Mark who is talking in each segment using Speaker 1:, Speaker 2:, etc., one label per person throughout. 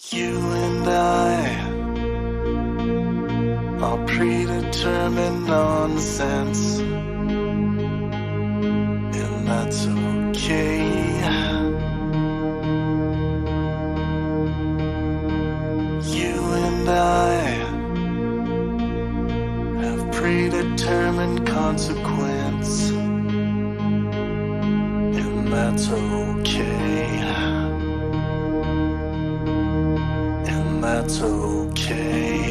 Speaker 1: You and I are predetermined nonsense, and that's okay. You and I have predetermined consequence, and that's okay. And that's okay.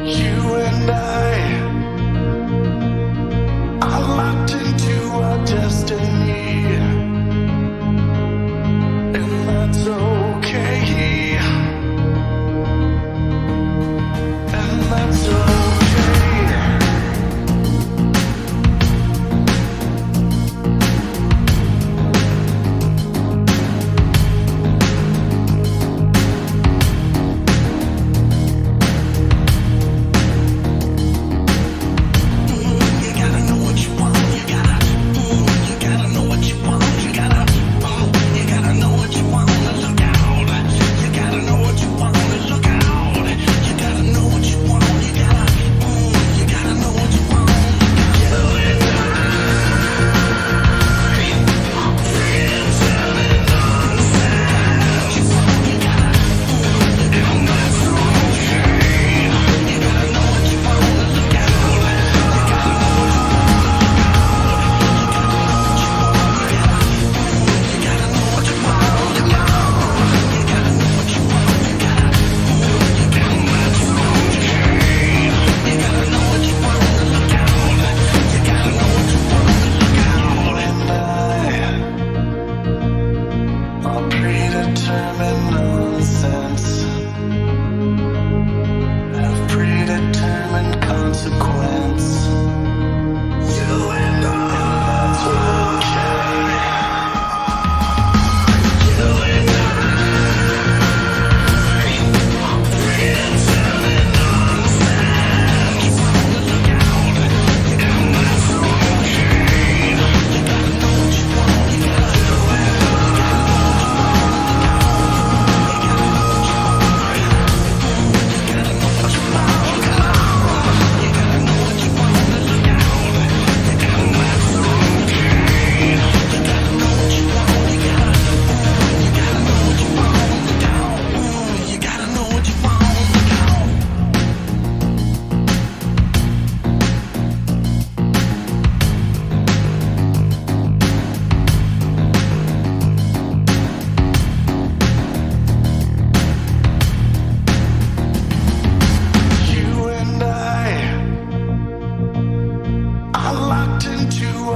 Speaker 1: You and I are locked into our destiny, and that's okay. And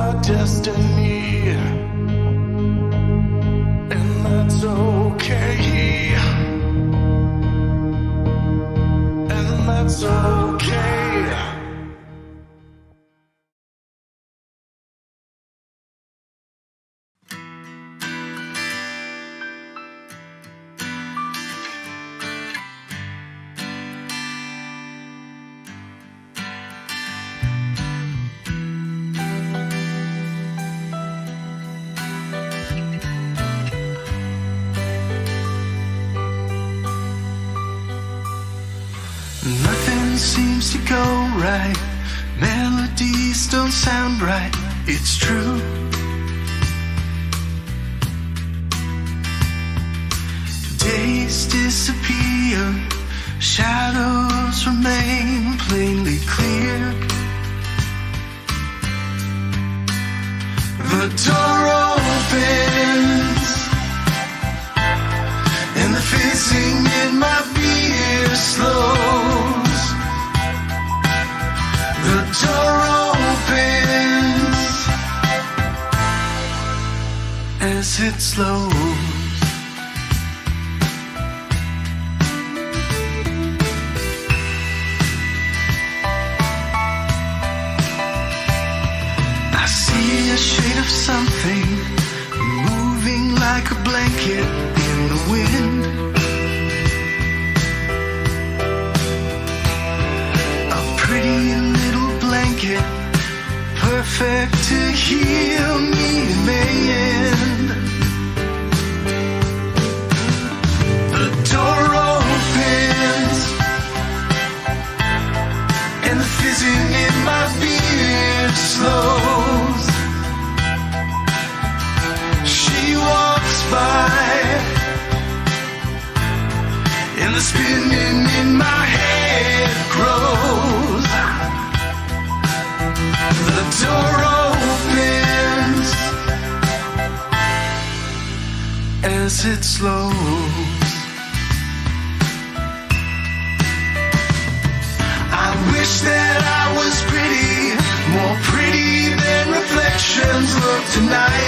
Speaker 1: that's destiny, and that's okay. And that's okay. Nothing seems to go right. Melodies don't sound right. It's true. Days disappear. Shadows remain plainly clear. The door opens, and the fizzing in my beer slows. The door opens as it slows. I see a shade of something moving like a blanket in the wind. the spinning in my head grows. The door opens as it slows. I wish that I was pretty, more pretty than reflections look tonight.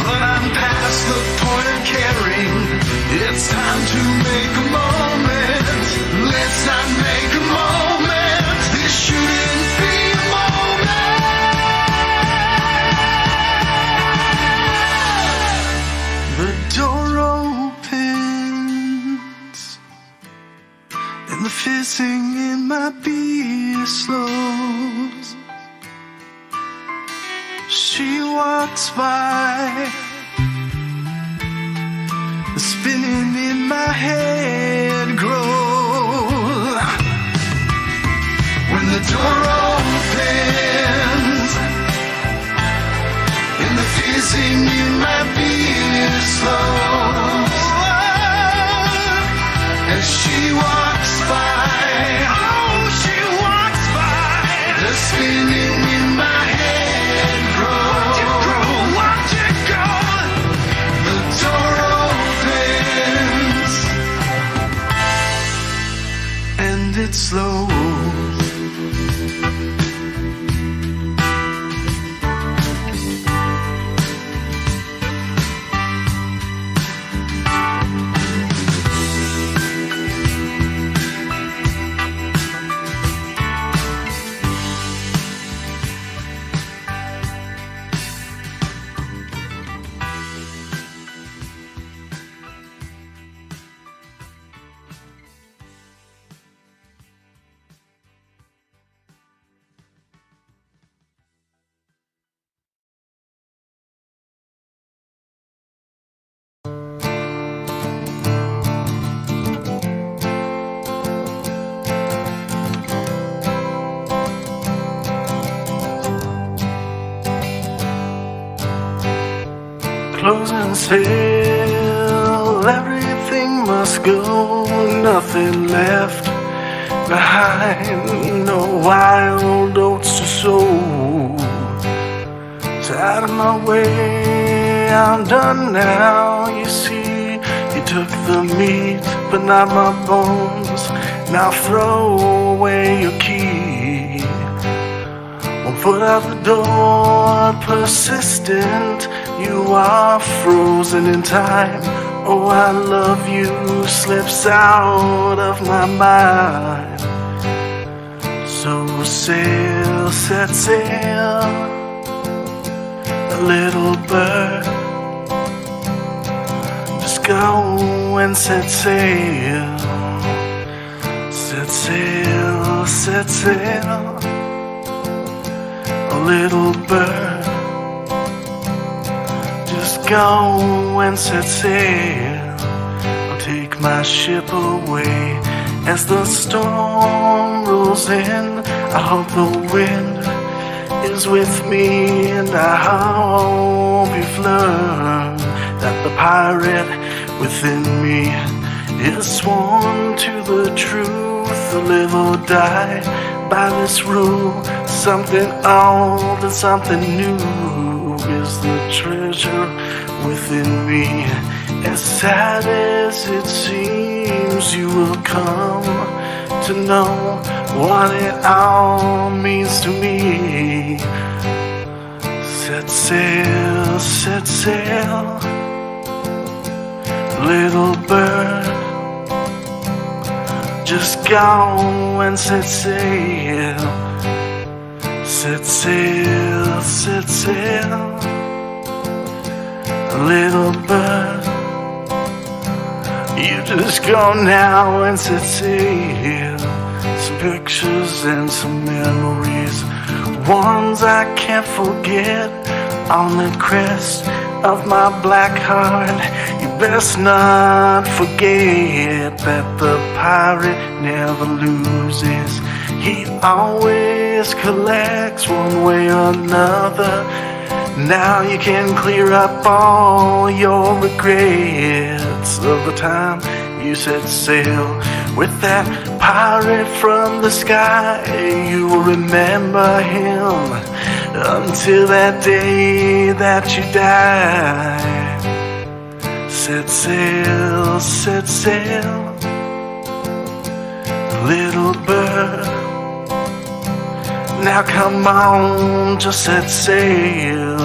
Speaker 1: But I'm past the point of caring. It's time to make a moment. Let's not make a moment. This shouldn't be a moment. The door opens and the fizzing in my beer slows. She walks by, the spinning in my head grows. When the door opens and the fizzing in my beer slows, as she walks by, oh, she walks by, the spinning in my head grows. Watch it go. The door opens and it slows. Closing sale, everything must go, nothing left behind, no wild oats to sow. It's out of my way, I'm done now, you see. You took the meat, but not my bones, now throw away your key. One foot out the door, persistent, you are frozen in time. Oh, I love you slips out of my mind. So sail, set sail, a little bird. Just go and set sail. Set sail, set sail, a little bird. Just go and set sail. I'll take my ship away as the storm rolls in. I hope the wind is with me, and I hope you've learned that the pirate within me is sworn to the truth. Live or die by this rule. Something old and something new is the treasure within me. As sad as it seems, you will come to know what it all means to me. Set sail, little bird. Just go and set sail. Set sail, little bird. You just go now and set sail. Some pictures and some memories, ones I can't forget, on the crest of my black heart. You best not forget that the pirate never loses. He always collects one way or another. Now you can clear up all your regrets of the time you set sail with that pirate from the sky. You will remember him until that day that you die. Set sail, little bird. Now come on, just set sail.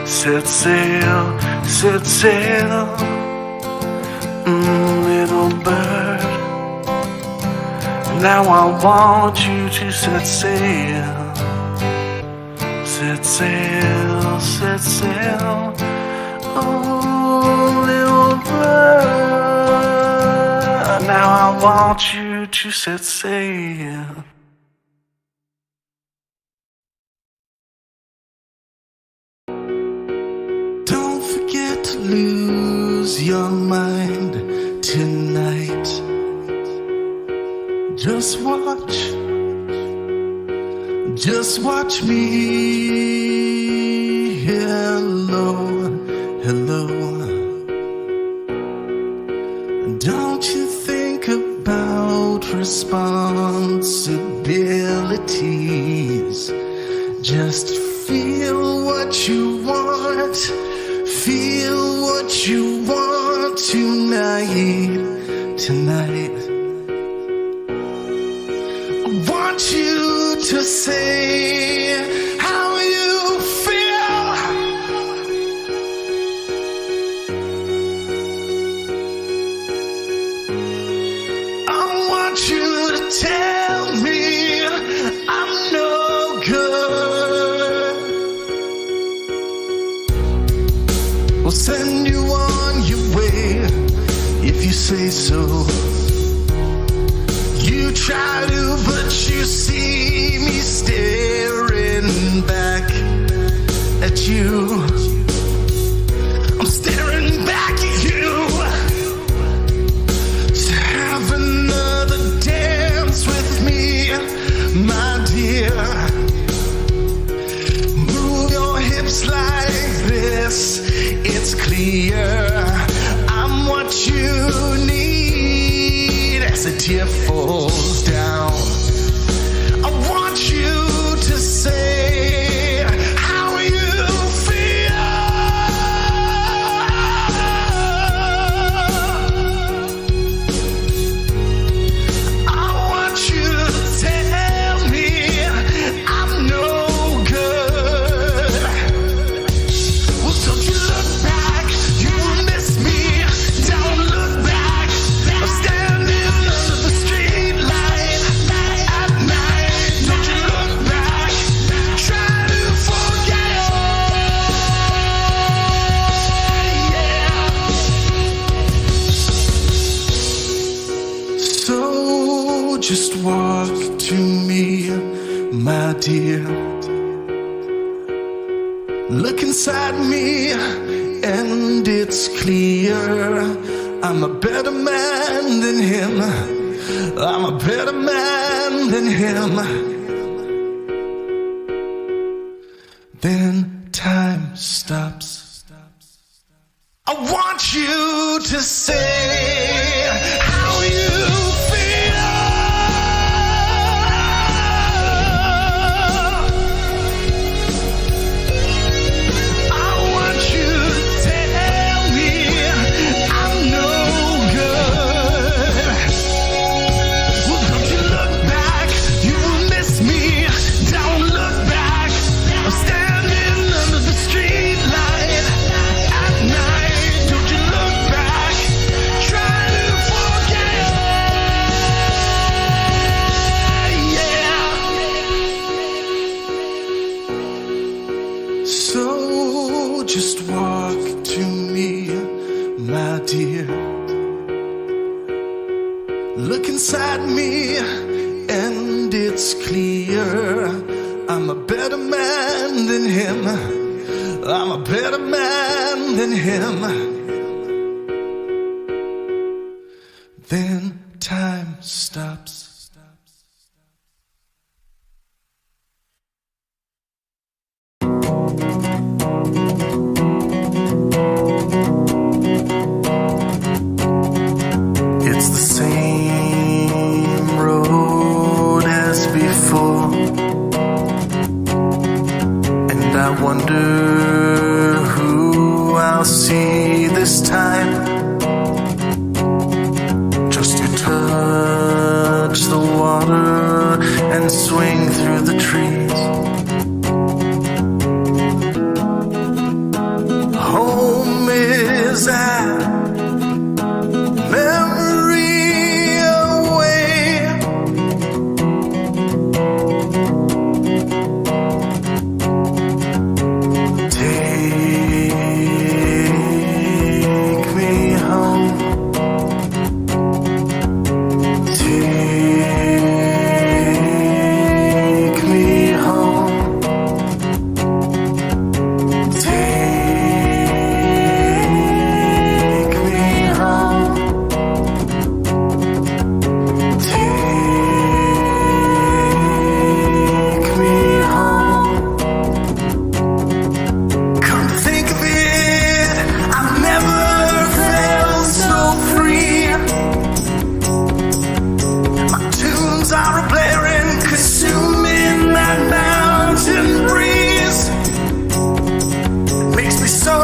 Speaker 1: Set sail, little bird. Now I want you to set sail. Set sail, oh little bird. Now I want you to set sail. Don't forget to lose your mind tonight. Just watch me. Hello. Don't you think about responsibilities. Just feel what you want. Feel what you want tonight. I want you to say how you feel. I want you to tell me I'm no good. We'll send you on your way if you say so. You try to, but you see me staring back at you. I'm staring back at you. So have another dance with me, my dear. Move your hips like this. It's clear I'm what you need. As a tear falls down, I want you to say how you feel. I want you to tell me I'm no good. Well, don't you look back, you will miss me. Don't look back, I'm standing under the street light at night. Don't you look back, try to forget. Yeah. So just walk to me, my dear. Look inside me, and it's clear I'm a better man than him. I'm a better man than him. Then time stops. I want you to say how you feel. I want you to tell me I'm no good. Well, don't you look back, you will miss me. Don't look back, I'm standing under the street light at night. Don't you look back, try to forget. Yeah. So just walk to me, my dear. Look inside me, and it's clear I'm a better man than him. I'm a better man than him. Then time stops. time just to touch the water and swing through the trees. Home is at memory away. Take me home. Take me home. Take me home. Take me home. Come to think of it, I've never felt so free. My tunes are a blaring, consuming that mountain breeze. Makes me so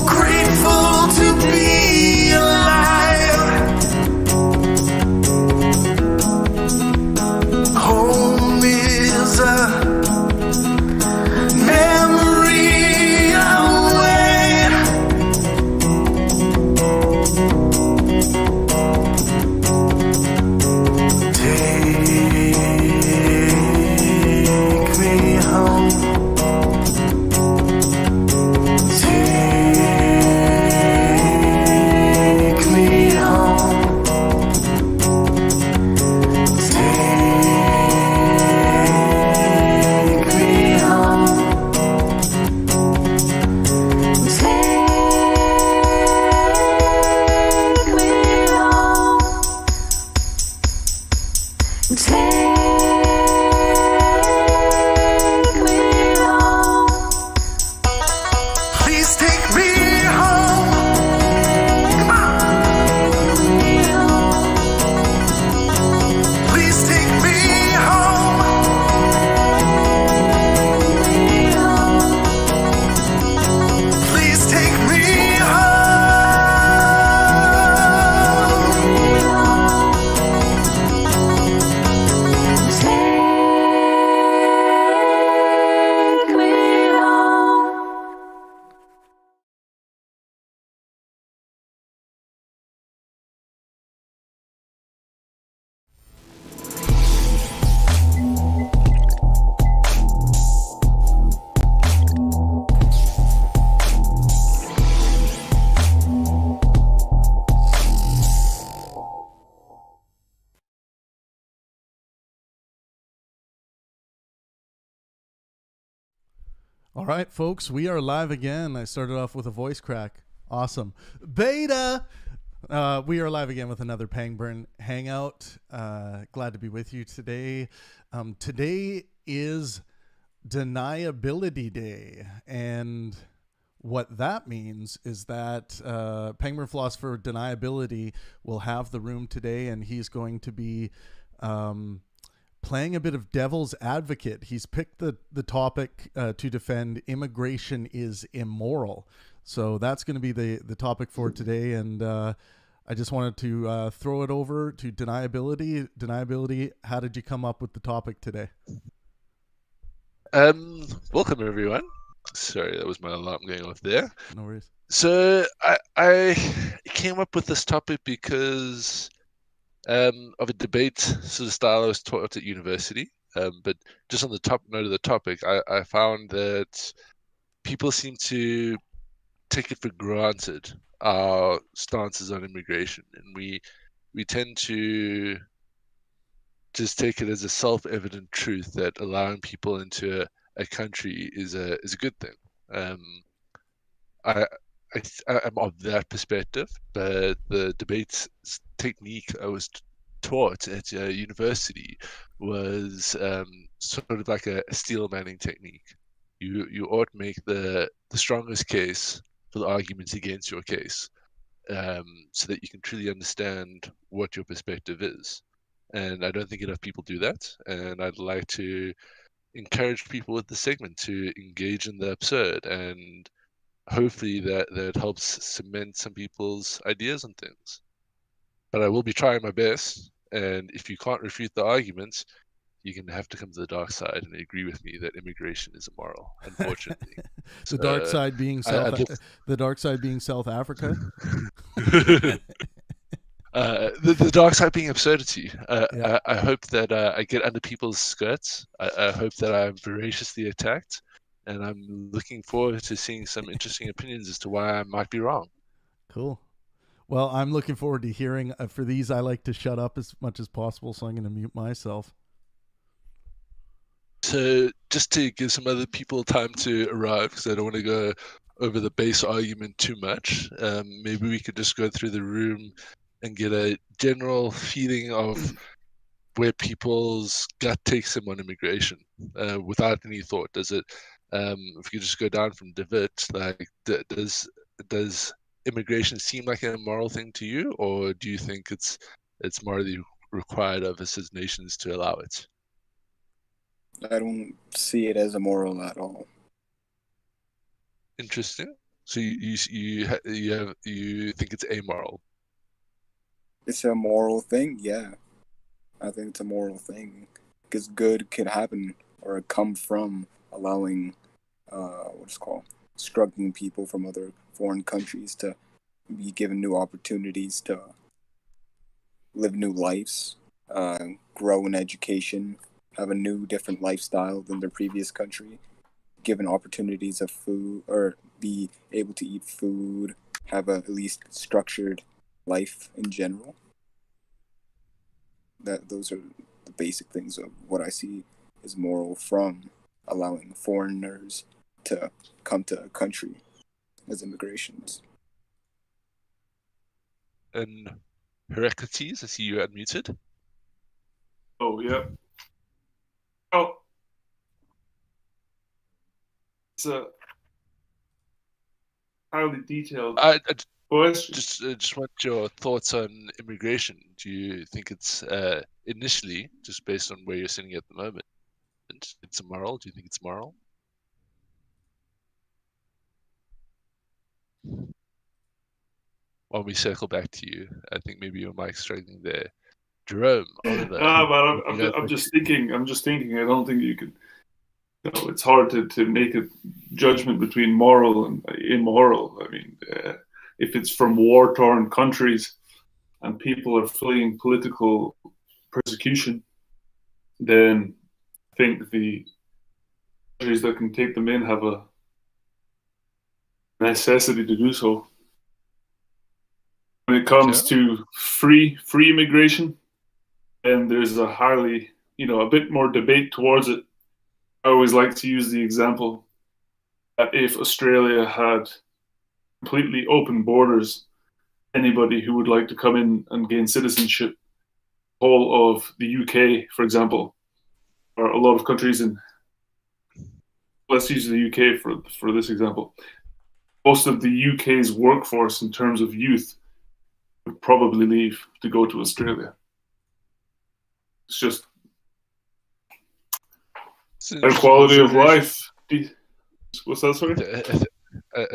Speaker 1: grateful to be alive. Home is a memory away. Take me home. Take me home. Take me home.
Speaker 2: Take me home. Take me home.
Speaker 1: Please take me home. Come on. Please take me home. Please take me
Speaker 2: Take me home.
Speaker 3: All right, folks, we are live again. I started off with a voice crack. Awesome. Beta! We are live again with another Pangburn Hangout. Glad to be with you today. Today is Deniability Day. And what that means is that Pangburn Philosopher Deniability will have the room today, and he's going to be playing a bit of devil's advocate. He's picked the topic to defend immigration is immoral. So that's going to be the topic for today. And I just wanted to throw it over to Deniability. Deniability, how did you come up with the topic today?
Speaker 4: Welcome everyone. Sorry, that was my alarm going off there.
Speaker 3: No worries.
Speaker 4: So I came up with this topic because of a debate sort of style I was taught at university. But just on the top note of the topic, I found that people seem to take it for granted our stances on immigration, and we tend to just take it as a self-evident truth that allowing people into a country is a good thing. I'm of that perspective, but the debate technique I was taught at university was sort of like a steel manning technique. You ought to make the strongest case for the arguments against your case, so that you can truly understand what your perspective is. And I don't think enough people do that. And I'd like to encourage people with the segment to engage in the absurd and hopefully that helps cement some people's ideas on things. But I will be trying my best, and if you can't refute the arguments, you're going to have to come to the dark side and agree with me that immigration is immoral, unfortunately.
Speaker 3: The dark side being the dark side being South Africa.
Speaker 4: The dark side being absurdity.
Speaker 3: Yeah.
Speaker 4: I hope that I get under people's skirts. I hope that I'm voraciously attacked, and I'm looking forward to seeing some interesting opinions as to why I might be wrong.
Speaker 3: Cool. Well, I'm looking forward to hearing. For these, I like to shut up as much as possible, so I'm going to mute myself.
Speaker 4: So just to give some other people time to arrive, because I don't want to go over the base argument too much, maybe we could just go through the room and get a general feeling of where people's gut takes them on immigration without any thought. Does it, if you just go down from David, like, does immigration seem like an immoral thing to you, or do you think it's morally required of us as nations to allow it?
Speaker 5: I don't see it as immoral at all.
Speaker 4: Interesting. So you think it's amoral?
Speaker 5: It's a moral thing, yeah. I think it's a moral thing because good can happen or come from allowing, struggling people from other foreign countries to be given new opportunities to live new lives, grow in education, have a new, different lifestyle than their previous country, given opportunities of food, or be able to eat food, have a at least structured life in general. Those are the basic things of what I see is moral from allowing foreigners to come to a country as immigrations.
Speaker 4: And Heraclitus, I see you unmuted.
Speaker 6: Oh, yeah. Oh. It's a highly detailed question.
Speaker 4: Just want your thoughts on immigration. Do you think it's initially, just based on where you're sitting at the moment, it's immoral? Do you think it's moral? When we circle back to you, I think maybe your mic's struggling there. Jerome, Oliver.
Speaker 6: But I'm just thinking. I don't think you can. You know, it's hard to make a judgment between moral and immoral. I mean, if it's from war-torn countries and people are fleeing political persecution, then I think the countries that can take them in have a necessity to do so. When it comes to free immigration, then there's a highly, a bit more debate towards it. I always like to use the example that if Australia had completely open borders, anybody who would like to come in and gain citizenship, whole of the UK, for example, or a lot of countries in, let's use the UK for this example, most of the UK's workforce in terms of youth would probably leave to go to Australia. It's just better quality of life. What's that, sorry?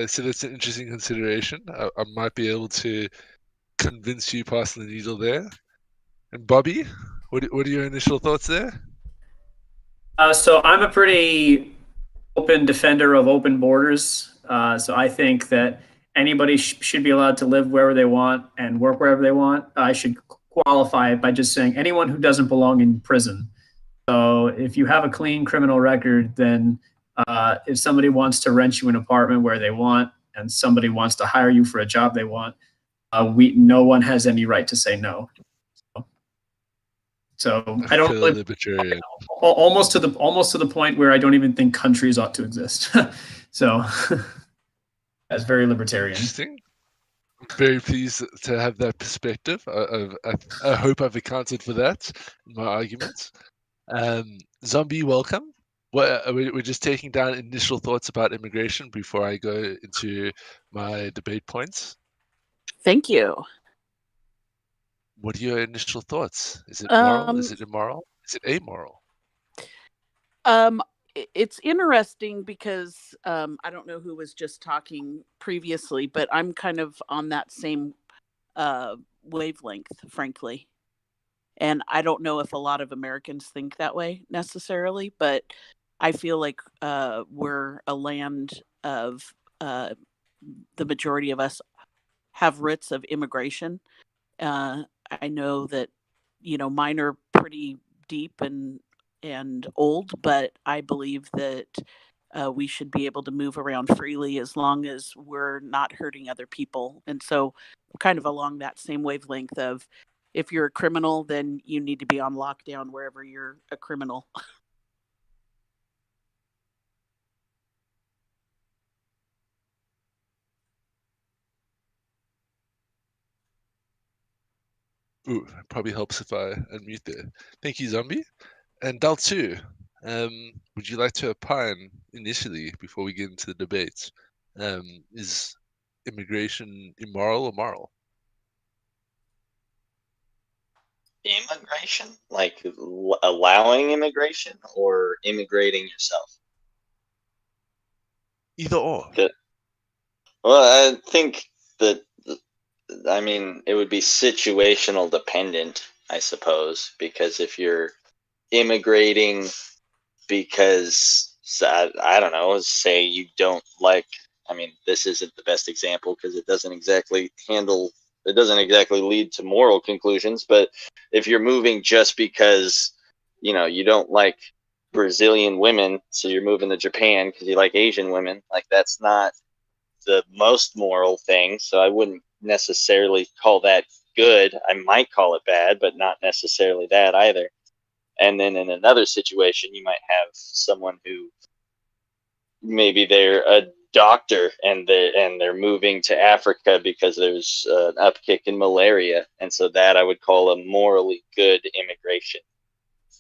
Speaker 4: So that's an interesting consideration. I might be able to convince you passing the needle there. And Bobby, what are your initial thoughts there?
Speaker 7: So I'm a pretty open defender of open borders. So I think that anybody should be allowed to live wherever they want and work wherever they want. I should qualify it by just saying anyone who doesn't belong in prison. So if you have a clean criminal record, then if somebody wants to rent you an apartment where they want and somebody wants to hire you for a job they want, no one has any right to say no. So I don't really,
Speaker 4: libertarian.
Speaker 7: almost to the point where I don't even think countries ought to exist. So that's very libertarian.
Speaker 4: Interesting. I'm very pleased to have that perspective. I hope I've accounted for that in my arguments. Zombie, welcome. We're just taking down initial thoughts about immigration before I go into my debate points.
Speaker 8: Thank you.
Speaker 4: What are your initial thoughts? Is it moral? Is it immoral? Is it amoral?
Speaker 8: it's interesting because I don't know who was just talking previously, but I'm kind of on that same wavelength, frankly. And I don't know if a lot of Americans think that way necessarily, but I feel like we're a land of the majority of us have roots of immigration. I know that mine are pretty deep and old, but I believe that we should be able to move around freely as long as we're not hurting other people. And so, kind of along that same wavelength of if you're a criminal, then you need to be on lockdown wherever you're a criminal.
Speaker 4: Ooh, it probably helps if I unmute there. Thank you, Zombie. And Dal2, would you like to opine initially before we get into the debate? Is immigration immoral or moral?
Speaker 9: Immigration? Like allowing immigration or immigrating yourself?
Speaker 4: Either or.
Speaker 9: Well, I think that, I mean, it would be situational dependent, I suppose, because if you're immigrating because, I don't know, say you don't like, I mean, this isn't the best example because it doesn't exactly lead to moral conclusions, but if you're moving just because, you don't like Brazilian women, so you're moving to Japan because you like Asian women, like that's not the most moral thing, so I wouldn't necessarily call that good. I might call it bad, but not necessarily that either. And then in another situation, you might have someone who maybe they're a doctor and they're moving to Africa because there's an upkick in malaria, and so that I would call a morally good immigration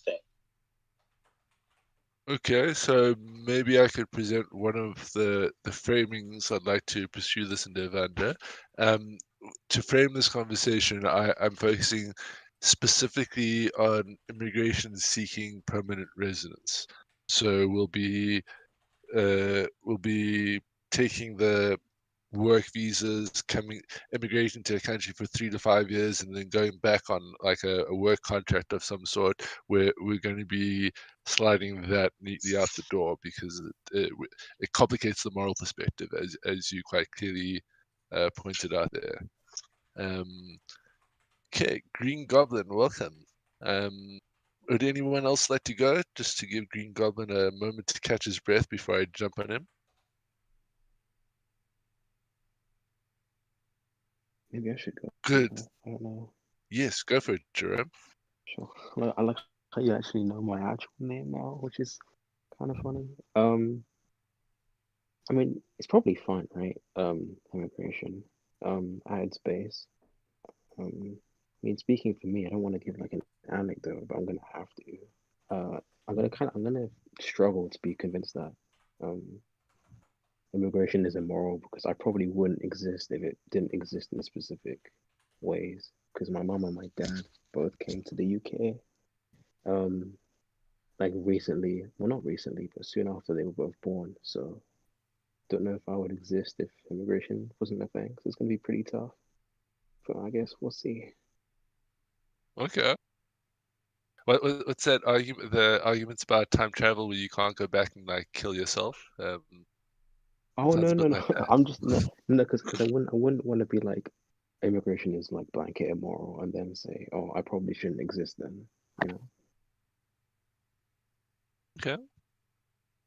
Speaker 9: thing.
Speaker 4: Okay, so maybe I could present one of the framings I'd like to pursue this endeavor under. To frame this conversation, I'm focusing specifically on immigration seeking permanent residence. So we'll be taking the work visas, immigrating to a country for 3 to 5 years, and then going back on like a work contract of some sort, where we're going to be sliding that neatly out the door because it complicates the moral perspective, as you quite clearly pointed out there. Okay, Green Goblin, welcome. Would anyone else like to go, just to give Green Goblin a moment to catch his breath before I jump on him?
Speaker 10: Maybe I should go.
Speaker 4: Good.
Speaker 10: I don't know.
Speaker 4: Yes, go for it, Jerome.
Speaker 10: Sure. I like how you actually know my actual name now, which is kind of funny. I mean, it's probably fine, right? Immigration, at its base. I mean, speaking for me, I don't want to give like an anecdote, but I'm gonna have to. I'm gonna struggle to be convinced that immigration is immoral because I probably wouldn't exist if it didn't exist in specific ways. Because my mom and my dad both came to the UK, like recently. Well, not recently, but soon after they were both born. So, don't know if I would exist if immigration wasn't a thing. So it's gonna be pretty tough. But I guess we'll see.
Speaker 4: Okay. What's that argument? The arguments about time travel where you can't go back and like kill yourself.
Speaker 10: Oh
Speaker 4: Sounds
Speaker 10: no
Speaker 4: a bit
Speaker 10: no no!
Speaker 4: like that.
Speaker 10: I'm just no, because I wouldn't want to be like immigration is like blanket immoral and then say, oh, I probably shouldn't exist then. You know.
Speaker 4: Okay.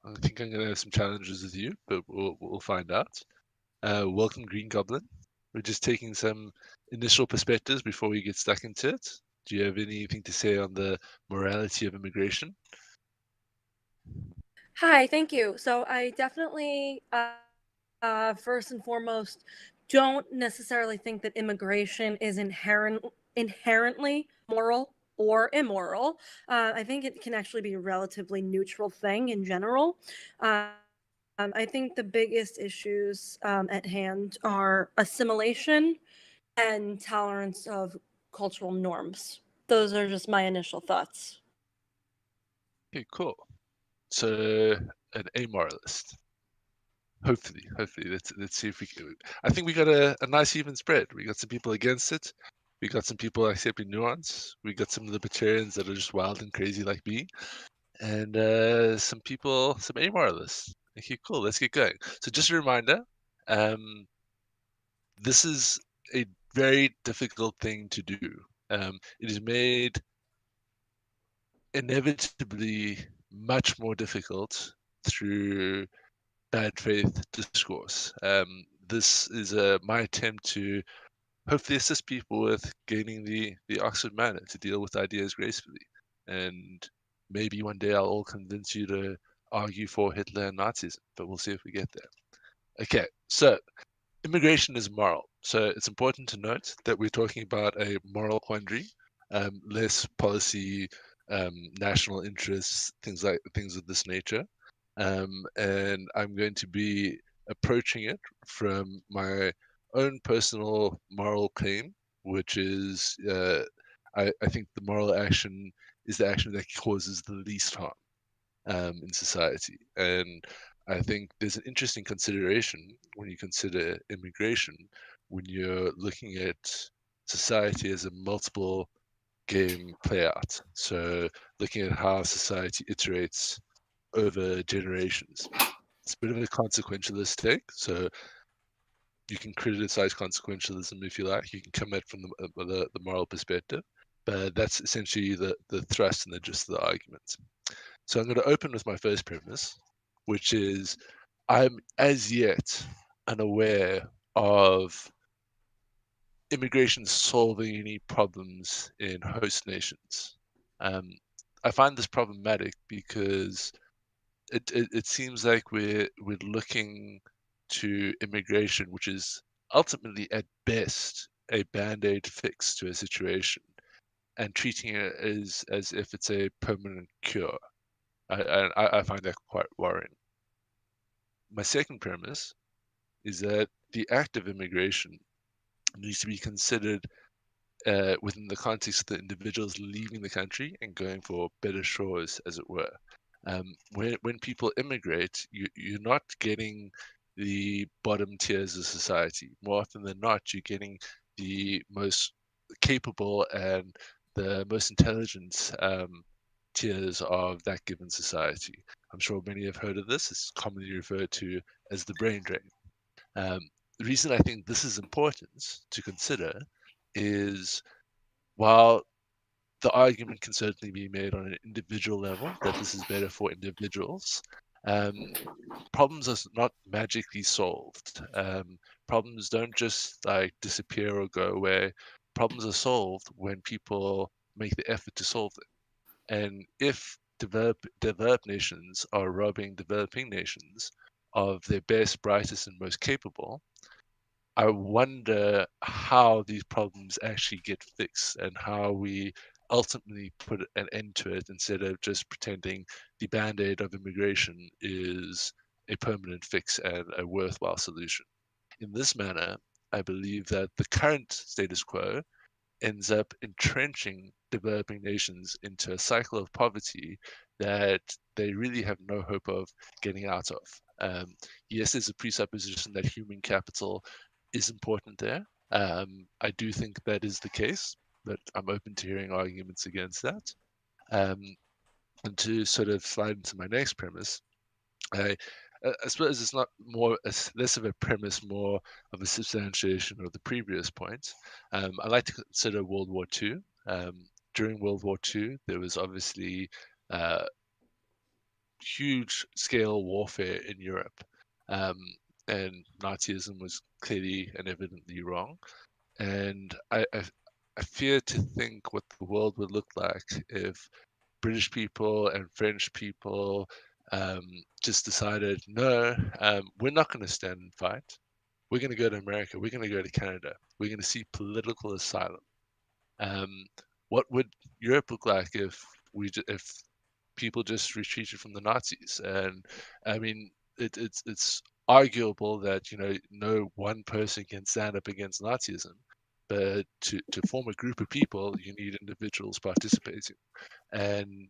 Speaker 4: I think I'm gonna have some challenges with you, but we'll find out. Welcome, Green Goblin. We're just taking some initial perspectives before we get stuck into it. Do you have anything to say on the morality of immigration?
Speaker 11: Hi, thank you. So I definitely, first and foremost, don't necessarily think that immigration is inherently moral or immoral. I think it can actually be a relatively neutral thing in general. I think the biggest issues at hand are assimilation and tolerance of cultural norms. Those are just my initial thoughts.
Speaker 4: Okay, cool. So an amoralist. Hopefully, let's see if we can. I think we got a nice even spread. We got some people against it. We got some people accepting nuance. We got some libertarians that are just wild and crazy like me, and some people, some amoralists. Okay, cool. Let's get going. So just a reminder, this is a very difficult thing to do. It is made inevitably much more difficult through bad faith discourse. This is my attempt to hopefully assist people with gaining the Oxford manner to deal with ideas gracefully. And maybe one day I'll all convince you to argue for Hitler and Nazism, but we'll see if we get there. Okay, so immigration is moral. So it's important to note that we're talking about a moral quandary, less policy, national interests, things of this nature. And I'm going to be approaching it from my own personal moral claim, which is I think the moral action is the action that causes the least harm in society. And I think there's an interesting consideration when you consider immigration, when you're looking at society as a multiple game play out. So looking at how society iterates over generations. It's a bit of a consequentialist take. So you can criticize consequentialism if you like. You can come at it from the moral perspective. But that's essentially the thrust and the gist of the argument. So I'm going to open with my first premise, which is I'm as yet unaware of immigration solving any problems in host nations. I find this problematic because it seems like we're looking to immigration, which is ultimately at best a band-aid fix to a situation, and treating it as if it's a permanent cure. I find that quite worrying. My second premise is that the act of immigration needs to be considered within the context of the individuals leaving the country and going for better shores, as it were. When people immigrate, you're not getting the bottom tiers of society. More often than not, you're getting the most capable and the most intelligent tiers of that given society. I'm sure many have heard of this. It's commonly referred to as the brain drain. The reason I think this is important to consider is while the argument can certainly be made on an individual level that this is better for individuals, problems are not magically solved. Problems don't just like disappear or go away. Problems are solved when people make the effort to solve them. And if developed nations are robbing developing nations of their best, brightest, and most capable, I wonder how these problems actually get fixed and how we ultimately put an end to it instead of just pretending the band-aid of immigration is a permanent fix and a worthwhile solution. In this manner, I believe that the current status quo ends up entrenching developing nations into a cycle of poverty that they really have no hope of getting out of. Yes, there's a presupposition that human capital is important there. I do think that is the case, but I'm open to hearing arguments against that. And to sort of slide into my next premise, I suppose it's not less of a premise, more of a substantiation of the previous point. I like to consider World War II. During World War II, there was obviously huge scale warfare in Europe, and Nazism was clearly and evidently wrong. And I fear to think what the world would look like if British people and French people just decided, no, we're not going to stand and fight. We're going to go to America. We're going to go to Canada. We're going to seek political asylum. What would Europe look like if people just retreated from the Nazis? And I mean, it's arguable that no one person can stand up against Nazism, but to form a group of people, you need individuals participating. And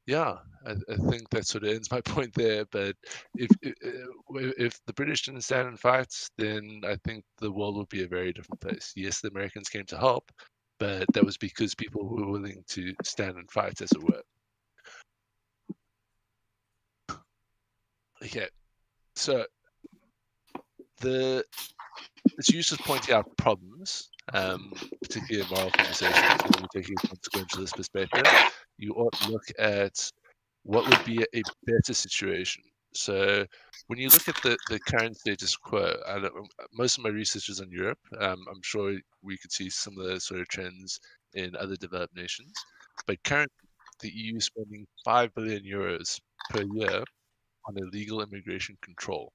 Speaker 4: yeah, I think that sort of ends my point there. But if the British didn't stand and fight, then I think the world would be a very different place. Yes, the Americans came to help, but that was because people were willing to stand and fight, as it were. Okay, so it's used as pointing out problems, particularly in moral conversations. When you're taking a consequentialist perspective, you ought to look at what would be a better situation. So when you look at the current status quo, most of my research is on Europe. I'm sure we could see similar sort of trends in other developed nations. But currently, the EU is spending 5 billion euros per year on illegal immigration control,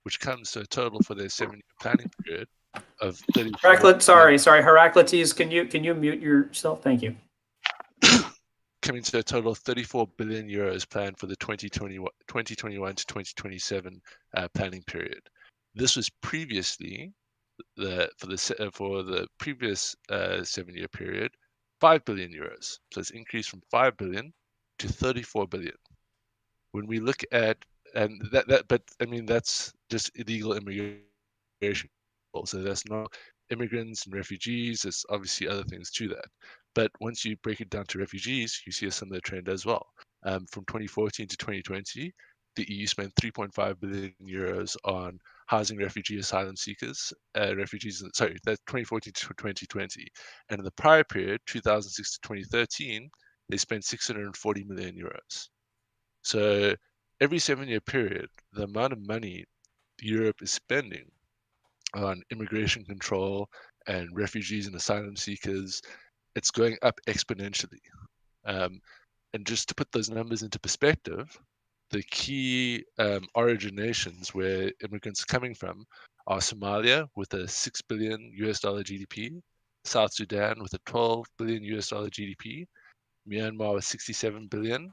Speaker 4: which comes to a total for their 7-year planning period of 34
Speaker 7: Sorry, Heraclitus, can you mute yourself? Thank you.
Speaker 4: coming to a total of 34 billion euros planned for the 2021 to 2027 planning period. This was previously for the previous 7-year period 5 billion euros. So it's increased from 5 billion to 34 billion. When we look at but I mean that's just illegal immigration. So that's not immigrants and refugees. There's obviously other things to that. But once you break it down to refugees, you see a similar trend as well. From 2014 to 2020, the EU spent 3.5 billion euros on housing refugee asylum seekers, refugees. Sorry, that's 2014 to 2020. And in the prior period, 2006 to 2013, they spent 640 million euros. So every 7-year period, the amount of money Europe is spending on immigration control and refugees and asylum seekers, it's going up exponentially. And just to put those numbers into perspective, the key origin nations where immigrants are coming from are Somalia with a $6 billion GDP, South Sudan with a $12 billion GDP, Myanmar with 67 billion,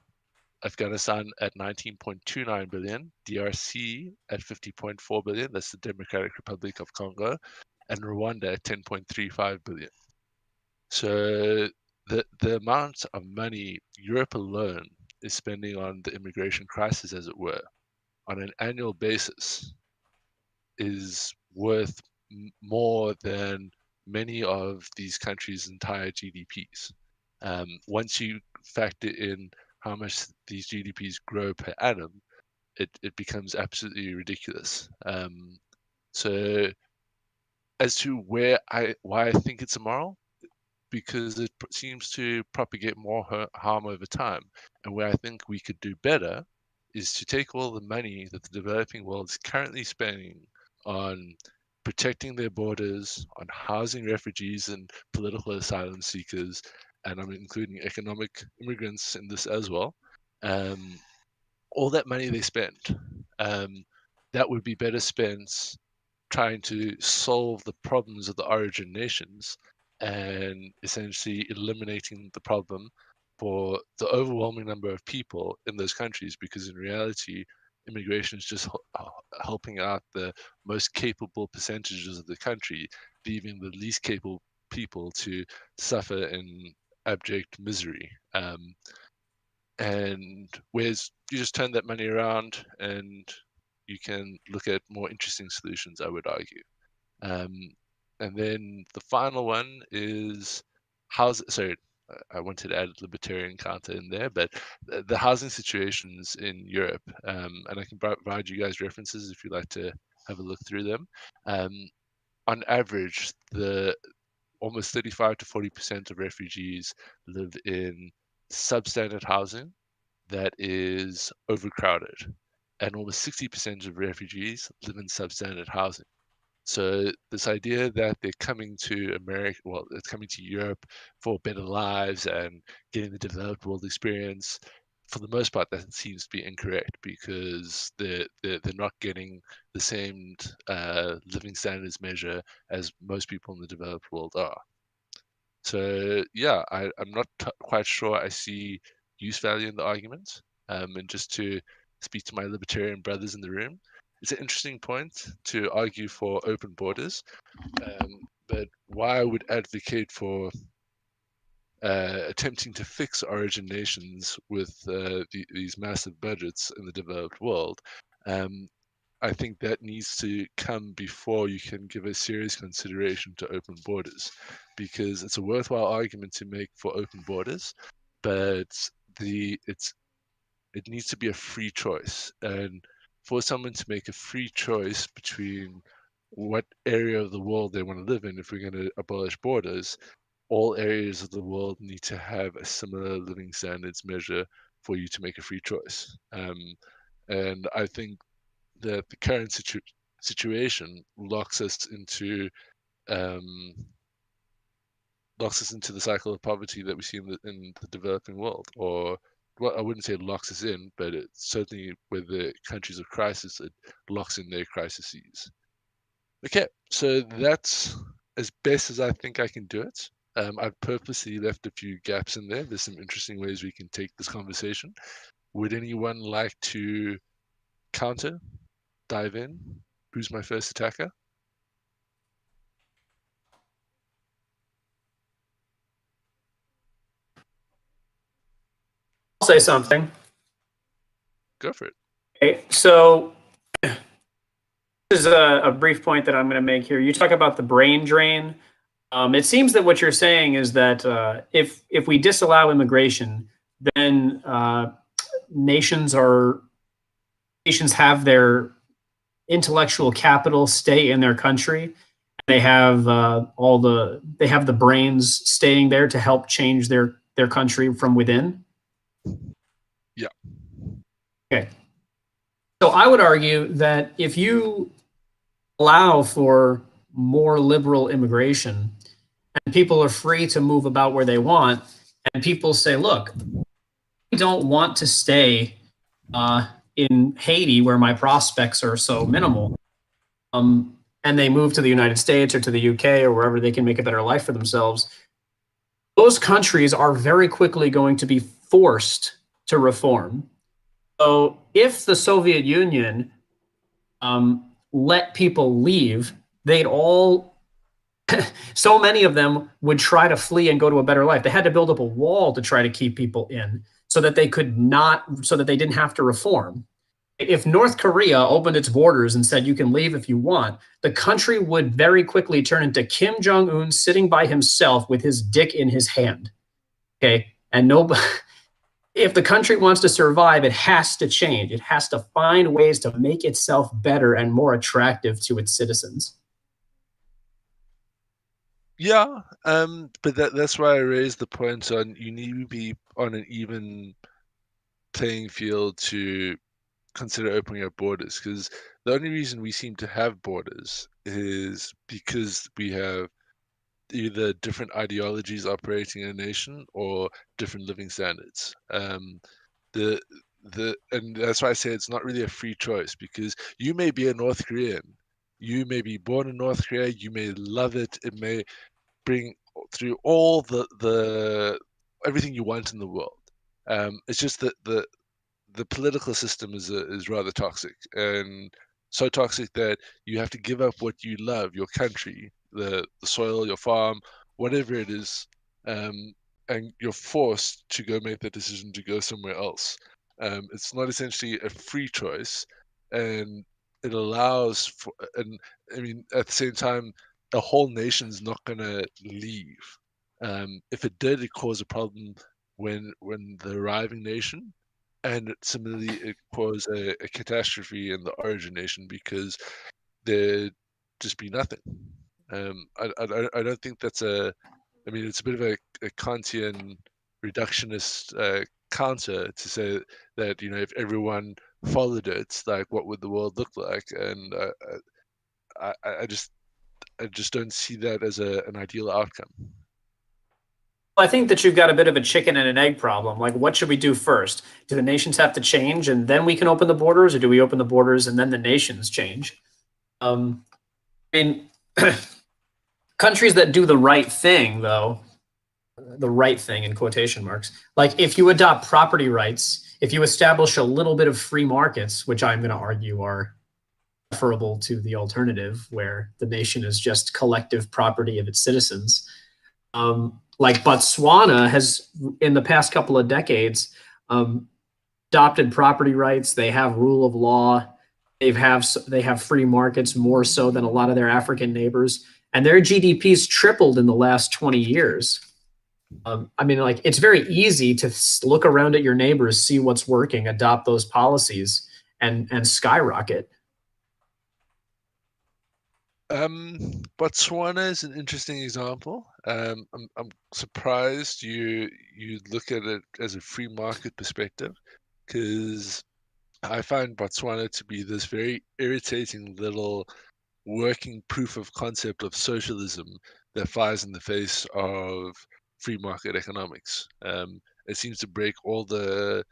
Speaker 4: Afghanistan at 19.29 billion, DRC at 50.4 billion, that's the Democratic Republic of Congo, and Rwanda at 10.35 billion. So the amount of money Europe alone is spending on the immigration crisis, as it were, on an annual basis is worth more than many of these countries' entire GDPs. Once you factor in how much these GDPs grow per annum, it becomes absolutely ridiculous. So as to why I think it's immoral, because it seems to propagate more harm over time. And where I think we could do better is to take all the money that the developing world is currently spending on protecting their borders, on housing refugees and political asylum seekers, and I'm including economic immigrants in this as well. All that money they spend, that would be better spent trying to solve the problems of the origin nations and essentially eliminating the problem for the overwhelming number of people in those countries, because in reality, immigration is just helping out the most capable percentages of the country, leaving the least capable people to suffer in abject misery. And whereas you just turn that money around and you can look at more interesting solutions, I would argue. And then the final one is sorry, I wanted to add a libertarian counter in there, but the housing situations in Europe, and I can provide you guys references if you'd like to have a look through them. On average, the almost 35 to 40% of refugees live in substandard housing that is overcrowded, and almost 60% of refugees live in substandard housing. So this idea that they're coming to America, well, it's coming to Europe for better lives and getting the developed world experience, for the most part, that seems to be incorrect, because they're not getting the same living standards measure as most people in the developed world are. So yeah, I'm not quite sure I see use value in the argument. And just to speak to my libertarian brothers in the room, it's an interesting point to argue for open borders, but why I would advocate for attempting to fix origin nations with these massive budgets in the developed world, I think that needs to come before you can give a serious consideration to open borders, because it's a worthwhile argument to make for open borders, but it needs to be a free choice. And for someone to make a free choice between what area of the world they want to live in, if we're going to abolish borders, all areas of the world need to have a similar living standards measure for you to make a free choice. And I think that the current situation locks us into the cycle of poverty that we see in the developing world. Or, well, I wouldn't say it locks us in, but it certainly, with the countries of crisis, it locks in their crises. Okay, so that's as best as I think I can do it. I've purposely left a few gaps in there. There's some interesting ways we can take this conversation. Would anyone like to counter, dive in? Who's my first attacker?
Speaker 7: I'll say something.
Speaker 4: Go for it.
Speaker 7: Okay, so this is a brief point that I'm going to make here. You talk about the brain drain. It seems that what you're saying is that if we disallow immigration, then nations have their intellectual capital stay in their country. They have the brains staying there to help change their country from within.
Speaker 4: Yeah.
Speaker 7: Okay. So I would argue that if you allow for more liberal immigration and people are free to move about where they want, and people say, look, I don't want to stay in Haiti where my prospects are so minimal, and they move to the United States or to the UK or wherever they can make a better life for themselves, those countries are very quickly going to be forced to reform. So if the Soviet Union let people leave, they'd all, so many of them would try to flee and go to a better life. They had to build up a wall to try to keep people in so that they didn't have to reform. If North Korea opened its borders and said you can leave if you want, the country would very quickly turn into Kim Jong-un sitting by himself with his dick in his hand. Okay, and if the country wants to survive, it has to change. It has to find ways to make itself better and more attractive to its citizens.
Speaker 4: Yeah, but that's why I raised the point on you need to be on an even playing field to consider opening up borders, because the only reason we seem to have borders is because we have either different ideologies operating in a nation or different living standards. And that's why I say it's not really a free choice, because you may be a North Korean, you may be born in North Korea, you may love it, it may bring through all the everything you want in the world. It's just that the political system is rather toxic, and so toxic that you have to give up what you love, your country, the soil, your farm, whatever it is, and you're forced to go make the decision to go somewhere else. It's not essentially a free choice, and it allows for, and I mean, at the same time, a whole nation's not going to leave. If it did, it cause a problem when the arriving nation, and similarly, it caused a catastrophe in the origin nation, because there'd just be nothing. I don't think that's I mean, it's a bit of a Kantian reductionist counter to say that, you know, if everyone followed it, like, what would the world look like? And I just don't see that as an ideal outcome.
Speaker 7: I think that you've got a bit of a chicken and an egg problem. Like, what should we do first? Do the nations have to change and then we can open the borders, or do we open the borders and then the nations change? I mean, countries that do the right thing, though, the right thing in quotation marks, like if you adopt property rights, if you establish a little bit of free markets, which I'm going to argue are preferable to the alternative where the nation is just collective property of its citizens, like Botswana has, in the past couple of decades, adopted property rights. They have rule of law. They have free markets more so than a lot of their African neighbors, and their GDP's tripled in the last 20 years. I mean, like, it's very easy to look around at your neighbors, see what's working, adopt those policies, and skyrocket.
Speaker 4: Botswana is an interesting example. I'm surprised you look at it as a free market perspective, because I find Botswana to be this very irritating little working proof of concept of socialism that flies in the face of free market economics. It seems to break all the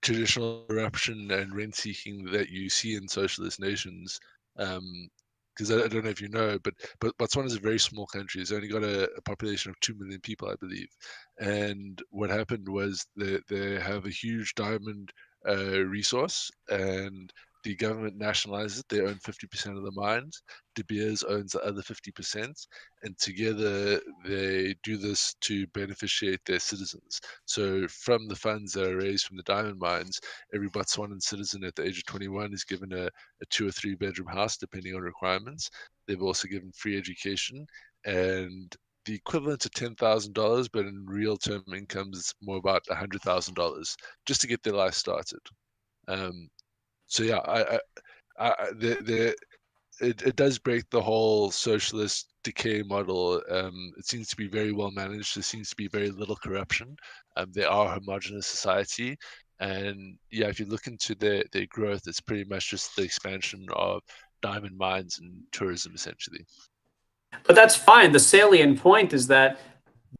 Speaker 4: traditional corruption and rent seeking that you see in socialist nations. Because I don't know if you know, but Botswana is a very small country. It's only got a population of 2 million people, I believe. And what happened was they have a huge diamond resource, and the government nationalizes it. They own 50% of the mines. De Beers owns the other 50%, and together they do this to beneficiate their citizens. So from the funds that are raised from the diamond mines, every Botswanan citizen at the age of 21 is given a 2 or 3 bedroom house, depending on requirements. They've also given free education, and the equivalent to $10,000, but in real term incomes, it's more about $100,000 just to get their life started. So yeah, it does break the whole socialist decay model. It seems to be very well managed. There seems to be very little corruption. They are a homogenous society, and yeah, if you look into their growth, it's pretty much just the expansion of diamond mines and tourism, essentially.
Speaker 7: But that's fine. The salient point is that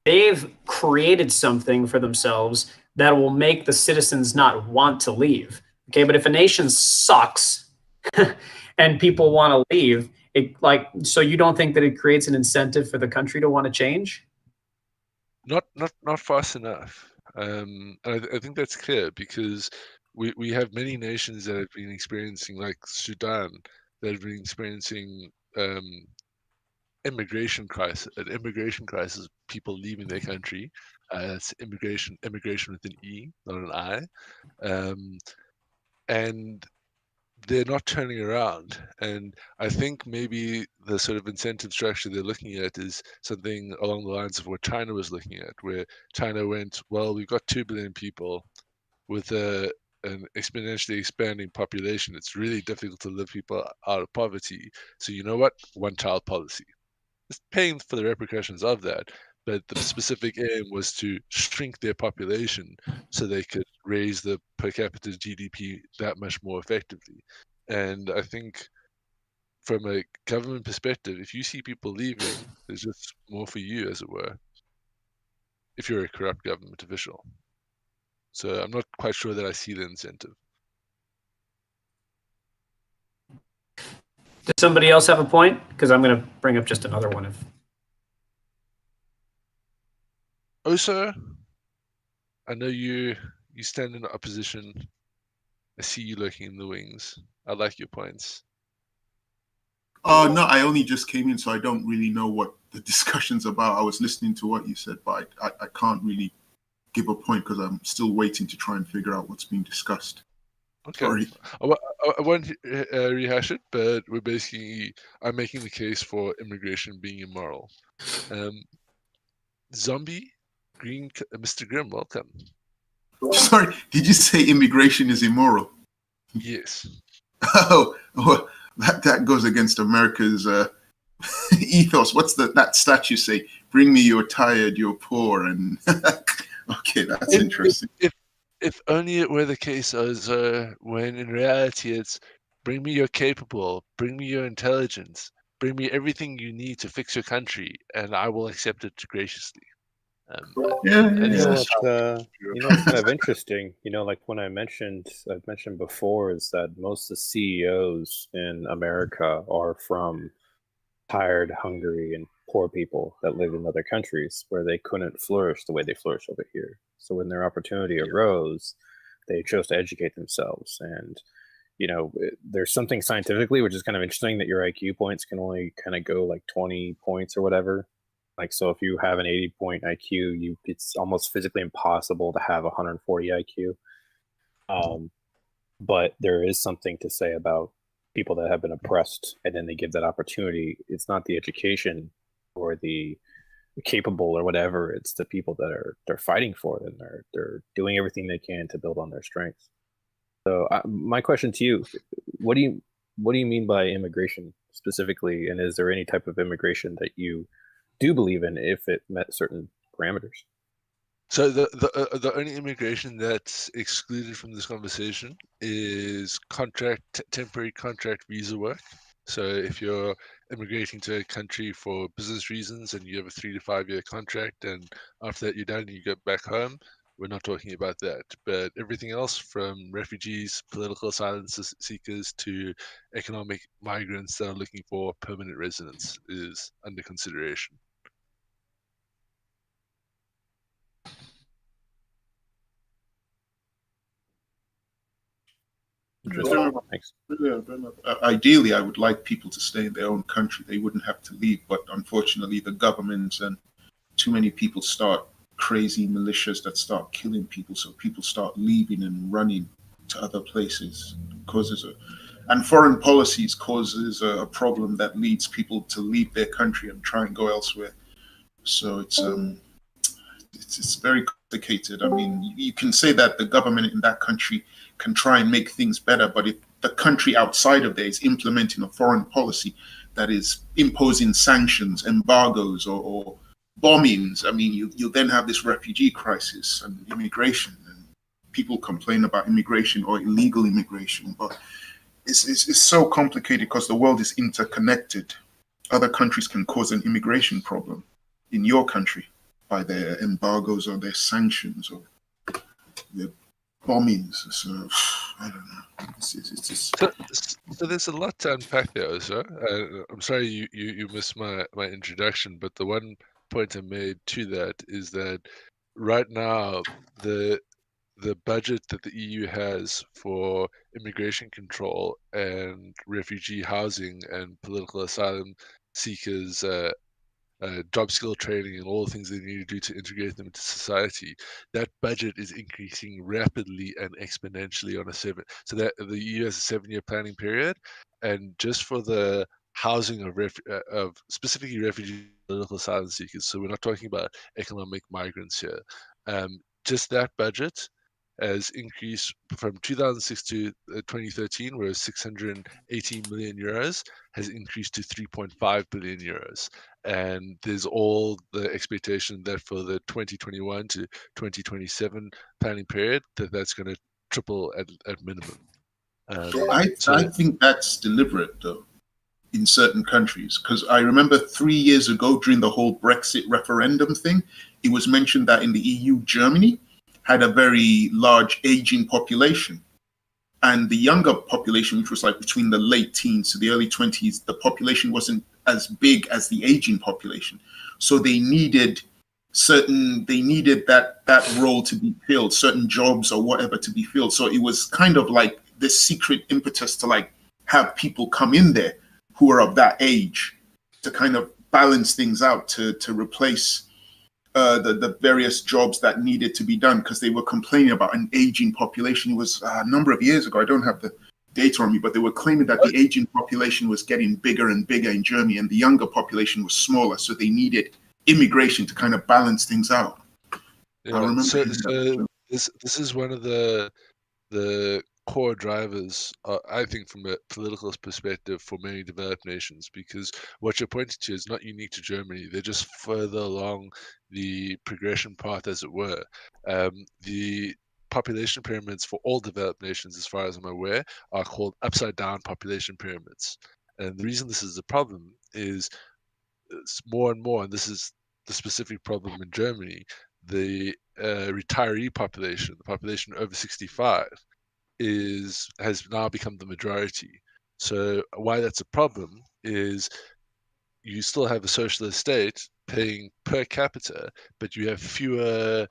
Speaker 7: they've created something for themselves that will make the citizens not want to leave. Okay, but if a nation sucks and people want to leave, so you don't think that it creates an incentive for the country to want to change?
Speaker 4: Not fast enough. And I think that's clear, because we have many nations that have been experiencing, like Sudan, that have been experiencing immigration crisis, people leaving their country. That's immigration with an E, not an I. And they're not turning around. And I think maybe the sort of incentive structure they're looking at is something along the lines of what China was looking at, where China went, well, we've got 2 billion people with an exponentially expanding population. It's really difficult to live people out of poverty. So you know what? One-child policy. It's paying for the repercussions of that, but the specific aim was to shrink their population so they could raise the per capita GDP that much more effectively. And I think from a government perspective, if you see people leaving, there's just more for you, as it were, if you're a corrupt government official. So I'm not quite sure that I see the incentive.
Speaker 7: Does somebody else have a point? Because I'm going to bring up just another one.
Speaker 4: Oso, I know you stand in opposition. I see you lurking in the wings. I like your points.
Speaker 12: No, I only just came in, so I don't really know what the discussion's about. I was listening to what you said, but I can't really give a point because I'm still waiting to try and figure out what's being discussed.
Speaker 4: Okay.
Speaker 12: Sorry.
Speaker 4: I won't rehash it, but I'm making the case for immigration being immoral. Zombie, Mr. Grimm, welcome.
Speaker 12: Sorry, did you say immigration is immoral?
Speaker 4: Yes.
Speaker 12: Oh, that goes against America's ethos. What's that statue say? Bring me your tired, your poor, and okay, that's interesting.
Speaker 4: If only it were the case, when in reality it's bring me your capable, bring me your intelligence, bring me everything you need to fix your country, and I will accept it graciously.
Speaker 10: What's kind of interesting, like when I've mentioned before, is that most of the CEOs in America are from tired, hungry, and poor people that live in other countries where they couldn't flourish the way they flourish over here. So when their opportunity arose, they chose to educate themselves. And, there's something scientifically, which is kind of interesting, that your IQ points can only kind of go like 20 points or whatever Like, so if you have an 80-point IQ, it's almost physically impossible to have 140 IQ. But there is something to say about people that have been oppressed and then they give that opportunity. It's not the education or the capable or whatever. It's the people that they're fighting for it, and they're doing everything they can to build on their strengths. So my question to you, what do you mean by immigration specifically, and is there any type of immigration that you do believe in if it met certain parameters?
Speaker 4: So the only immigration that's excluded from this conversation is temporary contract visa work. So if you're immigrating to a country for business reasons and you have a 3 to 5 year contract, and after that you're done and you go back home, we're not talking about that. But everything else, from refugees, political asylum seekers, to economic migrants that are looking for permanent residence, is under consideration.
Speaker 10: Thanks.
Speaker 12: Ideally, I would like people to stay in their own country. They wouldn't have to leave, but unfortunately, the governments and too many people start crazy militias that start killing people. So people start leaving and running to other places. And foreign policies causes a problem that leads people to leave their country and try and go elsewhere. So it's very complicated. I mean, you can say that the government in that country can try and make things better, but if the country outside of there is implementing a foreign policy that is imposing sanctions, embargoes, or bombings, I mean, you then have this refugee crisis and immigration. And people complain about immigration or illegal immigration, but it's so complicated because the world is interconnected. Other countries can cause an immigration problem in your country by their embargoes or their sanctions or their bombings. So I don't know. It's just...
Speaker 4: So there's a lot to unpack there, Osa. I'm sorry you missed my introduction, but the one point I made to that is that right now the budget that the EU has for immigration control and refugee housing and political asylum seekers, job skill training, and all the things they need to do to integrate them into society, that budget is increasing rapidly and exponentially on a seven. So that the EU has a 7-year planning period, and just for the housing of specifically refugee political asylum seekers. So we're not talking about economic migrants here. Just that budget has increased from 2006 to 2013, where 680 million euros has increased to 3.5 billion euros. And there's all the expectation that for the 2021 to 2027 planning period, that's going to triple at minimum.
Speaker 12: I think that's deliberate, though, in certain countries, because I remember 3 years ago during the whole Brexit referendum thing, it was mentioned that in the EU, Germany had a very large aging population. And the younger population, which was like between the late teens to the early 20s, the population wasn't as big as the aging population. So they needed that role to be filled, certain jobs or whatever to be filled. So it was kind of like this secret impetus to like have people come in there who are of that age to kind of balance things out, to replace the various jobs that needed to be done, because they were complaining about an aging population. It was a number of years ago. I don't have the data on me, but they were claiming that the aging population was getting bigger and bigger in Germany, and the younger population was smaller. So they needed immigration to kind of balance things out.
Speaker 4: Yeah,
Speaker 12: I remember.
Speaker 4: so this is one of the core drivers, I think, from a political perspective for many developed nations, because what you're pointing to is not unique to Germany. They're just further along the progression path, as it were. The population pyramids for all developed nations, as far as I'm aware, are called upside down population pyramids. And the reason this is a problem is more and more, and this is the specific problem in Germany, the retiree population, the population over 65, has now become the majority. So why that's a problem is you still have a socialist state paying per capita, but you have fewer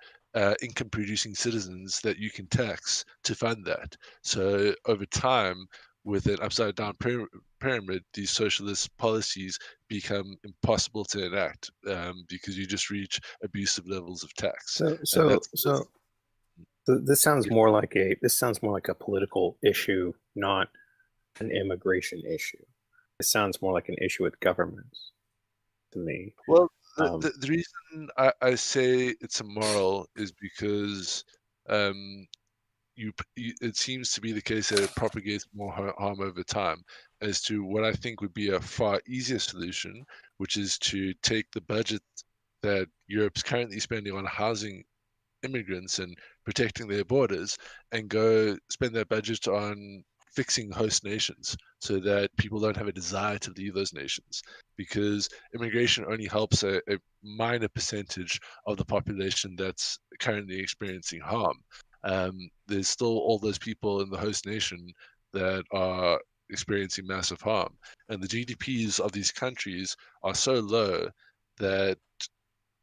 Speaker 4: income producing citizens that you can tax to fund that. So over time, with an upside down pyramid, these socialist policies become impossible to enact because you just reach abusive levels of tax.
Speaker 10: So this sounds more like a political issue, not an immigration issue. It sounds more like an issue with governments to me.
Speaker 4: Well, the reason I say it's immoral is because it seems to be the case that it propagates more harm over time, as to what I think would be a far easier solution, which is to take the budget that Europe's currently spending on housing immigrants and protecting their borders and go spend that budget on fixing host nations so that people don't have a desire to leave those nations, because immigration only helps a minor percentage of the population that's currently experiencing harm. There's still all those people in the host nation that are experiencing massive harm, and the GDPs of these countries are so low that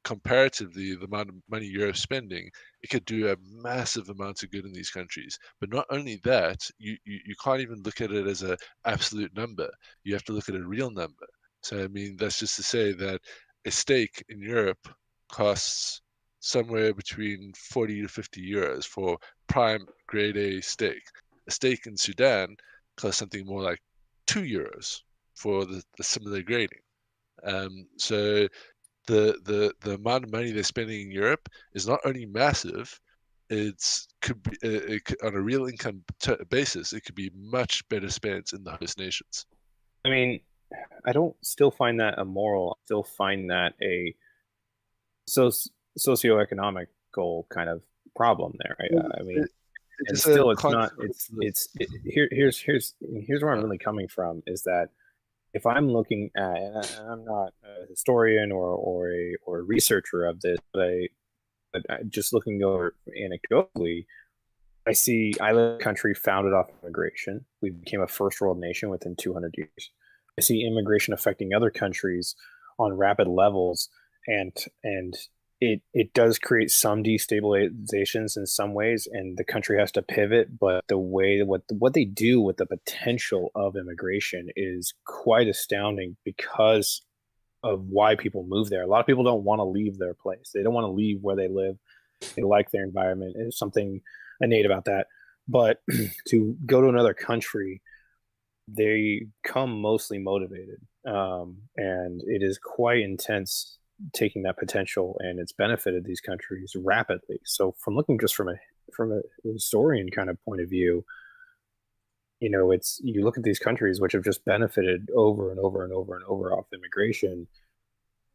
Speaker 4: comparatively the amount of money Europe's spending, it could do a massive amount of good in these countries. But not only that, you can't even look at it as an absolute number. You have to look at a real number. So I mean, that's just to say that a steak in Europe costs somewhere between 40 to 50 euros for prime grade A steak. A steak in Sudan costs something more like 2 euros for the similar grading. So the amount of money they're spending in Europe is not only massive, on a real income basis, it could be much better spent in the host nations.
Speaker 10: I mean, I don't still find that immoral. I still find that a socioeconomic goal kind of problem there. I mean, and still, it's not. Here's where I'm really coming from is that if I'm looking at, and I'm not a historian or a researcher of this, but just looking over anecdotally, I live in a country founded off immigration. We became a first world nation within 200 years. I see immigration affecting other countries on rapid levels, and it does create some destabilizations in some ways, and the country has to pivot. But the way what they do with the potential of immigration is quite astounding because of why people move there. A lot of people don't want to leave their place. They don't want to leave where they live. They like their environment. There's something innate about that. But to go to another country, they come mostly motivated, and it is quite intense taking that potential, and it's benefited these countries rapidly. So from looking just from a historian kind of point of view, you look at these countries which have just benefited over and over and over and over off immigration,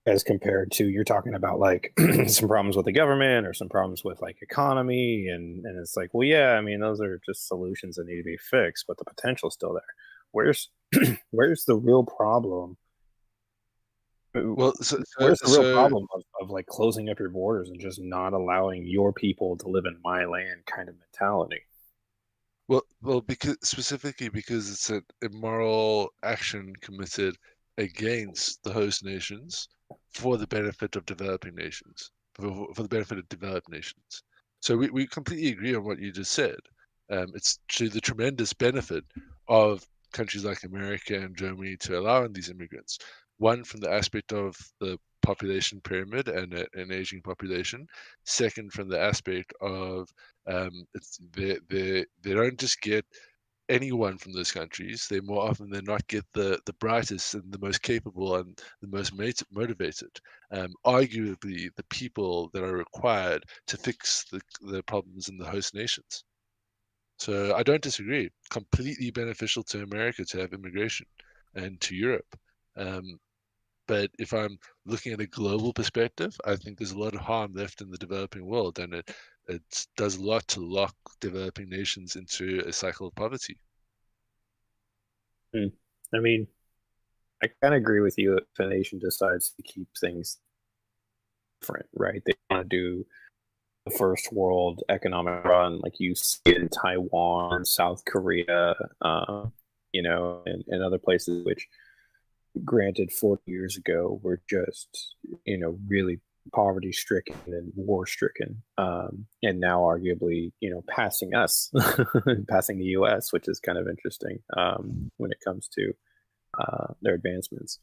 Speaker 10: as compared to you're talking about like some problems with the government or some problems with like economy, and it's like, well, yeah, I mean, those are just solutions that need to be fixed, but the potential's still there. Where's the real problem?
Speaker 4: Well,
Speaker 10: where's the real problem of like closing up your borders and just not allowing your people to live in my land kind of mentality?
Speaker 4: Well, because it's an immoral action committed against the host nations for the benefit of developing nations, for the benefit of developed nations. So we completely agree on what you just said. It's to the tremendous benefit of countries like America and Germany to allow in these immigrants. One, from the aspect of the population pyramid and an aging population. Second, from the aspect of they don't just get anyone from those countries. They more often than not get the brightest and the most capable and the most motivated. Arguably, the people that are required to fix the problems in the host nations. So I don't disagree. Completely beneficial to America to have immigration, and to Europe. But if I'm looking at a global perspective, I think there's a lot of harm left in the developing world, and it does a lot to lock developing nations into a cycle of poverty.
Speaker 10: I mean, I kind of agree with you if a nation decides to keep things different, right? They want to do the first world economic run like you see in Taiwan, South Korea, and other places which, granted, 40 years ago were just, really poverty stricken and war stricken, and now arguably, passing us, passing the U.S., which is kind of interesting when it comes to their advancements.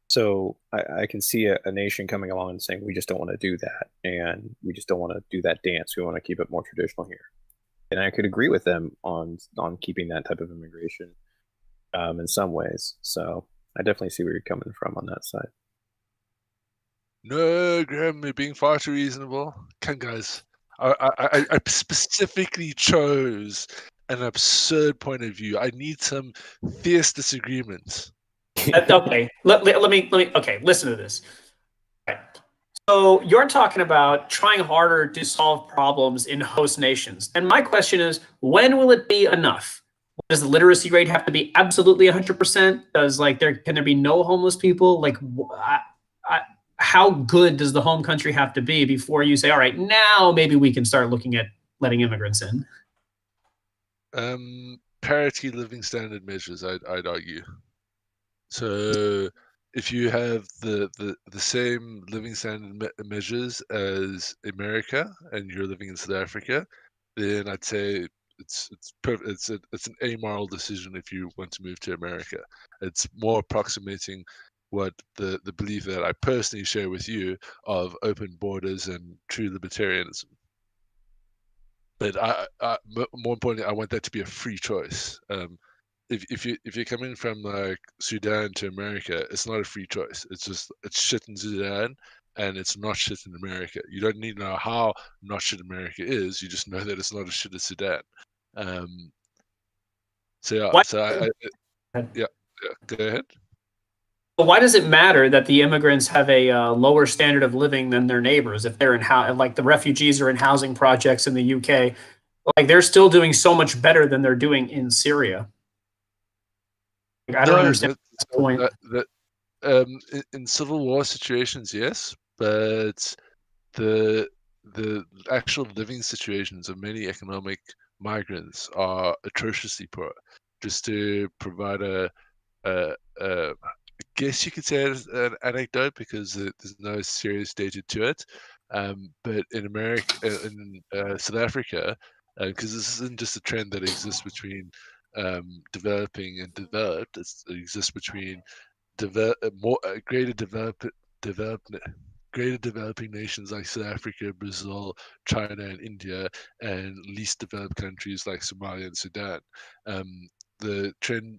Speaker 10: So I can see a nation coming along and saying, we just don't want to do that, and we just don't want to do that dance. We want to keep it more traditional here. And I could agree with them on keeping that type of immigration in some ways. So I definitely see where you're coming from on that side.
Speaker 4: No, Graham, you're being far too reasonable. Come, guys. I specifically chose an absurd point of view. I need some fierce disagreement.
Speaker 7: Okay, let me. Okay, listen to this. Okay. So you're talking about trying harder to solve problems in host nations, and my question is, when will it be enough? Does the literacy rate have to be absolutely 100%? Does can there be no homeless people? How good does the home country have to be before you say, all right, now maybe we can start looking at letting immigrants in?
Speaker 4: Parity living standard measures, I'd argue. So if you have the same living standard measures as America and you're living in South Africa, then I'd say it's an amoral decision if you want to move to America. It's more approximating what the belief that I personally share with you of open borders and true libertarianism. But more importantly, I want that to be a free choice. If you're coming from like Sudan to America, it's not a free choice. It's shit in Sudan and it's not shit in America. You don't need to know how not shit America is. You just know that it's not as shit as Sudan. So yeah, yeah, go ahead.
Speaker 7: But why does it matter that the immigrants have a lower standard of living than their neighbors if they're like the refugees are in housing projects in the UK? Like they're still doing so much better than they're doing in Syria. I don't understand that point.
Speaker 4: In civil war situations, yes, but the actual living situations of many economic migrants are atrociously poor. Just to provide I guess you could say it an anecdote because there's no serious data to it. But in America, in South Africa, because this isn't just a trend that exists between developing and developed, it exists between greater developing nations like South Africa, Brazil, China, and India, and least developed countries like Somalia and Sudan.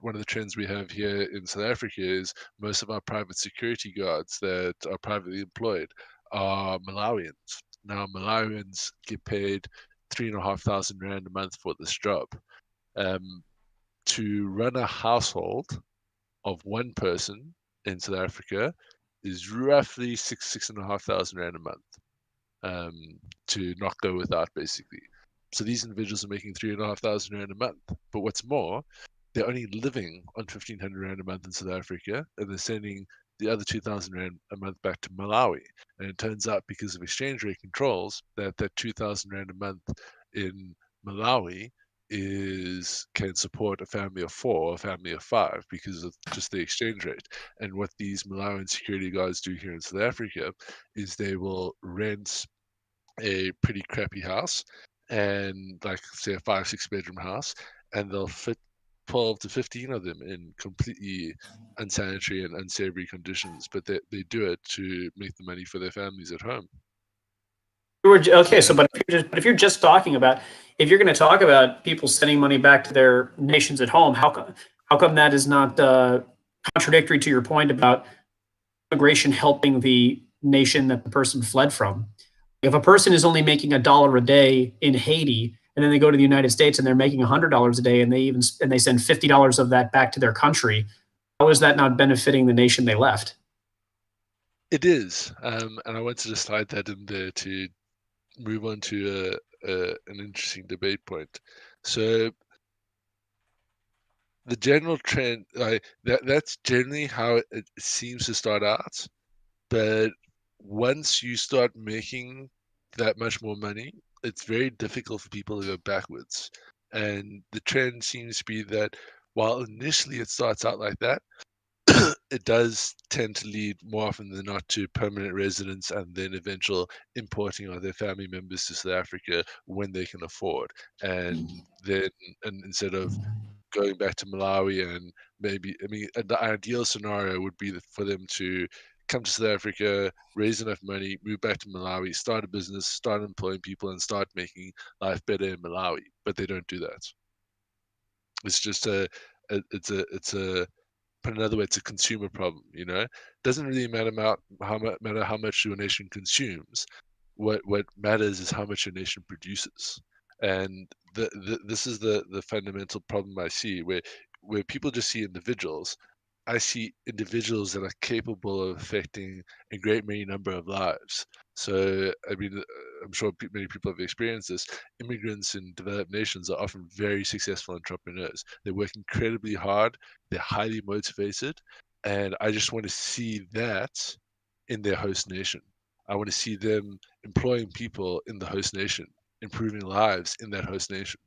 Speaker 4: One of the trends we have here in South Africa is most of our private security guards that are privately employed are Malawians. Now, Malawians get paid 3,500 rand a month for this job. To run a household of one person in South Africa is roughly 6,500 rand a month, to not go without, basically. So these individuals are making 3,500 rand a month. But what's more, they're only living on 1,500 rand a month in South Africa, and they're sending the other 2,000 rand a month back to Malawi. And it turns out, because of exchange rate controls, that 2,000 rand a month in Malawi can support a family of 4 or a family of 5 because of just the exchange rate. And what these Malawian security guards do here in South Africa is they will rent a pretty crappy house, and like say a 5-6 bedroom house, and they'll fit 12 to 15 of them in completely unsanitary and unsavory conditions, but they do it to make the money for their families at home.
Speaker 7: Okay, so but if you're just talking about, if you're going to talk about people sending money back to their nations at home, how come that is not contradictory to your point about immigration helping the nation that the person fled from? If a person is only making $1 a day in Haiti, and then they go to the United States and they're making $100 a day, and they send $50 of that back to their country, how is that not benefiting the nation they left?
Speaker 4: It is, and I wanted to slide that in there to move on to an interesting debate point. So the general trend, that's generally how it seems to start out. But once you start making that much more money, it's very difficult for people to go backwards. And the trend seems to be that while initially it starts out like that, it does tend to lead more often than not to permanent residence and then eventual importing of their family members to South Africa when they can afford. And then, and instead of going back to Malawi, and maybe, I mean, the ideal scenario would be for them to come to South Africa, raise enough money, move back to Malawi, start a business, start employing people, and start making life better in Malawi. But they don't do that. It's just it's a put another way, it's a consumer problem. It doesn't really matter how much your nation consumes. What matters is how much your nation produces, and this is the fundamental problem I see, where people just see individuals. I see individuals that are capable of affecting a great many number of lives. So, I mean, I'm sure many people have experienced this. Immigrants in developed nations are often very successful entrepreneurs. They work incredibly hard, they're highly motivated, and I just want to see that in their host nation. I want to see them employing people in the host nation, improving lives in that host nation.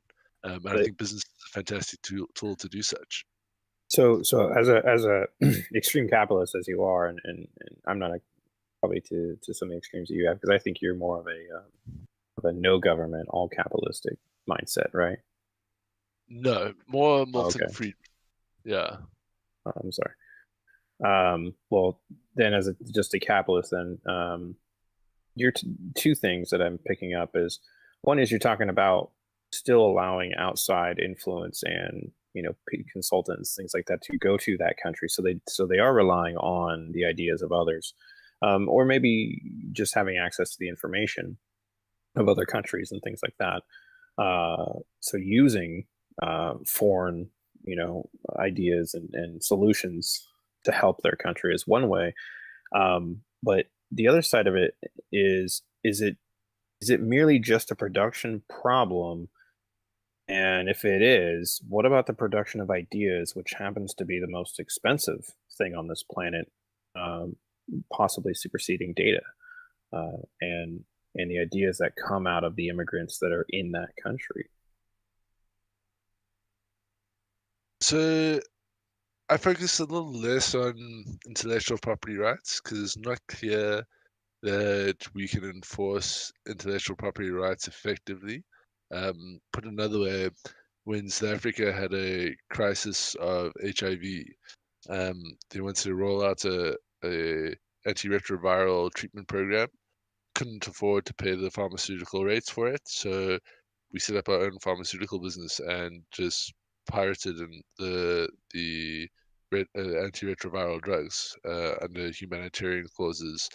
Speaker 4: And I
Speaker 13: Right.
Speaker 4: think business is a fantastic tool to do such.
Speaker 13: So as a extreme capitalist as you are, and I'm not probably to some of the extremes that you have, because I think you're more of a no government, all capitalistic mindset, right?
Speaker 4: No, more Milton
Speaker 13: Okay.
Speaker 4: Friedman. Yeah.
Speaker 13: Oh, I'm sorry. Well, then as just a capitalist, then your two things that I'm picking up is, one is you're talking about still allowing outside influence and consultants, things like that, to go to that country, so they are relying on the ideas of others, or maybe just having access to the information of other countries and things like that. So using foreign ideas and solutions to help their country is one way, but the other side of it is it merely just a production problem? And if it is, what about the production of ideas, which happens to be the most expensive thing on this planet, possibly superseding data, and the ideas that come out of the immigrants that are in that country?
Speaker 4: So I focus a little less on intellectual property rights because it's not clear that we can enforce intellectual property rights effectively. Put another way, when South Africa had a crisis of HIV, they wanted to roll out a antiretroviral treatment program. Couldn't afford to pay the pharmaceutical rates for it, so we set up our own pharmaceutical business and just pirated in the antiretroviral drugs under humanitarian clauses,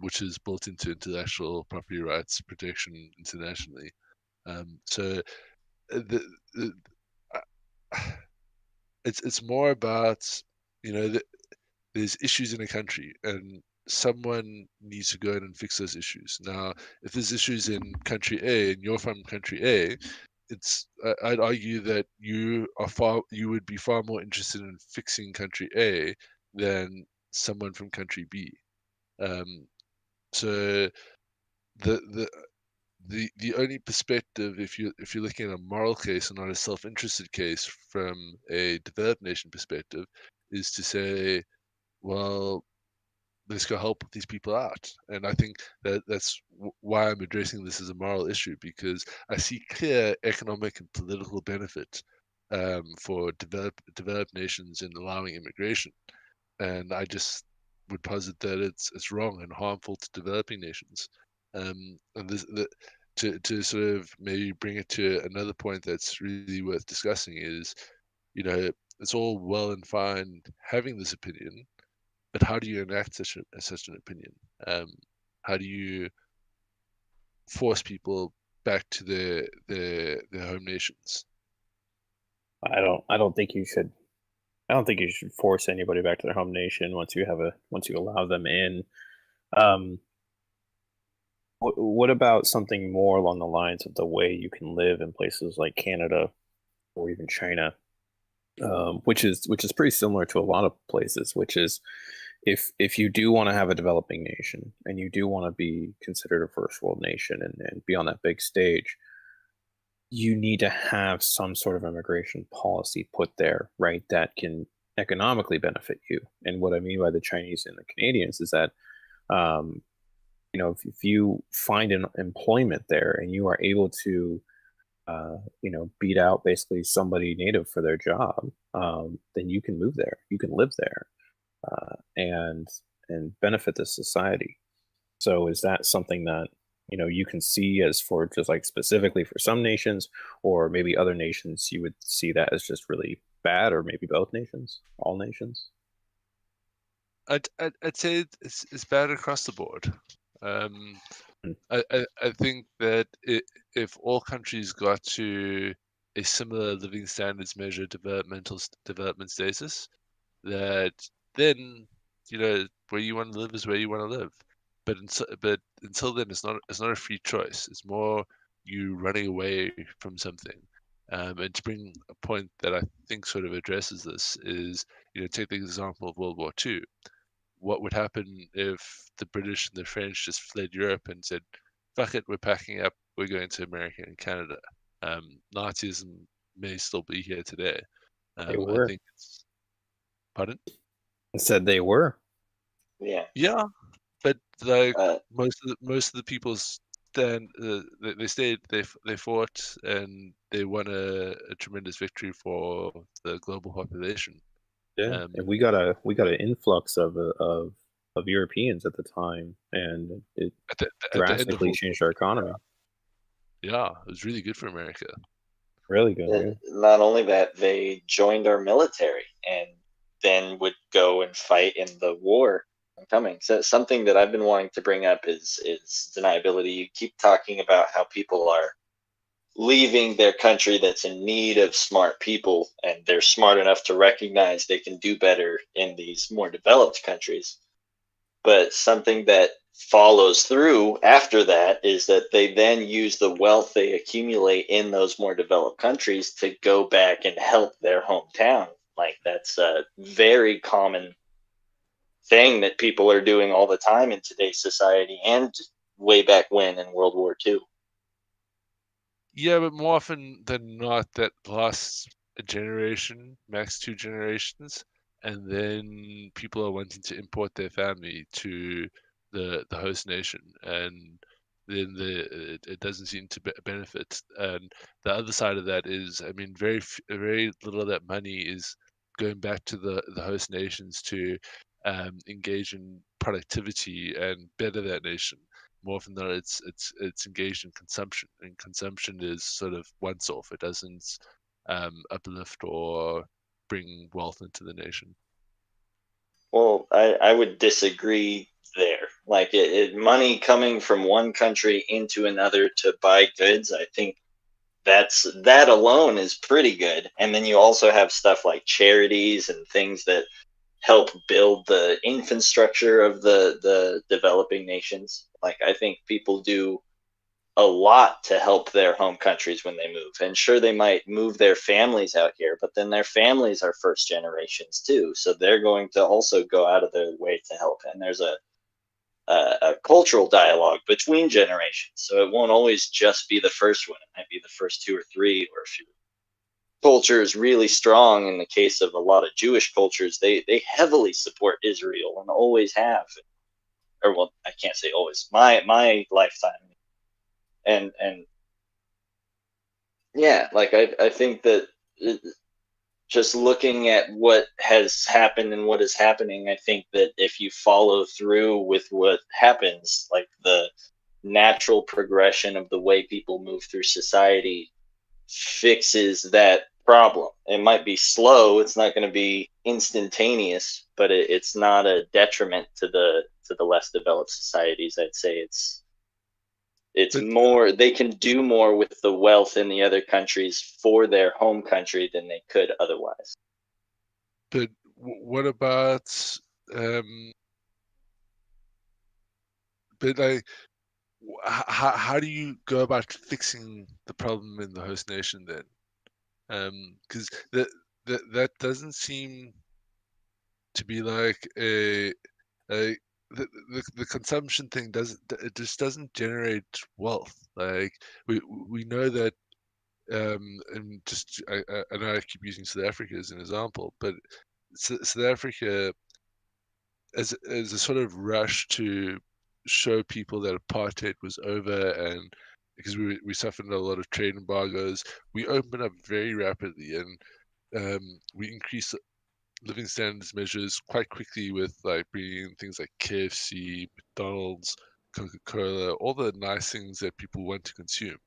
Speaker 4: which is built into international property rights protection internationally. So the it's more about there's issues in a country and someone needs to go in and fix those issues. Now, if there's issues in country A and you're from country A, I'd argue that you would be far more interested in fixing country A than someone from country B. So the only perspective, if you're looking at a moral case and not a self-interested case from a developed nation perspective, is to say, well, let's go help these people out. And I think that's why I'm addressing this as a moral issue, because I see clear economic and political benefit for developed nations in allowing immigration, and I just would posit that it's wrong and harmful to developing nations. And to sort of maybe bring it to another point that's really worth discussing is, it's all well and fine having this opinion, but how do you enact such an opinion? How do you force people back to their home nations?
Speaker 13: I don't think you should. I don't think you should force anybody back to their home nation once you allow them in. What about something more along the lines of the way you can live in places like Canada or even China, which is pretty similar to a lot of places, which is, if you do want to have a developing nation and you do want to be considered a first world nation and be on that big stage, you need to have some sort of immigration policy put there, right? That can economically benefit you. And what I mean by the Chinese and the Canadians is that, if you find an employment there and you are able to, beat out basically somebody native for their job, then you can move there, you can live there, and benefit the society. So is that something that you can see as for just like specifically for some nations, or maybe other nations you would see that as just really bad, or maybe both nations, all nations?
Speaker 4: I'd say it's bad across the board.
Speaker 13: Hmm.
Speaker 4: I think that if all countries got to a similar living standards measure development status, that then where you want to live is where you want to live. But until then, it's not a free choice. It's more you running away from something. And to bring a point that I think sort of addresses this is, take the example of World War II. What would happen if the British and the French just fled Europe and said, "Fuck it, we're packing up, we're going to America and Canada." Nazism may still be here today.
Speaker 13: They
Speaker 4: I
Speaker 13: were.
Speaker 4: think it's. Pardon?
Speaker 13: Said they were.
Speaker 9: Yeah.
Speaker 4: Yeah, but like
Speaker 9: Uh,
Speaker 4: most of the people stand. They stayed. They fought, and they won a tremendous victory for the global population.
Speaker 13: Yeah, and we got an influx of Europeans at the time, and it
Speaker 4: At the end of
Speaker 13: drastically
Speaker 4: World
Speaker 13: changed our economy.
Speaker 4: Yeah, it was really good for America.
Speaker 13: Really good. Yeah.
Speaker 9: Not only that, they joined our military and then would go and fight in the war coming. So something that I've been wanting to bring up is deniability. You keep talking about how people are leaving their country that's in need of smart people, and they're smart enough to recognize they can do better in these more developed countries. But something that follows through after that is that they then use the wealth they accumulate in those more developed countries to go back and help their hometown. Like, that's a very common thing that people are doing all the time in today's society, and way back when in World War II.
Speaker 4: Yeah, but more often than not, that lasts a generation, max 2 generations, and then people are wanting to import their family to the host nation, and then it doesn't seem to benefit. And the other side of that is, I mean, very little of that money is going back to the host nations to engage in productivity and better that nation. More often than not, it's engaged in consumption, and consumption is sort of once off. It doesn't uplift or bring wealth into the nation.
Speaker 9: Well, I would disagree there. Like, money coming from one country into another to buy goods, I think that alone is pretty good. And then you also have stuff like charities and things that help build the infrastructure of the developing nations. Like, I think people do a lot to help their home countries when they move. And sure, they might move their families out here, but then their families are first generations too. So they're going to also go out of their way to help. And there's a cultural dialogue between generations. So it won't always just be the first one. It might be the first two or three, or if your culture is really strong. In the case of a lot of Jewish cultures, they heavily support Israel and always have. Or, well, I can't say always. My lifetime. And yeah, like, I think that just looking at what has happened and what is happening, I think that if you follow through with what happens, like the natural progression of the way people move through society fixes that problem. It might be slow, it's not going to be instantaneous, but it's not a detriment to the less developed societies. I'd say it's
Speaker 4: But
Speaker 9: more, they can do more with the wealth in the other countries for their home country than they could otherwise.
Speaker 4: but what about um? But like, how do you go about fixing the problem in the host nation then? Because that doesn't seem to be like a the consumption thing doesn't, it just doesn't generate wealth. Like, we know that, and just I know I keep using South Africa as an example, but South Africa, as a sort of rush to show people that apartheid was over, and because we suffered a lot of trade embargoes, we opened up very rapidly, and we increased living standards measures quite quickly with like bringing in things like KFC, McDonald's, Coca-Cola, all the nice things that people want to consume.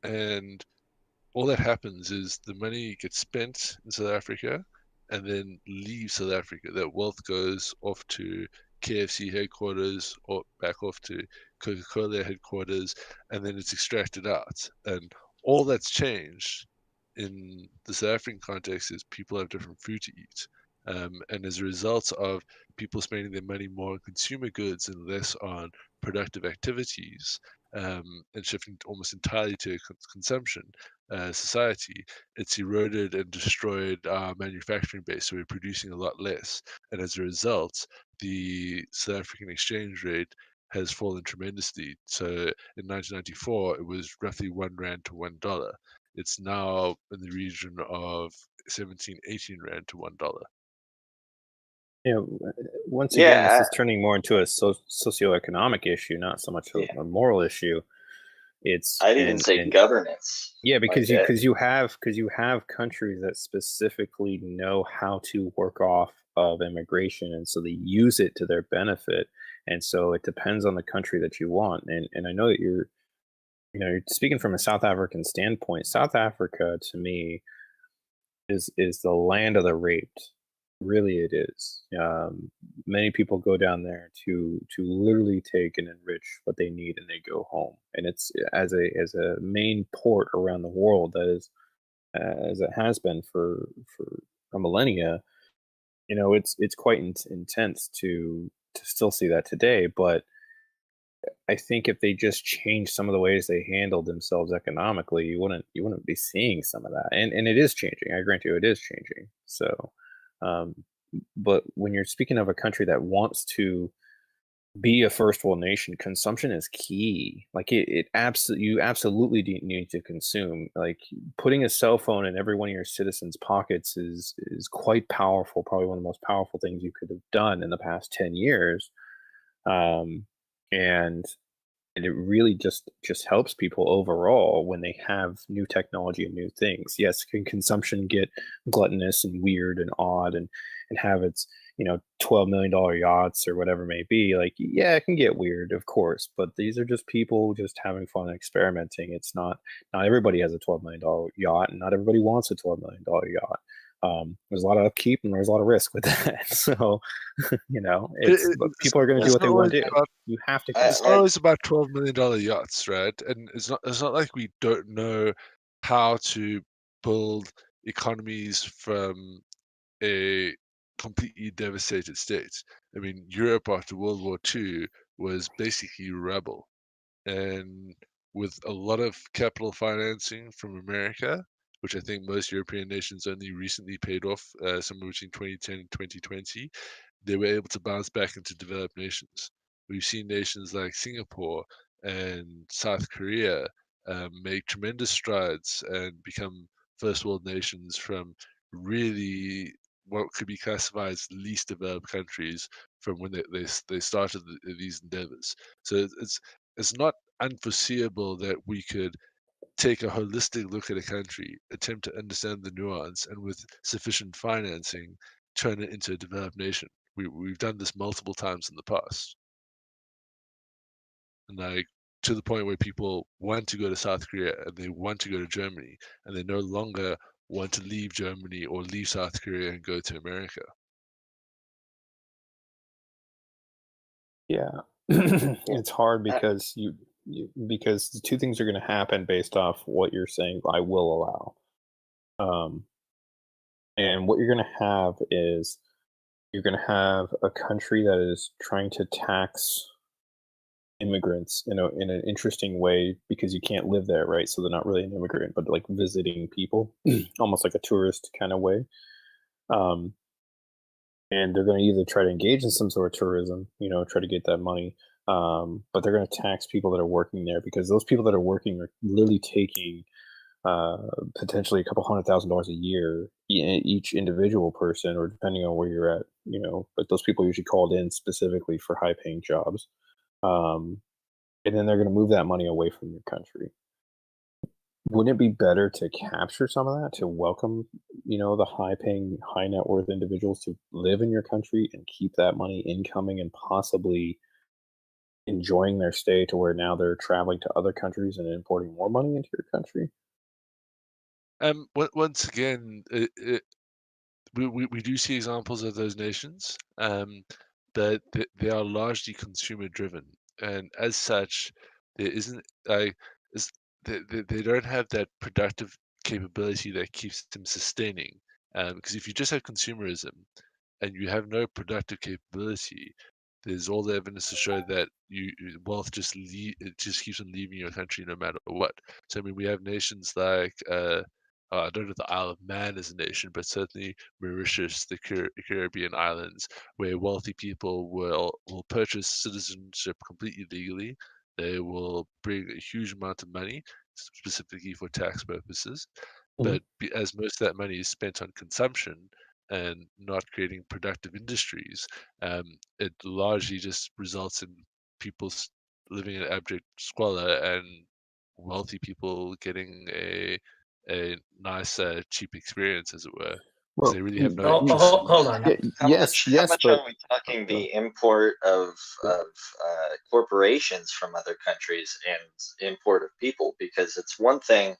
Speaker 4: And all that happens is the money gets spent in South Africa and then leaves South Africa. That wealth goes off to KFC headquarters or back off to Coca-Cola headquarters, and then it's extracted out. And all that's changed in the South African context is people have different food to eat. And as a result of people spending their money more on consumer goods and less on productive activities, and shifting almost entirely to consumption society, it's eroded and destroyed our manufacturing base. So we're producing a lot less. And as a result, the South African exchange rate has fallen tremendously. So in 1994, it was roughly 1 rand to $1. It's now in the region of 17, 18 rand to $1.
Speaker 13: Once again,
Speaker 9: Yeah,
Speaker 13: this is turning more into a socioeconomic issue, not so much
Speaker 9: yeah.
Speaker 13: a moral issue. It's
Speaker 9: I'd even say governance.
Speaker 13: yeah, because
Speaker 9: Like
Speaker 13: you have countries that specifically know how to work off of immigration, and so they use it to their benefit. And so it depends on the country that you want. And I know that you're speaking from a South African standpoint. South Africa, to me, is the land of the raped. Really, it is. Many people go down there to literally take and enrich what they need, and they go home. And it's as a main port around the world, that is, as it has been for a millennia. It's quite intense to still see that today. But I think if they just change some of the ways they handled themselves economically, you wouldn't be seeing some of that. And it is changing. I grant you, it is changing. So, but when you're speaking of a country that wants to be a first world nation, consumption is key. Like you absolutely need to consume. Like putting a cell phone in every one of your citizens' pockets is quite powerful. Probably one of the most powerful things you could have done in the past 10 years. And it really just helps people overall when they have new technology and new things. Yes, can consumption get gluttonous and weird and odd and have its $12 million yachts or whatever it may be? Like, yeah, it can get weird, of course, but these are just people just having fun and experimenting. It's not everybody has a $12 million yacht, and not everybody wants a $12 million yacht. There's a lot of upkeep and there's a lot of risk with that. So, but people are going to do what they want to do. You have to.
Speaker 4: It's not always about $12 million yachts, right? And it's not like we don't know how to build economies from a completely devastated state. I mean, Europe after World War II was basically rubble, and with a lot of capital financing from America, which I think most European nations only recently paid off, somewhere between 2010 and 2020, they were able to bounce back into developed nations. We've seen nations like Singapore and South Korea make tremendous strides and become first world nations from really what could be classified as least developed countries from when they started these endeavors. So it's not unforeseeable that we could take a holistic look at a country, attempt to understand the nuance, and with sufficient financing, turn it into a developed nation. We've done this multiple times in the past, and like to the point where people want to go to South Korea and they want to go to Germany, and they no longer want to leave Germany or leave South Korea and go to America.
Speaker 13: Yeah, it's hard because because the two things are going to happen based off what you're saying. I will allow, and what you're going to have is you're going to have a country that is trying to tax immigrants in an interesting way because you can't live there, right? So they're not really an immigrant, but like visiting people, almost like a tourist kind of way. And they're going to either try to engage in some sort of tourism, try to get that money, but they're going to tax people that are working there because those people that are working are literally taking potentially a couple $100,000 a year, each individual person, or depending on where you're at, but those people usually called in specifically for high paying jobs. And then they're going to move that money away from your country. Wouldn't it be better to capture some of that, to welcome, the high paying, high net worth individuals to live in your country and keep that money incoming and possibly enjoying their stay to where now they're traveling to other countries and importing more money into your country?
Speaker 4: Once again, we do see examples of those nations, but they are largely consumer driven, and as such, there isn't they don't have that productive capability that keeps them sustaining. Because if you just have consumerism and you have no productive capability, there's all the evidence to show that wealth just it just keeps on leaving your country no matter what. So I mean, we have nations like I don't know if the Isle of Man is a nation, but certainly Mauritius, the Caribbean islands, where wealthy people will purchase citizenship completely legally. They will bring a huge amount of money, specifically for tax purposes. But as most of that money is spent on consumption and not creating productive industries, it largely just results in people living in abject squalor and wealthy people getting a nice, cheap experience, as it were, because they really have no interest.
Speaker 7: Hold on.
Speaker 9: How much are we talking the import of corporations from other countries and import of people? Because it's one thing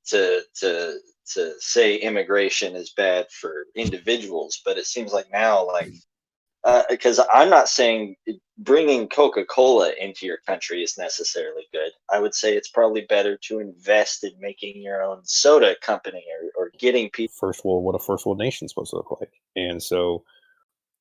Speaker 9: to say immigration is bad for individuals, but it seems like now, because I'm not saying bringing Coca-Cola into your country is necessarily good. I would say it's probably better to invest in making your own soda company or getting people.
Speaker 13: First world, what a first world nation is supposed to look like. And so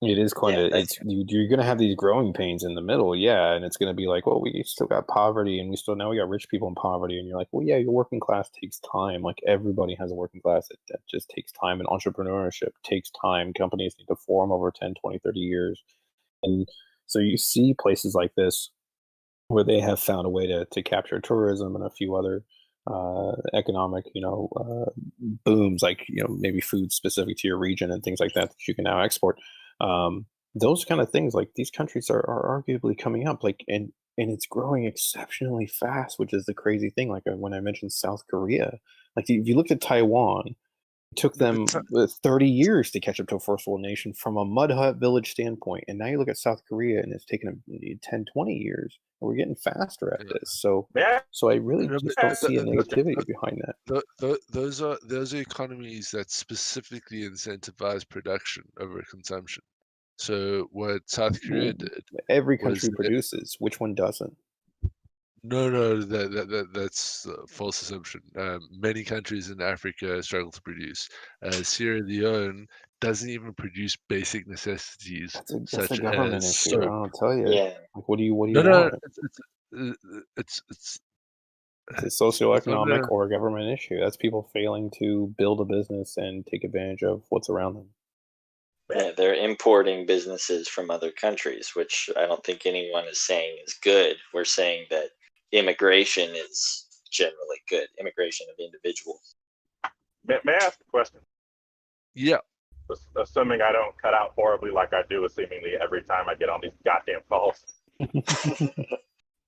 Speaker 13: it is quite you're going to have these growing pains in the middle. Yeah. And it's going to be like, well, we still got poverty and now we got rich people in poverty. And you're like, well, yeah, your working class takes time. Like everybody has a working class that just takes time, and entrepreneurship takes time. Companies need to form over 10, 20, 30 years. And so you see places like this where they have found a way to capture tourism and a few other economic, booms, like, maybe food specific to your region and things like that you can now export. Those kind of things, like these countries are arguably coming up, like, and it's growing exceptionally fast, which is the crazy thing. Like when I mentioned South Korea, like if you look at Taiwan, it took them 30 years to catch up to a first world nation from a mud hut village standpoint. And now you look at South Korea and it's taken them 10, 20 years. And we're getting faster at this. So I really just don't see a negativity behind that.
Speaker 4: Those are economies that specifically incentivize production over consumption. So what South Korea did,
Speaker 13: every country produces. Which one doesn't?
Speaker 4: No, that's a false assumption. Many countries in Africa struggle to produce. Sierra Leone doesn't even produce basic necessities
Speaker 13: That's a government
Speaker 4: as
Speaker 13: issue.
Speaker 4: soap.
Speaker 13: I'll tell you.
Speaker 9: Yeah.
Speaker 13: Like, what do you want?
Speaker 4: It's
Speaker 13: a socioeconomic or a government issue. That's people failing to build a business and take advantage of what's around them.
Speaker 9: Yeah, they're importing businesses from other countries, which I don't think anyone is saying is good. We're saying that immigration is generally good. Immigration of individuals.
Speaker 14: May I ask a question?
Speaker 4: Yeah.
Speaker 14: Assuming I don't cut out horribly like I do seemingly every time I get on these goddamn calls.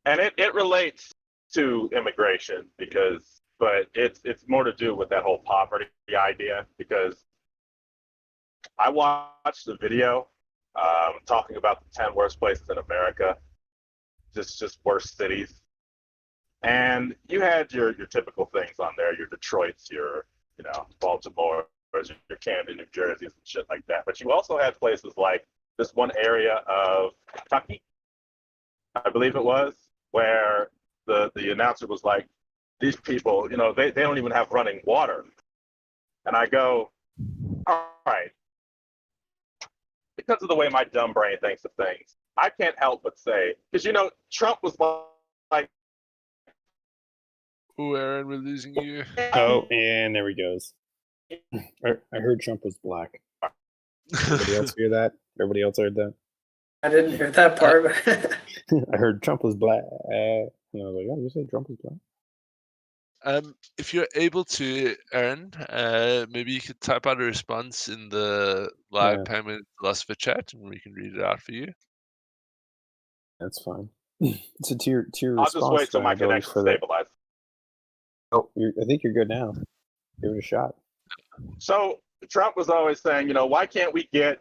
Speaker 14: And it relates to immigration but it's more to do with that whole poverty idea, because I watched the video talking about the 10 worst places in America, just worst cities. And you had your typical things on there, your Detroits, your Baltimore, your Camden, New Jersey, and shit like that. But you also had places like this one area of Kentucky, I believe it was, where the announcer was like, these people, they don't even have running water. And I go, all right, because of the way my dumb brain thinks of things, I can't help but say, because Trump was like,
Speaker 4: "Ooh, Aaron, we're losing you."
Speaker 13: Oh, and there he goes. I heard Trump was black. Everybody else hear that? Everybody else heard that?
Speaker 7: I didn't hear that part.
Speaker 13: I heard Trump was black. And I was like, oh, you said Trump was black?
Speaker 4: If you're able to, Aaron, maybe you could type out a response in the live
Speaker 13: Yeah.
Speaker 4: payment philosopher chat, and we can read it out for you.
Speaker 13: That's fine. So to your
Speaker 14: I'll just
Speaker 13: response,
Speaker 14: wait till
Speaker 13: then
Speaker 14: my
Speaker 13: I go
Speaker 14: connection
Speaker 13: for the.
Speaker 14: stabilizes.
Speaker 13: Oh, I think you're good now. Give it a shot.
Speaker 14: So Trump was always saying, why can't we get,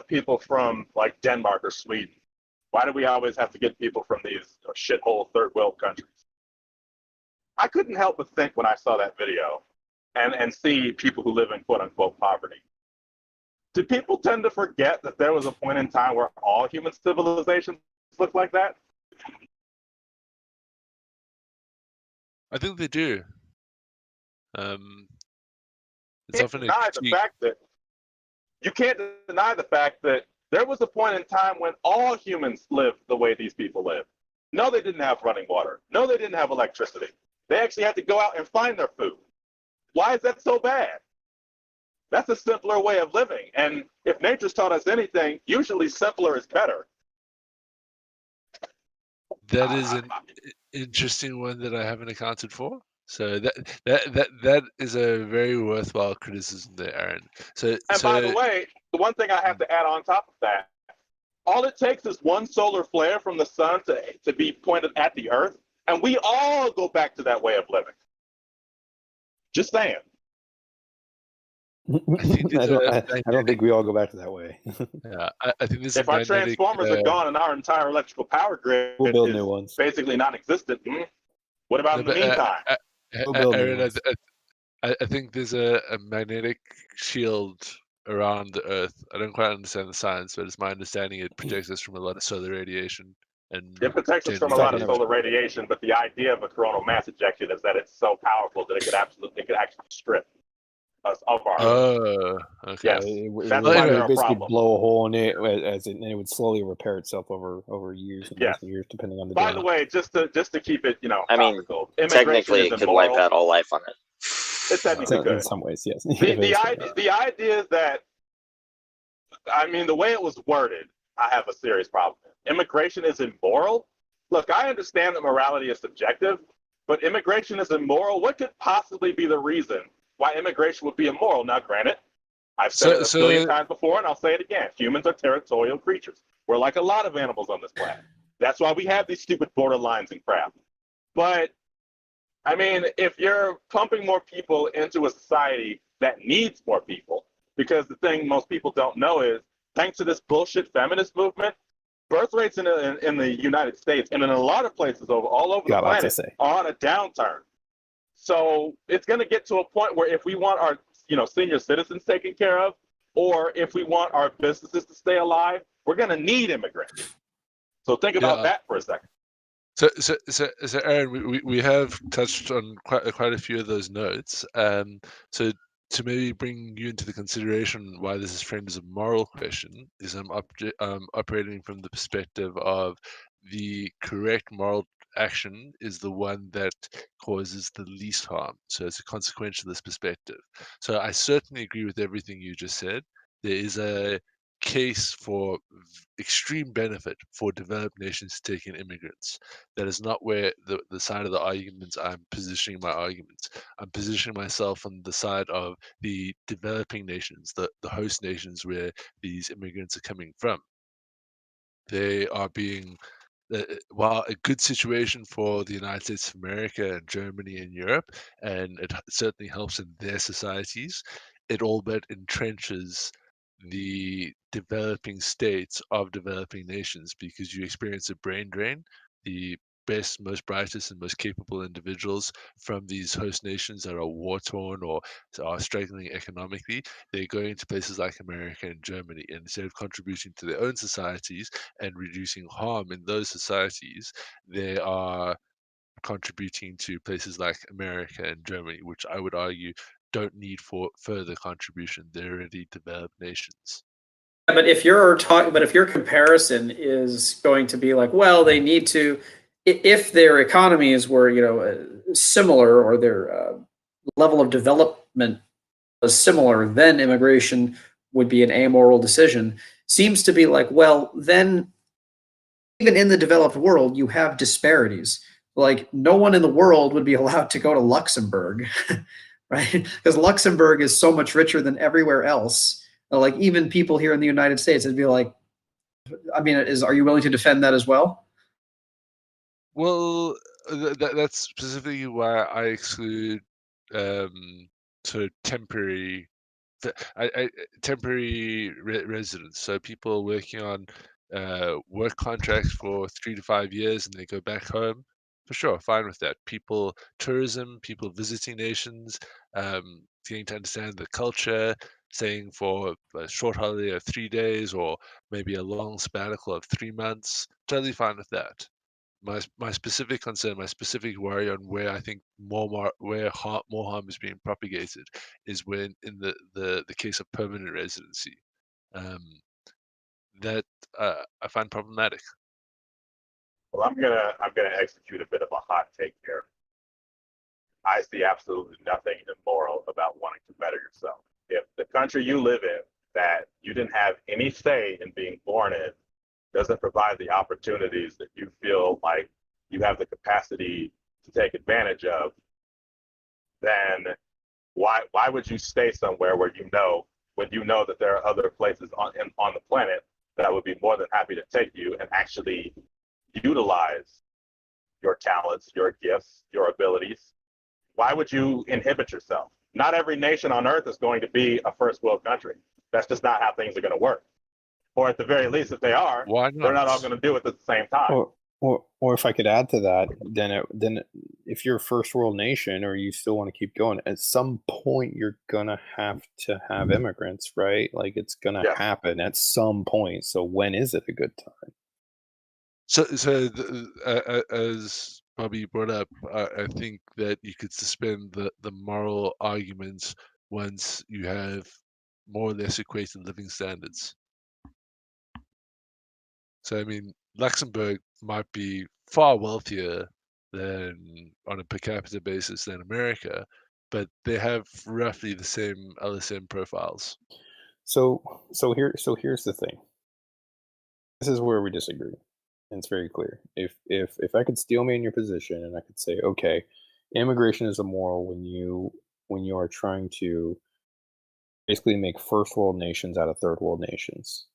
Speaker 14: people from like Denmark or Sweden? Why do we always have to get people from these shithole third world countries? I couldn't help but think when I saw that video and see people who live in quote unquote poverty. Do people tend to forget that there was a point in time where all human civilizations looked like that?
Speaker 4: I think they do. It's
Speaker 14: You
Speaker 4: often a
Speaker 14: can't deny the fact that there was a point in time when all humans lived the way these people live. No, they didn't have running water. No, they didn't have electricity. They actually had to go out and find their food. Why is that so bad? That's a simpler way of living. And if nature's taught us anything, usually simpler is better.
Speaker 4: That is an interesting one that I haven't accounted for. So that is a very worthwhile criticism there, Aaron.
Speaker 14: By the way, the one thing I have to add on top of that, all it takes is one solar flare from the sun to be pointed at the earth, and we all go back to that way of living. Just saying.
Speaker 13: I don't think we all go back to that way.
Speaker 4: Yeah, I think this.
Speaker 14: If our transformers are gone and our entire electrical power grid
Speaker 13: We'll build
Speaker 14: is
Speaker 13: new ones.
Speaker 14: basically non-existent, what about in the meantime?
Speaker 4: Aaron, I think there's a magnetic shield around the Earth. I don't quite understand the science, but it's my understanding it protects us from a lot of solar radiation. And
Speaker 14: It protects us from a lot of solar radiation, but the idea of a coronal mass ejection is that it's so powerful that it could actually strip us of our.
Speaker 4: Oh, okay.
Speaker 14: Yes,
Speaker 13: It would basically blow a hole in it, and it would slowly repair itself over years and years, depending on the.
Speaker 14: By the way, just to keep it,
Speaker 9: I mean, technically, it could wipe out all life on it.
Speaker 14: It technically could.
Speaker 13: In some ways, yes.
Speaker 14: The idea is that, I mean, the way it was worded, I have a serious problem. Immigration is immoral. Look, I understand that morality is subjective, but immigration is immoral. What could possibly be the reason why immigration would be immoral? Now, granted, I've said it a billion times before, and I'll say it again. Humans are territorial creatures. We're like a lot of animals on this planet. That's why we have these stupid border lines and crap. But, I mean, if you're pumping more people into a society that needs more people, because the thing most people don't know is, thanks to this bullshit feminist movement, birth rates in the United States and in a lot of places all over the planet are on a downturn. So it's going to get to a point where if we want our senior citizens taken care of, or if we want our businesses to stay alive, we're going to need immigrants. So think about that for a second.
Speaker 4: So Aaron, we have touched on quite a few of those notes. So to maybe bring you into the consideration why this is framed as a moral question is I'm operating from the perspective of the correct moral action is the one that causes the least harm. So it's a consequentialist perspective. So I certainly agree with everything you just said. There is a case for extreme benefit for developed nations taking immigrants. That is not where the side of the arguments I'm positioning my arguments. I'm positioning myself on the side of the developing nations, the host nations where these immigrants are coming from. They are being, while a good situation for the United States of America and Germany and Europe, and it certainly helps in their societies, it all but entrenches the developing states of developing nations because you experience a brain drain. The best, most brightest, and most capable individuals from these host nations that are war-torn or are struggling economically, they're going to places like America and Germany. And instead of contributing to their own societies and reducing harm in those societies, they are contributing to places like America and Germany, which I would argue don't need for further contribution. They're already developed nations.
Speaker 7: But if your comparison is going to be like, well, they need to, if their economies were similar or their level of development was similar, then immigration would be an amoral decision. Seems to be like, well, then even in the developed world, you have disparities. like no one in the world would be allowed to go to Luxembourg, right? Because Luxembourg is so much richer than everywhere else. Like even people here in the United States, it'd be like, I mean, are you willing to defend that as well?
Speaker 4: Well, that's specifically why I exclude sort of temporary temporary residents. So people working on work contracts for 3 to 5 years and they go back home. For sure, fine with that. Tourism, people visiting nations, getting to understand the culture, staying for a short holiday of 3 days or maybe a long sabbatical of 3 months. Totally fine with that. My specific concern, my specific worry on where I think more harm is being propagated is when in the case of permanent residency. That I find problematic.
Speaker 14: Well, I'm gonna execute a bit of a hot take here. I see absolutely nothing immoral about wanting to better yourself. If the country you live in that you didn't have any say in being born in doesn't provide the opportunities that you feel like you have the capacity to take advantage of, then why would you stay somewhere where when you know that there are other places on the planet that would be more than happy to take you and actually utilize your talents, your gifts, your abilities? Why would you inhibit yourself? Not every nation on earth is going to be a first world country. That's just not how things are going to work. Or at the very least, if they are, they're not all going to do it at the same time.
Speaker 13: Or if I could add to that, then if you're a first world nation or you still want to keep going, at some point you're gonna have to have immigrants, right? Like it's gonna happen at some point. So when is it a good time?
Speaker 4: So as Bobby brought up, I think that you could suspend the moral arguments once you have more or less equated living standards. So I mean, Luxembourg might be far wealthier than on a per capita basis than America, but they have roughly the same LSM profiles.
Speaker 13: So here's the thing. This is where we disagree. And it's very clear. If I could steel man your position and I could say, okay, immigration is immoral when you are trying to basically make first world nations out of third world nations,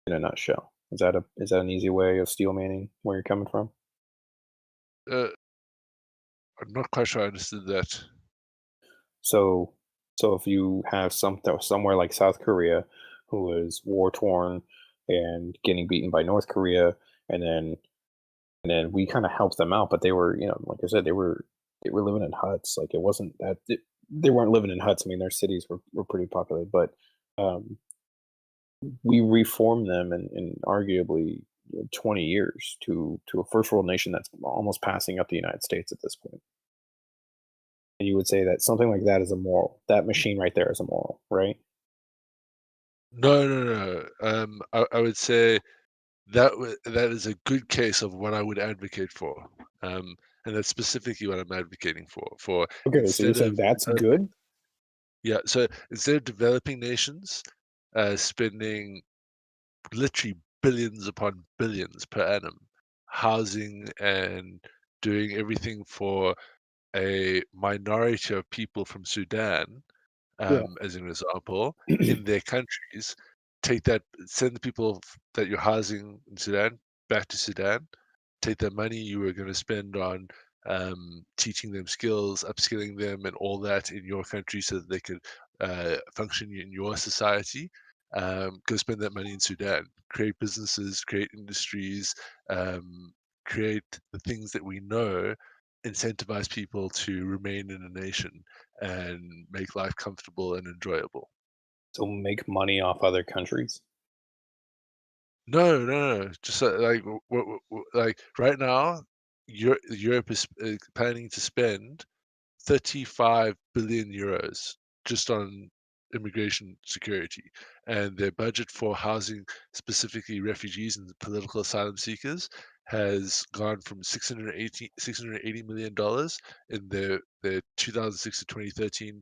Speaker 13: in a nutshell. Is that an easy way of steel manning where you're coming from?
Speaker 4: I'm not quite sure I understood that.
Speaker 13: So if you have somewhere like South Korea, who is war torn and getting beaten by North Korea, and then we kind of helped them out, but they were, like I said, they were living in huts. Like it wasn't that they weren't living in huts. I mean, their cities were pretty populated, but we reformed them in arguably 20 years to a first world nation that's almost passing up the United States at this point. And you would say that something like that is immoral. That machine right there is immoral, right?
Speaker 4: No. I would say that is a good case of what I would advocate for, and that's specifically what I'm advocating for.
Speaker 13: Okay, so you're saying that's good?
Speaker 4: Yeah. So instead of developing nations spending literally billions upon billions per annum housing and doing everything for a minority of people from Sudan, as an example, in their countries, send the people that you're housing in Sudan back to Sudan, take that money you were going to spend on teaching them skills, upskilling them, and all that in your country so that they could function in your society. Go spend that money in Sudan, create businesses, create industries, create the things that we know incentivize people to remain in a nation and make life comfortable and enjoyable.
Speaker 13: So make money off other countries?
Speaker 4: No. Just like right now, Europe is planning to spend 35 billion euros just on immigration security, and their budget for housing specifically refugees and political asylum seekers has gone from $680 million in their 2006 to 2013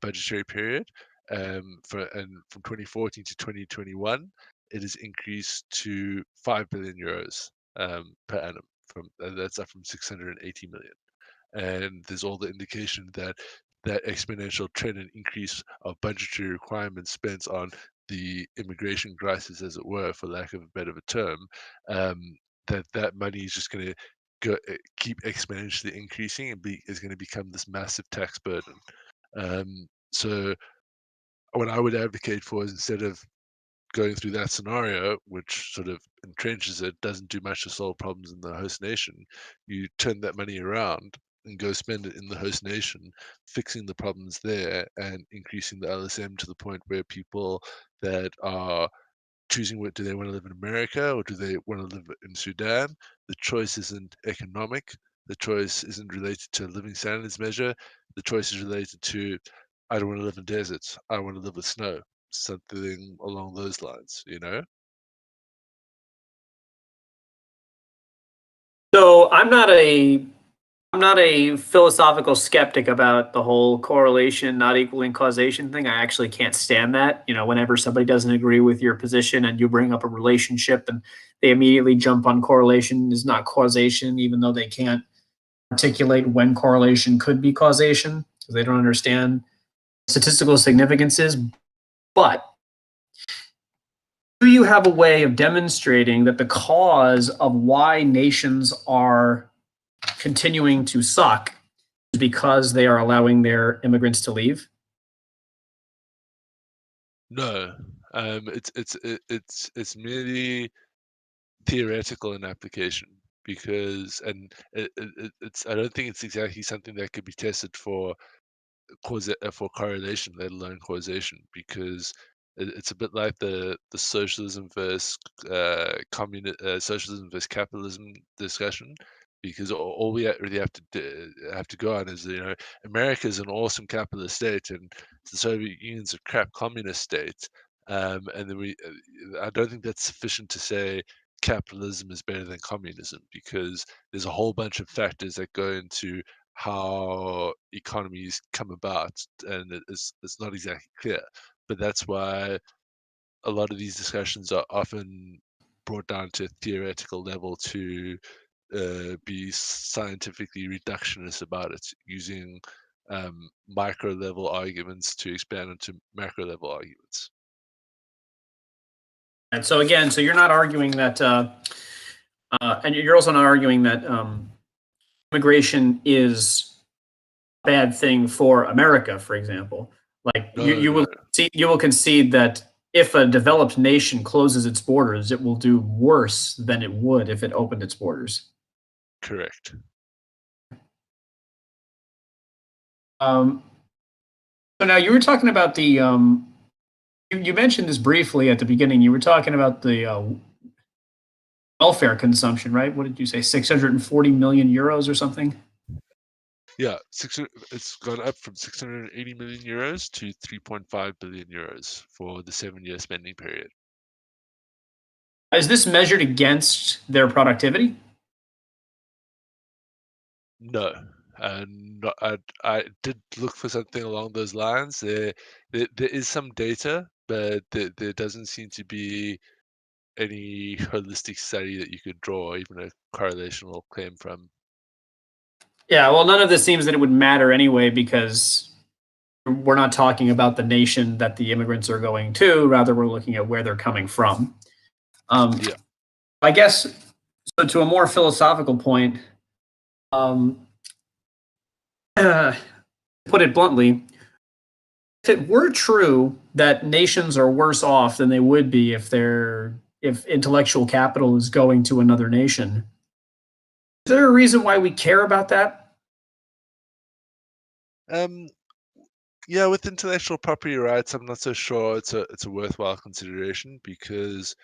Speaker 4: budgetary period, and from 2014 to 2021 it has increased to 5 billion euros per annum that's up from 680 million. And there's all the indication that that exponential trend and increase of budgetary requirements spent on the immigration crisis, as it were, for lack of a better term, that money is just going to keep exponentially increasing and is going to become this massive tax burden. So what I would advocate for is, instead of going through that scenario, which sort of entrenches it, doesn't do much to solve problems in the host nation, you turn that money around and go spend it in the host nation, fixing the problems there and increasing the LSM to the point where people that are choosing do they want to live in America or do they want to live in Sudan, the choice isn't economic. The choice isn't related to living standards measure. The choice is related to, I don't want to live in deserts. I want to live with snow. Something along those lines, you know?
Speaker 7: So I'm not a philosophical skeptic about the whole correlation not equaling causation thing. I actually can't stand that. You know, whenever somebody doesn't agree with your position and you bring up a relationship and they immediately jump on correlation is not causation, even though they can't articulate when correlation could be causation because they don't understand statistical significances. But do you have a way of demonstrating that the cause of why nations are continuing to suck is because they are allowing their immigrants to leave?
Speaker 4: No, it's merely theoretical in application, because it's I don't think it's exactly something that could be tested for for correlation, let alone causation, because it's a bit like the socialism versus socialism versus capitalism discussion, because all we really have to go on is, you know, America is an awesome capitalist state and the Soviet Union's a crap communist state, and then I don't think that's sufficient to say capitalism is better than communism, because there's a whole bunch of factors that go into how economies come about, and it's not exactly clear. But that's why a lot of these discussions are often brought down to a theoretical level to be scientifically reductionist about it, using micro level arguments to expand into macro level arguments.
Speaker 7: And so again, so you're not arguing that, and you're also not arguing that immigration is a bad thing for America, for example. Like
Speaker 4: No,
Speaker 7: you will
Speaker 4: no.
Speaker 7: you will concede that if a developed nation closes its borders, it will do worse than it would if it opened its borders.
Speaker 4: Correct.
Speaker 7: So now you were talking about the you mentioned this briefly at the beginning. You were talking about the welfare consumption, right? What did you say? 640 million euros or something?
Speaker 4: Yeah, it's gone up from 680 million euros to 3.5 billion euros for the 7-year spending period.
Speaker 7: Is this measured against their productivity?
Speaker 4: No, I did look for something along those lines. There is some data, but there doesn't seem to be any holistic study that you could draw even a correlational claim from.
Speaker 7: Yeah, well, none of this seems that it would matter anyway because we're not talking about the nation that the immigrants are going to. Rather, we're looking at where they're coming from.
Speaker 4: Yeah.
Speaker 7: I guess, so to a more philosophical point, put it bluntly, if it were true that nations are worse off than they would be if intellectual capital is going to another nation, is there a reason why we care about that?
Speaker 4: Yeah, with intellectual property rights, I'm not so sure it's a worthwhile consideration, because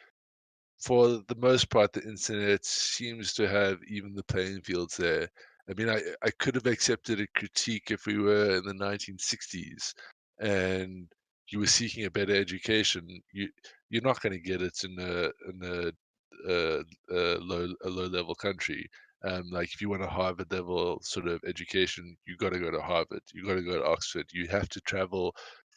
Speaker 4: for the most part, the internet seems to have even the playing fields there. I mean, I could have accepted a critique if we were in the 1960s and you were seeking a better education. You're not going to get it in a low level country. Like if you want a Harvard level sort of education, you got to go to Harvard. You got to go to Oxford. You have to travel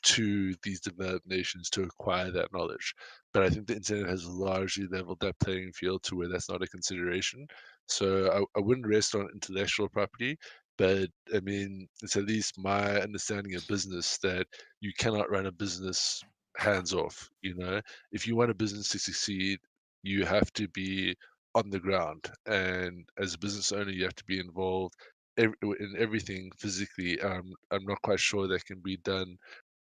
Speaker 4: to these developed nations to acquire that knowledge. but I think the internet has largely leveled that playing field to where that's not a consideration. So I wouldn't rest on intellectual property, but I mean, it's at least my understanding of business that you cannot run a business hands off. If you want a business to succeed, you have to be on the ground, and as a business owner, you have to be involved in everything physically. I'm not quite sure that can be done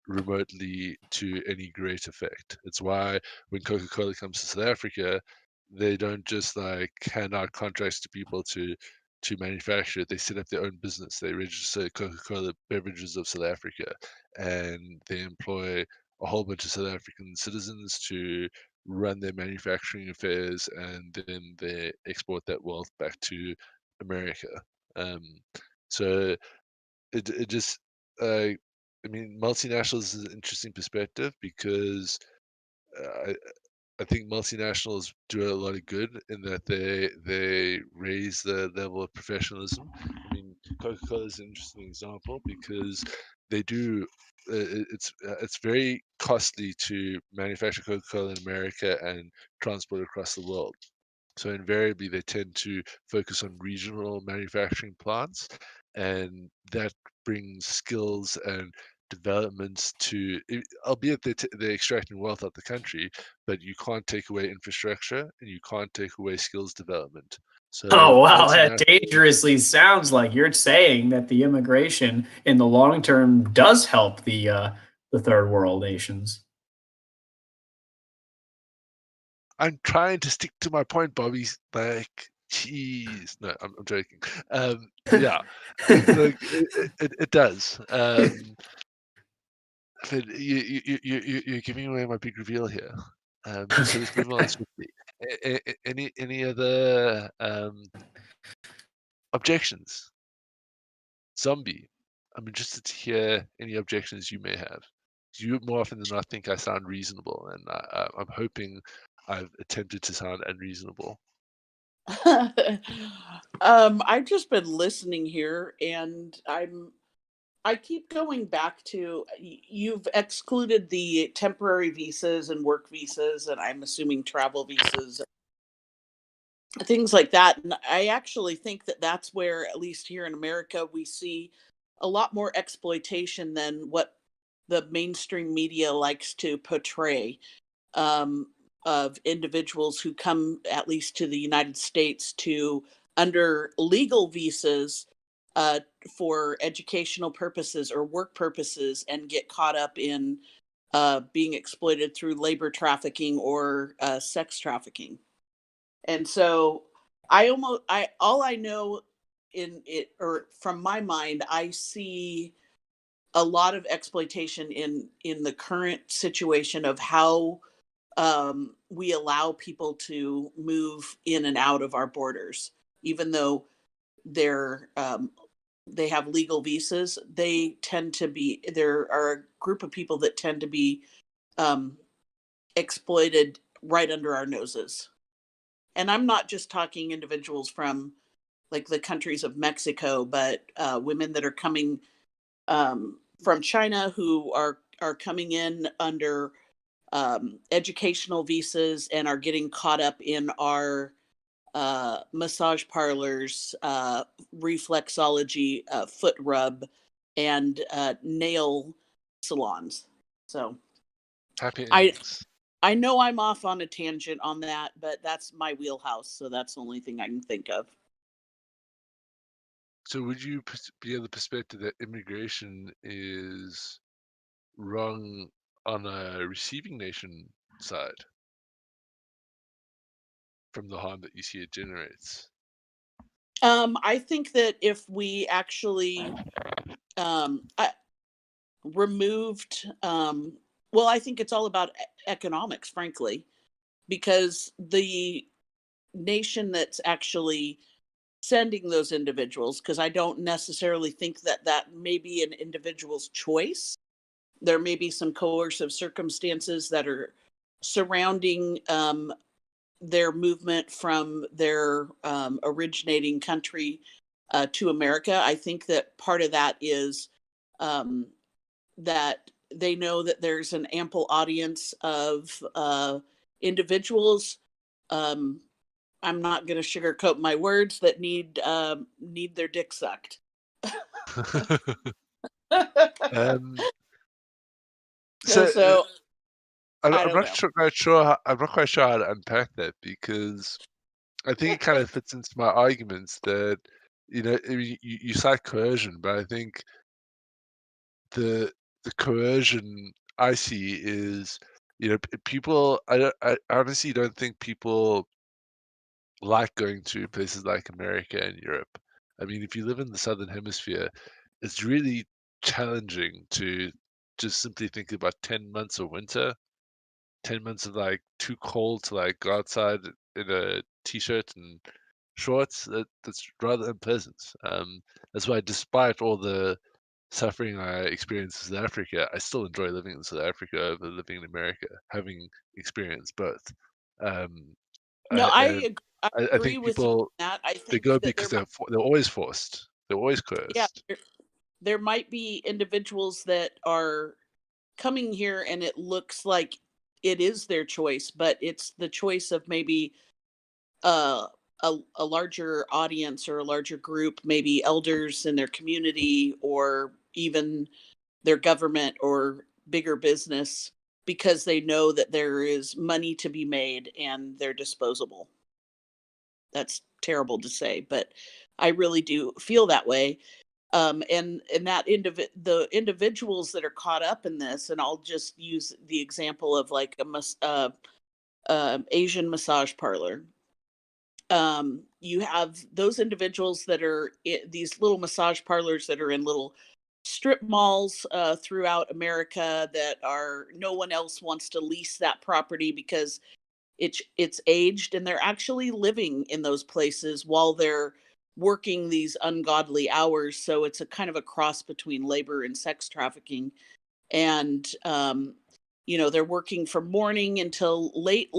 Speaker 4: remotely to any great effect. It's why when Coca-Cola comes to South Africa, they don't just like hand out contracts to people to manufacture it. They set up their own business. They register Coca-Cola Beverages of South Africa, and they employ a whole bunch of South African citizens to run their manufacturing affairs, and then they export that wealth back to America. Um, so it just I mean, multinationals is an interesting perspective because I think multinationals do a lot of good in that they raise the level of professionalism. I mean, Coca-Cola is an interesting example because they do. It's very costly to manufacture Coca-Cola in America and transport across the world. So invariably, they tend to focus on regional manufacturing plants, and that brings skills and developments to, albeit they're extracting wealth out the country, but you can't take away infrastructure and you can't take away skills development. So
Speaker 7: Oh wow, that
Speaker 4: multinational.
Speaker 7: dangerously sounds like you're saying that the immigration in the long term does help the third world nations.
Speaker 4: I'm trying to stick to my point, Bobby. Like, jeez, no, I'm joking. Yeah, look, it does. But you're giving away my big reveal here. So let's move on swiftly. Any other objections? Zombie, I'm interested to hear any objections you may have. You more often than not think I sound reasonable, and I'm hoping I've attempted to sound unreasonable.
Speaker 8: I've just been listening here, and I keep going back to you've excluded the temporary visas and work visas, and I'm assuming travel visas, things like that. And I actually think that that's where, at least here in America, we see a lot more exploitation than what the mainstream media likes to portray, um, of individuals who come, at least to the United States, to under legal visas, uh, for educational purposes or work purposes, and get caught up in being exploited through labor trafficking or sex trafficking. And so I all I know in it, or from my mind, I see a lot of exploitation in the current situation of how we allow people to move in and out of our borders, even though they're they have legal visas. They tend to be, there are a group of people that tend to be um, exploited right under our noses. And I'm not just talking individuals from like the countries of Mexico, but women that are coming from China who are coming in under educational visas and are getting caught up in our massage parlors, reflexology, foot rub, and nail salons. So
Speaker 4: Happy
Speaker 8: I
Speaker 4: endings.
Speaker 8: I know I'm off on a tangent on that, but that's my wheelhouse, so that's the only thing I can think of.
Speaker 4: So would you be of the perspective that immigration is wrong on a receiving nation side from the harm that you see it generates?
Speaker 8: I think that if we actually I removed, well, I think it's all about economics, frankly, because the nation that's actually sending those individuals, because I don't necessarily think that that may be an individual's choice. There may be some coercive circumstances that are surrounding their movement from their originating country to America. I think that part of that is that they know that there's an ample audience of individuals, I'm not going to sugarcoat my words, that need their dick sucked.
Speaker 4: um,
Speaker 8: So,
Speaker 4: so
Speaker 8: I
Speaker 4: I'm
Speaker 8: don't
Speaker 4: not
Speaker 8: know.
Speaker 4: quite sure. I'm not quite sure how to unpack that, because I think it kind of fits into my arguments that, I mean, you cite coercion, but I think the coercion I see is, people. I honestly don't think people like going to places like America and Europe. I mean, if you live in the southern hemisphere, it's really challenging to just simply think about 10 months of winter, 10 months of like too cold to like go outside in a t-shirt and shorts. That's rather unpleasant. That's why, despite all the suffering I experienced in South Africa, I still enjoy living in South Africa over living in America, having experienced both. Um,
Speaker 8: No,
Speaker 4: and
Speaker 8: I
Speaker 4: I
Speaker 8: agree
Speaker 4: think
Speaker 8: with you
Speaker 4: people,
Speaker 8: on that. I
Speaker 4: they
Speaker 8: think
Speaker 4: go
Speaker 8: that
Speaker 4: because they're always forced. They're always
Speaker 8: yeah,
Speaker 4: coerced.
Speaker 8: there might be individuals that are coming here and it looks like it is their choice, but it's the choice of maybe uh, a larger audience or a larger group, maybe elders in their community or even their government or bigger business, because they know that there is money to be made and they're disposable. That's terrible to say, but I really do feel that way. And the individuals that are caught up in this, and I'll just use the example of like Asian massage parlor. You have those individuals that are these little massage parlors that are in little strip malls throughout America, that are, no one else wants to lease that property because it's aged, and they're actually living in those places while they're working these ungodly hours. So it's a kind of a cross between labor and sex trafficking. And they're working from morning until late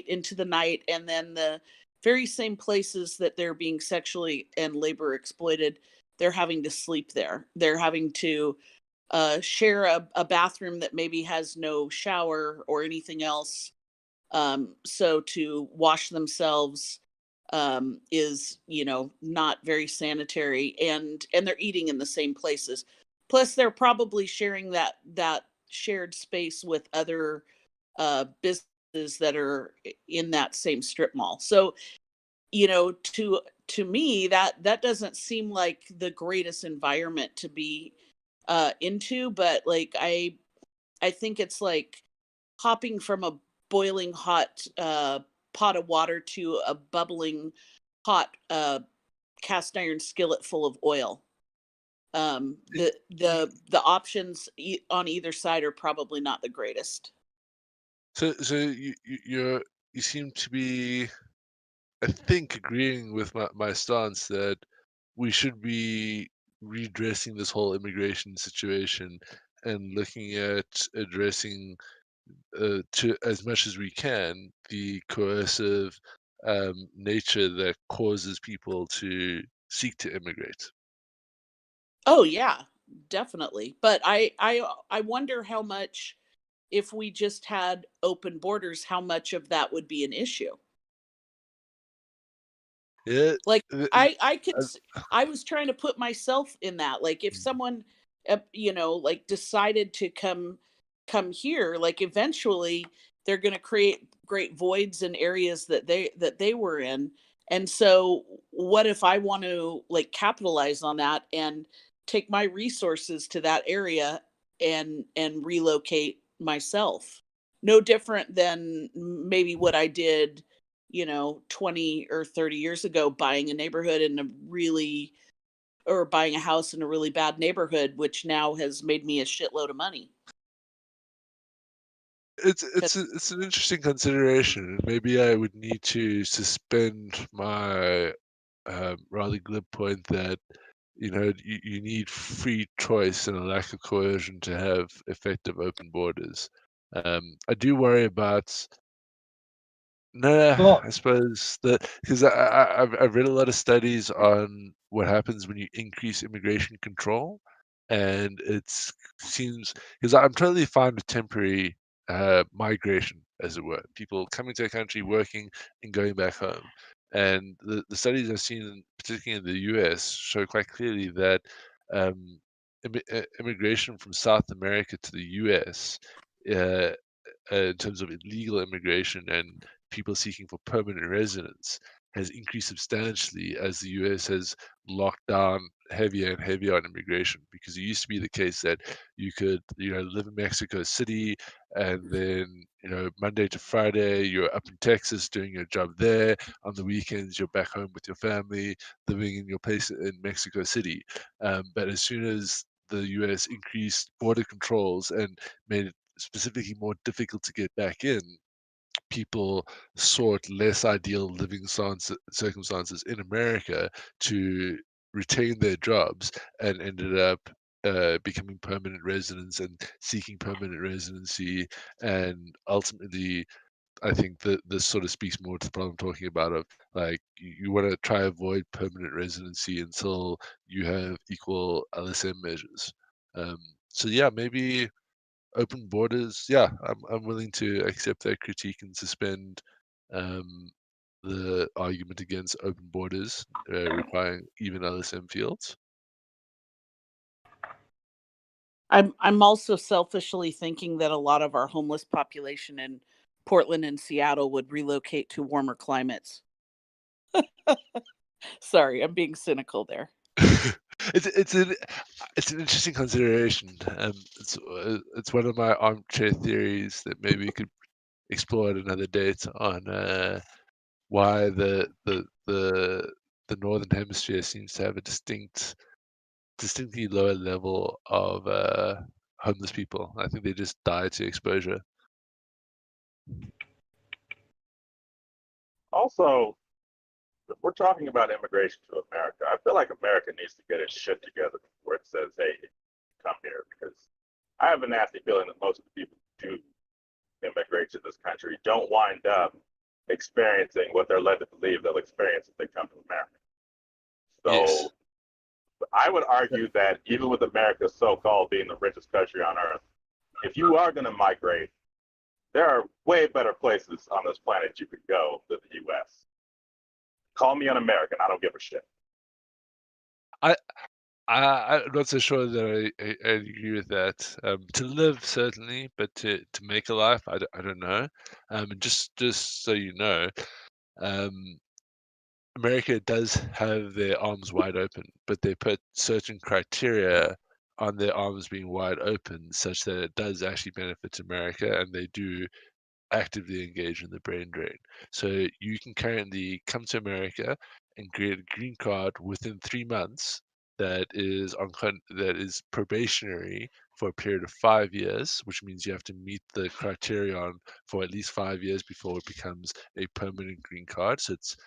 Speaker 8: into the night, and then the very same places that they're being sexually and labor exploited, they're having to sleep there. They're having to share a bathroom that maybe has no shower or anything else. So to wash themselves is, not very sanitary, and they're eating in the same places. Plus, they're probably sharing that shared space with other businesses that are in that same strip mall. So, to me, that doesn't seem like the greatest environment to be into. But like, I think it's like hopping from a boiling hot pot of water to a bubbling hot cast iron skillet full of oil. The options on either side are probably not the greatest.
Speaker 4: So you seem to be, I think, agreeing with my stance that we should be redressing this whole immigration situation and looking at addressing, to as much as we can, the coercive nature that causes people to seek to immigrate.
Speaker 8: Oh yeah, definitely. But I wonder how much, if we just had open borders, how much of that would be an issue.
Speaker 4: Yeah.
Speaker 8: Like,
Speaker 4: th-
Speaker 8: I could
Speaker 4: uh,
Speaker 8: I was trying to put myself in that. Like, if someone like decided to come here, like eventually they're going to create great voids in areas that they were in. And so what if I want to like capitalize on that and take my resources to that area and relocate myself? No different than maybe what I did, 20 or 30 years ago, buying a neighborhood in a really or buying a house in a really bad neighborhood, which now has made me a shitload of money.
Speaker 4: it's an interesting consideration, and maybe I would need to suspend my rather glib point that you need free choice and a lack of coercion to have effective open borders. I do worry about. No,
Speaker 15: Well,
Speaker 4: I suppose that because I've read a lot of studies on what happens when you increase immigration control, and it seems, because I'm totally fine with temporary migration as it were. People coming to a country, working, and going back home. And the studies I've seen, particularly in the US, show quite clearly that immigration from South America to the US, in terms of illegal immigration and people seeking for permanent residence, has increased substantially as the US has locked down heavier and heavier on immigration. Because it used to be the case that you could, live in Mexico City, and then, Monday to Friday you're up in Texas doing your job there. On the weekends you're back home with your family, living in your place in Mexico City. But as soon as the US increased border controls and made it specifically more difficult to get back in, people sought less ideal living circumstances in America to retain their jobs, and ended up becoming permanent residents and seeking permanent residency. And ultimately, I think that this sort of speaks more to the problem I'm talking about, of like you want to try avoid permanent residency until you have equal LSM measures. So yeah, maybe open borders. Yeah, I'm willing to accept that critique and suspend the argument against open borders requiring even LSM fields.
Speaker 8: I'm also selfishly thinking that a lot of our homeless population in Portland and Seattle would relocate to warmer climates. Sorry, I'm being cynical there.
Speaker 4: It's an interesting consideration. It's one of my armchair theories that maybe we could explore at another date on why the northern hemisphere seems to have a distinctly lower level of homeless people. I think they just die to exposure.
Speaker 14: Also, if we're talking about immigration to America, I feel like America needs to get its shit together before it says, hey, come here. Because I have a nasty feeling that most of the people who do immigrate to this country don't wind up experiencing what they're led to believe they'll experience if they come to America. So
Speaker 4: Yes.
Speaker 14: I would argue that even with America so-called being the richest country on earth, if you are going to migrate, there are way better places on this planet you could go than the U.S. Call me un-American, I don't give a shit.
Speaker 4: I'm not so sure that I agree with that. To live, certainly, but to make a life, I don't know. And just so you know, America does have their arms wide open, but they put certain criteria on their arms being wide open such that it does actually benefit America, and they do actively engage in the brain drain. So you can currently come to America and create a green card within 3 months that is that is probationary for a period of 5 years, which means you have to meet the criterion for at least 5 years before it becomes a permanent green card. So it's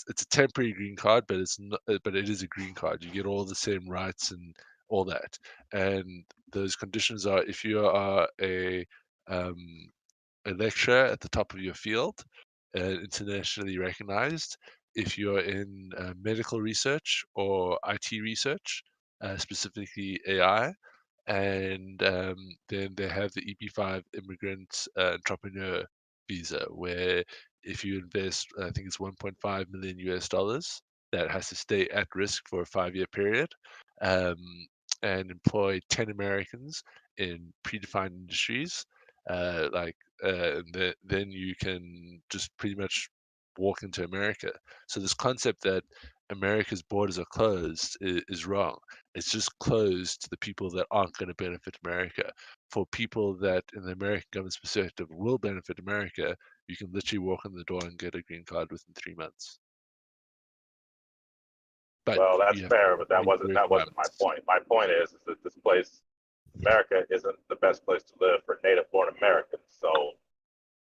Speaker 4: a temporary green card, but it's not, but it is a green card. You get all the same rights and all that. And those conditions are, if you are a lecturer at the top of your field, internationally recognized, if you're in medical research or IT research, specifically AI, and then they have the EP5 immigrant entrepreneur visa, where if you invest, I think it's 1.5 million US dollars, that has to stay at risk for a 5-year period, um, and employ 10 Americans in predefined industries, then you can just pretty much walk into America. So this concept that America's borders are closed is wrong. It's just closed to the people that aren't going to benefit America. For people that, in the American government's perspective, will benefit America, you can literally walk in the door and get a green card within 3 months. But
Speaker 14: well, that's fair, but that
Speaker 4: meet
Speaker 14: wasn't
Speaker 4: the
Speaker 14: my
Speaker 4: requirements.
Speaker 14: point. My point is that this place, America, isn't the best place to live for native-born Americans. So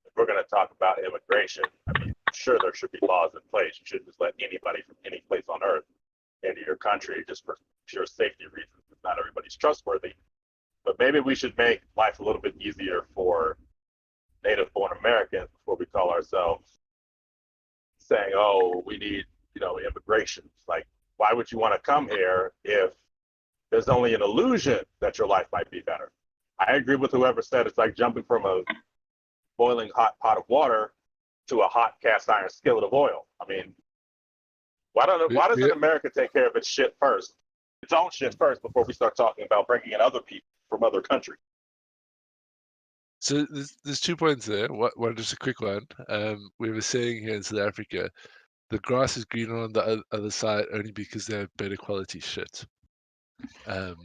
Speaker 14: if we're going to talk about immigration, I mean, sure, there should be laws in place. You shouldn't just let anybody from any place on earth into your country just for pure safety reasons, because not everybody's trustworthy. But maybe we should make life a little bit easier for native-born Americans before we call ourselves saying, oh, we need, immigration. Like, why would you want to come here if there's only an illusion that your life might be better? I agree with whoever said it's like jumping from a boiling hot pot of water to a hot cast iron skillet of oil. I mean, why doesn't America take care of its shit first, its own shit first, before we start talking about bringing in other people from other countries?
Speaker 4: So there's 2 points there. One just a quick one. We were saying here in South Africa, the grass is greener on the other side only because they have better quality shit. But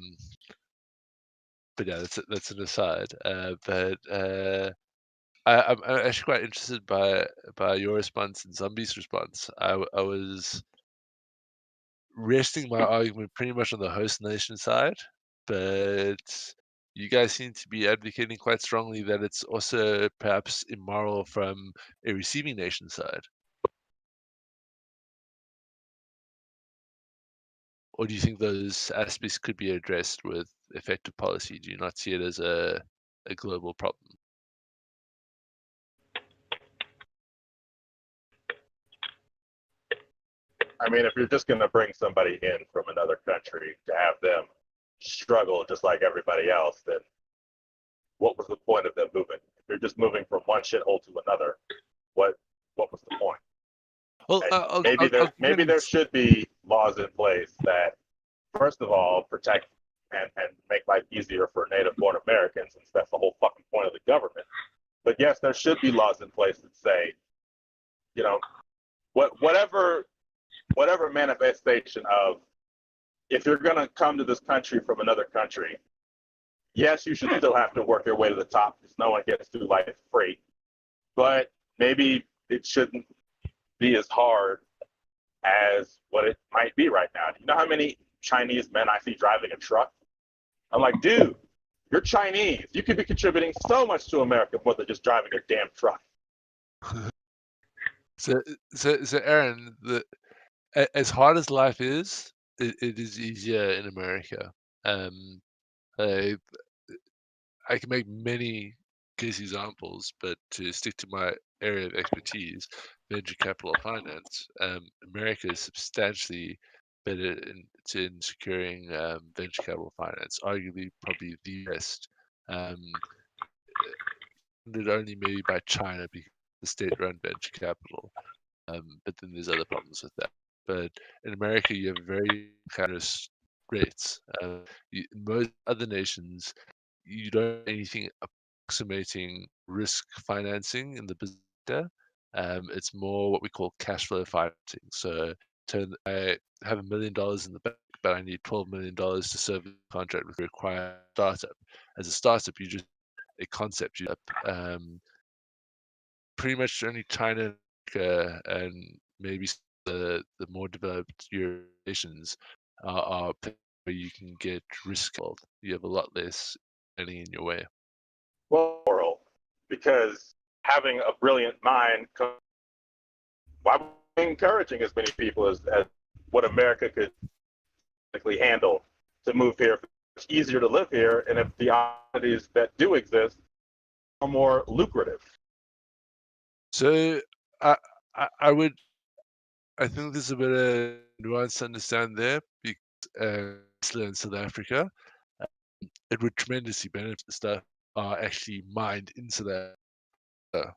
Speaker 4: yeah, that's an aside. I'm actually quite interested by your response and Zombie's response. I was resting my argument pretty much on the host nation side, but you guys seem to be advocating quite strongly that it's also perhaps immoral from a receiving nation side. Or do you think those aspects could be addressed with effective policy? Do you not see it as a global problem?
Speaker 14: I mean, if you're just going to bring somebody in from another country to have them struggle just like everybody else, then what was the point of them moving? If you're just moving from one shithole to another, what was the point?
Speaker 4: Well,
Speaker 14: maybe there should be laws in place that, first of all, protect and make life easier for native-born Americans, since that's the whole fucking point of the government. But yes, there should be laws in place that say, you know, whatever manifestation of, if you're going to come to this country from another country, yes, you should still have to work your way to the top because no one gets through life free. But maybe it shouldn't be as hard as what it might be right now. Do you know how many Chinese men I see driving a truck? I'm like, dude, you're Chinese. You could be contributing so much to America more than just driving a damn truck.
Speaker 4: So Aaron, as hard as life is, it is easier in America. I can make many case examples, but to stick to my area of expertise, venture capital finance, America is substantially better in securing venture capital finance, arguably probably the best. Funded only maybe by China because the state-run venture capital. But then there's other problems with that. But in America, you have very generous rates. In most other nations, you don't have anything approximating risk financing in the business sector. It's more what we call cash flow financing. So I have $1 million in the bank, but I need $12 million to serve the contract with a required startup. As a startup, you just a concept. Pretty much only China and maybe the more developed European nations are where you can get risk involved. You have a lot less money in your way.
Speaker 14: Well, moral, because having a brilliant mind, why are we encouraging as many people as what America could handle to move here? It's easier to live here, and if the opportunities that do exist are more lucrative.
Speaker 4: So I think there's a bit of nuance to understand there, because in South Africa, it would tremendously benefit stuff are actually mined in South Africa.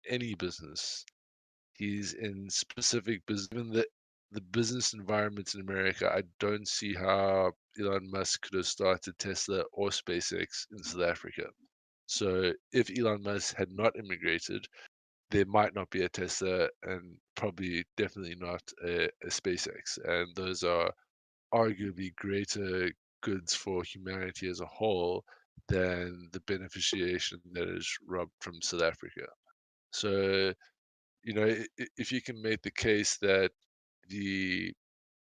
Speaker 4: Any business is in specific business. Given the business environment in America, I don't see how Elon Musk could have started Tesla or SpaceX in South Africa. So if Elon Musk had not immigrated, there might not be a Tesla and probably definitely not a SpaceX. And those are arguably greater goods for humanity as a whole than the beneficiation that is robbed from South Africa. So, if you can make the case that the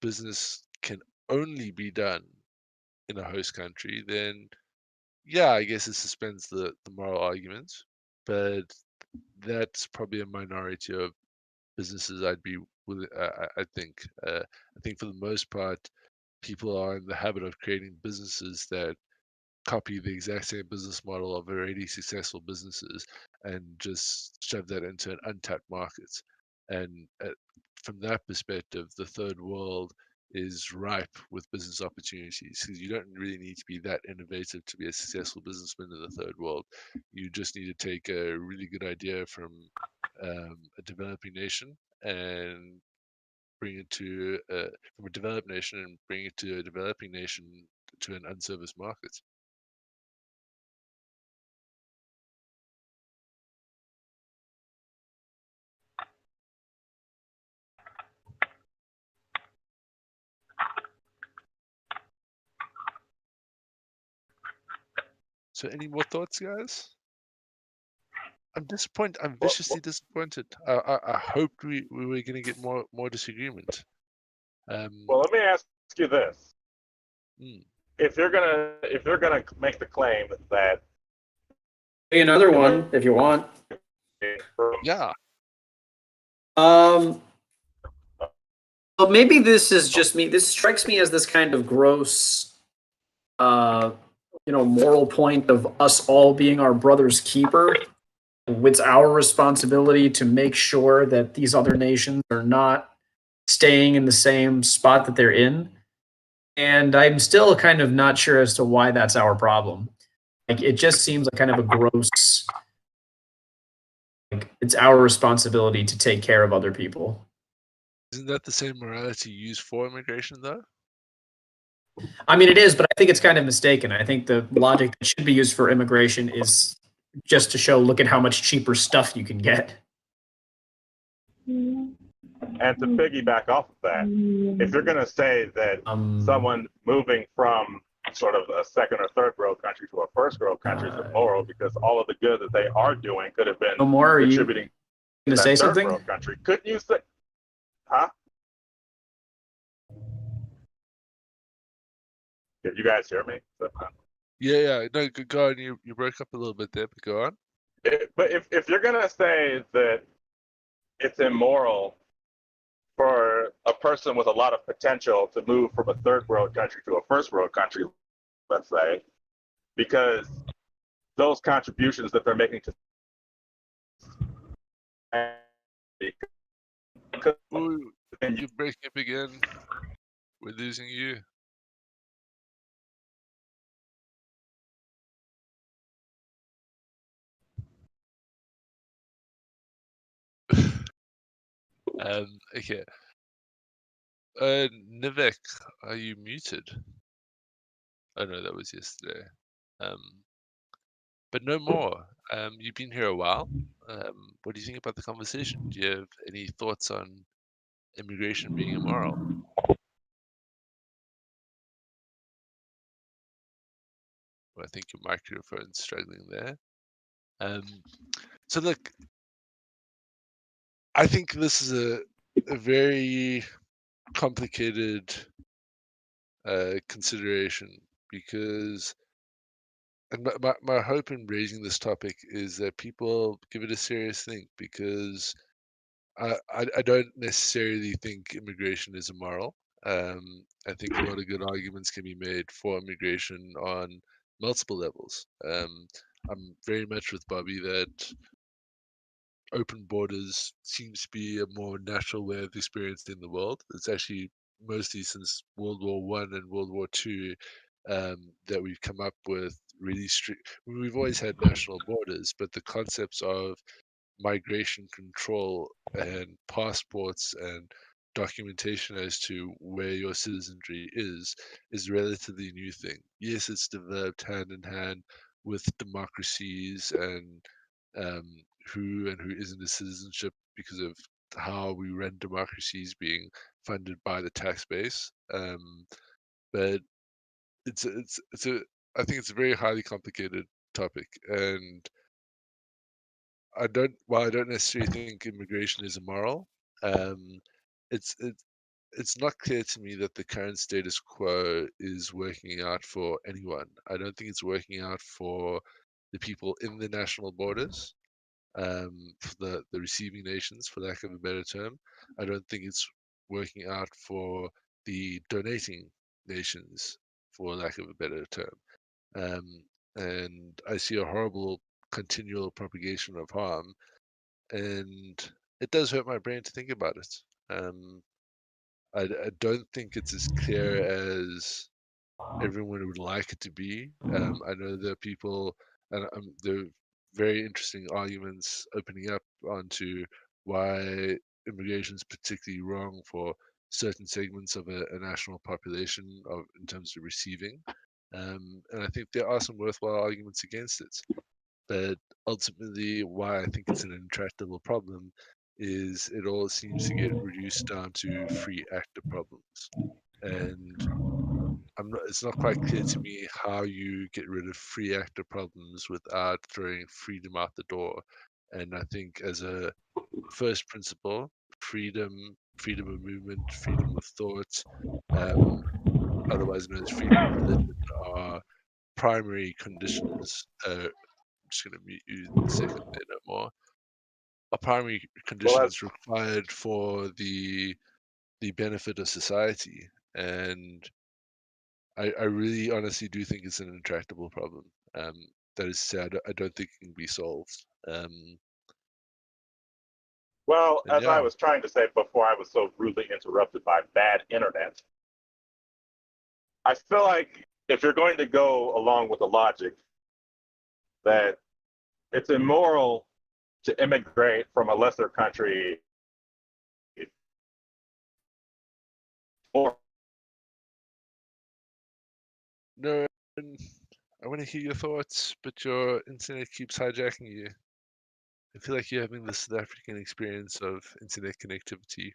Speaker 4: business can only be done in a host country, then yeah, I guess it suspends the moral argument. But that's probably a minority of businesses I'd be willing. I think. I think for the most part, people are in the habit of creating businesses that copy the exact same business model of already successful businesses and just shove that into an untapped market. And from that perspective, the third world is ripe with business opportunities, because you don't really need to be that innovative to be a successful businessman in the third world. You just need to take a really good idea from a developing nation and bring it to from a developed nation and bring it to a developing nation to an unserviced market. So, any more thoughts, guys? I'm disappointed. I'm viciously disappointed. I hoped we were going to get more disagreement.
Speaker 14: Well, let me ask you this: if you're gonna make the claim that
Speaker 7: Another one, if you want.
Speaker 4: Yeah.
Speaker 7: Well, maybe this is just me. This strikes me as this kind of gross, moral point of us all being our brother's keeper. It's our responsibility to make sure that these other nations are not staying in the same spot that they're in. And I'm still kind of not sure as to why that's our problem. Like, it just seems like kind of a gross, like, it's our responsibility to take care of other people.
Speaker 4: Isn't that the same morality used for immigration, though?
Speaker 7: I mean, it is, but I think it's kind of mistaken. I think the logic that should be used for immigration is just to show, look at how much cheaper stuff you can get.
Speaker 14: And to piggyback off of that, if you're going to say that someone moving from sort of a second or third world country to a first world country is immoral because all of the good that they are doing could have been contributing to that
Speaker 7: say
Speaker 14: third
Speaker 7: something?
Speaker 14: world country, couldn't you say? Huh? Did you guys hear me?
Speaker 4: Yeah. No, go on. You broke up a little bit there, but go on.
Speaker 14: But if you're going to say that it's immoral for a person with a lot of potential to move from a third world country to a first world country, let's say, because those contributions that they're making to
Speaker 4: Ooh, you're breaking up again. We're losing you. Okay. Nivek, are you muted? Oh no, that was yesterday. But no more. You've been here a while. What do you think about the conversation? Do you have any thoughts on immigration being immoral? Well, I think your microphone's struggling there. So look, I think this is a very complicated consideration, because and my hope in raising this topic is that people give it a serious think, because I don't necessarily think immigration is immoral. I think a lot of good arguments can be made for immigration on multiple levels. I'm very much with Bobby that open borders seems to be a more natural way of experiencing the world. It's actually mostly since World War One and World War Two that we've come up with really strict. We've always had national borders, but the concepts of migration control and passports and documentation as to where your citizenry is a relatively new thing. Yes, it's developed hand in hand with democracies and who and who isn't a citizenship because of how we run democracies being funded by the tax base. But it's a I think it's a very highly complicated topic, and while I don't necessarily think immigration is immoral, it's it's not clear to me that the current status quo is working out for anyone. I don't think it's working out for the people in the national borders, for the receiving nations, for lack of a better term. I don't think it's working out for the donating nations, for lack of a better term. And I see a horrible continual propagation of harm, and it does hurt my brain to think about it. I don't think it's as clear as everyone would like it to be. I know there are people, and there are very interesting arguments opening up onto why immigration is particularly wrong for certain segments of a national population in terms of receiving. And I think there are some worthwhile arguments against it. But ultimately, why I think it's an intractable problem is it all seems to get reduced down to free actor problems. And it's not quite clear to me how you get rid of free actor problems without throwing freedom out the door. And I think as a first principle, freedom of movement, freedom of thought, otherwise known as freedom of religion, are primary conditions. I'm just going to mute you a second there, no more. Are primary conditions required for the benefit of society. And I really honestly do think it's an intractable problem. That is sad. I don't think it can be solved.
Speaker 14: Well,
Speaker 4: And
Speaker 14: as I
Speaker 4: yeah,
Speaker 14: was trying to say before I was so rudely interrupted by bad internet, I feel like if you're going to go along with the logic that it's immoral to immigrate from a lesser country or
Speaker 4: no, I want to hear your thoughts, but your internet keeps hijacking you. I feel like you're having the South African experience of internet connectivity.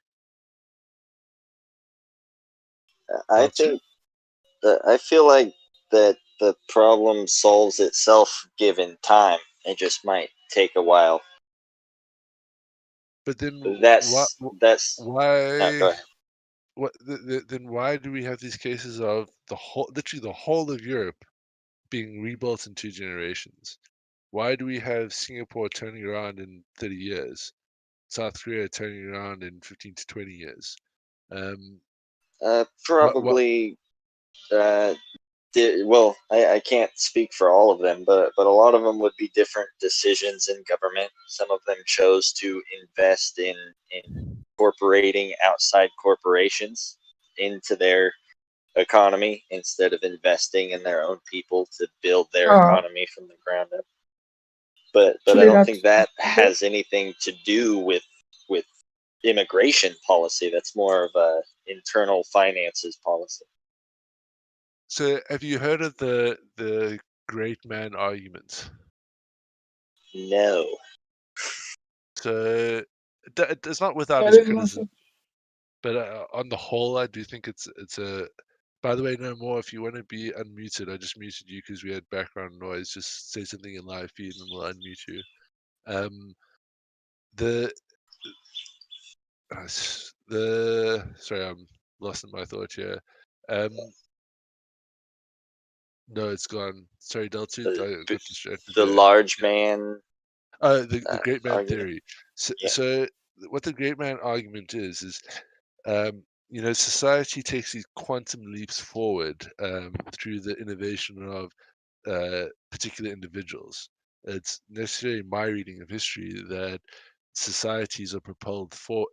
Speaker 9: I think that I feel like that the problem solves itself given time. It just might take a while.
Speaker 4: But then
Speaker 9: That's
Speaker 4: why?
Speaker 9: no, go ahead.
Speaker 4: Then why do we have these cases of literally the whole of Europe being rebuilt in 2 generations? Why do we have Singapore turning around in 30 years, South Korea turning around in 15 to 20 years?
Speaker 9: Probably. Well, I can't speak for all of them, but a lot of them would be different decisions in government. Some of them chose to invest in incorporating outside corporations into their economy instead of investing in their own people to build their economy from the ground up. But I don't think that has anything to do with immigration policy. That's more of a internal finances policy.
Speaker 4: So have you heard of the great man argument?
Speaker 9: No.
Speaker 4: So it's not without its criticism, but on the whole, I do think it's a. By the way, no more. If you want to be unmuted, I just muted you because we had background noise. Just say something in live feed, and we'll unmute you. The sorry, I'm lost in my thought here. No, it's gone. Sorry, Deltu, I got distracted
Speaker 9: The
Speaker 4: there.
Speaker 9: large man.
Speaker 4: The great man
Speaker 9: argument.
Speaker 4: theory.
Speaker 9: Yeah.
Speaker 4: So what the great man argument is society takes these quantum leaps forward through the innovation of particular individuals. It's necessarily my reading of history that societies are propelled for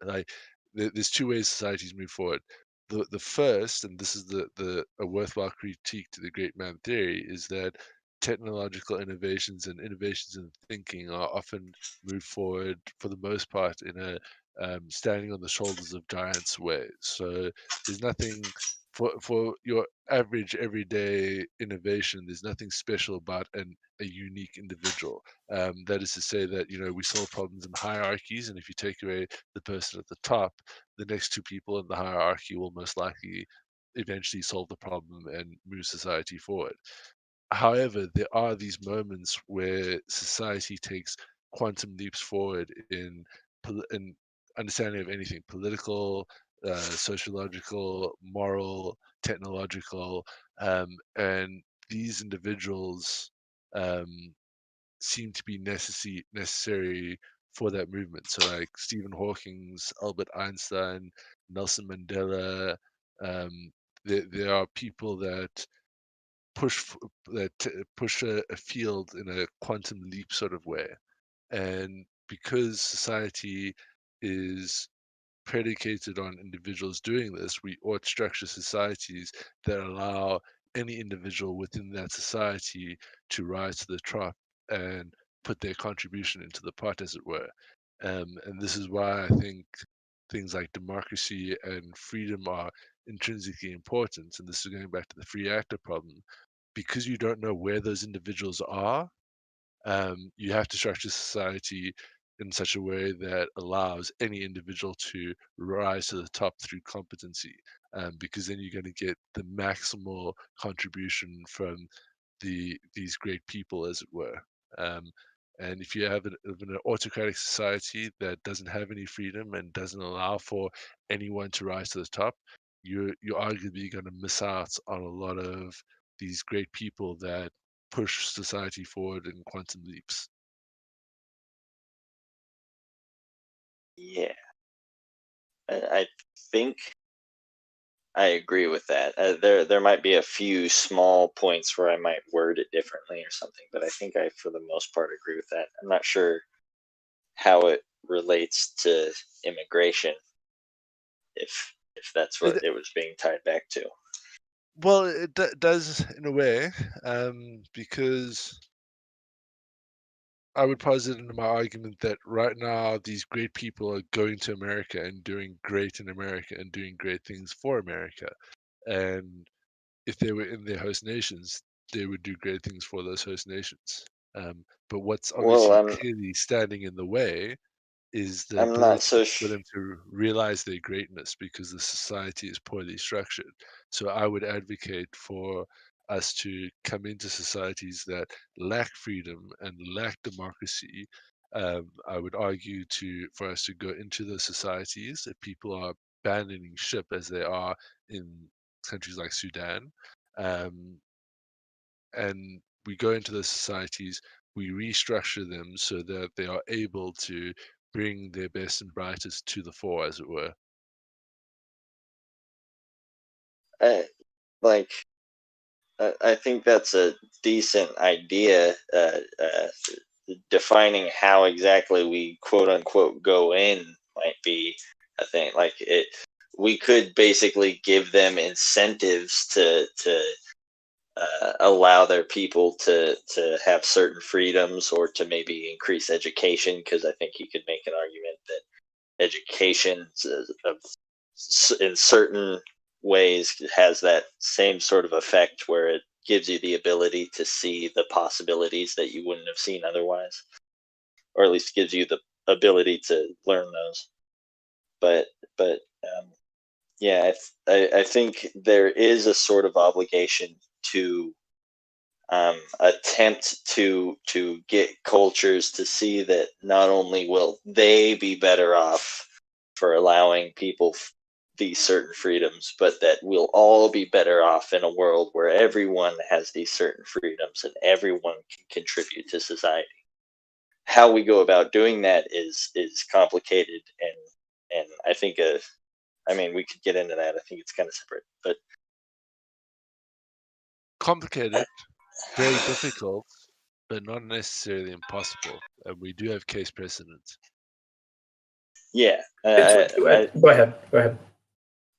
Speaker 4: there's 2 ways societies move forward. The first, and this is a worthwhile critique to the great man theory, is that technological innovations and innovations in thinking are often moved forward for the most part in a standing on the shoulders of giants way. So there's nothing for your average everyday innovation. There's nothing special about a unique individual. That is to say that we solve problems in hierarchies, and if you take away the person at the top, the next 2 people in the hierarchy will most likely eventually solve the problem and move society forward. However, there are these moments where society takes quantum leaps forward in understanding of anything political, sociological, moral, technological, and these individuals seem to be necessary for that movement. So, like Stephen Hawking's, Albert Einstein, Nelson Mandela, there are people that push a field in a quantum leap sort of way, and because society is predicated on individuals doing this, we ought structure societies that allow any individual within that society to rise to the top and put their contribution into the pot, as it were. And this is why I think things like democracy and freedom are intrinsically important. And this is going back to the free actor problem. Because you don't know where those individuals are, you have to structure society in such a way that allows any individual to rise to the top through competency, because then you're going to get the maximal contribution from these great people, as it were. And if you have an autocratic society that doesn't have any freedom and doesn't allow for anyone to rise to the top, you're arguably going to miss out on a lot of these great people that push society forward in quantum leaps.
Speaker 9: Yeah, I think I agree with that. There might be a few small points where I might word it differently or something, but I think I, for the most part, agree with that. I'm not sure how it relates to immigration, if that's what it was being tied back to.
Speaker 4: Well, it does in a way, because I would posit in my argument that right now these great people are going to America and doing great in America and doing great things for America. And if they were in their host nations, they would do great things for those host nations. But what's obviously
Speaker 9: Well,
Speaker 4: clearly standing in the way is the
Speaker 9: I'm not so
Speaker 4: ability for them to realize their greatness, because the society is poorly structured. So I would advocate for us to come into societies that lack freedom and lack democracy. I would argue for us to go into those societies if people are abandoning ship, as they are in countries like Sudan, um, and we go into those societies, we restructure them so that they are able to bring their best and brightest to the fore, as it were.
Speaker 9: Like, I think that's a decent idea. Defining how exactly we quote unquote go in might be a thing. Like we could basically give them incentives to allow their people to have certain freedoms, or to maybe increase education, because I think you could make an argument that education in certain ways has that same sort of effect, where it gives you the ability to see the possibilities that you wouldn't have seen otherwise, or at least gives you the ability to learn those. But yeah, I think there is a sort of obligation to attempt to get cultures to see that not only will they be better off for allowing people these certain freedoms, but that we'll all be better off in a world where everyone has these certain freedoms and everyone can contribute to society. How we go about doing that is complicated, and I think I mean, we could get into that. I think it's kind of separate, but
Speaker 4: Complicated, very difficult, but not necessarily impossible. And we do have case precedents.
Speaker 9: yeah.
Speaker 7: Go ahead.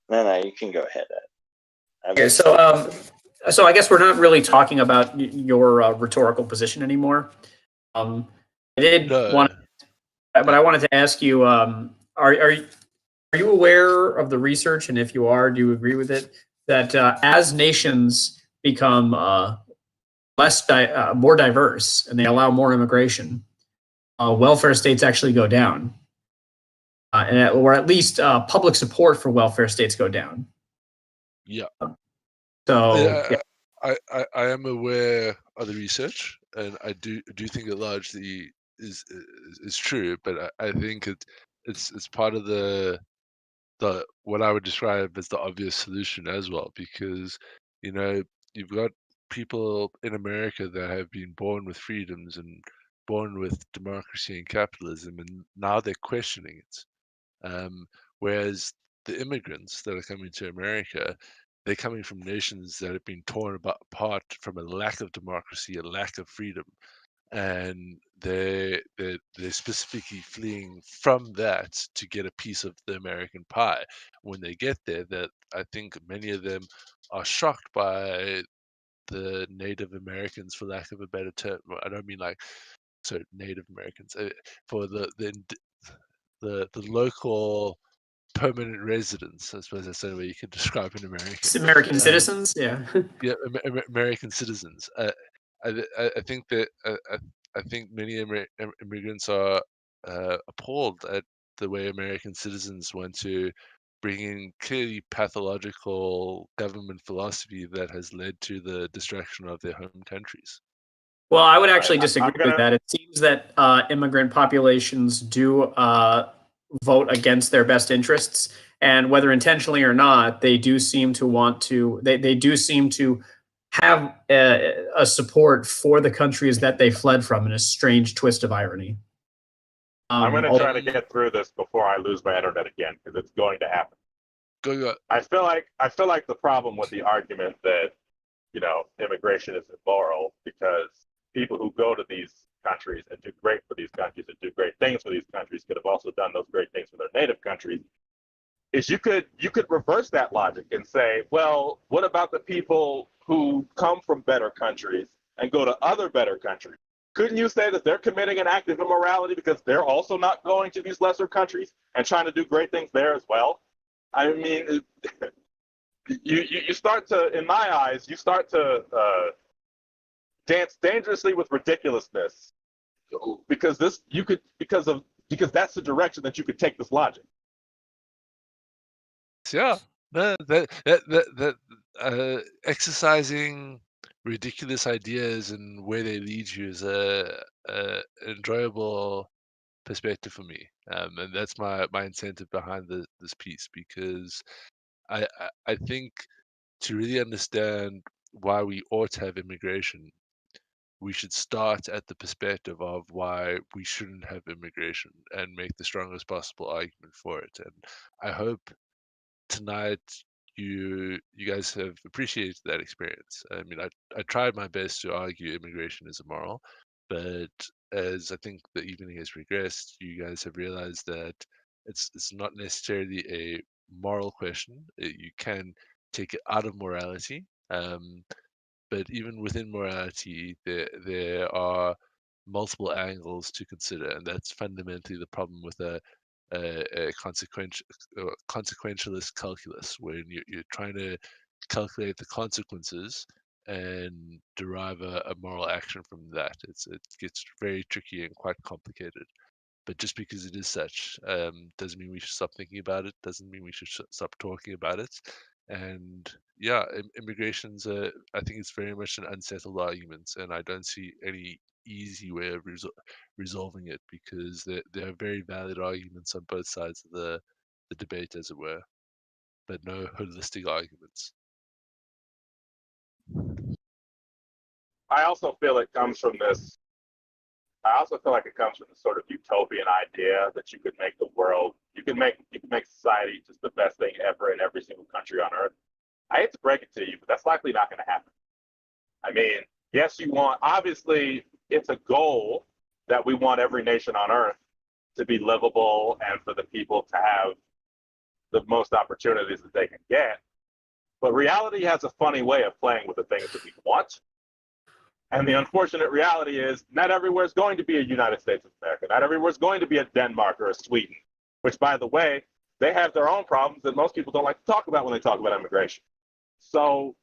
Speaker 9: No, you can go ahead.
Speaker 7: Okay, so I guess we're not really talking about your rhetorical position anymore. I did want, but I wanted to ask you: are you aware of the research, and if you are, do you agree with it, that as nations become more diverse and they allow more immigration, welfare states actually go down, or at least public support for welfare states go down?
Speaker 4: Yeah.
Speaker 7: So
Speaker 4: I am aware of the research, and I do think it largely is true, but I think it's part of the what I would describe as the obvious solution as well, because you've got people in America that have been born with freedoms and born with democracy and capitalism, and now they're questioning it. Whereas the immigrants that are coming to America, they're coming from nations that have been torn apart from a lack of democracy, a lack of freedom. and they're specifically fleeing from that to get a piece of the American pie. When they get there, that I think many of them are shocked by the Native Americans, for lack of a better term. I don't mean like Native Americans, for the local permanent residents. I suppose that's the only way you could describe an American.
Speaker 7: It's American citizens, yeah.
Speaker 4: Yeah, American citizens. I think that I think many immigrants are appalled at the way American citizens want to bring in clearly pathological government philosophy that has led to the destruction of their home countries.
Speaker 7: Well, I would actually
Speaker 14: I'm
Speaker 7: disagree
Speaker 14: gonna.
Speaker 7: with that. It seems that immigrant populations do vote against their best interests, and whether intentionally or not, they do seem to want to. They do seem to have a support for the countries that they fled from in a strange twist of irony.
Speaker 14: I'm going to
Speaker 7: Although-
Speaker 14: try to get through this before I lose my internet again, because it's going to happen.
Speaker 4: Go.
Speaker 14: I feel like the problem with the argument that immigration is immoral because people who go to these countries and do great for these countries and do great things for these countries could have also done those great things for their native countries. Is you could reverse that logic and say, well, what about the people who come from better countries and go to other better countries? Couldn't you say that they're committing an act of immorality because they're also not going to these lesser countries and trying to do great things there as well? I mean, you start to, in my eyes, you start to dance dangerously with ridiculousness because because that's the direction that you could take this logic.
Speaker 4: Yeah, exercising ridiculous ideas and where they lead you is a enjoyable perspective for me, and that's my incentive behind this piece, because I think to really understand why we ought to have immigration, we should start at the perspective of why we shouldn't have immigration and make the strongest possible argument for it. And I hope tonight you guys have appreciated that experience. I mean, I tried my best to argue immigration is immoral, but as I think the evening has regressed, you guys have realized that it's not necessarily a moral question. You can take it out of morality, but even within morality, there are multiple angles to consider, and that's fundamentally the problem with a consequentialist calculus, when you're trying to calculate the consequences and derive a moral action from that. It gets very tricky and quite complicated. But just because it is such, doesn't mean we should stop thinking about it. Doesn't mean we should stop talking about it. And yeah, immigration's I think it's very much an unsettled argument, and I don't see any easy way of resolving it, because there are very valid arguments on both sides of the debate, as it were, but no holistic arguments.
Speaker 14: I also feel it comes from this. I also feel like it comes from this sort of utopian idea that you could make the world, you can make society just the best thing ever in every single country on earth. I hate to break it to you, but that's likely not going to happen. I mean, yes, obviously, it's a goal that we want every nation on earth to be livable and for the people to have the most opportunities that they can get. But reality has a funny way of playing with the things that we want. And the unfortunate reality is not everywhere is going to be a United States of America. Not everywhere is going to be a Denmark or a Sweden, which, by the way, they have their own problems that most people don't like to talk about when they talk about immigration. So,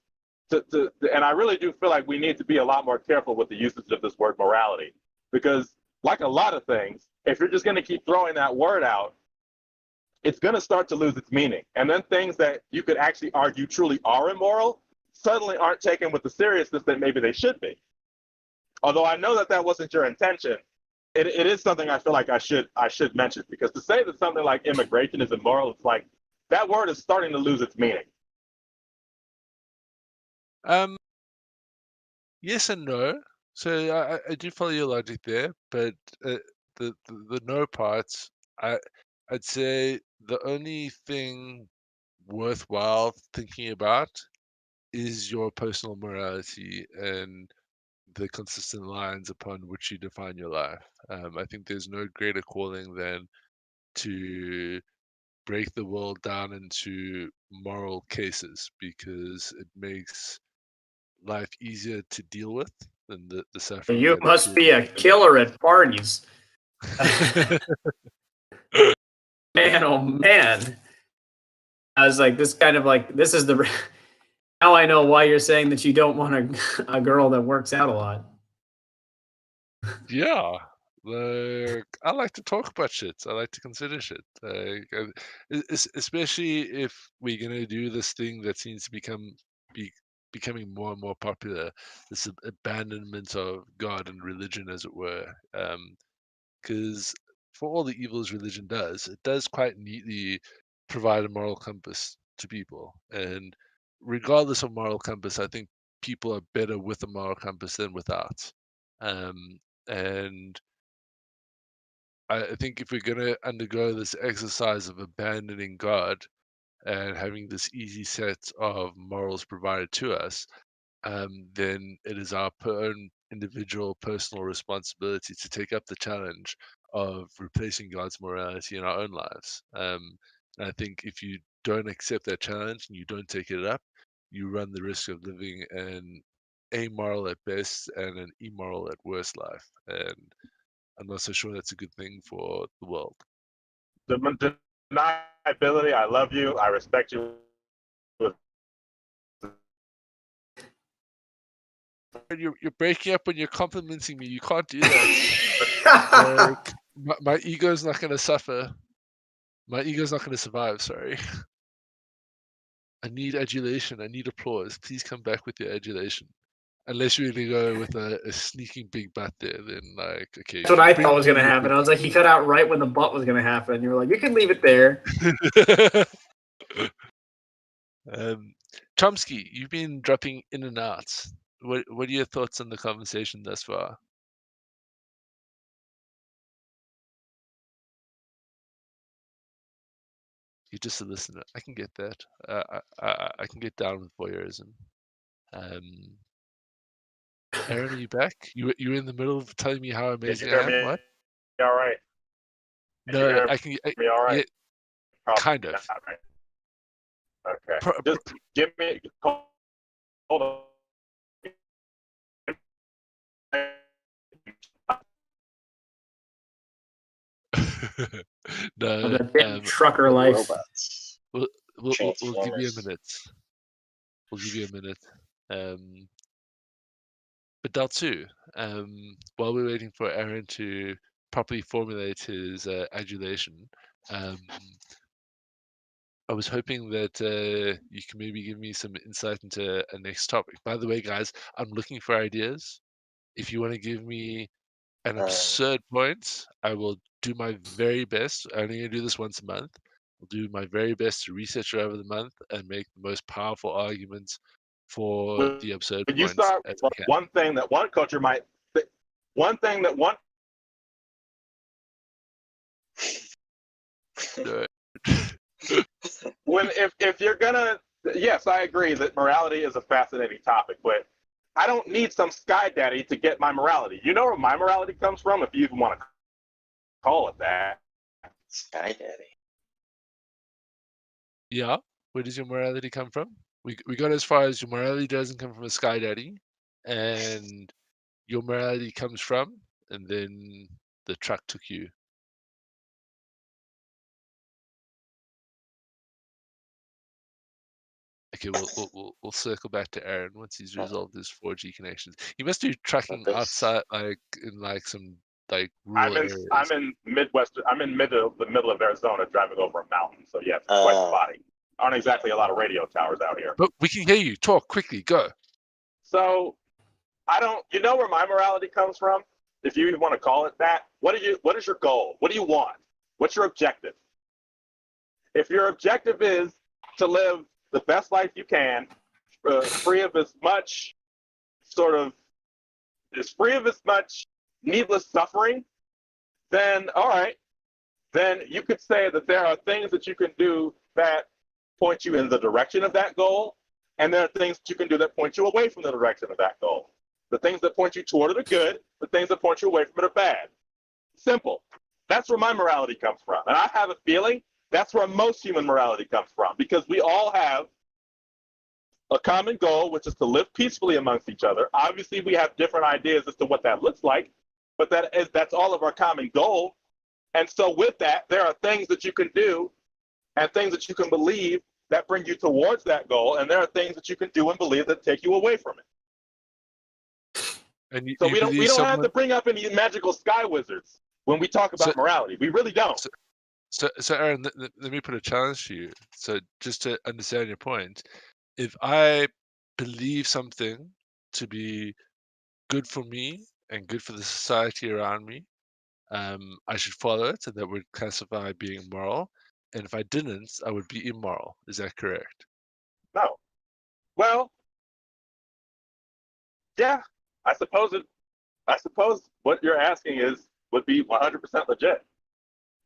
Speaker 14: and I really do feel like we need to be a lot more careful with the usage of this word morality, because like a lot of things, if you're just going to keep throwing that word out, it's going to start to lose its meaning. And then things that you could actually argue truly are immoral suddenly aren't taken with the seriousness that maybe they should be. Although I know that that wasn't your intention, it is something I feel like I should mention, because to say that something like immigration is immoral, it's like that word is starting to lose its meaning.
Speaker 4: Yes and no. So I do follow your logic there, but the no parts, I'd say the only thing worthwhile thinking about is your personal morality and the consistent lines upon which you define your life. I think there's no greater calling than to break the world down into moral cases, because it makes life easier to deal with than the suffering
Speaker 7: You
Speaker 4: that
Speaker 7: must be a
Speaker 4: appears.
Speaker 7: killer at parties. Man, oh man. I was like, this kind of like, this is the. Now I know why you're saying that you don't want a girl that works out a lot.
Speaker 4: Yeah, like I like to talk about shit. I like to consider shit. Especially if we're gonna do this thing that seems to becoming more and more popular, this abandonment of God and religion, as it were. Because for all the evils religion does, it does quite neatly provide a moral compass to people. And regardless of moral compass, I think people are better with a moral compass than without. Um, and I think if we're going to undergo this exercise of abandoning God and having this easy set of morals provided to us, then it is our own individual personal responsibility to take up the challenge of replacing God's morality in our own lives. And I think if you don't accept that challenge and you don't take it up, you run the risk of living an amoral at best and an immoral at worst life. And I'm not so sure that's a good thing for the world.
Speaker 14: The deniability, I love you, I respect you.
Speaker 4: You're breaking up when you're complimenting me. You can't do that. Like, my ego's not going to suffer. My ego's not going to survive. Sorry. I need adulation. I need applause. Please come back with your adulation. Unless you really go with a sneaking big butt there, then like, okay.
Speaker 7: That's what I thought was going to happen. I was like, he cut out right when the butt was going to happen. You were like, you can leave it there.
Speaker 4: Chomsky, you've been dropping in and out. What are your thoughts on the conversation thus far? You're just a listener. I can get that. I can get down with voyeurism. Aaron, are you back? You were in the middle of telling me how amazing I am. What?
Speaker 14: All right.
Speaker 4: No, I can.
Speaker 14: Me all right.
Speaker 4: Yeah, kind of.
Speaker 14: Not, right? Okay. Just give me. Hold on.
Speaker 4: No,
Speaker 7: trucker life.
Speaker 9: Robots.
Speaker 4: We'll give you a minute. We'll give you a minute. But Daltu, while we're waiting for Aaron to properly formulate his adulation, I was hoping that you can maybe give me some insight into a next topic. By the way, guys, I'm looking for ideas. If you want to give me an absurd point, I will do my very best. I'm only going to do this once a month. I'll do my very best to research it over the month and make the most powerful arguments for the absurd
Speaker 14: When you
Speaker 4: points
Speaker 14: start
Speaker 4: as I can.
Speaker 14: one thing that one culture might, one thing that one. When if you're gonna, yes, I agree that morality is a fascinating topic, but I don't need some sky daddy to get my morality. You know where my morality comes from, if you even want to call it that.
Speaker 9: Sky daddy.
Speaker 4: Yeah, where does your morality come from? We got as far as your morality doesn't come from a sky daddy, and your morality comes from, and then the truck took you. Okay, we'll circle back to Aaron once he's resolved his 4G connections. He must do trucking outside, like in like some like rural areas.
Speaker 14: I'm in Midwest. I'm in the middle of Arizona, driving over a mountain. So yeah, it's quite spotty. Aren't exactly a lot of radio towers out here.
Speaker 4: But we can hear you. Talk quickly. Go.
Speaker 14: So I don't. You know where my morality comes from, if you even want to call it that. What is your goal? What do you want? What's your objective? If your objective is to live the best life you can, free of as much needless suffering, then all right. Then you could say that there are things that you can do that point you in the direction of that goal, and there are things that you can do that point you away from the direction of that goal. The things that point you toward it are good. The things that point you away from it are bad. Simple. That's where my morality comes from. And I have a feeling that's where most human morality comes from, because we all have a common goal, which is to live peacefully amongst each other. Obviously, we have different ideas as to what that looks like, but that's all of our common goal. And so with that, there are things that you can do and things that you can believe that bring you towards that goal, and there are things that you can do and believe that take you away from it.
Speaker 4: And
Speaker 14: So we don't have to bring up any magical sky wizards when we talk about morality. We really don't.
Speaker 4: So Aaron, let me put a challenge to you. So just to understand your point, if I believe something to be good for me and good for the society around me, I should follow it, and that would classify being moral. And if I didn't, I would be immoral. Is that correct?
Speaker 14: No. Well, yeah, I suppose what you're asking would be 100% legit.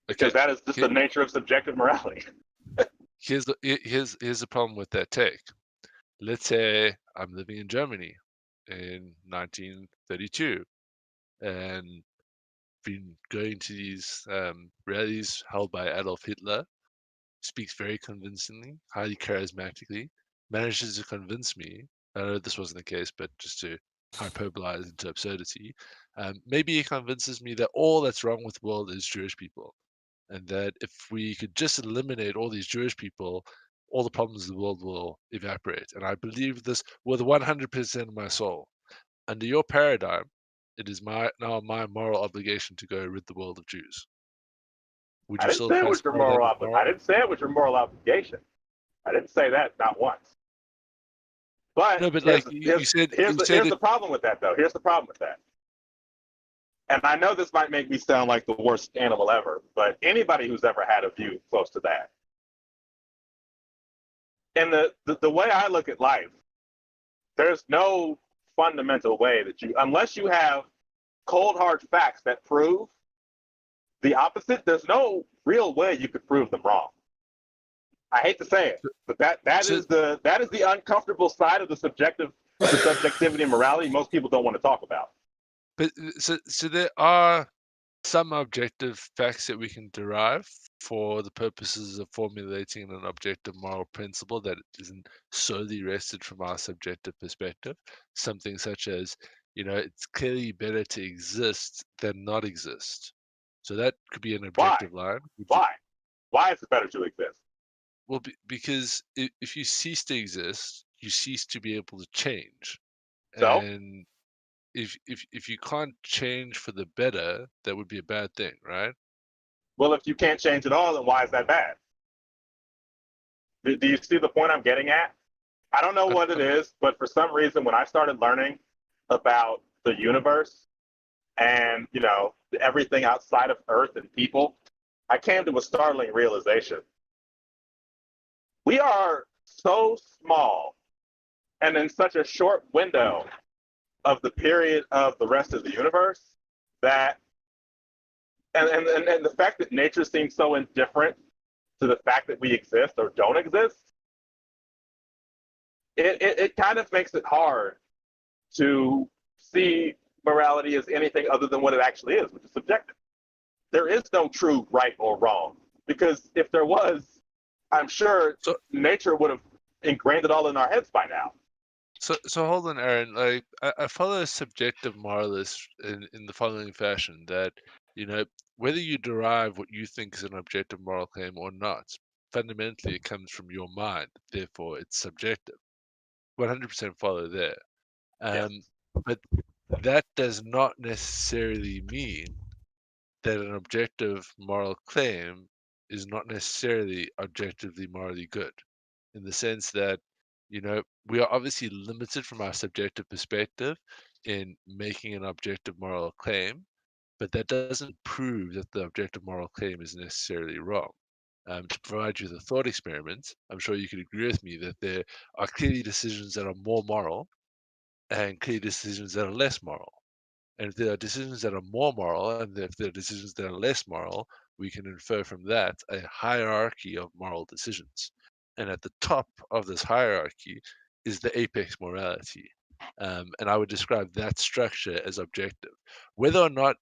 Speaker 14: Because that is just the nature of subjective morality.
Speaker 4: Here's the problem with that take. Let's say I'm living in Germany in 1932 and been going to these rallies held by Adolf Hitler, speaks very convincingly, highly charismatically, manages to convince me. I know this wasn't the case, but just to hyperbolize into absurdity, maybe he convinces me that all that's wrong with the world is Jewish people, and that if we could just eliminate all these Jewish people, all the problems of the world will evaporate. And I believe this with 100% of my soul. Under your paradigm, it is now my moral obligation to go rid the world of Jews. Would you still classify that as moral?
Speaker 14: I didn't say it was your moral obligation. I didn't say that, not once. But
Speaker 4: no, but
Speaker 14: here's
Speaker 4: the
Speaker 14: problem with that, though. Here's the problem with that. And I know this might make me sound like the worst animal ever, but anybody who's ever had a view close to that. And the way I look at life, there's no fundamental way that unless you have cold hard facts that prove the opposite, there's no real way you could prove them wrong. I hate to say it, but that is the uncomfortable side of the subjectivity and morality most people don't want to talk about.
Speaker 4: But so there are some objective facts that we can derive for the purposes of formulating an objective moral principle that isn't solely wrested from our subjective perspective. Something such as, it's clearly better to exist than not exist. So that could be an objective line.
Speaker 14: Why? Why is it better to exist?
Speaker 4: Well, because if you cease to exist, you cease to be able to change.
Speaker 14: So?
Speaker 4: And if you can't change for the better, that would be a bad thing, right?
Speaker 14: Well, if you can't change at all, then why is that bad? Do you see the point I'm getting at? I don't know what it is, but for some reason, when I started learning about the universe and, everything outside of Earth and people, I came to a startling realization. We are so small and in such a short window of the period of the rest of the universe that, and the fact that nature seems so indifferent to the fact that we exist or don't exist, it kind of makes it hard to see morality as anything other than what it actually is, which is subjective. There is no true right or wrong, because if there was, I'm sure nature would have ingrained it all in our heads by now.
Speaker 4: So hold on, Aaron. Like I follow a subjective moralist in the following fashion that, whether you derive what you think is an objective moral claim or not, fundamentally it comes from your mind. Therefore, it's subjective. 100% follow there. But that does not necessarily mean that an objective moral claim is not necessarily objectively morally good, in the sense that, we are obviously limited from our subjective perspective in making an objective moral claim, but that doesn't prove that the objective moral claim is necessarily wrong. To provide you with a thought experiment, I'm sure you could agree with me that there are clearly decisions that are more moral and clearly decisions that are less moral. And if there are decisions that are more moral and if there are decisions that are less moral, we can infer from that a hierarchy of moral decisions. And at the top of this hierarchy is the apex morality. And I would describe that structure as objective. Whether or not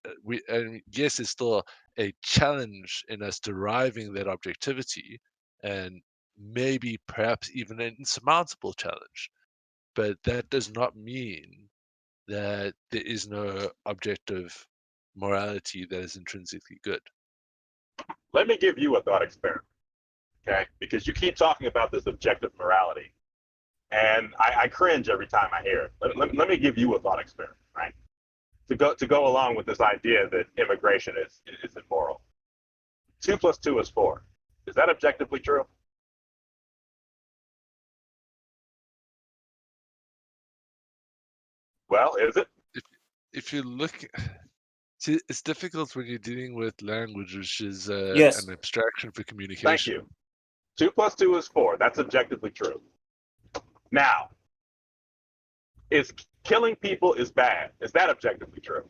Speaker 4: and yes, there's still a challenge in us deriving that objectivity, and maybe perhaps even an insurmountable challenge. But that does not mean that there is no objective morality that is intrinsically good.
Speaker 14: Let me give you a thought experiment, okay? Because you keep talking about this objective morality, and I cringe every time I hear it. Let me give you a thought experiment, right? To go along with this idea that immigration is immoral. 2 + 2 is 4. Is that objectively true? Well, is it?
Speaker 4: If you look, see, it's difficult when you're dealing with language, which is
Speaker 15: Yes.
Speaker 4: an abstraction for communication.
Speaker 14: Thank you. 2 + 2 is 4. That's objectively true. Now, is killing people is bad? Is that objectively true?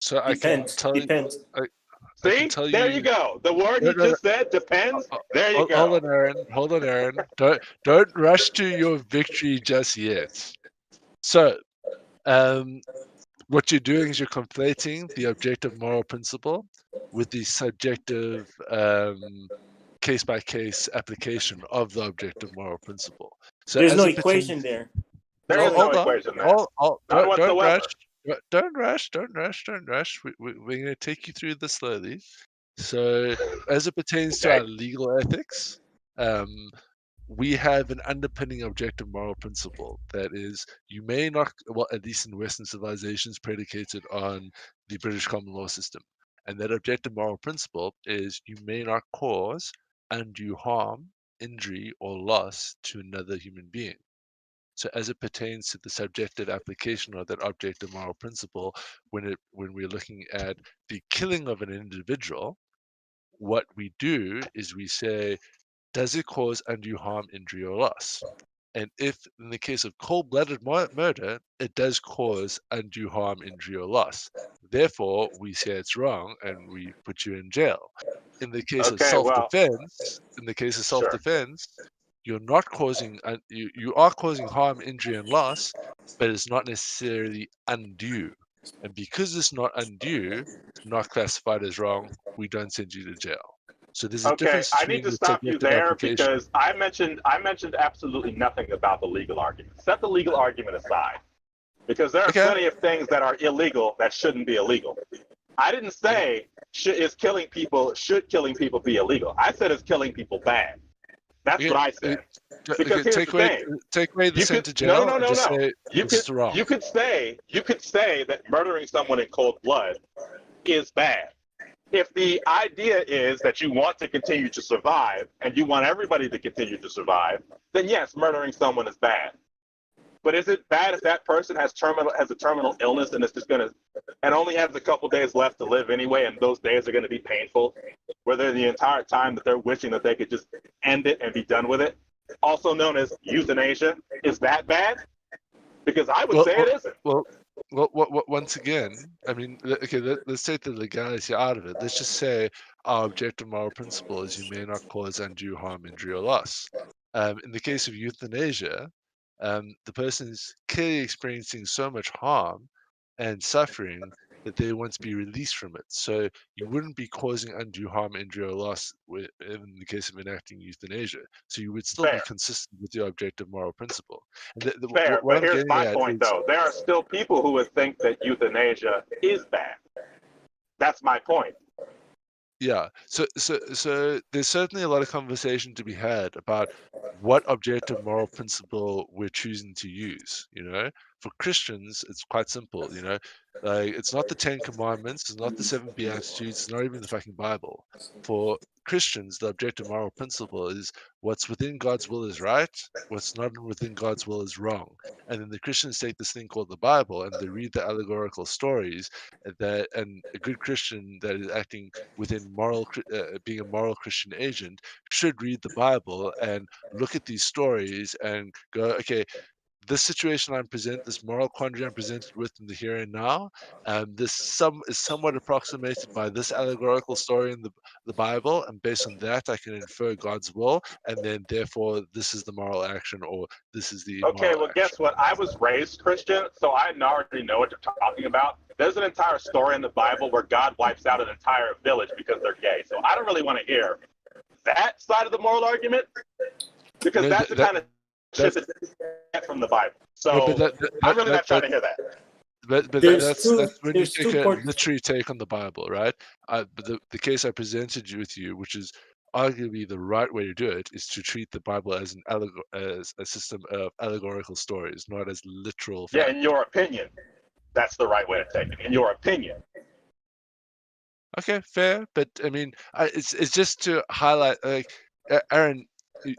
Speaker 4: So I can
Speaker 15: Depends.
Speaker 4: tell you.
Speaker 15: Depends.
Speaker 4: I
Speaker 14: See,
Speaker 4: can tell
Speaker 14: there
Speaker 4: you.
Speaker 14: you go. The word
Speaker 4: No,
Speaker 14: you
Speaker 4: no,
Speaker 14: just said depends. There you
Speaker 4: Hold
Speaker 14: go.
Speaker 4: on, Aaron. Hold on, Aaron. Don't rush to your victory just yet. So, what you're doing is you're conflating the objective moral principle with the subjective case-by-case application of the objective moral principle. So
Speaker 15: There's
Speaker 4: as
Speaker 15: no
Speaker 4: it pertains,
Speaker 15: equation there.
Speaker 14: There is no
Speaker 4: hold on,
Speaker 14: equation there. None
Speaker 4: don't
Speaker 14: whatsoever.
Speaker 4: rush, don't rush. We're going to take you through this slowly. So as it pertains to our legal ethics, we have an underpinning objective moral principle that is, you may not, well, at least in Western civilizations, predicated on the British common law system. And that objective moral principle is, you may not cause undue harm, injury, or loss to another human being. So as it pertains to the subjective application of that objective moral principle, when we're looking at the killing of an individual, what we do is we say, does it cause undue harm, injury, or loss? And if, in the case of cold-blooded murder, it does cause undue harm, injury, or loss, therefore we say it's wrong and we put you in jail. In the case of
Speaker 14: Okay, well,
Speaker 4: self-defense, you're not causing you are causing harm, injury, and loss, but it's not necessarily undue. And because it's not undue, it's not classified as wrong, we don't send you to jail. So there's a
Speaker 14: Okay,
Speaker 4: difference
Speaker 14: I
Speaker 4: between
Speaker 14: need to
Speaker 4: the
Speaker 14: stop you
Speaker 4: subjective
Speaker 14: there
Speaker 4: application.
Speaker 14: because I mentioned absolutely nothing about the legal argument. Set the legal argument aside, because there are plenty of things that are illegal that shouldn't be illegal. I didn't say should killing people be illegal. I said is killing people bad. That's what I said. Because here's the thing.
Speaker 4: Take away the sent to
Speaker 14: No,
Speaker 4: jail.
Speaker 14: no,
Speaker 4: And
Speaker 14: no,
Speaker 4: just
Speaker 14: no.
Speaker 4: say
Speaker 14: You
Speaker 4: this is wrong.
Speaker 14: could say that murdering someone in cold blood is bad. If the idea is that you want to continue to survive and you want everybody to continue to survive, then yes, murdering someone is bad. But is it bad if that person has a terminal illness and only has a couple days left to live anyway, and those days are going to be painful, whether the entire time that they're wishing that they could just end it and be done with it, also known as euthanasia? Is that bad? Because I would say it isn't.
Speaker 4: Well, once again, I mean, okay, let's take the legality out of it. Let's just say our objective moral principle is, you may not cause undue harm, injury, or loss. In the case of euthanasia, the person is clearly experiencing so much harm and suffering that they want to be released from it. So you wouldn't be causing undue harm, injury, or loss in the case of enacting euthanasia. So you would still be consistent with your objective moral principle. And
Speaker 14: Fair,
Speaker 4: what
Speaker 14: but
Speaker 4: I'm
Speaker 14: here's
Speaker 4: getting
Speaker 14: my
Speaker 4: at
Speaker 14: point,
Speaker 4: is,
Speaker 14: though. There are still people who would think that euthanasia is bad. That's my point.
Speaker 4: yeah. So there's certainly a lot of conversation to be had about what objective moral principle we're choosing to use. For Christians, it's quite simple. Like, it's not the 10 Commandments, it's not the 7 Beatitudes, it's not even the fucking Bible. For Christians, the objective moral principle is, what's within God's will is right, what's not within God's will is wrong. And then the Christians take this thing called the Bible and they read the allegorical stories, and a good Christian that is acting within being a moral Christian agent should read the Bible and look at these stories and go, okay, this situation this moral quandary I'm presented with in the here and now, is somewhat approximated by this allegorical story in the Bible, and based on that, I can infer God's will, and then therefore this is the moral action, or this is the
Speaker 14: Okay,
Speaker 4: immoral
Speaker 14: well,
Speaker 4: action.
Speaker 14: guess what? I was raised Christian, so I already know what you're talking about. There's an entire story in the Bible where God wipes out an entire village because they're gay. So I don't really want to hear that side of the moral argument, because that's the kind of shit that you get from the Bible. So I'm really not trying to hear that.
Speaker 4: But that's when you take a literary take on the Bible, right? But the case I presented you with you, which is arguably the right way to do it, is to treat the Bible as as a system of allegorical stories, not as literal facts.
Speaker 14: Yeah, in your opinion, that's the right way to take it. In your opinion.
Speaker 4: Okay, fair, but I mean, it's just to highlight, like, Aaron,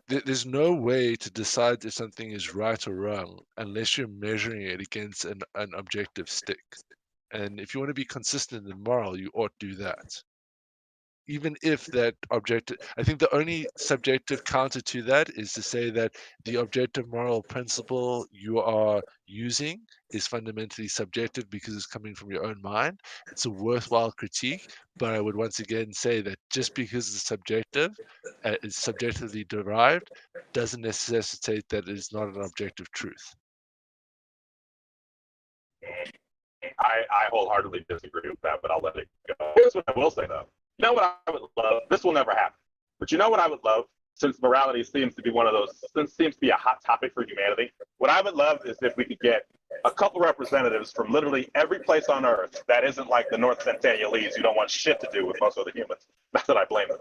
Speaker 4: there's no way to decide if something is right or wrong unless you're measuring it against an objective stick. And if you want to be consistent and moral, you ought to do that. Even if that objective, I think the only subjective counter to that is to say that the objective moral principle you are using is fundamentally subjective because it's coming from your own mind. It's a worthwhile critique, but I would once again say that just because it's subjective, is subjectively derived, doesn't necessitate that it is not an objective truth.
Speaker 14: I wholeheartedly disagree with that, but I'll let it go. Here's what I will say, though. You know what I would love? This will never happen. But you know what I would love? Since morality seems to be seems to be a hot topic for humanity, what I would love is if we could get a couple representatives from literally every place on Earth that isn't like the North Centennialese who don't want shit to do with most of the humans. Not that I blame them.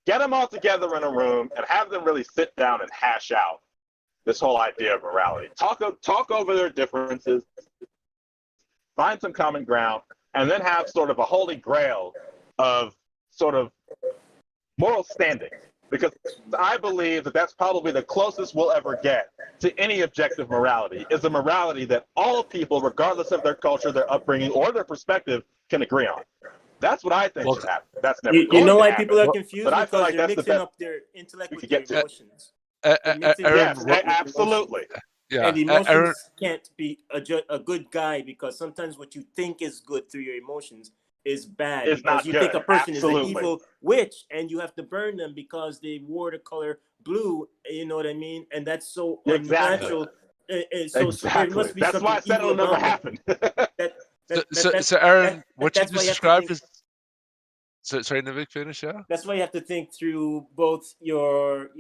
Speaker 14: Get them all together in a room and have them really sit down and hash out this whole idea of morality. Talk over their differences, find some common ground, and then have sort of a holy grail of sort of moral standing. Because I believe that that's probably the closest we'll ever get to any objective morality, is a morality that all people, regardless of their culture, their upbringing, or their perspective, can agree on. That's what I think should happen. That's never going
Speaker 15: You know
Speaker 14: to
Speaker 15: why
Speaker 14: happen,
Speaker 15: people are confused?
Speaker 14: but I feel
Speaker 15: Because
Speaker 14: like
Speaker 15: they're
Speaker 14: that's the
Speaker 15: mixing
Speaker 14: best
Speaker 15: up their intellect
Speaker 14: we
Speaker 15: with
Speaker 14: could
Speaker 15: their
Speaker 14: get to.
Speaker 15: emotions.
Speaker 14: Yes, absolutely.
Speaker 4: Yeah,
Speaker 15: And emotions
Speaker 4: Aaron,
Speaker 15: can't be a good guide, because sometimes what you think is good through your emotions is bad,
Speaker 14: It's
Speaker 15: because
Speaker 14: not
Speaker 15: you think
Speaker 14: good.
Speaker 15: a person is an
Speaker 14: Absolutely.
Speaker 15: evil witch and you have to burn them because they wore the color blue. You know what I mean? And that's so
Speaker 14: Exactly.
Speaker 15: unnatural. So there
Speaker 14: Exactly.
Speaker 15: must be
Speaker 14: That's
Speaker 15: something
Speaker 14: why I said
Speaker 15: evil
Speaker 14: it'll never
Speaker 15: about them.
Speaker 14: happen.
Speaker 4: So Aaron, what you
Speaker 15: That's why
Speaker 4: just
Speaker 15: you have to
Speaker 4: described
Speaker 15: think.
Speaker 4: is. Sorry, Navik, finish, yeah?
Speaker 15: That's why you have to think through both your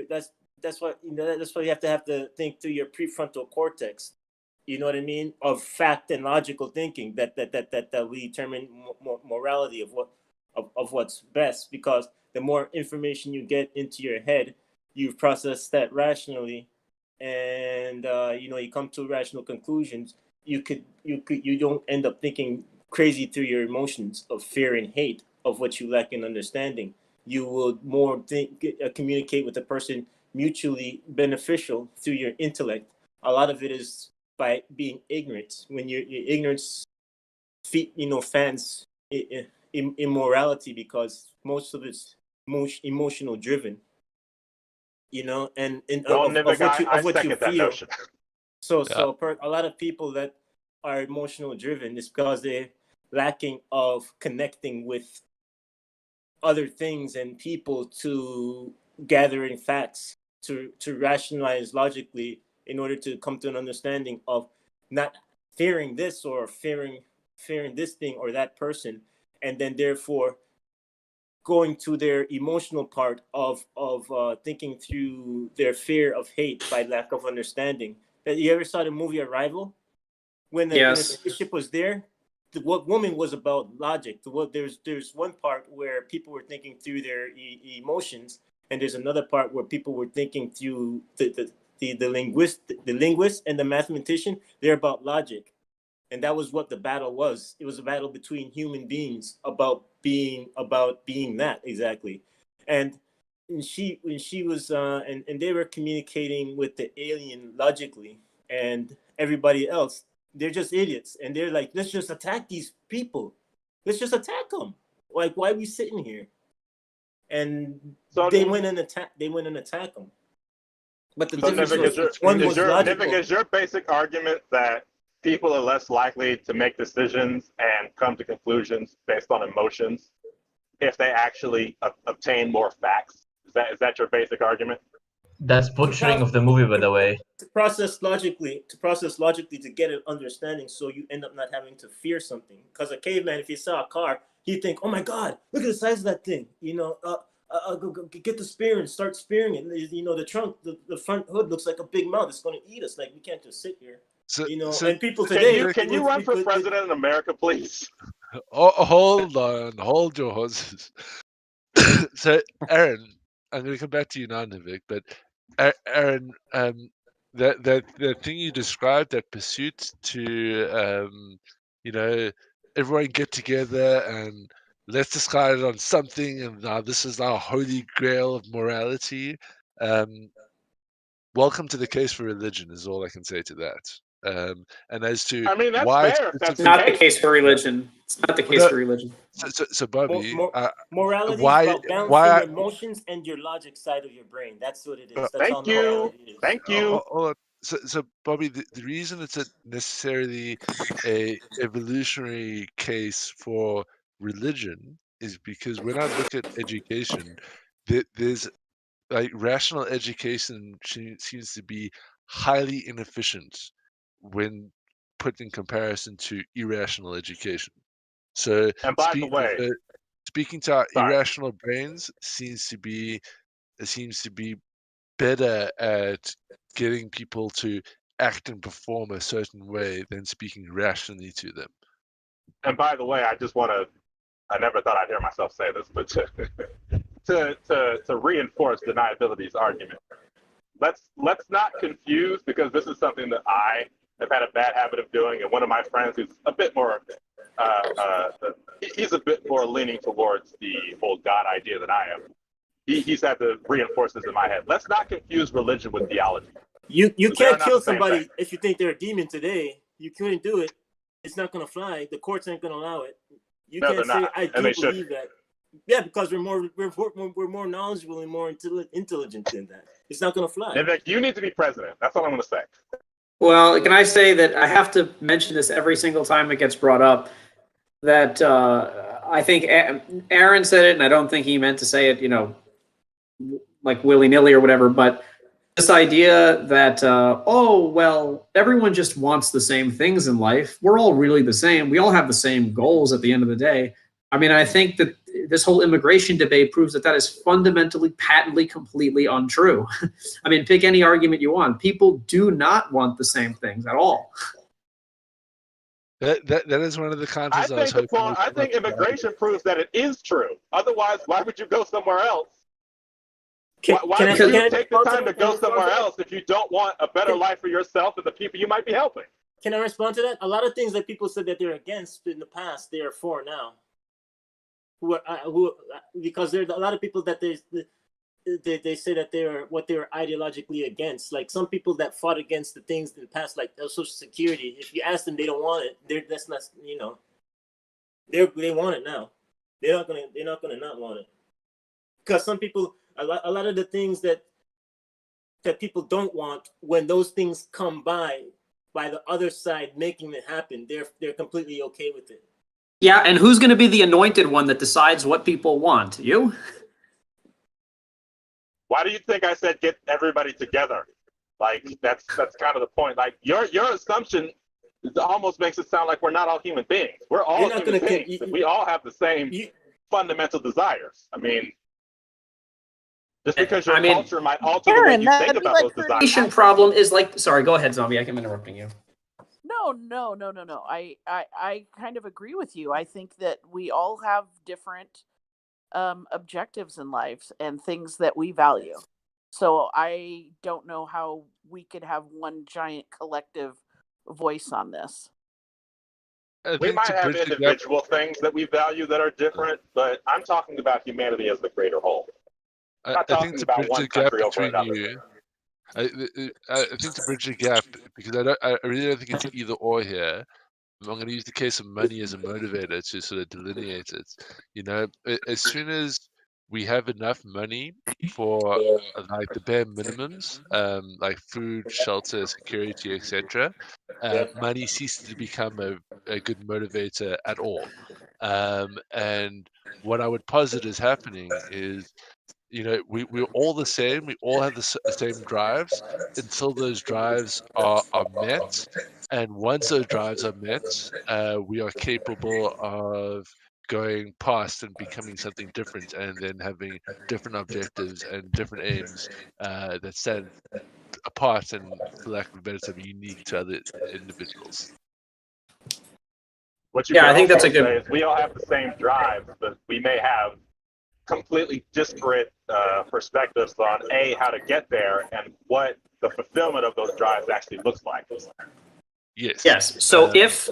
Speaker 15: that's why that's why you have to think through your prefrontal cortex. You know what I mean? Of fact and logical thinking that we determine morality of what's best, because the more information you get into your head, you've processed that rationally, and you come to rational conclusions. You don't end up thinking crazy through your emotions of fear and hate of what you lack in understanding. You will more communicate with the person mutually beneficial through your intellect. A lot of it is by being ignorant. When your ignorance fans immorality, because most of it's emotional driven. And
Speaker 14: Well,
Speaker 15: of
Speaker 14: Nivik,
Speaker 15: what you
Speaker 14: I
Speaker 15: feel.
Speaker 14: second that notion.
Speaker 15: A lot of people that are emotional driven is because they're lacking of connecting with other things and people to gathering facts to rationalize logically in order to come to an understanding of not fearing this or fearing this thing or that person, and then therefore going to their emotional part of thinking through their fear of hate by lack of understanding. You ever saw the movie Arrival? When the spaceship was there, what woman was about logic. There's one part where people were thinking through their emotions, and there's another part where people were thinking through the linguist and the mathematician. They're about logic, and that was what the battle was. It was a battle between human beings about being that exactly. And when she was and they were communicating with the alien logically, and everybody else, they're just idiots, and they're like, let's just attack these people. Let's just attack them. Like, why are we sitting here? And they went and attack them. But the
Speaker 14: So
Speaker 15: difference
Speaker 14: Nivik,
Speaker 15: was one was logical.
Speaker 14: Nivik, is your basic argument that people are less likely to make decisions and come to conclusions based on emotions if they actually obtain more facts? Is that your basic argument?
Speaker 16: That's butchering of the movie, by the way.
Speaker 15: To process logically to get an understanding, so you end up not having to fear something. Because a caveman, if he saw a car, he'd think, "Oh my God, look at the size of that thing!" You know, go get the spear and start spearing it. You know, the trunk, the front hood looks like a big mouth. It's going to eat us. Like, we can't just sit here. You know, and people today.
Speaker 14: Can you run for president in America, please?
Speaker 4: Oh, hold on, hold your horses. So, Aaron, I'm going to come back to you now, Nivik, but Aaron, that thing you described, that pursuit to, you know, everyone get together and let's decide on something, and now this is our holy grail of morality. Welcome to the case for religion is all I can say to that. And as to
Speaker 14: that's
Speaker 4: why
Speaker 14: fair. That's
Speaker 7: not the case for religion. It's not the case for religion.
Speaker 4: So Bobby,
Speaker 15: morality
Speaker 4: why,
Speaker 15: is about balancing
Speaker 4: why,
Speaker 15: your emotions and your logic side of your brain. That's what it is. That's
Speaker 14: Thank
Speaker 15: all
Speaker 14: you.
Speaker 15: morality is.
Speaker 14: Thank you.
Speaker 4: So Bobby, the reason it's a necessarily a evolutionary case for religion is because when I look at education, there's like rational education seems to be highly inefficient when put in comparison to irrational education. So
Speaker 14: And by the way,
Speaker 4: speaking to our irrational brains seems to be better at getting people to act and perform a certain way than speaking rationally to them.
Speaker 14: And by the way, I just want to, I never thought I'd hear myself say this, but to reinforce deniability's argument, let's not confuse, because this is something that I have had a bad habit of doing, and one of my friends who's a bit more, he's a bit more leaning towards the whole God idea than I am. He's had to reinforce this in my head. Let's not confuse religion with theology.
Speaker 15: You can't kill somebody if you think they're a demon today. You couldn't do it. It's not going to fly. The courts ain't going to allow it. You can't say, "I do believe that." Yeah, because we're more knowledgeable and more intelligent than that. It's not going to fly.
Speaker 14: Nivik, you need to be president. That's all I'm going to say.
Speaker 7: Well, can I say that I have to mention this every single time it gets brought up, that I think Aaron said it, and I don't think he meant to say it, you know, like willy-nilly or whatever, but this idea that, oh, well, everyone just wants the same things in life. We're all really the same. We all have the same goals at the end of the day. I mean, I think that this whole immigration debate proves that is fundamentally, patently, completely untrue. I mean, pick any argument you want. People do not want the same things at all.
Speaker 4: That is one of the concepts I was hoping.
Speaker 14: I think immigration proves that it is true. Otherwise, why would you go somewhere else? Why would you take the time to go somewhere else if you don't want a better life for yourself and the people you might be helping?
Speaker 15: Can I respond to that? A lot of things that people said that they're against in the past, they are for now. Because there's a lot of people that they say that they're ideologically against. Like some people that fought against the things in the past, like Social Security. If you ask them, they don't want it. That's not, you know. They want it now. They're not gonna not want it. Because some people, a lot of the things that people don't want, when those things come by the other side making it happen, they're completely okay with it.
Speaker 7: Yeah, and who's going to be the anointed one that decides what people want? You?
Speaker 14: Why do you think I said get everybody together? Like that's kind of the point. Like your assumption almost makes it sound like we're not all human beings. We're all human beings. We all have the same fundamental desires. I mean, just because your culture might alter the way you think about those desires.
Speaker 7: The problem is like, sorry, go ahead, Zombie. I'm interrupting you.
Speaker 8: No. I kind of agree with you. I think that we all have different objectives in life and things that we value. So I don't know how we could have one giant collective voice on this.
Speaker 14: We might have individual things that we value that are different, but I'm talking about humanity as the greater whole. I'm not talking about one country over another.
Speaker 4: I think to bridge the gap, because I really don't think it's either or here. I'm going to use the case of money as a motivator to sort of delineate it. You know, as soon as we have enough money for like the bare minimums, like food, shelter, security, etc., money ceases to become a good motivator at all. And what I would posit is happening is, we're all the same. We all have the same drives until those drives are met. And once those drives are met, we are capable of going past and becoming something different, and then having different objectives and different aims that stand apart and, for lack of a better term, unique to other individuals.
Speaker 14: What you
Speaker 7: Yeah,
Speaker 14: can
Speaker 7: I think that's
Speaker 14: also
Speaker 7: a good-
Speaker 14: say is we all have the same drives, but we may have completely disparate perspectives on how to get there and what the fulfillment of those drives actually looks like.
Speaker 7: Yes. So if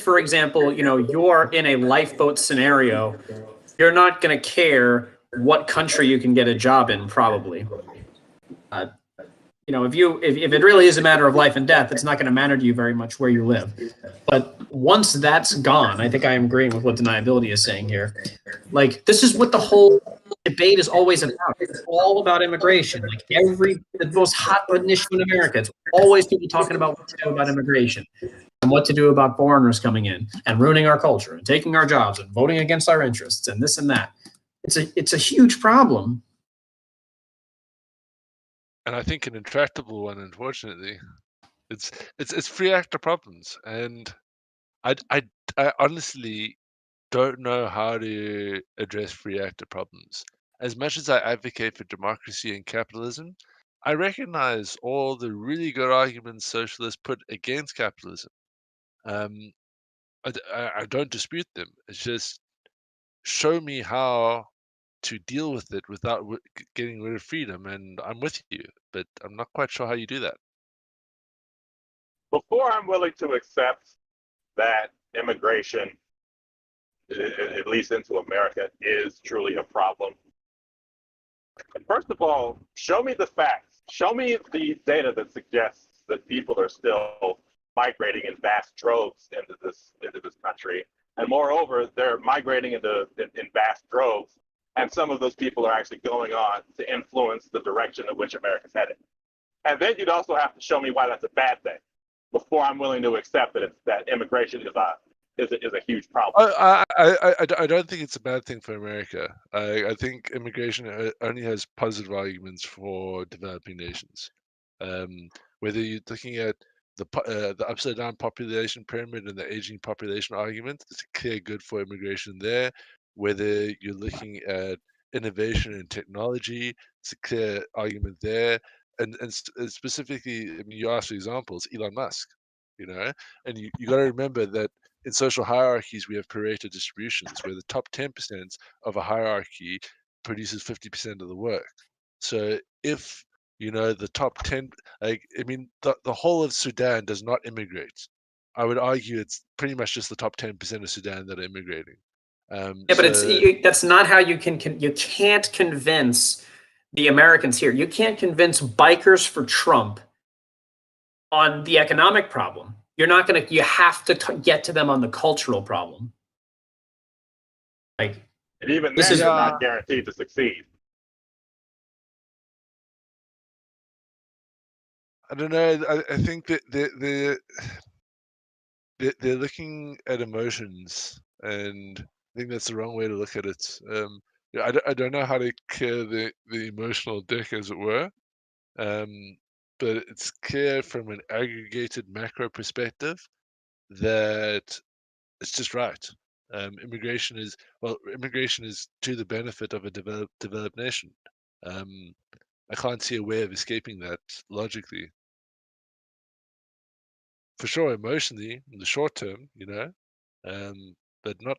Speaker 7: for example, you're in a lifeboat scenario, you're not going to care what country you can get a job in, probably. If it really is a matter of life and death, it's not going to matter to you very much where you live. But once that's gone, I think I am agreeing with what deniability is saying here. Like, this is what the whole debate is always about. It's all about immigration. Like, the most hot button issue in America, it's always people talking about what to do about immigration and what to do about foreigners coming in and ruining our culture and taking our jobs and voting against our interests and this and that. It's a huge problem.
Speaker 4: And I think an intractable one, unfortunately. It's free actor problems, and I honestly don't know how to address free actor problems. As much as I advocate for democracy and capitalism, I recognize all the really good arguments socialists put against capitalism. I don't dispute them. It's just, show me how to deal with it without getting rid of freedom, and I'm with you, but I'm not quite sure how you do that.
Speaker 14: Before I'm willing to accept that immigration, at least into America, is truly a problem, first of all, show me the facts. Show me the data that suggests that people are still migrating in vast droves into this country. And moreover, they're migrating in vast droves, and some of those people are actually going on to influence the direction in which America's headed. And then you'd also have to show me why that's a bad thing before I'm willing to accept that immigration is a huge problem.
Speaker 4: I don't think it's a bad thing for America. I think immigration only has positive arguments for developing nations. Whether you're looking at the upside down population pyramid and the aging population argument, it's a clear good for immigration there. Whether you're looking at innovation and technology, it's a clear argument there. And specifically, I mean, you asked for examples, Elon Musk, and you got to remember that in social hierarchies, we have Pareto distributions where the top 10% of a hierarchy produces 50% of the work. So if, the top 10, the whole of Sudan does not immigrate. I would argue it's pretty much just the top 10% of Sudan that are immigrating.
Speaker 7: Yeah, but that's not how you can't convince the Americans here. You can't convince bikers for Trump on the economic problem. You have to get to them on the cultural problem.
Speaker 14: And even then, you're not guaranteed to succeed.
Speaker 4: I don't know. I think that they're looking at emotions, and I think that's the wrong way to look at it. I don't know how to clear the emotional deck, as it were, but it's clear from an aggregated macro perspective that it's just right. Immigration is to the benefit of a developed nation. I can't see a way of escaping that logically. For sure, emotionally, in the short term, but not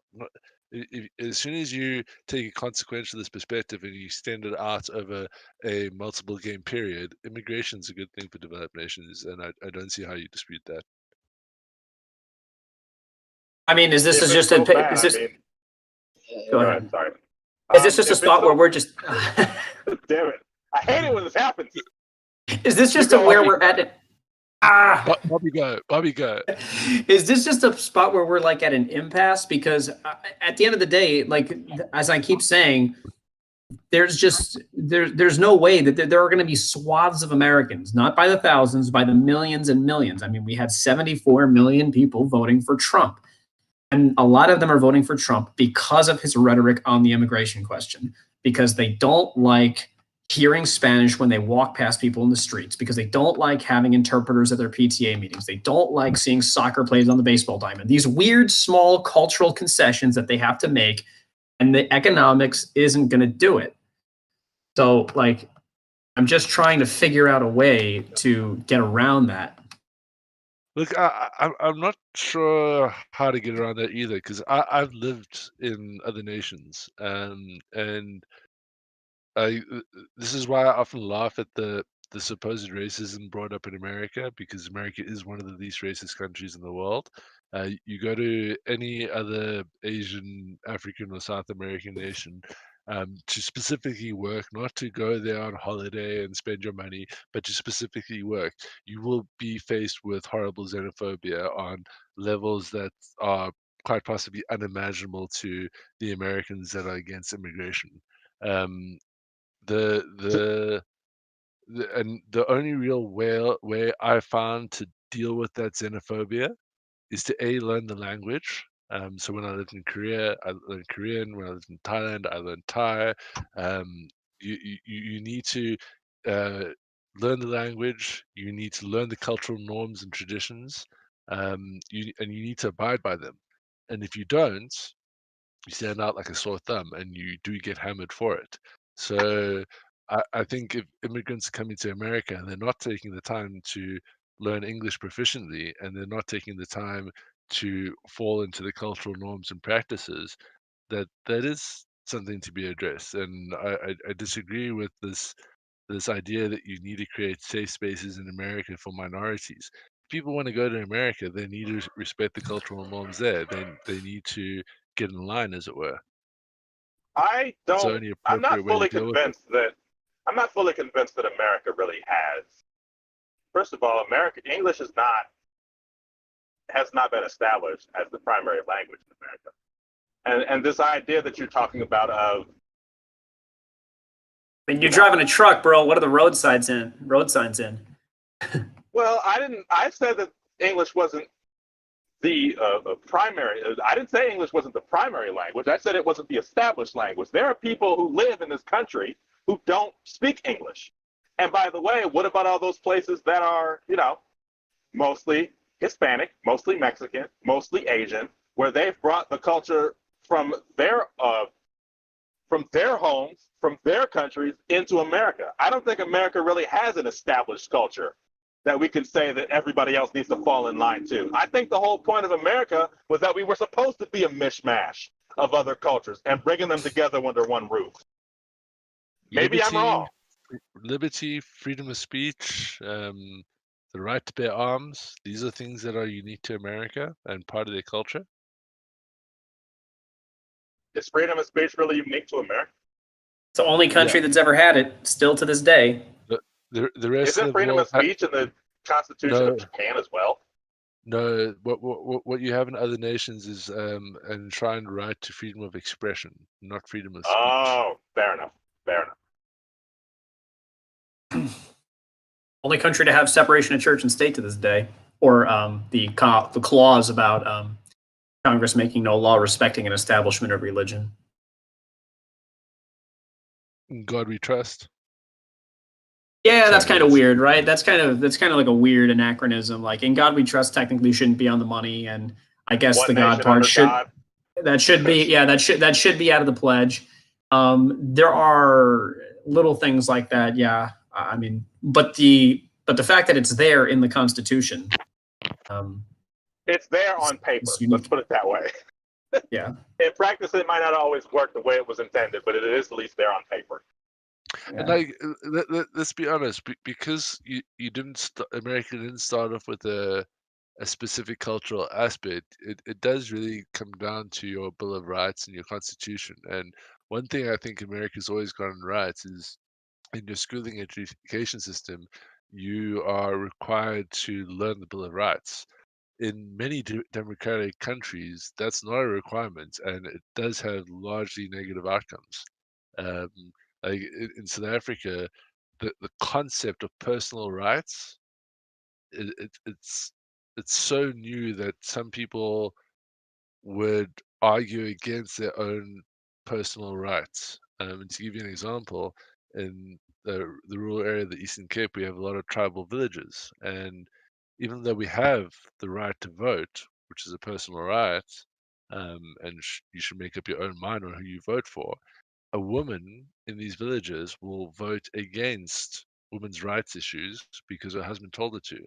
Speaker 4: as soon as you take a consequentialist perspective and you extend it out over a multiple game period, immigration is a good thing for developed nations, and I don't see how you dispute that.
Speaker 7: I mean, is this just a? Is this? Go ahead.
Speaker 14: Sorry.
Speaker 7: Is this just a spot where we're just?
Speaker 14: Damn it! I hate it when this happens.
Speaker 7: Is this just where we're at?
Speaker 4: Bobby go.
Speaker 7: Is this just a spot where we're like at an impasse? Because at the end of the day, like as I keep saying, there's no way that there are going to be swaths of Americans, not by the thousands, by the millions and millions. I mean, we had 74 million people voting for Trump. And a lot of them are voting for Trump because of his rhetoric on the immigration question, because they don't like hearing Spanish when they walk past people in the streets, because they don't like having interpreters at their PTA meetings. They don't like seeing soccer plays on the baseball diamond. These weird, small cultural concessions that they have to make, and the economics isn't going to do it. So, like, I'm just trying to figure out a way to get around that.
Speaker 4: Look, I'm not sure how to get around that either, because I've lived in other nations, and this is why I often laugh at the supposed racism brought up in America, because America is one of the least racist countries in the world. You go to any other Asian, African, or South American nation to specifically work, not to go there on holiday and spend your money, but to specifically work, you will be faced with horrible xenophobia on levels that are quite possibly unimaginable to the Americans that are against immigration. Um, and the only real way I found to deal with that xenophobia is to learn the language. So when I lived in Korea, I learned Korean. When I lived in Thailand, I learned Thai. You need to learn the language. You need to learn the cultural norms and traditions. And you need to abide by them. And if you don't, you stand out like a sore thumb, and you do get hammered for it. So I think if immigrants are coming to America and they're not taking the time to learn English proficiently, and they're not taking the time to fall into the cultural norms and practices, that is something to be addressed. And I disagree with this idea that you need to create safe spaces in America for minorities. If people want to go to America, they need to respect the cultural norms there. They need to get in line, as it were.
Speaker 14: I
Speaker 4: It's the
Speaker 14: don't.
Speaker 4: only
Speaker 14: I'm not
Speaker 4: appropriate way to
Speaker 14: fully
Speaker 4: deal with it.
Speaker 14: convinced that. I'm not fully convinced that America really has. First of all, English has not been established as the primary language in America. And this idea that you're talking about of
Speaker 7: When you're driving a truck, bro, what are the road signs in?
Speaker 14: well, I said that English wasn't the primary. I didn't say English wasn't the primary language. I said it wasn't the established language. There are people who live in this country who don't speak English. And by the way, what about all those places that are, mostly Hispanic, mostly Mexican, mostly Asian, where they've brought the culture from their homes, from their countries into America? I don't think America really has an established culture that we can say that everybody else needs to fall in line to. I think the whole point of America was that we were supposed to be a mishmash of other cultures and bringing them together under one roof. Maybe I'm wrong.
Speaker 4: Liberty, freedom of speech, the right to bear arms. These are things that are unique to America and part of their culture.
Speaker 14: Is freedom of speech really unique to America?
Speaker 7: It's the only country that's ever had it, still to this day.
Speaker 4: The rest
Speaker 14: Isn't
Speaker 4: of the
Speaker 14: freedom
Speaker 4: world
Speaker 14: of speech in the Constitution of Japan as well?
Speaker 4: No, what you have in other nations is an enshrined right to freedom of expression, not freedom of speech.
Speaker 14: Oh, fair enough.
Speaker 7: Only country to have separation of church and state to this day, or the clause about Congress making no law respecting an establishment of religion.
Speaker 4: In God we trust.
Speaker 7: Yeah, that's kind of weird, right? That's kind of like a weird anachronism. Like, in God we trust technically shouldn't be on the money, and I guess
Speaker 14: One
Speaker 7: the God
Speaker 14: nation
Speaker 7: part
Speaker 14: under
Speaker 7: should
Speaker 14: God.
Speaker 7: that should be out of the pledge. There are little things like that, yeah. I mean, but the fact that it's there in the Constitution,
Speaker 14: It's there on paper. Let's put it that way.
Speaker 7: Yeah.
Speaker 14: In practice, it might not always work the way it was intended, but it is at least there on paper.
Speaker 4: And like, let's be honest, because you didn't America didn't start off with a specific cultural aspect. It does really come down to your Bill of Rights and your Constitution. And one thing I think America's always gotten right is, in your schooling education system, you are required to learn the Bill of Rights. In many democratic countries, that's not a requirement, and it does have largely negative outcomes. Um, like in South Africa, the concept of personal rights, it's so new that some people would argue against their own personal rights. And to give you an example, in the rural area of the Eastern Cape, we have a lot of tribal villages, and even though we have the right to vote, which is a personal right, and you should make up your own mind on who you vote for, a woman in these villages will vote against women's rights issues because her husband told her to.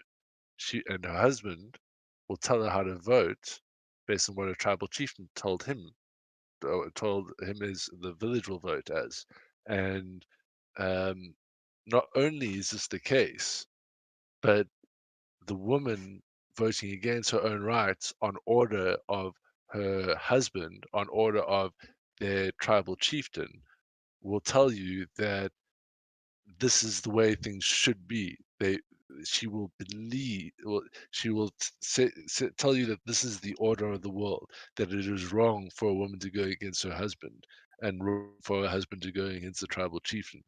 Speaker 4: And her husband will tell her how to vote based on what a tribal chieftain told him, or told him as the village will vote as. And um, not only is this the case, but the woman voting against her own rights on order of her husband, on order of their tribal chieftain, will tell you that this is the way things should be. She will believe, well, she will tell you that this is the order of the world, that it is wrong for a woman to go against her husband and wrong for a husband to go against the tribal chieftain.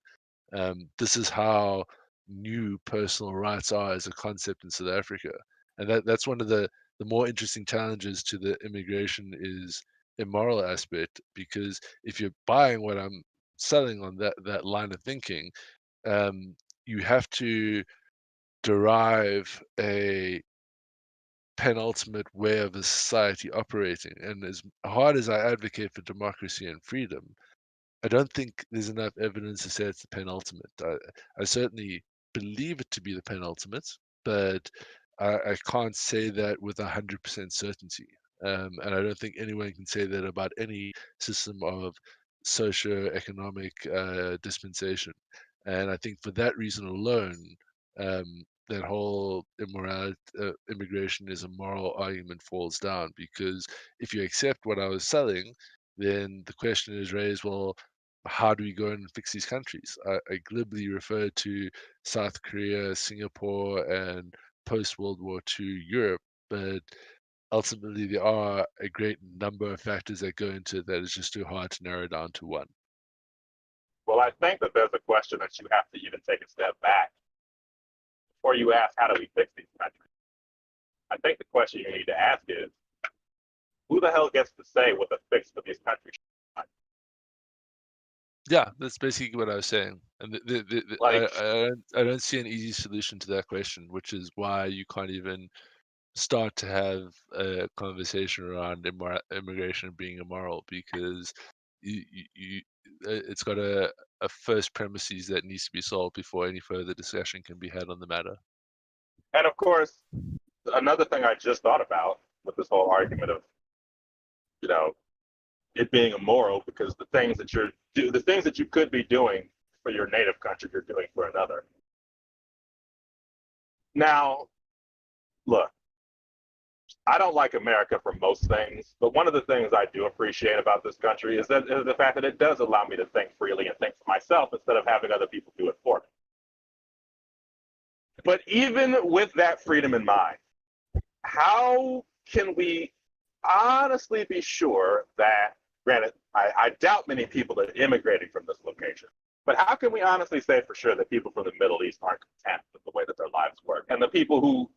Speaker 4: This is how new personal rights are as a concept in South Africa, and that's one of the more interesting challenges to the immigration is immoral aspect, because if you're buying what I'm selling on that line of thinking, you have to derive a penultimate way of a society operating. And as hard as I advocate for democracy and freedom, I don't think there's enough evidence to say it's the penultimate. I certainly believe it to be the penultimate, but I can't say that with 100% certainty. And I don't think anyone can say that about any system of socio-economic dispensation. And I think for that reason alone, that whole immigration is a moral argument falls down, because if you accept what I was selling, then the question is raised, well, how do we go and fix these countries? I glibly refer to South Korea, Singapore, and post World War II Europe, but ultimately there are a great number of factors that go into it that is just too hard to narrow down to one.
Speaker 14: Well, I think that there's a question that you have to even take a step back before you ask, how do we fix these countries? I think the question you need to ask is, who the hell gets to say what the fix for these countries should be?
Speaker 4: Yeah, that's basically what I was saying. And I don't see an easy solution to that question, which is why you can't even start to have a conversation around immigration being immoral, because it's got a first premises that needs to be solved before any further discussion can be had on the matter.
Speaker 14: And of course, another thing I just thought about with this whole argument of, it being immoral, because the things that you could be doing for your native country, you're doing for another. Now, look, I don't like America for most things, but one of the things I do appreciate about this country is the fact that it does allow me to think freely and think for myself instead of having other people do it for me. But even with that freedom in mind, how can we honestly be sure that, granted, I doubt many people are immigrating from this location, but how can we honestly say for sure that people from the Middle East aren't content with the way that their lives work? And the people who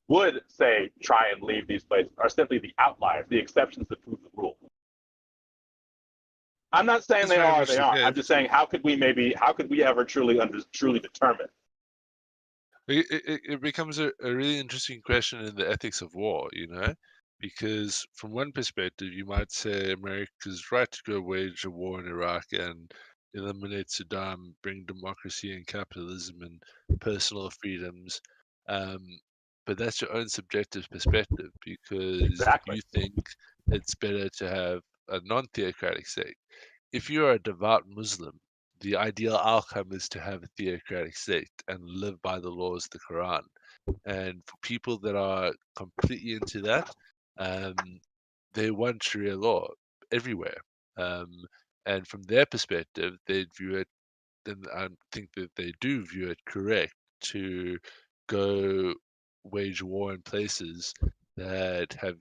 Speaker 14: would say try and leave these places are simply the outliers, the exceptions that prove the rule. I'm not saying they are, they aren't. I'm just saying, how could we ever truly determine?
Speaker 4: It becomes a really interesting question in the ethics of war, because from one perspective, you might say America's right to go wage a war in Iraq and eliminate Saddam, bring democracy and capitalism and personal freedoms. But that's your own subjective perspective, because you think it's better to have a non-theocratic state. If you're a devout Muslim, the ideal outcome is to have a theocratic state and live by the laws of the Quran. And for people that are completely into that, they want Sharia law everywhere. And from their perspective, they'd view it, and I think that they do view it correct, to go wage war in places that have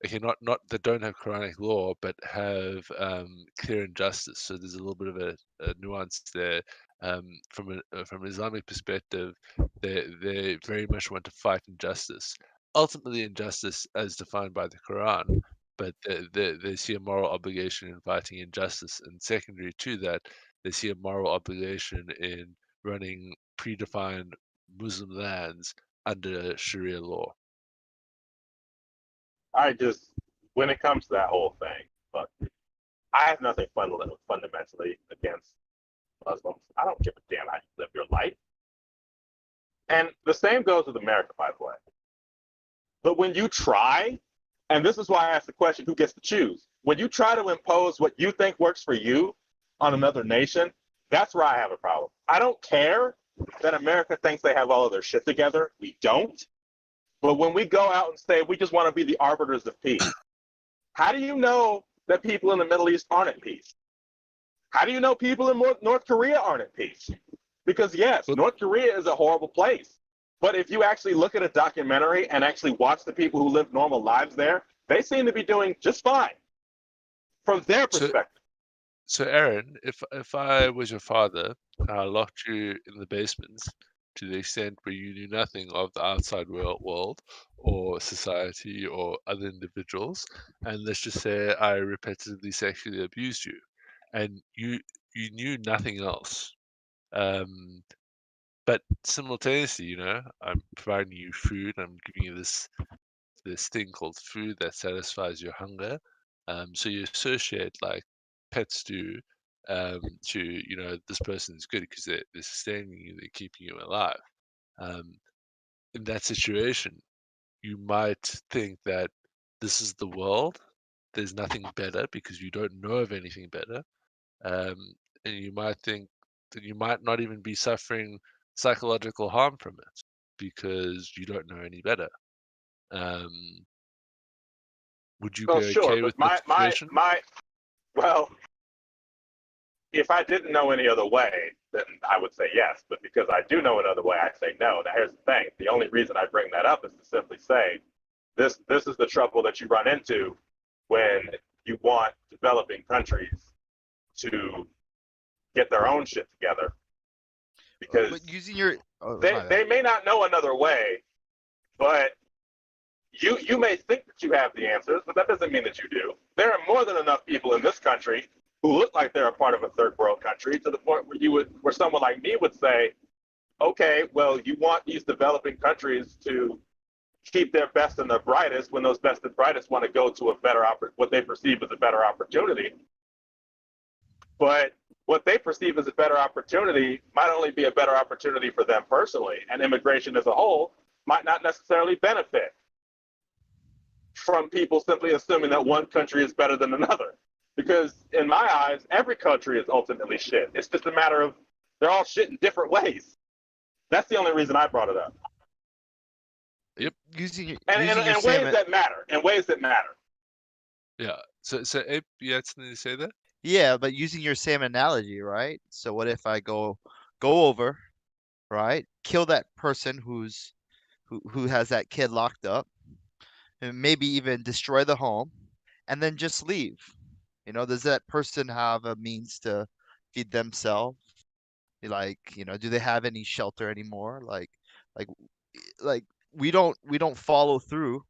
Speaker 4: okay, not that don't have Quranic law, but have clear injustice. So there's a little bit of a nuance there. From an Islamic perspective, they very much want to fight injustice. Ultimately, injustice as defined by the Quran, but they see a moral obligation in fighting injustice, and secondary to that, they see a moral obligation in running predefined Muslim lands under Sharia law.
Speaker 14: When it comes to that whole thing, look, I have nothing fundamentally against Muslims. I don't give a damn how you live your life. And the same goes with America, by the way. But when you try, and this is why I asked the question, who gets to choose? When you try to impose what you think works for you on another nation, that's where I have a problem. I don't care that America thinks they have all of their shit together. We don't. But when we go out and say we just want to be the arbiters of peace, how do you know that people in the Middle East aren't at peace? How do you know people in North Korea aren't at peace? Because yes, North Korea is a horrible place. But if you actually look at a documentary and actually watch the people who live normal lives there, they seem to be doing just fine from their perspective.
Speaker 4: So Aaron, if I was your father, I locked you in the basement to the extent where you knew nothing of the outside world or society or other individuals, and let's just say I repetitively sexually abused you, and you knew nothing else. But simultaneously, you know, I'm providing you food. I'm giving you this thing called food that satisfies your hunger. So you associate like pets do to, you know, this person is good because they're sustaining you, they're keeping you alive. In that situation, you might think that this is the world. There's nothing better because you don't know of anything better. And you might think that you might not even be suffering psychological harm from it because you don't know any better. Would you
Speaker 14: Well,
Speaker 4: be
Speaker 14: sure,
Speaker 4: okay
Speaker 14: but
Speaker 4: with that situation?
Speaker 14: well, if I didn't know any other way, then I would say yes. But because I do know another way, I say no. Now, here's the thing. The only reason I bring that up is to simply say this is the trouble that you run into when you want developing countries to get their own shit together. Because
Speaker 17: But using your
Speaker 14: they may not know another way, but you may think that you have the answers, but that doesn't mean that you do. There are more than enough people in this country who look like they're a part of a third world country to the point where someone like me would say, okay, well, you want these developing countries to keep their best and their brightest when those best and brightest want to go to a better what they perceive as a better opportunity. But what they perceive as a better opportunity might only be a better opportunity for them personally, and immigration as a whole might not necessarily benefit from people simply assuming that one country is better than another. Because in my eyes, every country is ultimately shit. It's just a matter of they're all shit in different ways. That's the only reason I brought it up.
Speaker 4: Yep.
Speaker 17: Using your
Speaker 14: ways that matter. In ways that matter.
Speaker 4: Yeah. So Abe, you had something to say there?
Speaker 17: Yeah, but using your same analogy, right? So what if I go over, right? Kill that person who has that kid locked up, and maybe even destroy the home, and then just leave. You know, does that person have a means to feed themselves? Like, you know, do they have any shelter anymore? Like we don't follow through,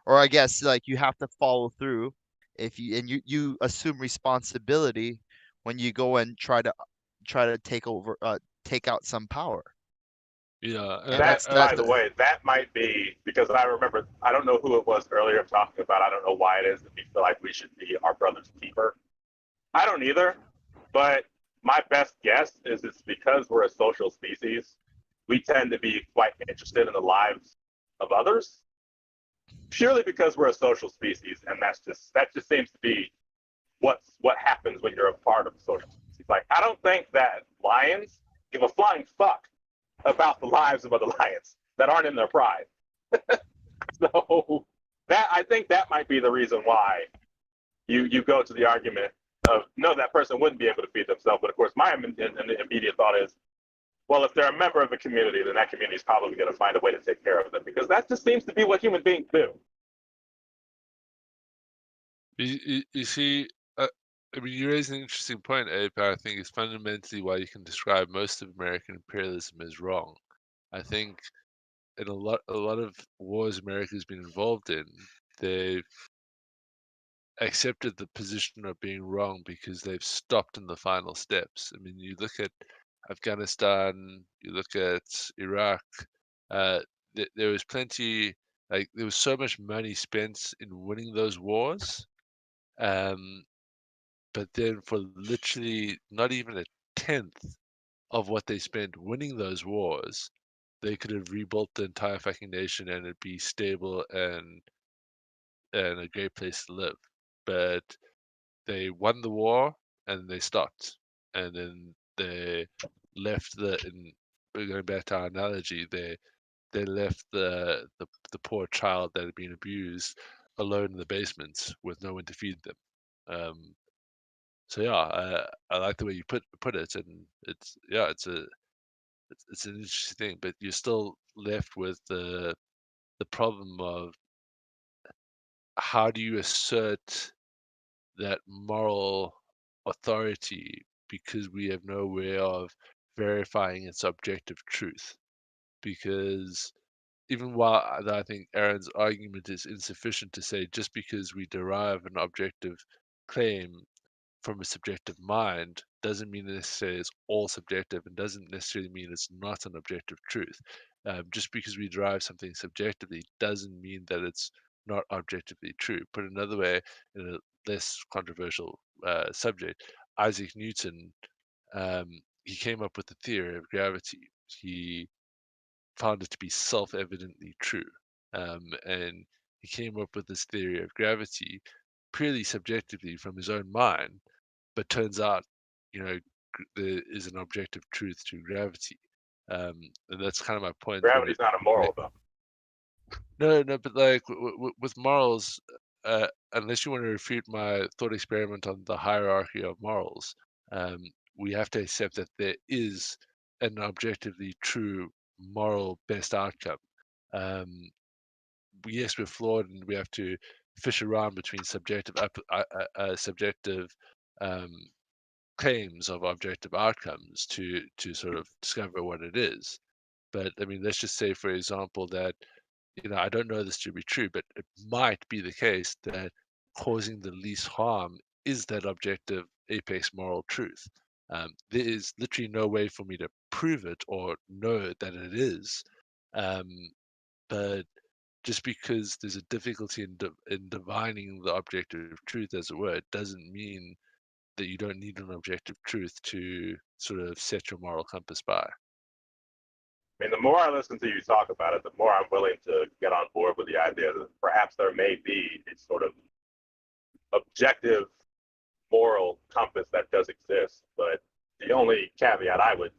Speaker 17: or I guess like you have to follow through if you assume responsibility when you go and try to take out some power.
Speaker 4: Yeah.
Speaker 17: And that's
Speaker 14: By the way, that might be because I remember, I don't know who it was earlier talking about, I don't know why it is that we feel like we should be our brother's keeper. I don't either, but my best guess is it's because we're a social species. We tend to be quite interested in the lives of others, purely because we're a social species, and that just seems to be what happens when you're a part of a social species. Like, I don't think that lions give a flying fuck about the lives of other lions that aren't in their pride. So I think that might be the reason why you go to the argument of no, that person wouldn't be able to feed themselves. But of course, my immediate thought is, well, if they're a member of a community, then that community is probably going to find a way to take care of them, because that just seems to be what human beings do.
Speaker 4: You see, I mean, you raise an interesting point, Abe. I think it's fundamentally why you can describe most of American imperialism as wrong. I think in a lot of wars America's been involved in, they've accepted the position of being wrong because they've stopped in the final steps. I mean, you look at Afghanistan, you look at Iraq. There was plenty, like there was so much money spent in winning those wars, but then for literally not even a tenth of what they spent winning those wars, they could have rebuilt the entire fucking nation and it'd be stable and a great place to live. But they won the war and they stopped, and then they left and we're going back to our analogy, they left the poor child that had been abused alone in the basement with no one to feed them. So yeah, I like the way you put it, and it's an interesting thing, but you're still left with the problem of how do you assert that moral authority because we have no way of verifying its objective truth. Because even while I think Aaron's argument is insufficient to say just because we derive an objective claim from a subjective mind doesn't mean necessarily it's all subjective and doesn't necessarily mean it's not an objective truth. Just because we derive something subjectively doesn't mean that it's not objectively true. Put another way, in a less controversial subject, Isaac Newton, he came up with the theory of gravity. He found it to be self-evidently true. And he came up with this theory of gravity purely subjectively from his own mind, but turns out, there is an objective truth to gravity. And that's kind of my point.
Speaker 14: Gravity's not immoral, though.
Speaker 4: No, but like with morals, unless you want to refute my thought experiment on the hierarchy of morals, we have to accept that there is an objectively true moral best outcome. Yes, we're flawed, and we have to fish around between subjective claims of objective outcomes to sort of discover what it is. But I mean, let's just say, for example, that I don't know this to be true, but it might be the case that causing the least harm is that objective apex moral truth. There is literally no way for me to prove it or know that it is. But just because there's a difficulty in divining the objective truth, as it were, doesn't mean that you don't need an objective truth to sort of set your moral compass by.
Speaker 14: I mean, the more I listen to you talk about it, the more I'm willing to get on board with the idea that perhaps there may be a sort of objective moral compass that does exist. But the only caveat I would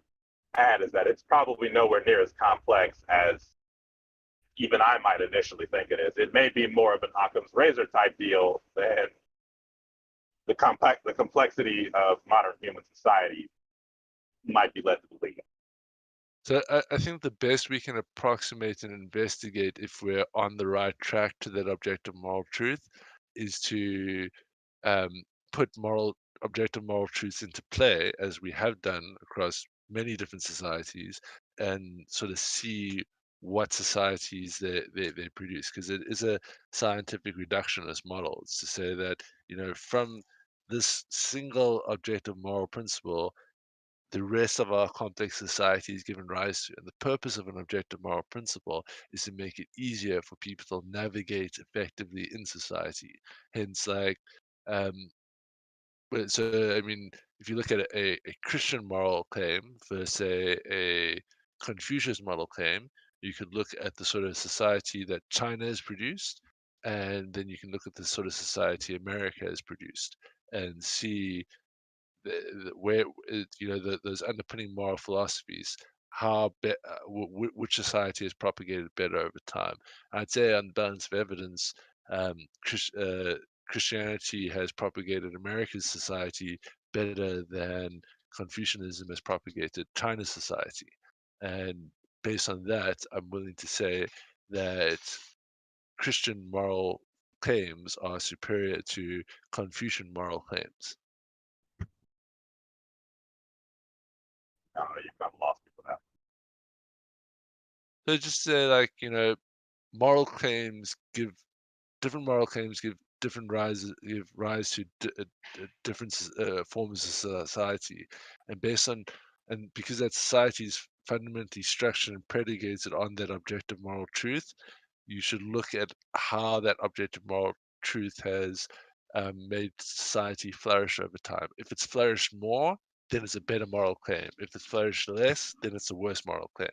Speaker 14: add is that it's probably nowhere near as complex as even I might initially think it is. It may be more of an Occam's razor type deal than the complexity of modern human society might be led to believe.
Speaker 4: So I think the best we can approximate and investigate if we're on the right track to that objective moral truth is to put objective moral truths into play, as we have done across many different societies, and sort of see what societies they produce, because it is a scientific reductionist model. It's to say that from this single objective moral principle, the rest of our complex society is given rise to. And the purpose of an objective moral principle is to make it easier for people to navigate effectively in society. Hence, so I mean, if you look at a Christian moral claim versus a Confucius moral claim, you could look at the sort of society that China has produced, and then you can look at the sort of society America has produced, and see where those underpinning moral philosophies, which society has propagated better over time. I'd say, on balance of evidence, Christianity has propagated America's society better than Confucianism has propagated China's society. And based on that, I'm willing to say that Christian moral claims are superior to Confucian moral claims.
Speaker 14: No, you've got lost me for that.
Speaker 4: So just say, like, moral claims give different moral claims give rise to different forms of society, and because that society is fundamentally structured and predicated on that objective moral truth, you should look at how that objective moral truth has made society flourish over time. If it's flourished more, then it's a better moral claim. If it's flourished less, then it's a worse moral claim.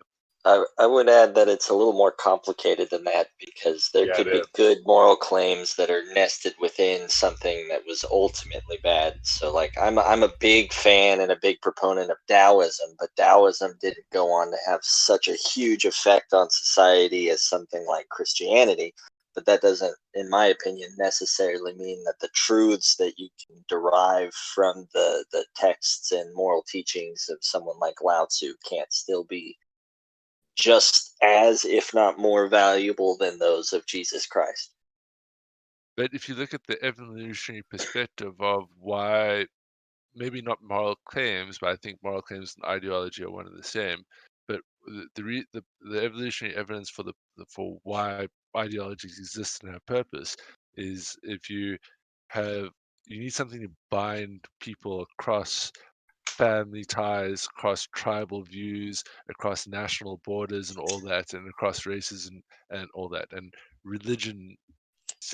Speaker 9: I would add that it's a little more complicated than that, because there
Speaker 14: Yeah,
Speaker 9: could
Speaker 14: it
Speaker 9: be
Speaker 14: is.
Speaker 9: good moral claims that are nested within something that was ultimately bad. So, like, I'm a big fan and a big proponent of Taoism, but Taoism didn't go on to have such a huge effect on society as something like Christianity. But that doesn't, in my opinion, necessarily mean that the truths that you can derive from the texts and moral teachings of someone like Lao Tzu can't still be just as, if not more valuable than those of Jesus Christ.
Speaker 4: But if you look at the evolutionary perspective of why, maybe not moral claims, but I think moral claims and ideology are one and the same. But the evolutionary evidence for why ideologies exist and have purpose is, if you need something to bind people across family ties, across tribal views, across national borders and all that, and across races and all that. And religion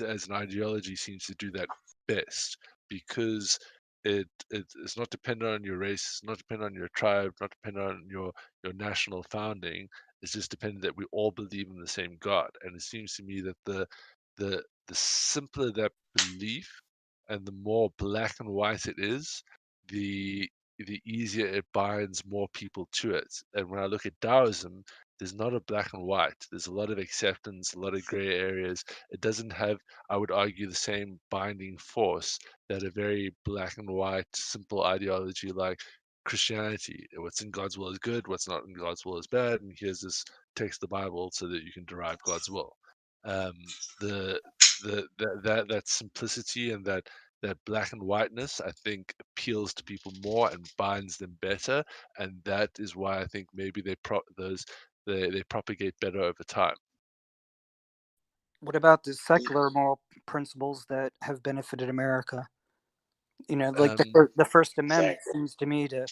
Speaker 4: as an ideology seems to do that best, because it's not dependent on your race, it's not dependent on your tribe, not dependent on your national founding. It's just dependent that we all believe in the same God. And it seems to me that the simpler that belief and the more black and white it is, the easier it binds more people to it. And when I look at Taoism, there's not a black and white. There's a lot of acceptance, a lot of gray areas. It doesn't have, I would argue, the same binding force that a very black and white, simple ideology like Christianity. What's in God's will is good, what's not in God's will is bad, and here's this text, the Bible, so that you can derive God's will. The that simplicity and that black and whiteness, I think, appeals to people more and binds them better, and that is why I think maybe they propagate better over time.
Speaker 18: What about the secular moral principles that have benefited America? Like the First Amendment seems to me to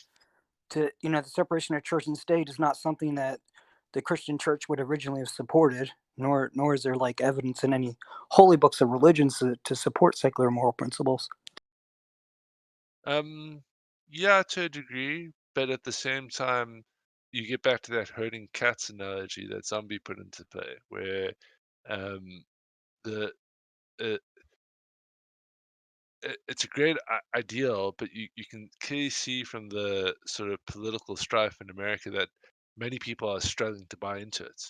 Speaker 18: the separation of church and state is not something that the Christian church would originally have supported, nor is there like evidence in any holy books of religions to support secular moral principles.
Speaker 4: Yeah, to a degree, but at the same time, you get back to that herding cats analogy that Zombie put into play, where the it's a great ideal, but you can clearly see from the sort of political strife in America that many people are struggling to buy into it.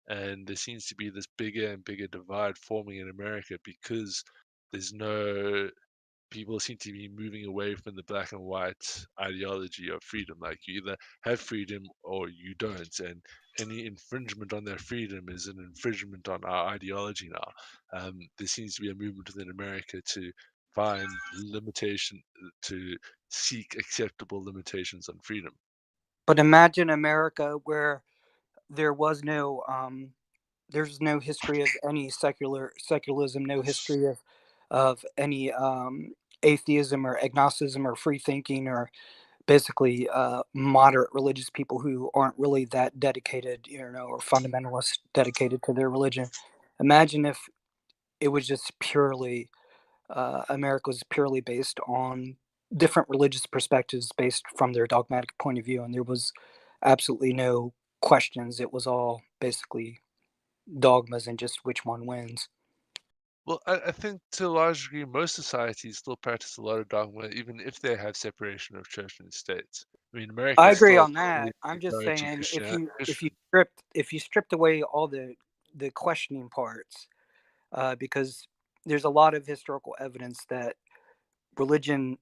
Speaker 4: And there seems to be this bigger and bigger divide forming in America, because there's no people seem to be moving away from the black and white ideology of freedom. Like, you either have freedom or you don't, and any infringement on that freedom is an infringement on our ideology now. There seems to be a movement within America to find limitation, to seek acceptable limitations on freedom.
Speaker 18: But imagine America where there was no there's no history of any secularism, no history of any atheism or agnosticism or free thinking, or basically moderate religious people who aren't really that dedicated, or fundamentalists dedicated to their religion. Imagine if it was just purely America was purely based on different religious perspectives based from their dogmatic point of view, and there was absolutely no questions. It was all basically dogmas and just which one wins.
Speaker 4: Well, I think to a large degree, most societies still practice a lot of dogma, even if they have separation of church and state. I mean, America
Speaker 18: I
Speaker 4: is
Speaker 18: agree
Speaker 4: still
Speaker 18: on that. I'm just
Speaker 4: majority
Speaker 18: saying
Speaker 4: Christian.
Speaker 18: if you stripped away all the questioning parts, because there's a lot of historical evidence that religion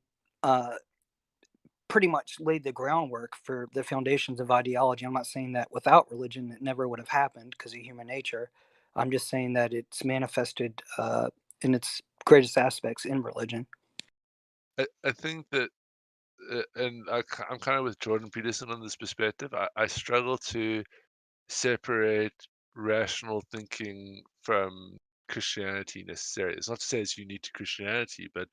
Speaker 18: pretty much laid the groundwork for the foundations of ideology. I'm not saying that without religion it never would have happened because of human nature. I'm just saying that it's manifested in its greatest aspects in religion.
Speaker 4: I think that, and I'm kind of with Jordan Peterson on this perspective. I struggle to separate rational thinking from Christianity necessarily. It's not to say it's unique to Christianity, but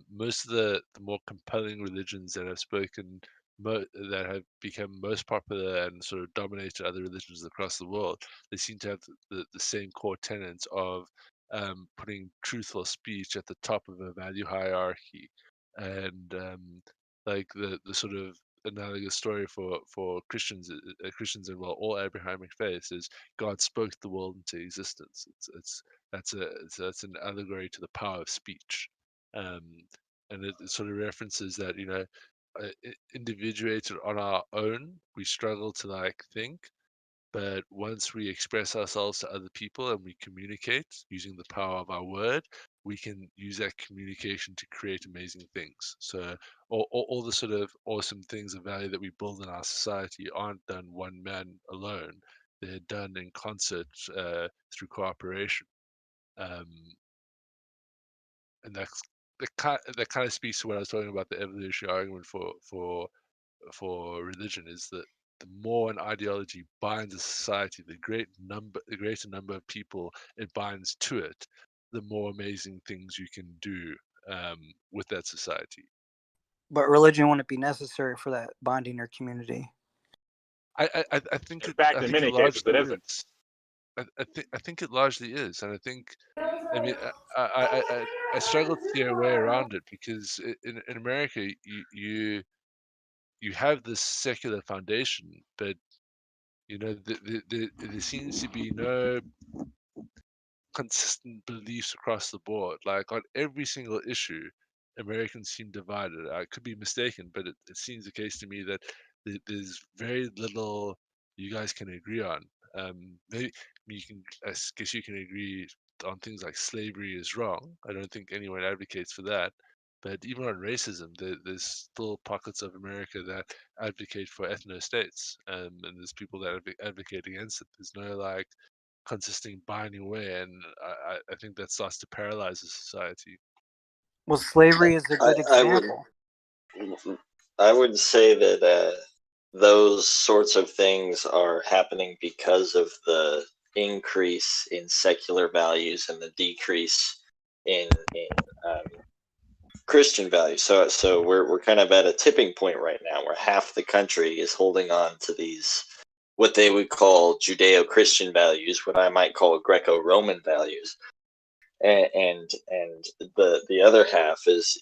Speaker 4: most of the more compelling religions that have spoken, that have become most popular and sort of dominated other religions across the world, they seem to have the same core tenets of putting truthful speech at the top of a value hierarchy, and like the sort of analogous story for Christians, Christians and well all Abrahamic faiths is God spoke the world into existence. That's an allegory to the power of speech, um, and it sort of references that individuated on our own we struggle to like think, but once we express ourselves to other people and we communicate using the power of our word, we can use that communication to create amazing things. So all the sort of awesome things of value that we build in our society aren't done one man alone. They're done in concert through cooperation. Um, and that kind of speaks to what I was talking about, the evolutionary argument for religion, is that the more an ideology binds a society, the greater number of people it binds to it, the more amazing things you can do with that society.
Speaker 18: But religion wouldn't be necessary for that bonding or community.
Speaker 4: I think
Speaker 14: In fact, in many cases, it isn't.
Speaker 4: I think it largely is, and I think, I mean, I struggle to see a way around it, because in America you have this secular foundation, but there seems to be no consistent beliefs across the board. Like on every single issue, Americans seem divided. I could be mistaken, but it seems the case to me that there's very little you guys can agree on. Maybe you can, I guess you can agree on things like slavery is wrong. I don't think anyone advocates for that. But even on racism, there's still pockets of America that advocate for ethno states, and there's people that advocate against it. There's no like consistent binding way, and I think that starts to paralyze the society.
Speaker 18: Well, slavery is a good example.
Speaker 9: I would say that those sorts of things are happening because of the increase in secular values and the decrease in Christian values. So we're kind of at a tipping point right now where half the country is holding on to these what they would call Judeo-Christian values, what I might call Greco-Roman values, and the other half is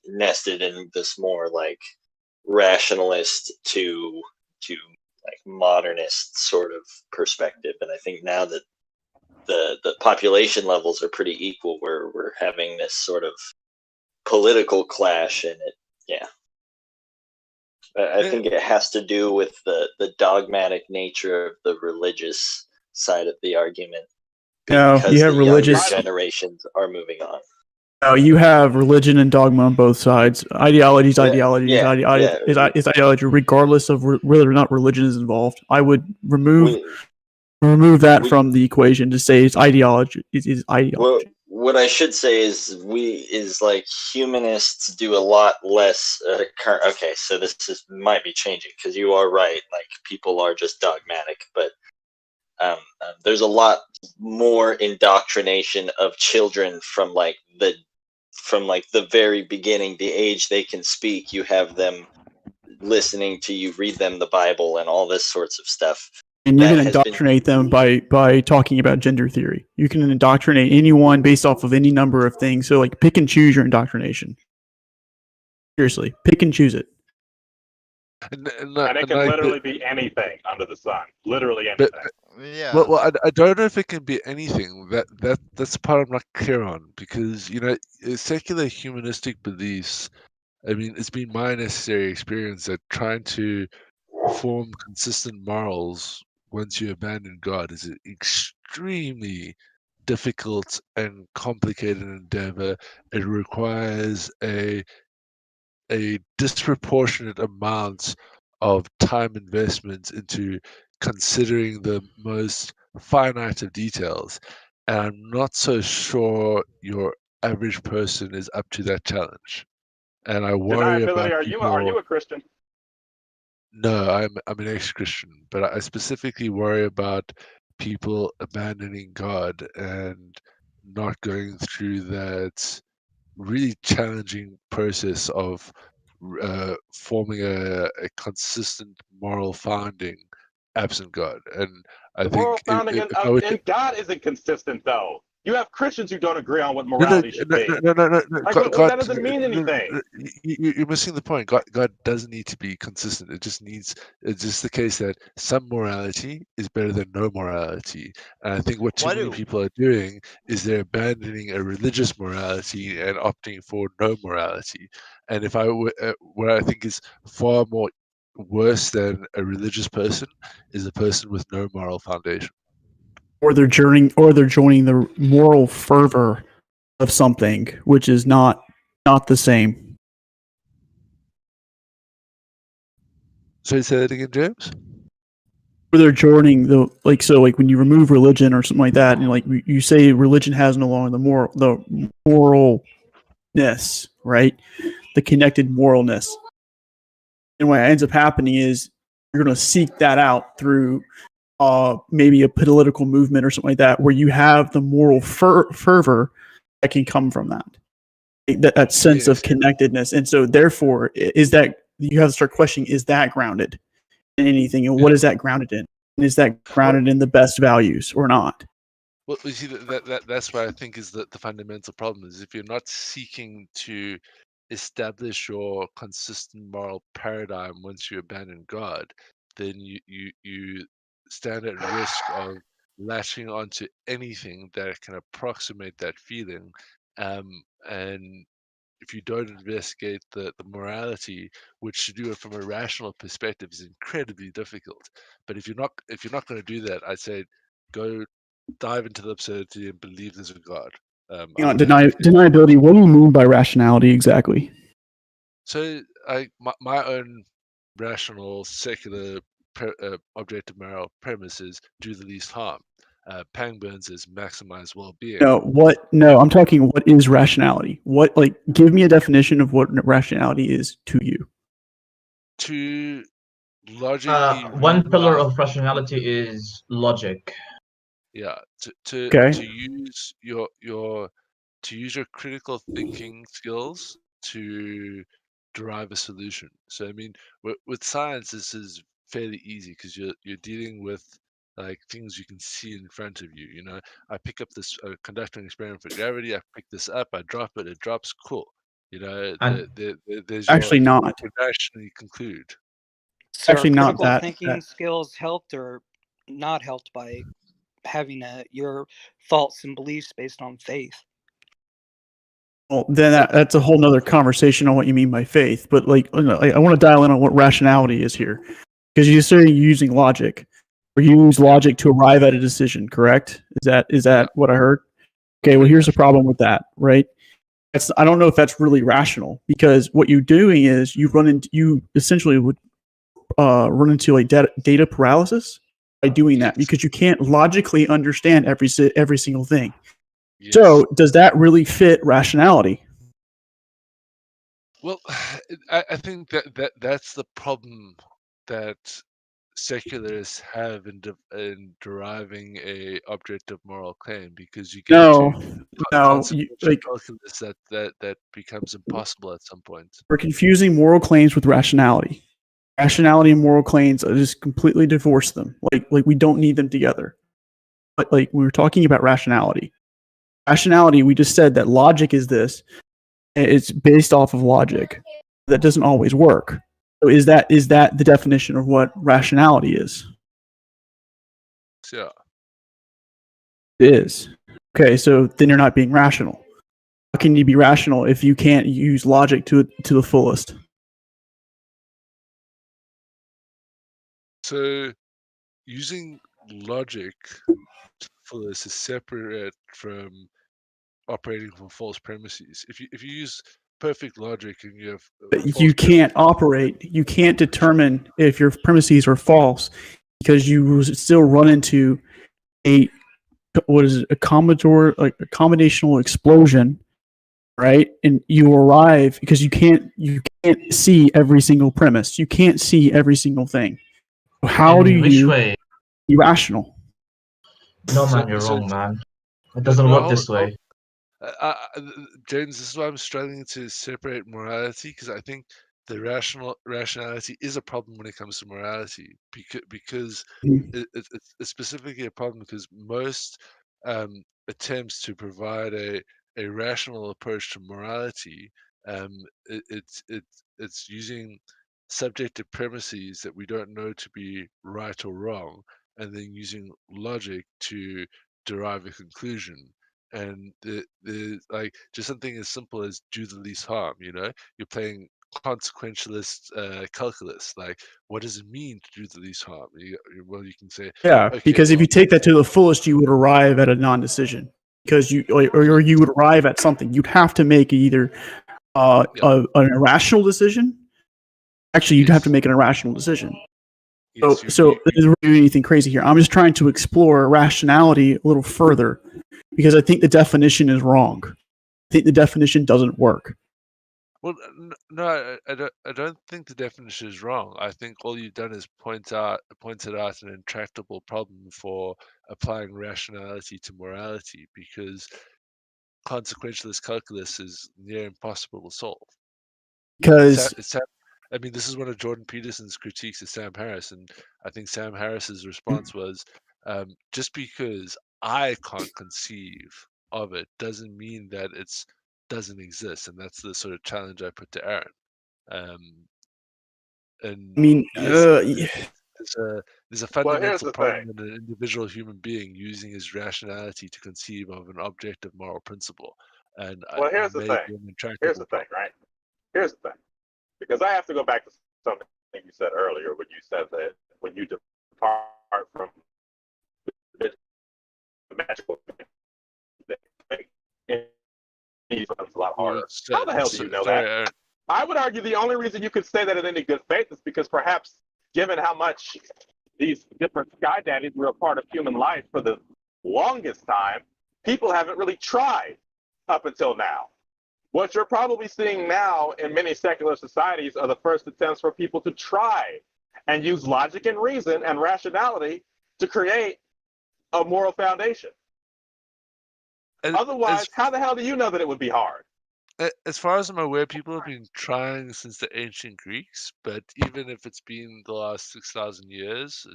Speaker 9: nested in this more like rationalist to like modernist sort of perspective. And I think now that the population levels are pretty equal, we're having this sort of political clash, and I think it has to do with the dogmatic nature of the religious side of the argument, because
Speaker 19: you have
Speaker 9: the younger
Speaker 19: religious.
Speaker 9: generations are moving on.
Speaker 19: You have religion and dogma on both sides. Ideology is ideology is ideology, regardless of whether or not religion is involved. I would remove that from the equation to say it's ideology. It is ideology.
Speaker 9: What I should say is like humanists do a lot less. Okay, so this might be changing, because you are right. Like people are just dogmatic, but there's a lot more indoctrination of children from the very beginning, the age they can speak. You have them listening to you read them the Bible and all this sorts of stuff.
Speaker 19: And you can indoctrinate them by talking about gender theory. You can indoctrinate anyone based off of any number of things. So like pick and choose your indoctrination. Seriously, pick and choose it.
Speaker 14: And it can literally be anything under the sun. Literally anything.
Speaker 17: Yeah.
Speaker 4: Well, I don't know if it can be anything. That's the part I'm not clear on, because secular humanistic beliefs. I mean, it's been my necessary experience that trying to form consistent morals once you abandon God is an extremely difficult and complicated endeavor. It requires a disproportionate amount of time investment into considering the most finite of details. and I'm not so sure your average person is up to that challenge. And I worry
Speaker 14: Deniability.
Speaker 4: about
Speaker 14: Are
Speaker 4: people.
Speaker 14: you a Christian?
Speaker 4: No, I'm an ex-Christian, but I specifically worry about people abandoning God and not going through that really challenging process of forming a consistent moral founding absent God. And I
Speaker 14: The moral
Speaker 4: think
Speaker 14: founding
Speaker 4: if I were to,
Speaker 14: in God isn't consistent, though. You have Christians who don't agree on what
Speaker 4: no, no,
Speaker 14: morality should
Speaker 4: no,
Speaker 14: be.
Speaker 4: no, no, no, no,
Speaker 14: Like,
Speaker 4: God,
Speaker 14: that doesn't mean anything.
Speaker 4: you're missing the point. God doesn't need to be consistent. It's just the case that some morality is better than no morality. And I think what too
Speaker 17: What
Speaker 4: many
Speaker 17: do
Speaker 4: people are doing is they're abandoning a religious morality and opting for no morality. And if I were, what I think is far more worse than a religious person is a person with no moral foundation.
Speaker 19: Or they're joining the moral fervor of something, which is not the same.
Speaker 4: So say that again, James.
Speaker 19: Or they're joining the like when you remove religion or something like that, and like you say religion has no longer the moralness, right? The connected moralness. And what ends up happening is you're going to seek that out through maybe a political movement or something like that, where you have the moral fervor that can come from that sense of connectedness. And so therefore is that you have to start questioning, is that grounded in anything, and what is that grounded in, and is that grounded in the best values or not?
Speaker 4: Well, you see, that's what I think is the fundamental problem is if you're not seeking to establish your consistent moral paradigm once you abandon God, then you stand at risk of latching onto anything that can approximate that feeling. And if you don't investigate the morality, which to do it from a rational perspective is incredibly difficult. But if you're not going to do that, I'd say go dive into the absurdity and believe there's a God.
Speaker 19: Deniability. What do you mean by rationality exactly?
Speaker 4: So my own rational, secular, objective moral premise is do the least harm. Pangburn says maximize well-being.
Speaker 19: No, I'm talking what is rationality? Give me a definition of what rationality is to you.
Speaker 4: To logically
Speaker 16: one pillar of rationality is logic.
Speaker 4: Yeah, to use your critical thinking skills to derive a solution. So I mean, with science, this is fairly easy because you're dealing with like things you can see in front of you. You know, I pick up this conducting an experiment for gravity. I pick this up, I drop it, it drops. Cool. You know,
Speaker 16: And
Speaker 4: there's
Speaker 19: actually
Speaker 4: your
Speaker 19: not.
Speaker 4: you can rationally conclude.
Speaker 18: So
Speaker 19: Actually,
Speaker 18: are
Speaker 19: not
Speaker 18: critical
Speaker 19: that.
Speaker 18: thinking skills helped or not helped by having your thoughts and beliefs based on faith?
Speaker 19: Well, then that's a whole nother conversation on what you mean by faith. But I want to dial in on what rationality is here, because you say you're using logic, or you use logic to arrive at a decision. Correct? Is that what I heard? Okay. Well, here's the problem with that, right? I don't know if that's really rational, because what you're doing is you essentially would run into like data paralysis by doing that, because you can't logically understand every single thing. Yes. So does that really fit rationality?
Speaker 4: Well, I think that's the problem that secularists have in deriving a objective moral claim, because you get into consequential calculus that becomes impossible at some point.
Speaker 19: We're confusing moral claims with rationality. Rationality and moral claims are just completely divorce them. Like we don't need them together. But like we were talking about rationality. Rationality, we just said that logic is this. It's based off of logic. That doesn't always work. So is that the definition of what rationality is?
Speaker 4: Yeah.
Speaker 19: It is. Okay, so then you're not being rational. How can you be rational if you can't use logic to the fullest?
Speaker 4: So using logic to the fullest is separate from operating from false premises. If you use perfect logic and you have
Speaker 19: you can't determine if your premises are false, because you still run into a what is it, a combinational explosion, right? And you arrive because you can't see every single premise. You can't see every single thing. How do
Speaker 16: In which
Speaker 19: you
Speaker 16: way?
Speaker 19: be rational?
Speaker 16: No, man, you're wrong, man. It doesn't work this way.
Speaker 4: James, this is why I'm struggling to separate morality, because I think the rationality is a problem when it comes to morality, because it's specifically a problem because most attempts to provide a rational approach to morality, it's using subjective premises that we don't know to be right or wrong, and then using logic to derive a conclusion. And the like just something as simple as do the least harm. You're playing consequentialist calculus. Like, what does it mean to do the least harm? Well, you can say,
Speaker 19: Yeah,
Speaker 4: okay,
Speaker 19: because if
Speaker 4: well,
Speaker 19: you take that to the fullest, you would arrive at a non-decision. Because or you would arrive at something. You'd have to make either an irrational decision. Actually, you'd have to make an irrational decision. So this isn't really anything crazy here. I'm just trying to explore rationality a little further because I think the definition is wrong. I think the definition doesn't work.
Speaker 4: well, no, I don't think the definition is wrong. I think all you've done is pointed out an intractable problem for applying rationality to morality, because consequentialist calculus is near impossible to solve.
Speaker 19: Because
Speaker 4: I mean, this is one of Jordan Peterson's critiques of Sam Harris, and I think Sam Harris's response was, just because I can't conceive of it doesn't mean that it doesn't exist, and that's the sort of challenge I put to Aaron. And
Speaker 19: I mean,
Speaker 4: there's a
Speaker 14: here's
Speaker 4: fundamental
Speaker 14: the
Speaker 4: problem
Speaker 14: thing.
Speaker 4: in an individual human being using his rationality to conceive of an objective moral principle, and
Speaker 14: Well, here's the thing.
Speaker 4: an intractable
Speaker 14: Here's the thing,
Speaker 4: problem.
Speaker 14: right? Here's the thing. Because I have to go back to something you said earlier when you said that when you depart from the magical thing, it's a lot harder. How the hell do you know that? I would argue the only reason you could say that in any good faith is because perhaps, given how much these different sky daddies were a part of human life for the longest time, people haven't really tried up until now. What you're probably seeing now in many secular societies are the first attempts for people to try and use logic and reason and rationality to create a moral foundation. Otherwise, how the hell do you know that it would be hard?
Speaker 4: As far as I'm aware, people have been trying since the ancient Greeks, but even if it's been the last 6,000 years,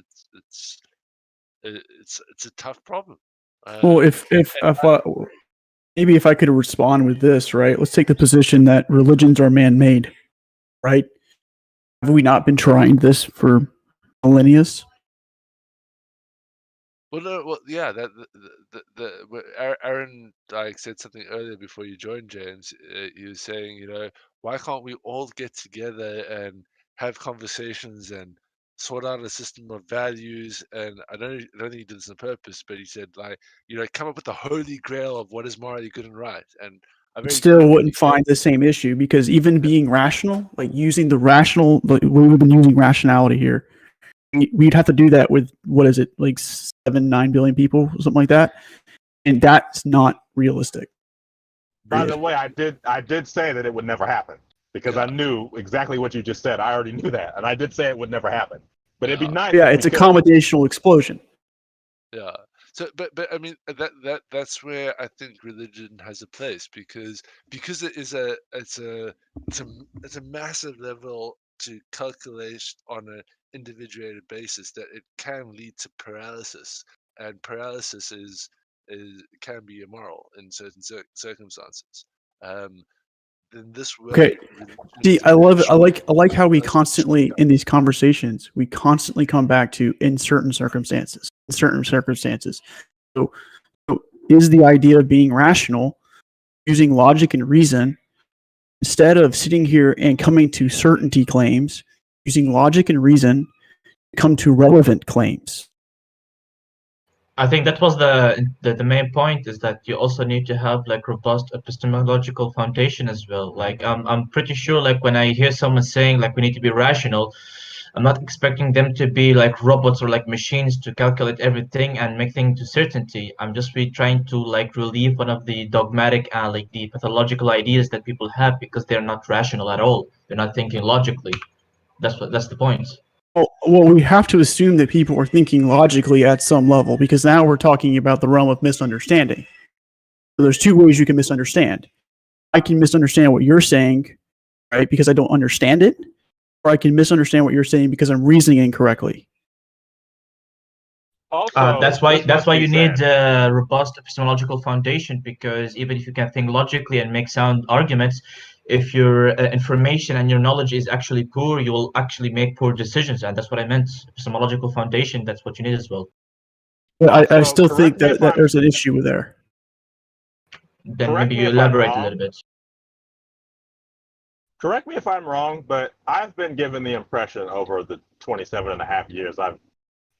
Speaker 4: it's a tough problem.
Speaker 19: well, maybe if I could respond with this, right? Let's take the position that religions are man-made, right? Have we not been trying this for millennia?
Speaker 4: Well, no, well, yeah. Aaron said something earlier before you joined, James. He was saying, why can't we all get together and have conversations and sort out a system of values? And I don't think he did this on purpose, but he said, come up with the holy grail of what is morally good and right. And I
Speaker 19: Still wouldn't find the same issue because even being rational, like using the rational, like we've been using rationality here. We'd have to do that with what is it, like 7-9 billion people, something like that, and that's not realistic.
Speaker 14: By the way, I did say that it would never happen because I knew exactly what you just said. I already knew that, and I did say it would never happen. But it'd be nice.
Speaker 19: Yeah, it's a combinational explosion.
Speaker 4: Yeah. So, but I mean that's where I think religion has a place because it is it's a massive level to calculate on an individuated basis that it can lead to paralysis, and paralysis can be immoral in certain circumstances. In this way,
Speaker 19: okay. See, I love it. I like how we constantly in these conversations we constantly come back to in certain circumstances. So is the idea of being rational, using logic and reason, instead of sitting here and coming to certainty claims, using logic and reason, come to relevant claims.
Speaker 16: I think that was the main point, is that you also need to have like robust epistemological foundation as well. Like I'm pretty sure like when I hear someone saying like we need to be rational, I'm not expecting them to be like robots or like machines to calculate everything and make things to certainty. I'm just really trying to like relieve one of the dogmatic like the pathological ideas that people have because they're not rational at all. They're not thinking logically. That's the point.
Speaker 19: Well, we have to assume that people are thinking logically at some level because now we're talking about the realm of misunderstanding. So there's two ways you can misunderstand. I can misunderstand what you're saying, right, because I don't understand it, or I can misunderstand what you're saying because I'm reasoning incorrectly.
Speaker 14: Also,
Speaker 16: that's why
Speaker 14: this must be
Speaker 16: you
Speaker 14: said.
Speaker 16: need a robust epistemological foundation, because even if you can think logically and make sound arguments, if your information and your knowledge is actually poor, you will actually make poor decisions, and that's what I meant. Epistemological foundation, that's what you need as well.
Speaker 19: But I
Speaker 14: Also,
Speaker 19: still think
Speaker 14: correct me if
Speaker 19: that
Speaker 14: I'm
Speaker 19: there's an issue with there.
Speaker 16: Then
Speaker 14: correct
Speaker 16: maybe
Speaker 14: me
Speaker 16: you
Speaker 14: if I'm
Speaker 16: elaborate a
Speaker 14: wrong.
Speaker 16: little bit.
Speaker 14: Correct me if I'm wrong, but I've been given the impression over the 27 and a half years I've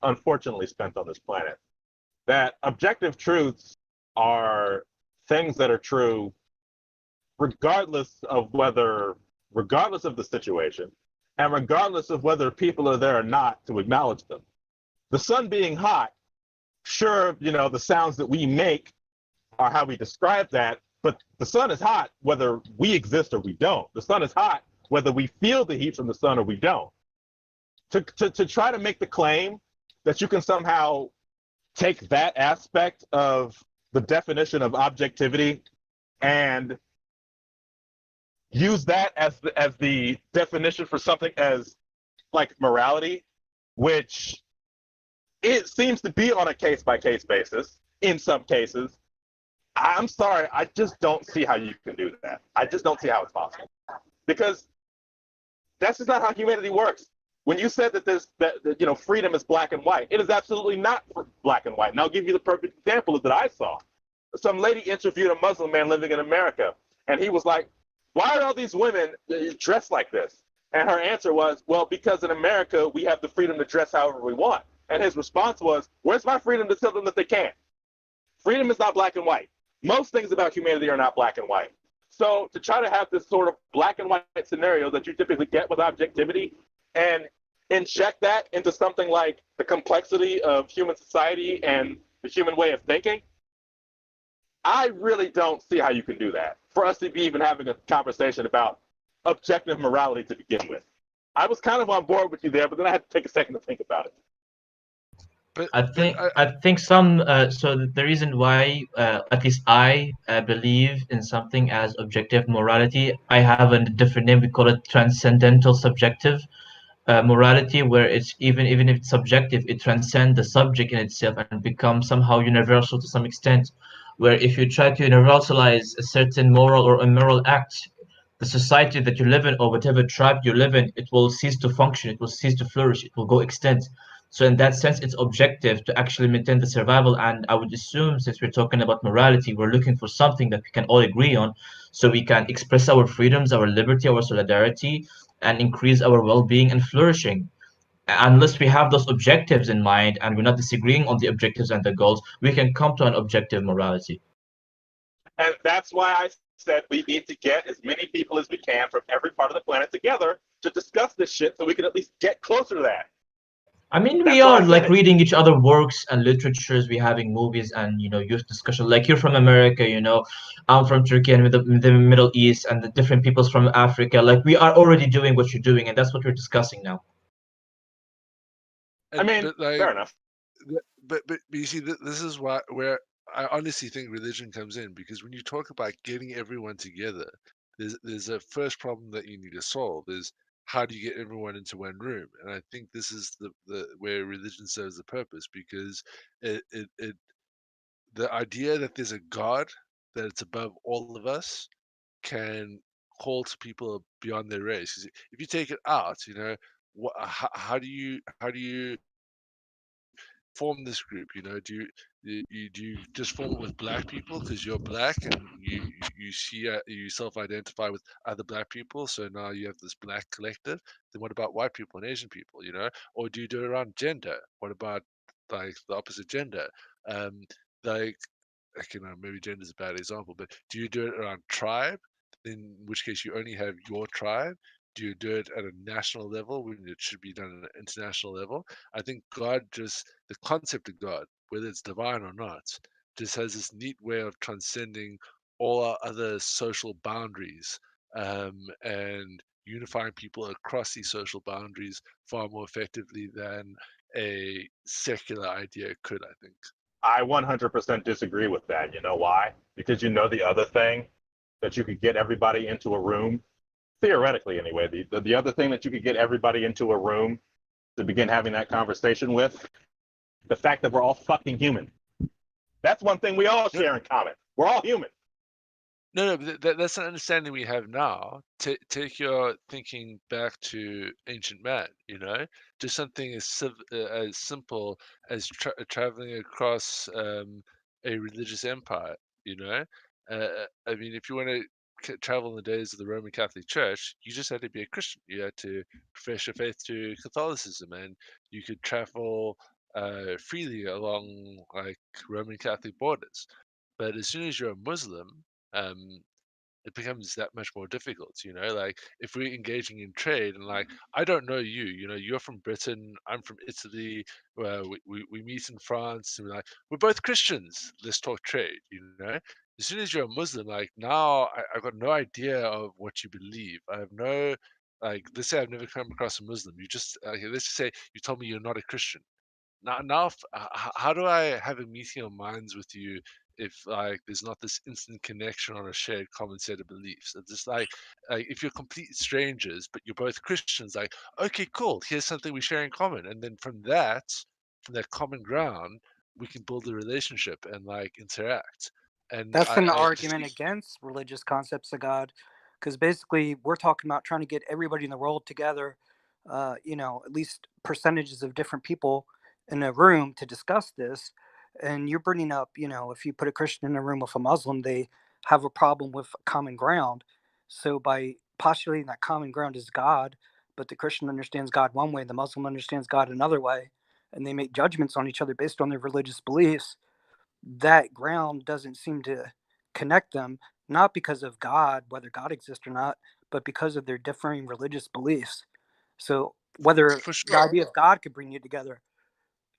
Speaker 14: unfortunately spent on this planet that objective truths are things that are true regardless of the situation and regardless of whether people are there or not to acknowledge them. The sun being hot, sure, the sounds that we make are how we describe that, but the sun is hot whether we exist or we don't. The sun is hot whether we feel the heat from the sun or we don't. To try to make the claim that you can somehow take that aspect of the definition of objectivity and use that as the definition for something as like morality, which it seems to be on a case-by-case basis in some cases. I'm sorry, I just don't see how you can do that. I just don't see how it's possible. Because that's just not how humanity works. When you said that freedom is black and white, it is absolutely not black and white. And I'll give you the perfect example that I saw. Some lady interviewed a Muslim man living in America, and he was like, "Why are all these women dressed like this?" And her answer was, "Well, because in America we have the freedom to dress however we want." And his response was, "Where's my freedom to tell them that they can't?" Freedom is not black and white. Most things about humanity are not black and white. So to try to have this sort of black and white scenario that you typically get with objectivity and inject that into something like the complexity of human society and the human way of thinking, I really don't see how you can do that for us to be even having a conversation about objective morality to begin with. I was kind of on board with you there, but then I had to take a second to think about it.
Speaker 16: I think some so the reason why at least I believe in something as objective morality, I have a different name. We call it transcendental subjective morality, where it's even if it's subjective, it transcends the subject in itself and becomes somehow universal to some extent. Where if you try to universalize a certain moral or immoral act, the society that you live in or whatever tribe you live in, it will cease to function, it will cease to flourish, it will go extinct. So in that sense, it's objective to actually maintain the survival. And I would assume, since we're talking about morality, we're looking for something that we can all agree on, so we can express our freedoms, our liberty, our solidarity, and increase our well-being and flourishing. Unless we have those objectives in mind and we're not disagreeing on the objectives and the goals, we can come to an objective morality.
Speaker 14: And that's why I said we need to get as many people as we can from every part of the planet together to discuss this shit so we can at least get closer to that.
Speaker 16: I mean,
Speaker 14: That's
Speaker 16: we
Speaker 14: why
Speaker 16: are
Speaker 14: I said
Speaker 16: like
Speaker 14: it.
Speaker 16: reading each other works and literatures. We're having movies and youth discussion. Like you're from America, I'm from Turkey and the Middle East, and the different peoples from Africa. Like we are already doing what you're doing, and that's what we're discussing now.
Speaker 14: I mean, fair enough.
Speaker 4: But you see, this is where I honestly think religion comes in, because when you talk about getting everyone together, there's a first problem that you need to solve is how do you get everyone into one room? And I think this is the where religion serves the purpose, because it the idea that there's a God that it's above all of us can call to people beyond their race. 'Cause if you take it out, how do you form this group? Do you just form it with black people because you're black and you see you self-identify with other black people, so now you have this black collective? Then what about white people and Asian people? Or do you do it around gender? What about like the opposite gender? Like, maybe gender is a bad example, but do you do it around tribe? In which case you only have your tribe. do you do it at a national level when it should be done at an international level? I think God the concept of God, whether it's divine or not, just has this neat way of transcending all our other social boundaries, and unifying people across these social boundaries far more effectively than a secular idea could, I think.
Speaker 14: I 100% disagree with that. You know why? Because the other thing that you could get everybody into a room, theoretically anyway, the other thing that you could get everybody into a room to begin having that conversation with, the fact that we're all fucking human. That's one thing we all share in common. We're all human.
Speaker 4: No, but that's an understanding we have now. Take your thinking back to ancient man, just something as simple as traveling across a religious empire, I mean, if you want to travel in the days of the Roman Catholic Church, you just had to be a Christian. You had to profess your faith to Catholicism, and you could travel freely along like Roman Catholic borders. But as soon as you're a Muslim, it becomes that much more difficult, like if we're engaging in trade and like I don't know you're from Britain, I'm from Italy, we meet in France and we're both Christians, let's talk trade. As soon as you're a Muslim, like now I've got no idea of what you believe. I have no, like, let's say I've never come across a Muslim, you just let's just say you told me you're not a Christian. Now, how do I have a meeting of minds with you if like there's not this instant connection on a shared common set of beliefs? It's just like if you're complete strangers but you're both Christians, like, okay, cool, here's something we share in common, and then from that common ground, we can build a relationship and like interact. And
Speaker 18: That's an
Speaker 4: I just
Speaker 18: argument against religious concepts of God, because basically we're talking about trying to get everybody in the world together, at least percentages of different people in a room to discuss this. And you're bringing up, if you put a Christian in a room with a Muslim, they have a problem with common ground. So by postulating that common ground is God, but the Christian understands God one way, the Muslim understands God another way, and they make judgments on each other based on their religious beliefs, that ground doesn't seem to connect them, not because of God, whether God exists or not, but because of their differing religious beliefs. So whether
Speaker 4: for
Speaker 18: the
Speaker 4: sure,
Speaker 18: idea of God could bring you together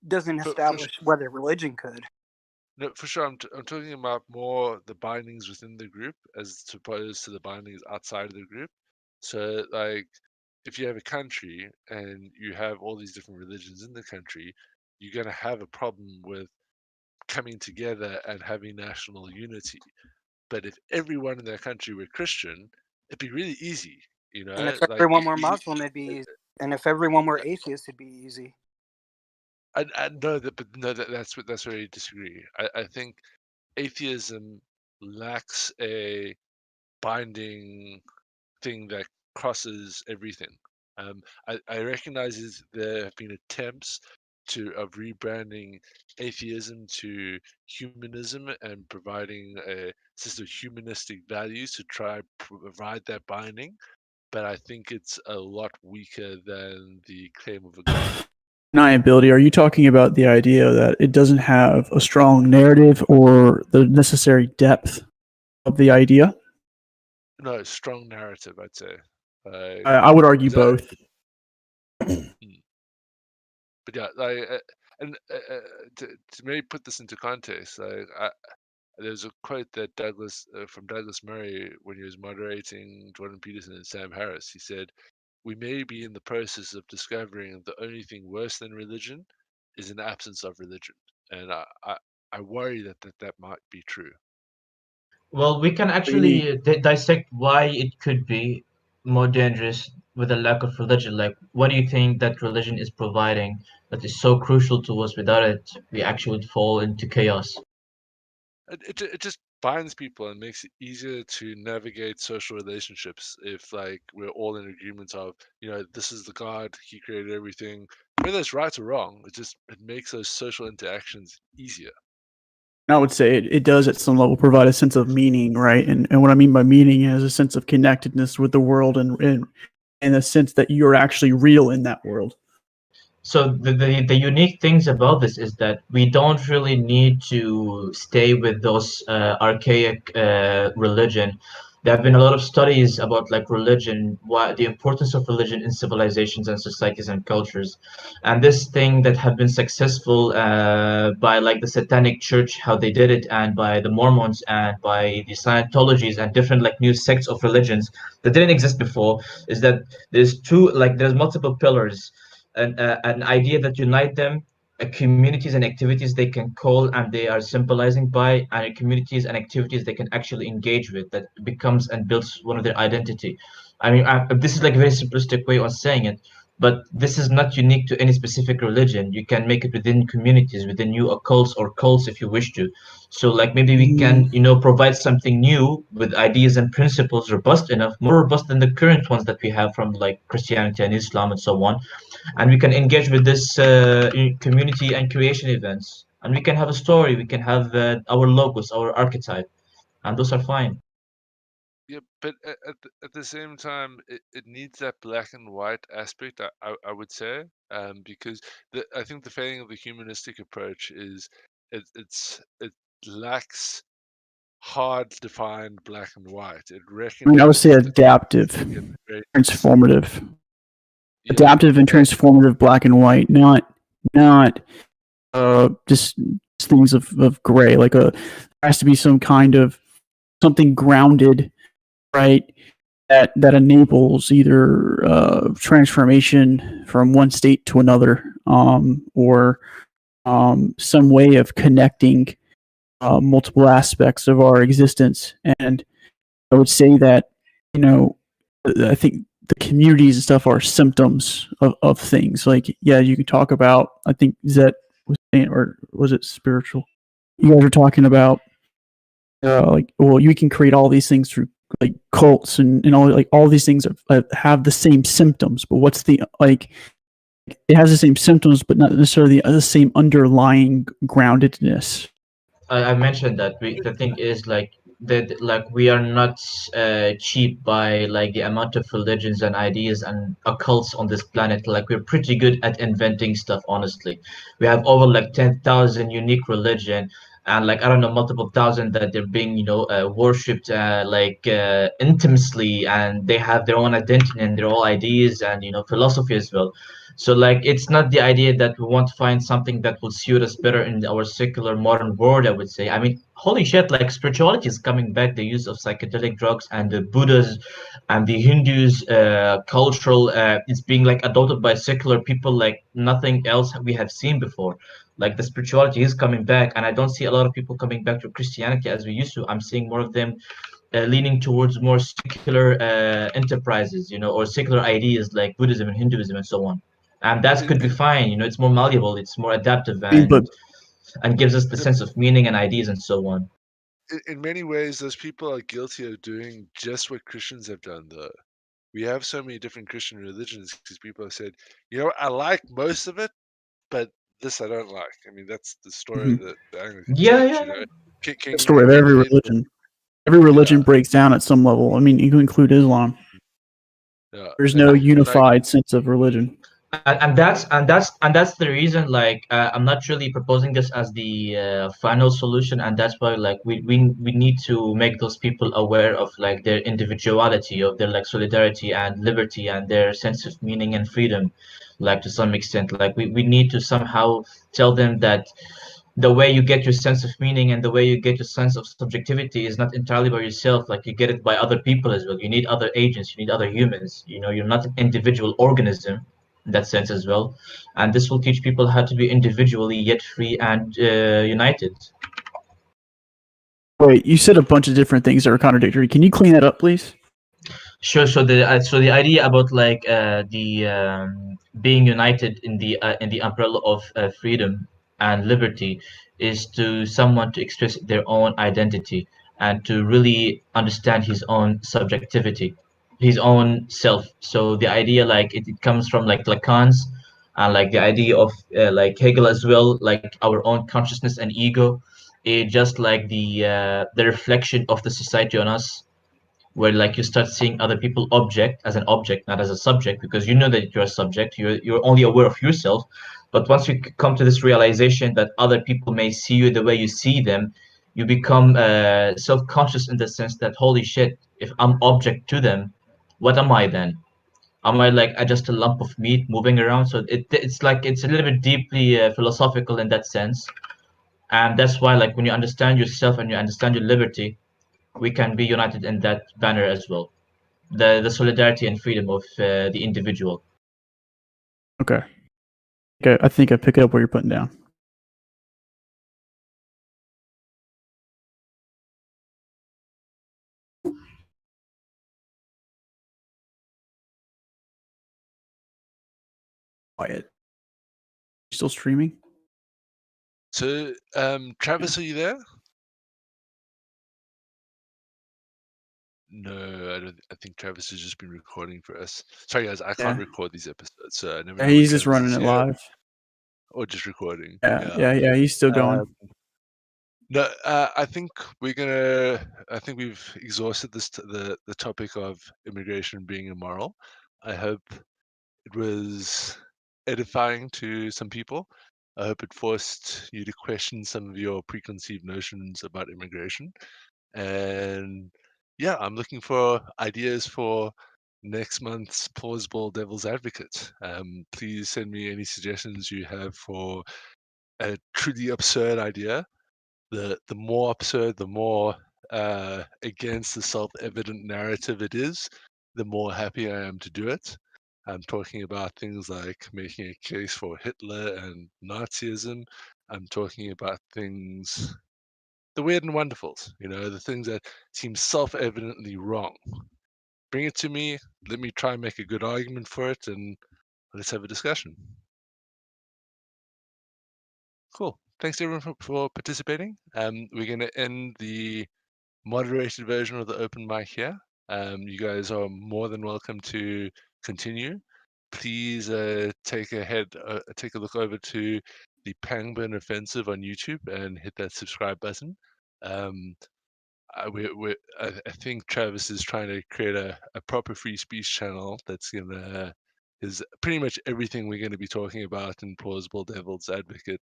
Speaker 18: doesn't
Speaker 4: for
Speaker 18: establish whether religion could.
Speaker 4: No, for sure. I'm talking about more the bindings within the group as opposed to the bindings outside of the group. So, like, if you have a country and you have all these different religions in the country, you're going to have a problem with coming together and having national unity. But if everyone in that country were Christian, it'd be really easy,
Speaker 18: And if
Speaker 4: like
Speaker 18: everyone were Muslim, it'd be easy. And if everyone were atheist, it'd be easy.
Speaker 4: I know that, but no, that's where I disagree. I think atheism lacks a binding thing that crosses everything. I recognize there have been attempts of rebranding atheism to humanism and providing a system of humanistic values to try provide that binding, but I think it's a lot weaker than the claim of a god.
Speaker 19: Deniability. Are you talking about the idea that it doesn't have a strong narrative or the necessary depth of the idea?
Speaker 4: No, strong narrative, I'd say.
Speaker 19: I would argue both.
Speaker 4: But yeah, and to maybe put this into context, there's a quote that from Douglas Murray when he was moderating Jordan Peterson and Sam Harris. He said, "We may be in the process of discovering the only thing worse than religion is an absence of religion," and I worry that might be true.
Speaker 16: Well, we can actually dissect why it could be more dangerous with a lack of religion. Like, what do you think that religion is providing that is so crucial to us? Without it, we actually would fall into chaos.
Speaker 4: It just binds people and makes it easier to navigate social relationships if like we're all in agreement of this is the God, he created everything, whether it's right or wrong. It makes those social interactions easier.
Speaker 19: I would say it does at some level provide a sense of meaning, right? And what I mean by meaning is a sense of connectedness with the world and in a sense that you're actually real in that world.
Speaker 16: So the unique things about this is that we don't really need to stay with those archaic religion. there have been a lot of studies about like religion, why the importance of religion in civilizations and societies and cultures, and this thing that have been successful by like the Satanic Church, how they did it, and by the Mormons and by the Scientologies and different like new sects of religions that didn't exist before, is that there's multiple pillars, an idea that unite them, communities and activities they can call and they are symbolizing by, and communities and activities they can actually engage with, that becomes and builds one of their identity. I mean, this is like a very simplistic way of saying it, but this is not unique to any specific religion. You can make it within communities, within new occults or cults if you wish to. So like maybe we can, provide something new with ideas and principles robust enough, more robust than the current ones that we have from like Christianity and Islam and so on, and we can engage with this community and creation events, and we can have a story, we can have our logos, our archetype, and those are fine.
Speaker 4: Yeah, but at the same time, it needs that black and white aspect, I would say, because I think the failing of the humanistic approach is it lacks hard defined black and white. It
Speaker 19: I mean, I would say
Speaker 4: recognizes the
Speaker 19: adaptive,
Speaker 4: very
Speaker 19: transformative,
Speaker 4: yeah,
Speaker 19: adaptive and transformative, black and white, not just things of gray. Like there has to be some kind of something grounded, right? That enables either transformation from one state to another, or some way of connecting multiple aspects of our existence. And I would say that, I think the communities and stuff are symptoms of things. Like, yeah, you can talk about, I think Zet was saying, or was it spiritual? You guys were talking about, you can create all these things through like cults and all these things have the same symptoms, but what's the, like, it has the same symptoms, but not necessarily the same underlying groundedness.
Speaker 16: I mentioned that the thing is like that, like we are not cheap by like the amount of religions and ideas and occults on this planet. Like we're pretty good at inventing stuff. Honestly, we have over like 10,000 unique religion, and like I don't know, multiple thousand that they're being worshipped intimately, and they have their own identity and their own ideas and philosophy as well. So like it's not the idea that we want to find something that will suit us better in our secular modern world, I would say. I mean, holy shit, like spirituality is coming back, the use of psychedelic drugs and the Buddhas and the Hindus cultural it's being like adopted by secular people like nothing else we have seen before. Like the spirituality is coming back, and I don't see a lot of people coming back to Christianity as we used to. I'm seeing more of them leaning towards more secular enterprises, or secular ideas like Buddhism and Hinduism and so on. And that could be fine. It's more malleable, it's more adaptive, and gives us the sense of meaning and ideas and so on.
Speaker 4: in many ways, those people are guilty of doing just what Christians have done, though. We have so many different Christian religions because people have said, I like most of it, but this I don't like. I mean, that's the story of the Anglican Church.
Speaker 19: The story of every religion. Every religion breaks down at some level. I mean, you can include Islam. There's no unified sense of religion.
Speaker 16: And that's the reason, like I'm not really proposing this as the final solution, and that's why like we need to make those people aware of like their individuality, of their like solidarity and liberty and their sense of meaning and freedom, like to some extent. Like we need to somehow tell them that the way you get your sense of meaning and the way you get your sense of subjectivity is not entirely by yourself. Like you get it by other people as well. You need other agents, you need other humans. You're not an individual organism in that sense as well, and this will teach people how to be individually yet free and united.
Speaker 19: Wait, you said a bunch of different things that are contradictory. Can you clean that up, please?
Speaker 16: Sure. So the idea about like the being united in the umbrella of freedom and liberty is to someone to express their own identity and to really understand his own subjectivity, his own self. So the idea, like it comes from like Lacan's, and like the idea of like Hegel as well, like our own consciousness and ego, just like the reflection of the society on us, where like you start seeing other people object as an object, not as a subject, because you know that you're a subject, you're only aware of yourself. But once you come to this realization that other people may see you the way you see them, you become self-conscious in the sense that, holy shit, if I'm object to them, what am I then? Am I like just a lump of meat moving around? So it's like it's a little bit deeply philosophical in that sense, and that's why like when you understand yourself and you understand your liberty, we can be united in that banner as well. The solidarity and freedom of the individual.
Speaker 19: Okay. Okay, I think I pick up what you're putting down. Quiet. Still streaming?
Speaker 4: So, Travis, are you there? No, I don't. I think Travis has just been recording for us. Sorry, guys, I can't
Speaker 19: Yeah.
Speaker 4: record these episodes, so I never
Speaker 19: Yeah,
Speaker 4: know when
Speaker 19: he's just
Speaker 4: Travis
Speaker 19: running
Speaker 4: is
Speaker 19: it
Speaker 4: here
Speaker 19: live.
Speaker 4: or just recording.
Speaker 19: Yeah, he's still going.
Speaker 4: No, I think we're gonna. I think we've exhausted the topic of immigration being immoral. I hope it was edifying to some people. I hope it forced you to question some of your preconceived notions about immigration. And yeah, I'm looking for ideas for next month's plausible devil's advocate. Please send me any suggestions you have for a truly absurd idea. The more absurd, the more against the self-evident narrative it is, the more happy I am to do it. I'm talking about things like making a case for Hitler and Nazism. I'm talking about things, the weird and wonderfuls, the things that seem self-evidently wrong. Bring it to me. Let me try and make a good argument for it, and let's have a discussion. Cool. Thanks everyone for participating. We're going to end the moderated version of the open mic here. You guys are more than welcome to continue. Please take a look over to the Pangburn Offensive on YouTube and hit that subscribe button. I think Travis is trying to create a proper free speech channel that's gonna is pretty much everything we're going to be talking about in Plausible Devil's Advocate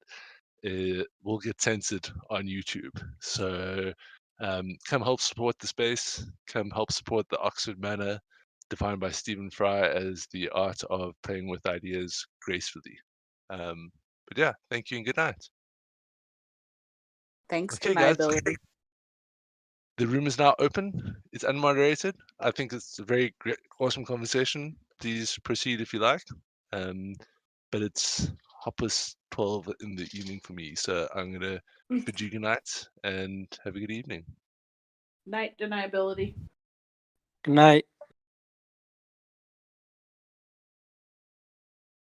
Speaker 4: will get censored on YouTube. So come help support the space. Come help support the Oxford Manor, defined by Stephen Fry as the art of playing with ideas gracefully. But yeah, thank you and good night.
Speaker 8: Thanks,
Speaker 4: Okay, guys.
Speaker 8: deniability.
Speaker 4: The room is now open. It's unmoderated. I think it's a very great, awesome conversation. Please proceed if you like. But it's 12 in the evening for me, so I'm gonna bid you good night and have a good evening.
Speaker 8: Night, deniability.
Speaker 18: Good night.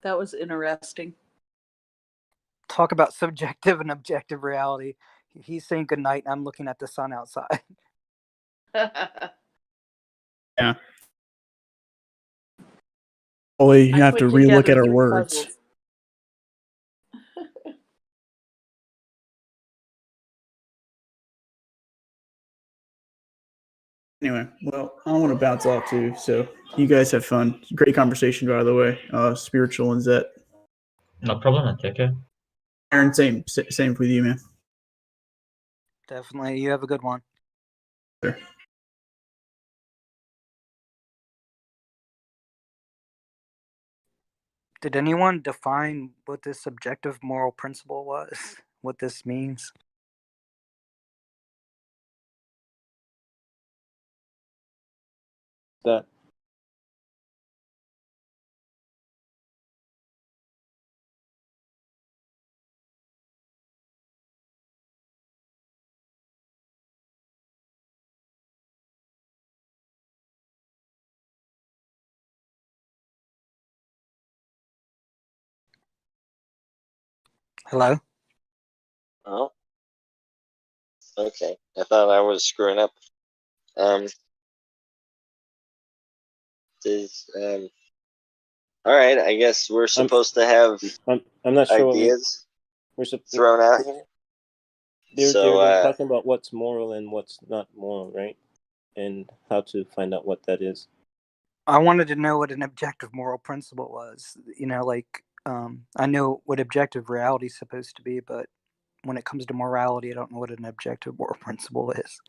Speaker 8: That was interesting.
Speaker 18: Talk about subjective and objective reality. He's saying good night, and I'm looking at the sun outside.
Speaker 19: Yeah. Only you have to relook at our words.
Speaker 8: Puzzles.
Speaker 19: Anyway, well, I want to bounce off too. So you guys have fun. Great conversation, by the way. Spiritual and Zet.
Speaker 16: No problem. Take care.
Speaker 19: Aaron, same with you, man.
Speaker 18: Definitely. You have a good one.
Speaker 19: Sure.
Speaker 18: Did anyone define what this subjective moral principle was? What this means?
Speaker 20: That
Speaker 18: Hello?
Speaker 9: Oh, okay. I thought I was screwing up. All right. I guess we're supposed to have
Speaker 20: I'm not sure
Speaker 9: ideas
Speaker 20: we're
Speaker 9: thrown out here.
Speaker 20: They're talking about what's moral and what's not moral, right? And how to find out what that is.
Speaker 18: I wanted to know what an objective moral principle was. I know what objective reality is supposed to be, but when it comes to morality, I don't know what an objective moral principle is.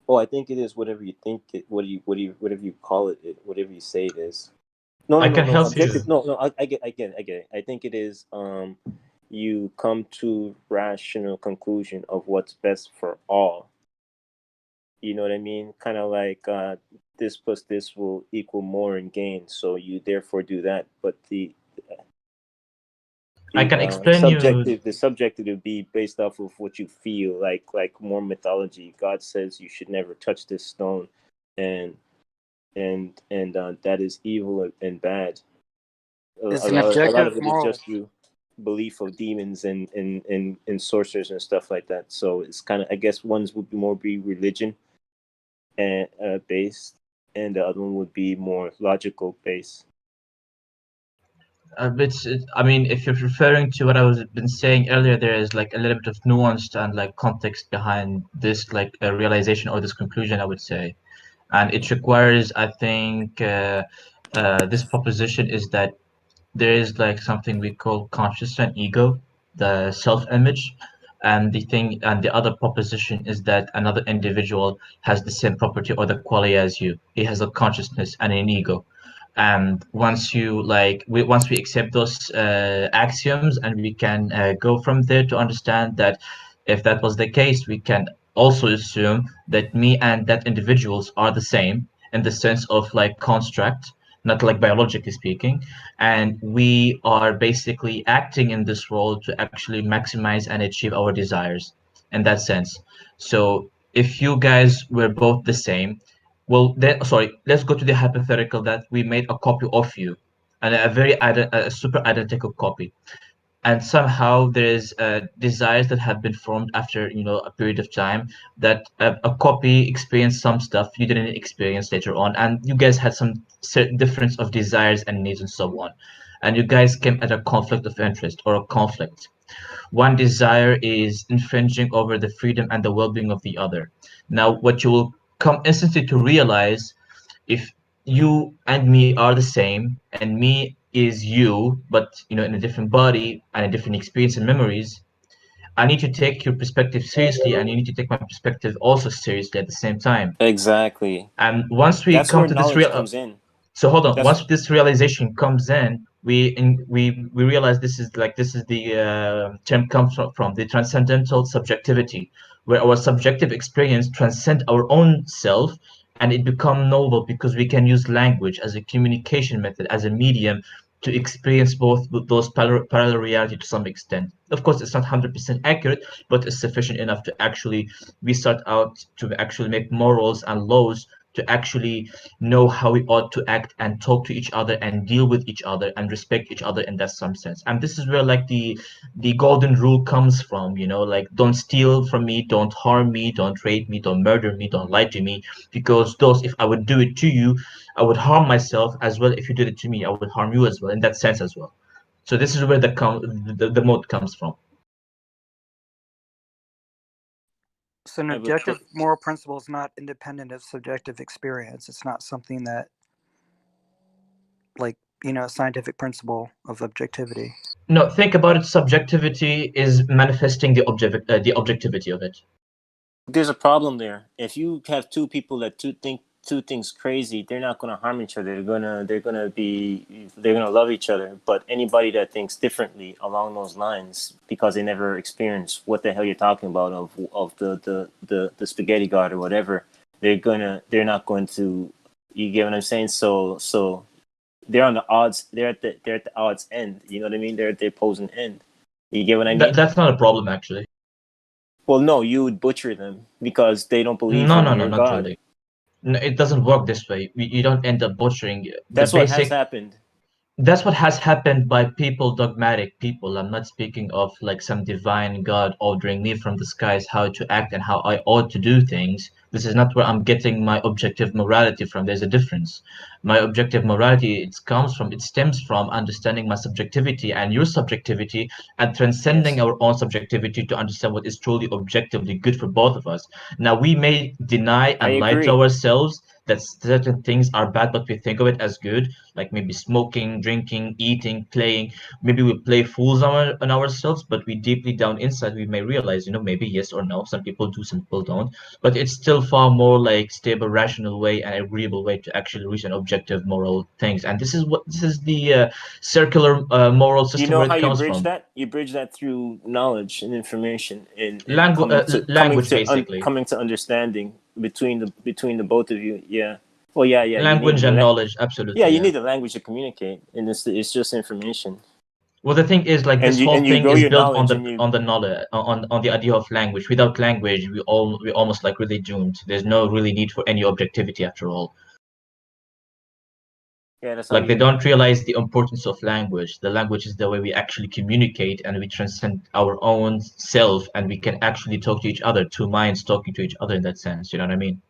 Speaker 20: Oh, I think it is whatever you think it. Whatever you call it, whatever you say it is. No,
Speaker 13: I can help
Speaker 20: subjective.
Speaker 13: you.
Speaker 20: No. I get it. I think it is. You come to rational conclusion of what's best for all. You know what I mean? Kind of like this plus this will equal more in gain, so you therefore do that. But
Speaker 13: I can explain you.
Speaker 20: the subjective would be based off of what you feel, like more mythology. God says you should never touch this stone, and that is evil and bad.
Speaker 18: Is
Speaker 20: A
Speaker 18: an
Speaker 20: lot
Speaker 18: objective
Speaker 20: of it is
Speaker 18: moral?
Speaker 20: just through belief of demons and sorcerers and stuff like that. So it's kind of, I guess, ones would be religion and based, and the other one would be more logical based.
Speaker 16: I mean, if you're referring to what I was been saying earlier, there is like a little bit of nuance and like context behind this, like a realization or this conclusion, I would say, and it requires, I think, this proposition is that there is like something we call conscious and ego, the self-image, and the other proposition is that another individual has the same property or the quality as you. He has a consciousness and an ego. And once we accept those axioms, and we can go from there to understand that if that was the case, we can also assume that me and that individuals are the same in the sense of like construct, not like biologically speaking, and we are basically acting in this role to actually maximize and achieve our desires in that sense. So if you guys were both the same, well, then, sorry, let's go to the hypothetical that we made a copy of you, and a super identical copy, and somehow there's desires that have been formed after a period of time that a copy experienced some stuff you didn't experience later on, and you guys had some certain difference of desires and needs and so on, and you guys came at a conflict of interest or a conflict. One desire is infringing over the freedom and the well-being of the other. Now, what you will come instantly to realize, if you and me are the same, and me is you, but in a different body and a different experience and memories, I need to take your perspective seriously, and you need to take my perspective also seriously at the same time.
Speaker 20: Exactly.
Speaker 16: And once we
Speaker 20: That's
Speaker 16: come
Speaker 20: where
Speaker 16: to this
Speaker 20: knowledge comes in.
Speaker 16: so hold on.
Speaker 20: That's
Speaker 16: Once this realization comes in, we realize this is the term comes from the transcendental subjectivity, where our subjective experience transcend our own self, and it become novel because we can use language as a communication method, as a medium to experience both those parallel reality to some extent. Of course, it's not 100% accurate, but it's sufficient enough to actually we start out to actually make morals and laws to actually know how we ought to act and talk to each other and deal with each other and respect each other in that some sense. And this is where like the golden rule comes from, like don't steal from me, don't harm me, don't rape me, don't murder me, don't lie to me, because those, if I would do it to you, I would harm myself as well. If you did it to me, I would harm you as well in that sense as well. So this is where the mode comes from.
Speaker 18: So an objective moral principle is not independent of subjective experience. It's not something that, like, a scientific principle of objectivity.
Speaker 16: No, think about it. Subjectivity is manifesting the objectivity of it.
Speaker 20: There's a problem there. If you have two people that think two things crazy, they're not going to harm each other. They're gonna love each other. But anybody that thinks differently along those lines, because they never experienced what the hell you're talking about of the spaghetti god or whatever, they're not going to. You get what I'm saying? So they're on the odds. They're at the odds end. You know what I mean? They're at the opposing end. You get what I mean?
Speaker 16: That's not a problem, actually.
Speaker 20: Well, no, you would butcher them because they don't believe
Speaker 16: No,
Speaker 20: in
Speaker 16: no,
Speaker 20: your
Speaker 16: not
Speaker 20: God.
Speaker 16: really. No, it doesn't work this way. You don't end up butchering
Speaker 20: That's what has happened.
Speaker 16: That's what has happened by people, dogmatic people. I'm not speaking of like some divine God ordering me from the skies how to act and how I ought to do things. This is not where I'm getting my objective morality from. There's a difference. My objective morality, it stems from understanding my subjectivity and your subjectivity, and transcending our own subjectivity to understand what is truly objectively good for both of us. Now, we may deny and lie to ourselves that certain things are bad, but we think of it as good, like maybe smoking, drinking, eating, playing. Maybe we play fools on ourselves, but we deeply down inside we may realize, maybe yes or no. Some people do, some people don't. But it's still far more like stable, rational way and agreeable way to actually reach an objective moral things. And this is the circular moral
Speaker 20: You
Speaker 16: system
Speaker 20: know
Speaker 16: where
Speaker 20: how
Speaker 16: it
Speaker 20: you
Speaker 16: comes
Speaker 20: bridge
Speaker 16: from.
Speaker 20: that? You bridge that through knowledge and information, and
Speaker 16: Language, basically.
Speaker 20: coming to understanding between the both of you. Yeah. Well, yeah. You need
Speaker 16: Language and knowledge, absolutely.
Speaker 20: Yeah, you
Speaker 16: Yeah.
Speaker 20: need the language to communicate, and it's just information.
Speaker 16: Well, the thing is, like,
Speaker 20: And
Speaker 16: this
Speaker 20: you
Speaker 16: whole thing
Speaker 20: grow
Speaker 16: is
Speaker 20: your
Speaker 16: built
Speaker 20: knowledge, and you
Speaker 16: on the knowledge, on the idea of language. Without language, we almost like really doomed. There's no really need for any objectivity after all.
Speaker 20: yeah, that's how
Speaker 16: Like, they
Speaker 20: you.
Speaker 16: don't realize the importance of language. The language is the way we actually communicate, and we transcend our own self, and we can actually talk to each other, two minds talking to each other in that sense. You know what I mean?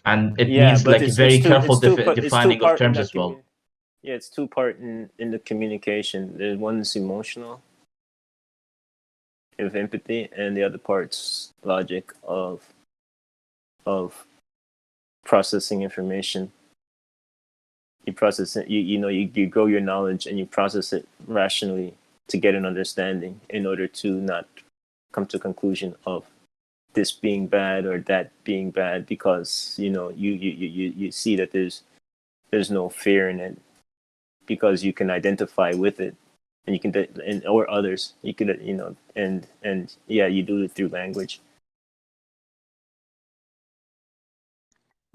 Speaker 16: And it
Speaker 20: Yeah,
Speaker 16: needs
Speaker 20: but
Speaker 16: like very careful
Speaker 20: it's two
Speaker 16: defining of
Speaker 20: part in
Speaker 16: terms
Speaker 20: that
Speaker 16: as well.
Speaker 20: Yeah, it's two part in the communication. There's one is emotional, of empathy, and the other part's logic of processing information. You process it. You grow your knowledge and you process it rationally to get an understanding in order to not come to a conclusion of this being bad or that being bad, because you see that there's no fear in it, because you can identify with it, and you can or others you could and yeah, you do it through language.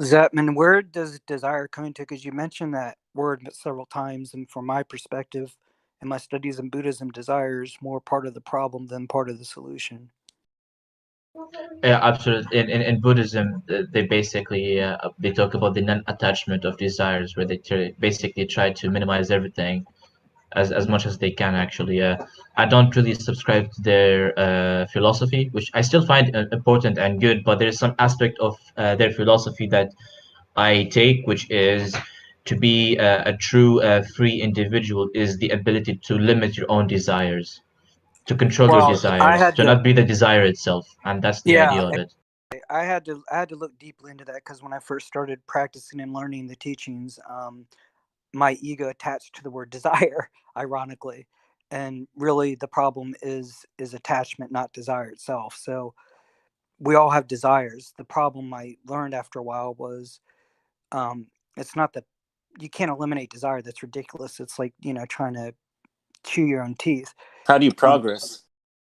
Speaker 18: Zetman, where does desire come into? Because you mentioned that word several times, and from my perspective, in my studies in Buddhism, desire is more part of the problem than part of the solution.
Speaker 16: Yeah, absolutely. In Buddhism, they basically they talk about the non-attachment of desires, where they basically try to minimize everything as much as they can. Actually, I don't really subscribe to their philosophy, which I still find important and good. But there's some aspect of their philosophy that I take, which is to be a true free individual is the ability to limit your own desires, to control your
Speaker 18: Well, I
Speaker 16: desires,
Speaker 18: had
Speaker 16: to
Speaker 18: to,
Speaker 16: not be the desire itself, and that's the
Speaker 18: yeah,
Speaker 16: idea of it.
Speaker 18: I had to look deeply into that, because when I first started practicing and learning the teachings, my ego attached to the word desire, ironically, and really the problem is attachment, not desire itself. So we all have desires. The problem I learned after a while was, it's not that you can't eliminate desire. That's ridiculous. It's like, trying to chew your own teeth.
Speaker 20: How do you progress?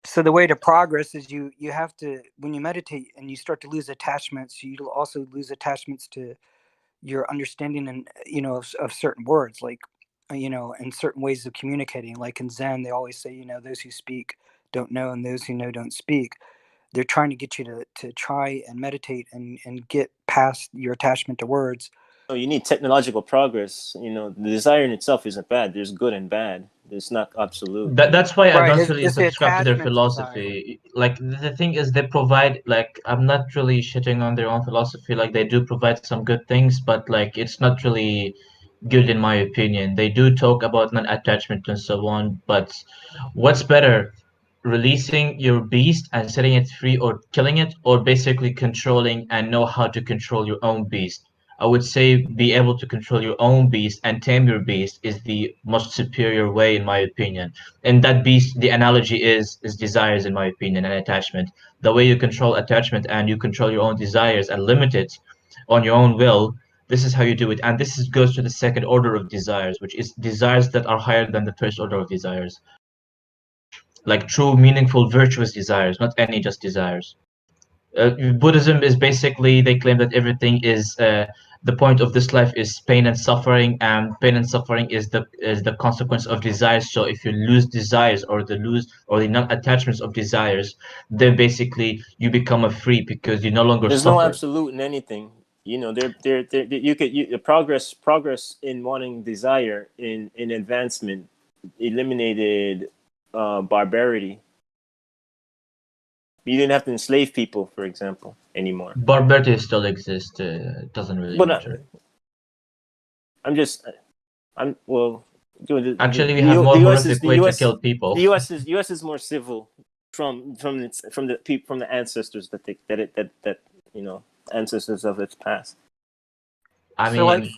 Speaker 18: So the way to progress is you have to, when you meditate and you start to lose attachments, you also lose attachments to your understanding and of certain words, like and certain ways of communicating. Like in Zen, they always say, those who speak don't know, and those who know don't speak. They're trying to get you to try and meditate and get past your attachment to words.
Speaker 20: So you need technological progress. The desire in itself isn't bad. There's good and bad. It's not absolute.
Speaker 16: That's why I
Speaker 18: Right,
Speaker 16: don't really
Speaker 18: it's the
Speaker 16: subscribe to their
Speaker 18: attachment to desire.
Speaker 16: philosophy. Like, the thing is, they provide, like, I'm not really shitting on their own philosophy. Like, they do provide some good things, but like it's not really good in my opinion. They do talk about non-attachment and so on, but what's better, releasing your beast and setting it free, or killing it, or basically controlling and know how to control your own beast? I would say be able to control your own beast and tame your beast is the most superior way, in my opinion. And that beast, the analogy is desires, in my opinion, and attachment. The way you control attachment and you control your own desires and limit it on your own will, this is how you do it. And goes to the second order of desires, which is desires that are higher than the first order of desires. Like true, meaningful, virtuous desires, not any just desires. Buddhism is basically, they claim that everything is the point of this life is pain and suffering, and pain and suffering is the consequence of desires. So if you lose desires, or the non-attachments of desires, then basically you become a free, because you no longer
Speaker 20: There's no
Speaker 16: suffer.
Speaker 20: absolute in anything. The progress in wanting desire in advancement eliminated barbarity. You didn't have to enslave people, for example, anymore.
Speaker 16: Barbarity still exists. It doesn't really matter. Actually, we have more horrific way to kill people.
Speaker 20: The U.S. is more civil from the ancestors that ancestors of its past.
Speaker 16: I
Speaker 20: So
Speaker 16: mean,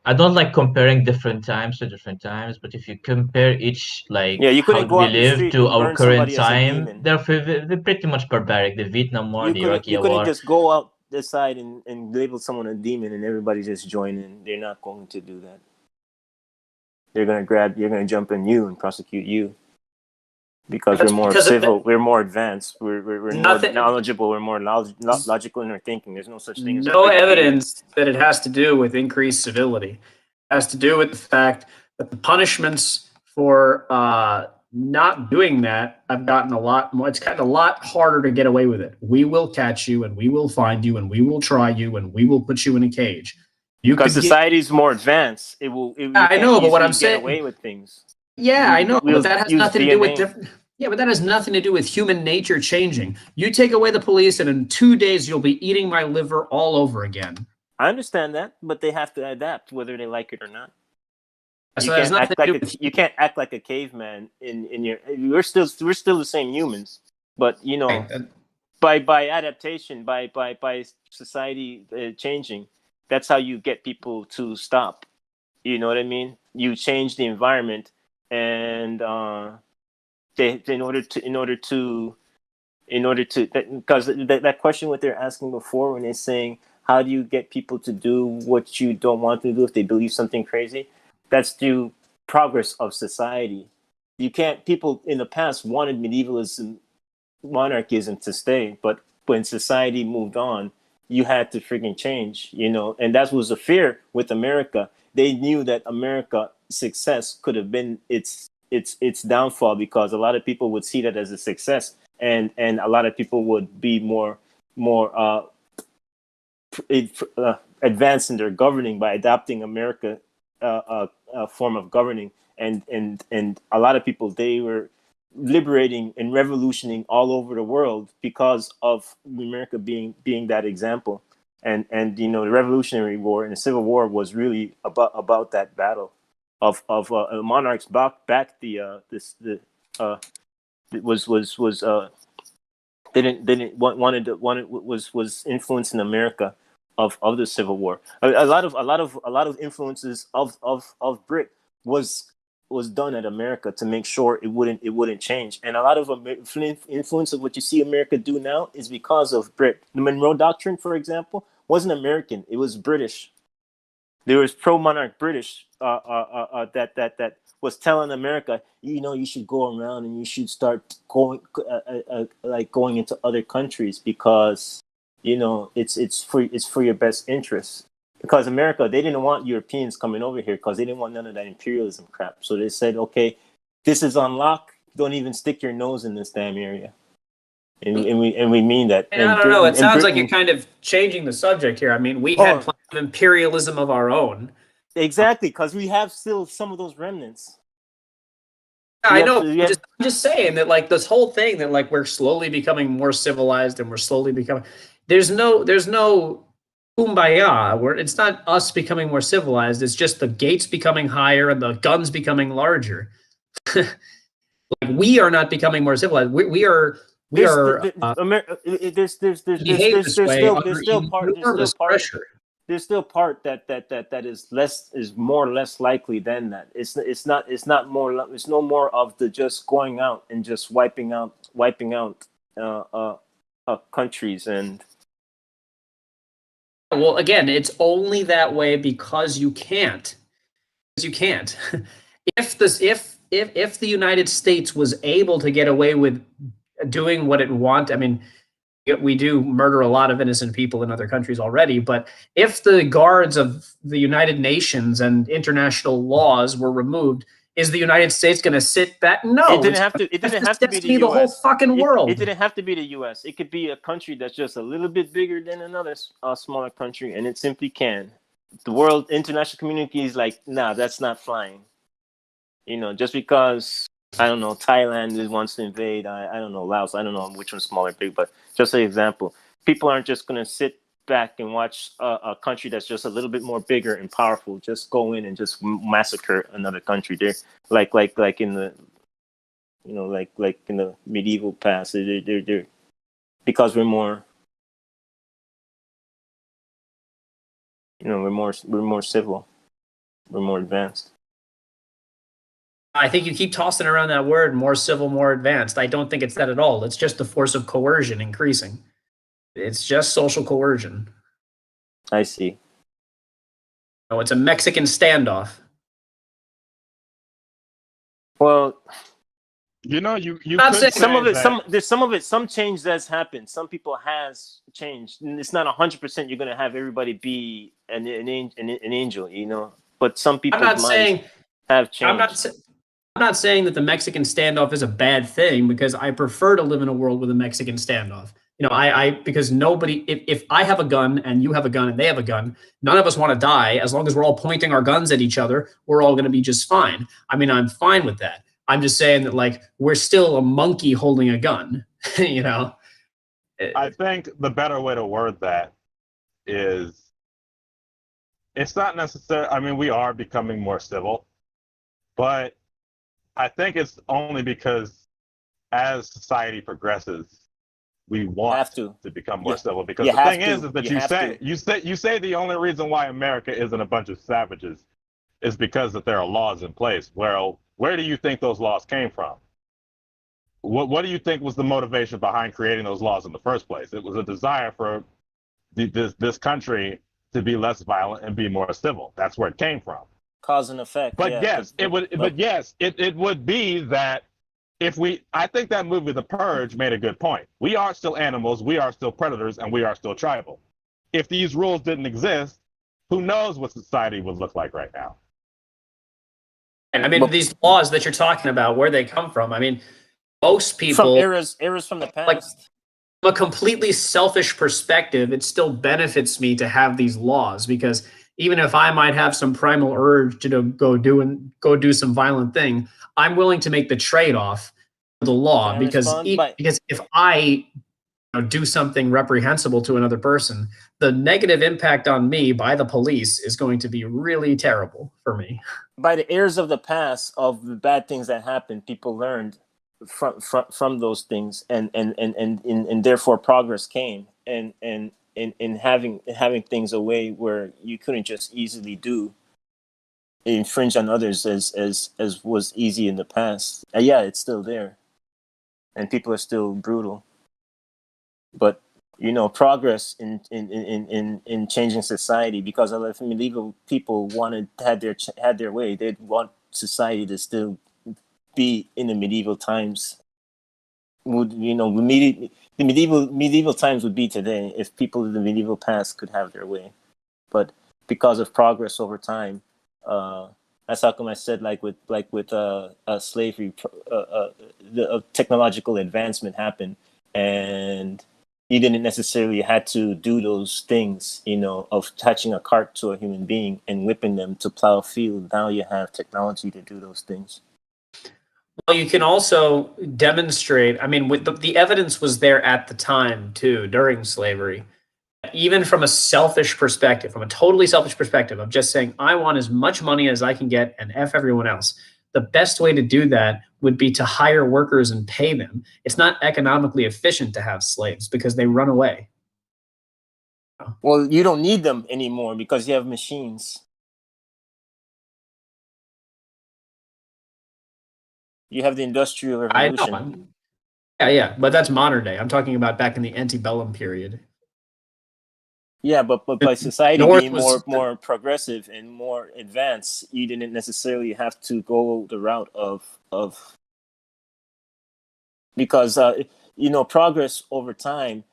Speaker 16: I don't like comparing different times to different times, but if you compare each, like,
Speaker 20: Yeah, you
Speaker 16: how
Speaker 20: couldn't
Speaker 16: do
Speaker 20: go
Speaker 16: we
Speaker 20: out in the
Speaker 16: live
Speaker 20: street
Speaker 16: to
Speaker 20: and
Speaker 16: our
Speaker 20: burn
Speaker 16: current
Speaker 20: somebody as a
Speaker 16: time,
Speaker 20: demon.
Speaker 16: they're pretty much barbaric. The Vietnam War, the Iraqi
Speaker 20: You couldn't
Speaker 16: War.
Speaker 20: just go out the side and label someone a demon and everybody just join in. They're not going to do that. You're gonna jump in you and prosecute you. Because
Speaker 7: That's
Speaker 20: we're more
Speaker 7: because of
Speaker 20: civil, we're more advanced, we're more
Speaker 7: nothing.
Speaker 20: knowledgeable, we're more logical in our thinking. There's no such thing as
Speaker 7: No
Speaker 20: objective being.
Speaker 7: evidence that it has to do with increased civility. It has to do with the fact that the punishments for not doing that have gotten a lot more. It's gotten a lot harder to get away with it. We will catch you, and we will find you, and we will try you, and we will put you in a cage. You
Speaker 20: Because
Speaker 7: could get.
Speaker 20: society's more advanced, you
Speaker 7: I
Speaker 20: can't
Speaker 7: know, but what
Speaker 20: easily
Speaker 7: I'm
Speaker 20: get
Speaker 7: saying.
Speaker 20: away with things.
Speaker 7: Yeah, I know, but
Speaker 20: We'll
Speaker 7: that has
Speaker 20: use
Speaker 7: nothing to do with
Speaker 20: DNA.
Speaker 7: different. Yeah, but that has nothing to do with human nature changing. You take away the police, and in 2 days you'll be eating my liver all over again.
Speaker 20: I understand that, but they have to adapt whether they like it or not.
Speaker 7: So
Speaker 20: You
Speaker 7: that has
Speaker 20: can't
Speaker 7: nothing
Speaker 20: act
Speaker 7: to
Speaker 20: like
Speaker 7: do with.
Speaker 20: you can't act like a caveman in your. We're still the same humans, but you know, by adaptation, by society changing, that's how you get people to stop. You know what I mean? You change the environment, and in order to because that question what they're asking before when they're saying how do you get people to do what you don't want them to do if they believe something crazy, that's through progress of society. You can't People in the past wanted medievalism, monarchism to stay, but when society moved on, you had to freaking change, and that was a fear with America. They knew that America success could have been its downfall, because a lot of people would see that as a success, and a lot of people would be more advanced in their governing by adopting America form of governing, and a lot of people, they were liberating and revolutioning all over the world because of America being that example. And the Revolutionary War and the Civil War was really about that battle of monarchs back the this the was didn't wanted was influencing America of the Civil War. A lot of influences of Brit was done at America to make sure it wouldn't change. And a lot of influence of what you see America do now is because of Brit. The Monroe Doctrine, for example, wasn't American; it was British. There was pro-monarch British that was telling America, you should go around and you should start going into other countries because it's for your best interest. Because America, they didn't want Europeans coming over here because they didn't want none of that imperialism crap. So they said, okay, this is on lock. Don't even stick your nose in this damn area. And we mean that.
Speaker 7: I don't know. It sounds like you're kind of changing the subject here. I mean, we had plenty of imperialism of our own.
Speaker 20: Exactly, because we have still some of those remnants.
Speaker 7: I know. I'm just saying that, like, this whole thing that, like, we're slowly becoming more civilized and we're slowly becoming. There's no kumbaya. It's not us becoming more civilized. It's just the gates becoming higher and the guns becoming larger. Like, we are not becoming more civilized. We are. There's
Speaker 20: still part that is more or less likely than that. It's no more of the just going out and just wiping out countries. And
Speaker 7: well, again, it's only that way because you can't. If the United States was able to get away with doing what it wants, I mean, we do murder a lot of innocent people in other countries already, but if the guards of the United Nations and international laws were removed, is the United States going to sit back? No,
Speaker 20: it didn't have to be the US.
Speaker 7: Whole fucking world.
Speaker 20: It didn't have to be the US. It could be a country that's just a little bit bigger than another smaller country, and it simply can. The world, international community is like, nah, that's not flying. Just because, I don't know, Thailand wants to invade, I don't know, Laos, I don't know which one's small or big, but just an example. People aren't just going to sit back and watch a country that's just a little bit more bigger and powerful just go in and just massacre another country. They're like in the, like in the medieval past, they're because we're more we're more civil, we're more advanced.
Speaker 7: I think you keep tossing around that word, more civil, more advanced. I don't think it's that at all. It's just the force of coercion increasing. It's just social coercion.
Speaker 20: I see.
Speaker 7: No, it's a Mexican standoff.
Speaker 20: Well,
Speaker 14: you
Speaker 7: Not
Speaker 14: could
Speaker 7: saying-
Speaker 20: some of it,
Speaker 14: that.
Speaker 20: some change that's happened. Some people has changed. And it's not 100%. You're gonna have everybody be an angel, But some people's
Speaker 7: not
Speaker 20: minds
Speaker 7: saying-
Speaker 20: have changed.
Speaker 7: I'm not saying that the Mexican standoff is a bad thing, because I prefer to live in a world with a Mexican standoff. Because nobody, if I have a gun and you have a gun and they have a gun, none of us want to die. As long as we're all pointing our guns at each other, we're all going to be just fine. I mean, I'm fine with that. I'm just saying that, like, we're still a monkey holding a gun,
Speaker 14: I think the better way to word that is, it's not necessary. I mean, we are becoming more civil, but I think it's only because as society progresses, we want to become more civil. Because the thing is that you say the only reason why America isn't a bunch of savages is because that there are laws in place. Well, where do you think those laws came from? What do you think was the motivation behind creating those laws in the first place? It was a desire for this country to be less violent and be more civil. That's where it came from.
Speaker 20: Cause and effect.
Speaker 14: But
Speaker 20: yeah,
Speaker 14: yes, it would. But yes, it would be that I think that movie, The Purge, made a good point. We are still animals, we are still predators, and we are still tribal. If these rules didn't exist, who knows what society would look like right now?
Speaker 7: And I mean, these laws that you're talking about, where they come from. I mean, most people,
Speaker 20: from eras from the past.
Speaker 7: Like, from a completely selfish perspective, it still benefits me to have these laws, because even if I might have some primal urge to go do some violent thing, I'm willing to make the trade-off for the law, because if I do something reprehensible to another person, the negative impact on me by the police is going to be really terrible for me.
Speaker 20: By the eras of the past, of the bad things that happened, people learned from those things, and therefore progress came, and having things a way where you couldn't just easily infringe on others as was easy in the past. Yeah, it's still there, and people are still brutal. But progress in changing society, because if medieval people had their way, they'd want society to still be in the medieval times. The medieval times would be today if people in the medieval past could have their way. But because of progress over time, that's how come I said, like with slavery, the technological advancement happened, and you didn't necessarily had to do those things, of attaching a cart to a human being and whipping them to plow a field. Now you have technology to do those things.
Speaker 7: Well, you can also demonstrate, I mean, with the evidence was there at the time too, during slavery. Even from a selfish perspective, from a totally selfish perspective of just saying, I want as much money as I can get and F everyone else. The best way to do that would be to hire workers and pay them. It's not economically efficient to have slaves because they run away.
Speaker 20: Well, you don't need them anymore because you have machines. You have the Industrial Revolution.
Speaker 7: I know. Yeah, but that's modern day. I'm talking about back in the antebellum period.
Speaker 20: Yeah, but by society being more progressive and more advanced, you didn't necessarily have to go the route of because progress over time.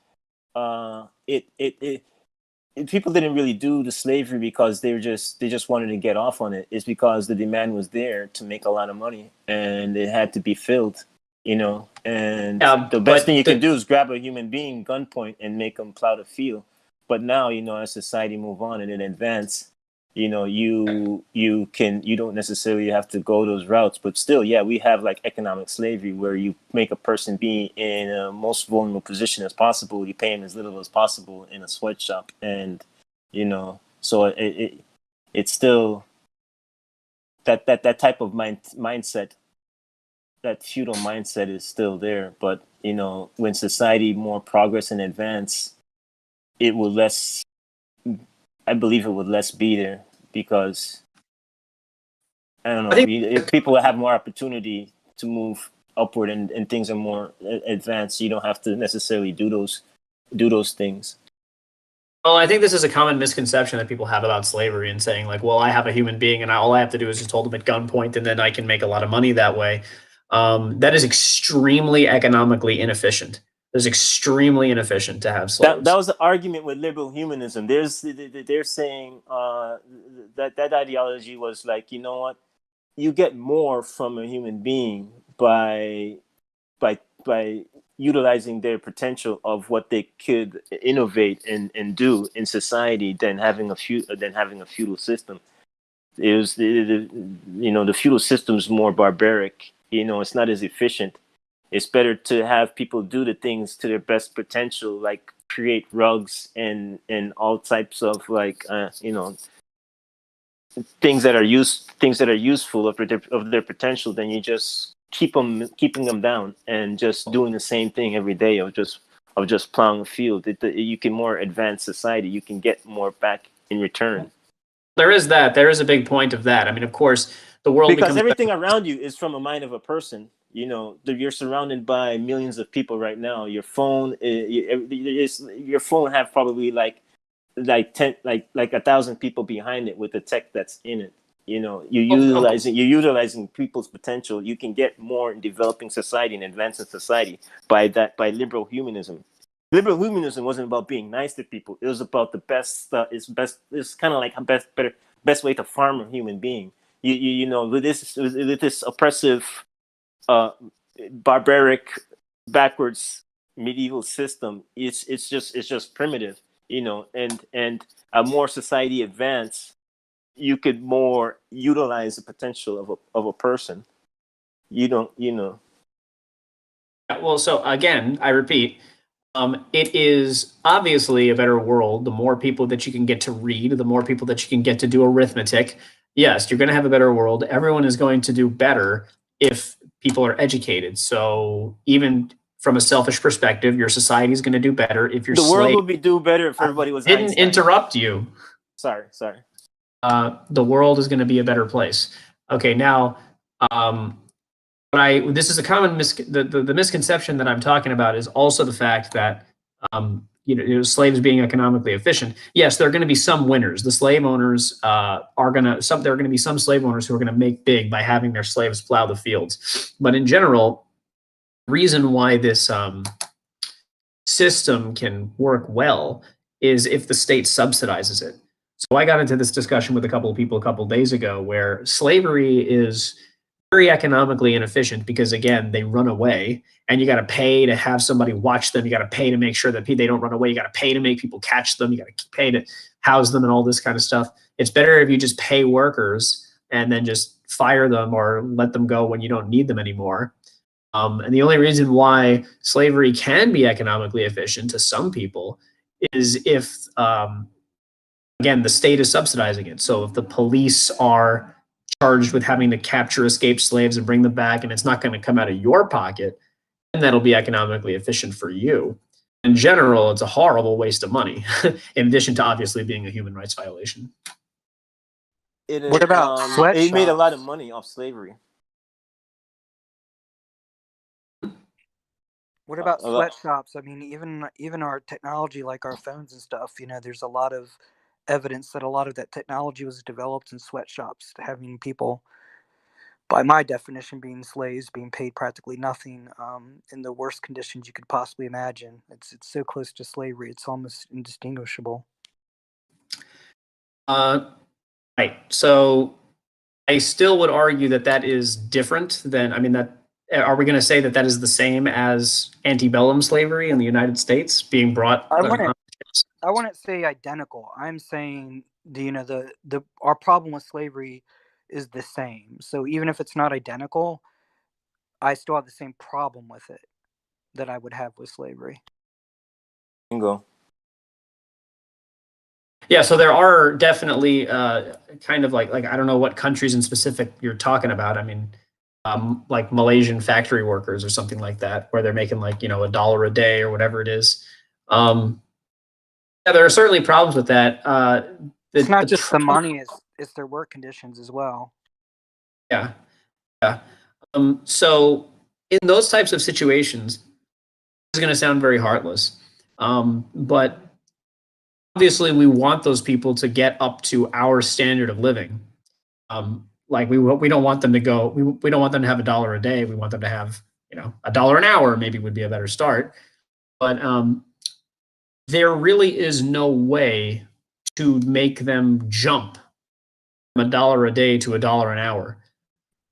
Speaker 20: People didn't really do the slavery because they just wanted to get off on it. It's because the demand was there to make a lot of money, and it had to be filled. And the best thing you can do is grab a human being gunpoint and make them plow the field. But now, as society move on and in advance, you don't necessarily have to go those routes. But still, yeah, we have like economic slavery where you make a person be in a most vulnerable position as possible. You pay him as little as possible in a sweatshop, and so it's still that type of mindset. That feudal mindset is still there, but when society more progress and advance, it will less I believe it would less be there because I don't know. If people have more opportunity to move upward and things are more advanced, you don't have to necessarily do those things.
Speaker 7: Well, I think this is a common misconception that people have about slavery and saying like, well, I have a human being and all I have to do is just hold them at gunpoint and then I can make a lot of money that way. That is extremely economically inefficient. It's extremely inefficient to have slaves.
Speaker 20: That was the argument with liberal humanism. They're saying that ideology was like, you know what, you get more from a human being by utilizing their potential of what they could innovate and do in society than having a feudal system. It was the feudal system's more barbaric. It's not as efficient. It's better to have people do the things to their best potential, like create rugs and all types of things that are useful of their potential. Than you just keeping them down and just doing the same thing every day of just plowing a field. You can more advance society. You can get more back in return.
Speaker 7: There is that. There is a big point of that. I mean, of course, the world
Speaker 20: because
Speaker 7: becomes
Speaker 20: everything around you is from a mind of a person. You're surrounded by millions of people right now. Your phone, your phone have probably like 1,000 people behind it with the tech that's in it. You're utilizing people's potential. You can get more in developing society and advancing society by liberal humanism. Liberal humanism wasn't about being nice to people. It was about the best. It's kind of like a best way to farm a human being. With this oppressive, barbaric, backwards medieval system, it's just primitive. And a more society advance, you could more utilize the potential of a person.
Speaker 7: Well, so again, I repeat, it is obviously a better world. The more people that you can get to read, the more people that you can get to do arithmetic. Yes, you're going to have a better world. Everyone is going to do better if people are educated. So even from a selfish perspective, your society is going to do better if you're
Speaker 20: the world would do better if everybody was
Speaker 7: didn't
Speaker 20: Einstein.
Speaker 7: interrupt you.
Speaker 20: Sorry.
Speaker 7: The world is going to be a better place. Okay, now, this is a common the misconception that I'm talking about is also the fact that slaves being economically efficient. Yes, there are going to be some winners. The slave owners there are going to be some slave owners who are going to make big by having their slaves plow the fields. But in general, the reason why this system can work well is if the state subsidizes it. So I got into this discussion with a couple of people a couple of days ago where slavery is very economically inefficient because, again, they run away and you got to pay to have somebody watch them. You got to pay to make sure that they don't run away. You got to pay to make people catch them. You got to pay to house them and all this kind of stuff. It's better if you just pay workers and then just fire them or let them go when you don't need them anymore. And the only reason why slavery can be economically efficient to some people is if, again, the state is subsidizing it. So if the police are charged with having to capture escaped slaves and bring them back, and it's not going to come out of your pocket, then that'll be economically efficient for you. In general, it's a horrible waste of money, in addition to obviously being a human rights violation.
Speaker 18: What about sweatshops?
Speaker 20: It made a lot of money off slavery.
Speaker 18: What about sweatshops? I mean, even our technology, like our phones and stuff, there's a lot of evidence that a lot of that technology was developed in sweatshops, having people, by my definition, being slaves, being paid practically nothing, in the worst conditions you could possibly imagine. It's so close to slavery, it's almost indistinguishable.
Speaker 7: Right. So I still would argue that is different than, are we going to say that is the same as antebellum slavery in the United States being brought?
Speaker 18: I wouldn't say identical. I'm saying our problem with slavery is the same. So even if it's not identical, I still have the same problem with it that I would have with slavery.
Speaker 20: Bingo.
Speaker 7: Yeah, so there are definitely kind of like I don't know what countries in specific you're talking about. I mean, like Malaysian factory workers or something like that, where they're making like $1 a day or whatever it is. Yeah, there are certainly problems with that.
Speaker 18: It's not just the money; it's their work conditions as well.
Speaker 7: Yeah, yeah. So in those types of situations, it's going to sound very heartless, but obviously we want those people to get up to our standard of living. Like we don't want them to go. We don't want them to have $1 a day. We want them to have $1 an hour. Maybe would be a better start. But there really is no way to make them jump from $1 a day to $1 an hour.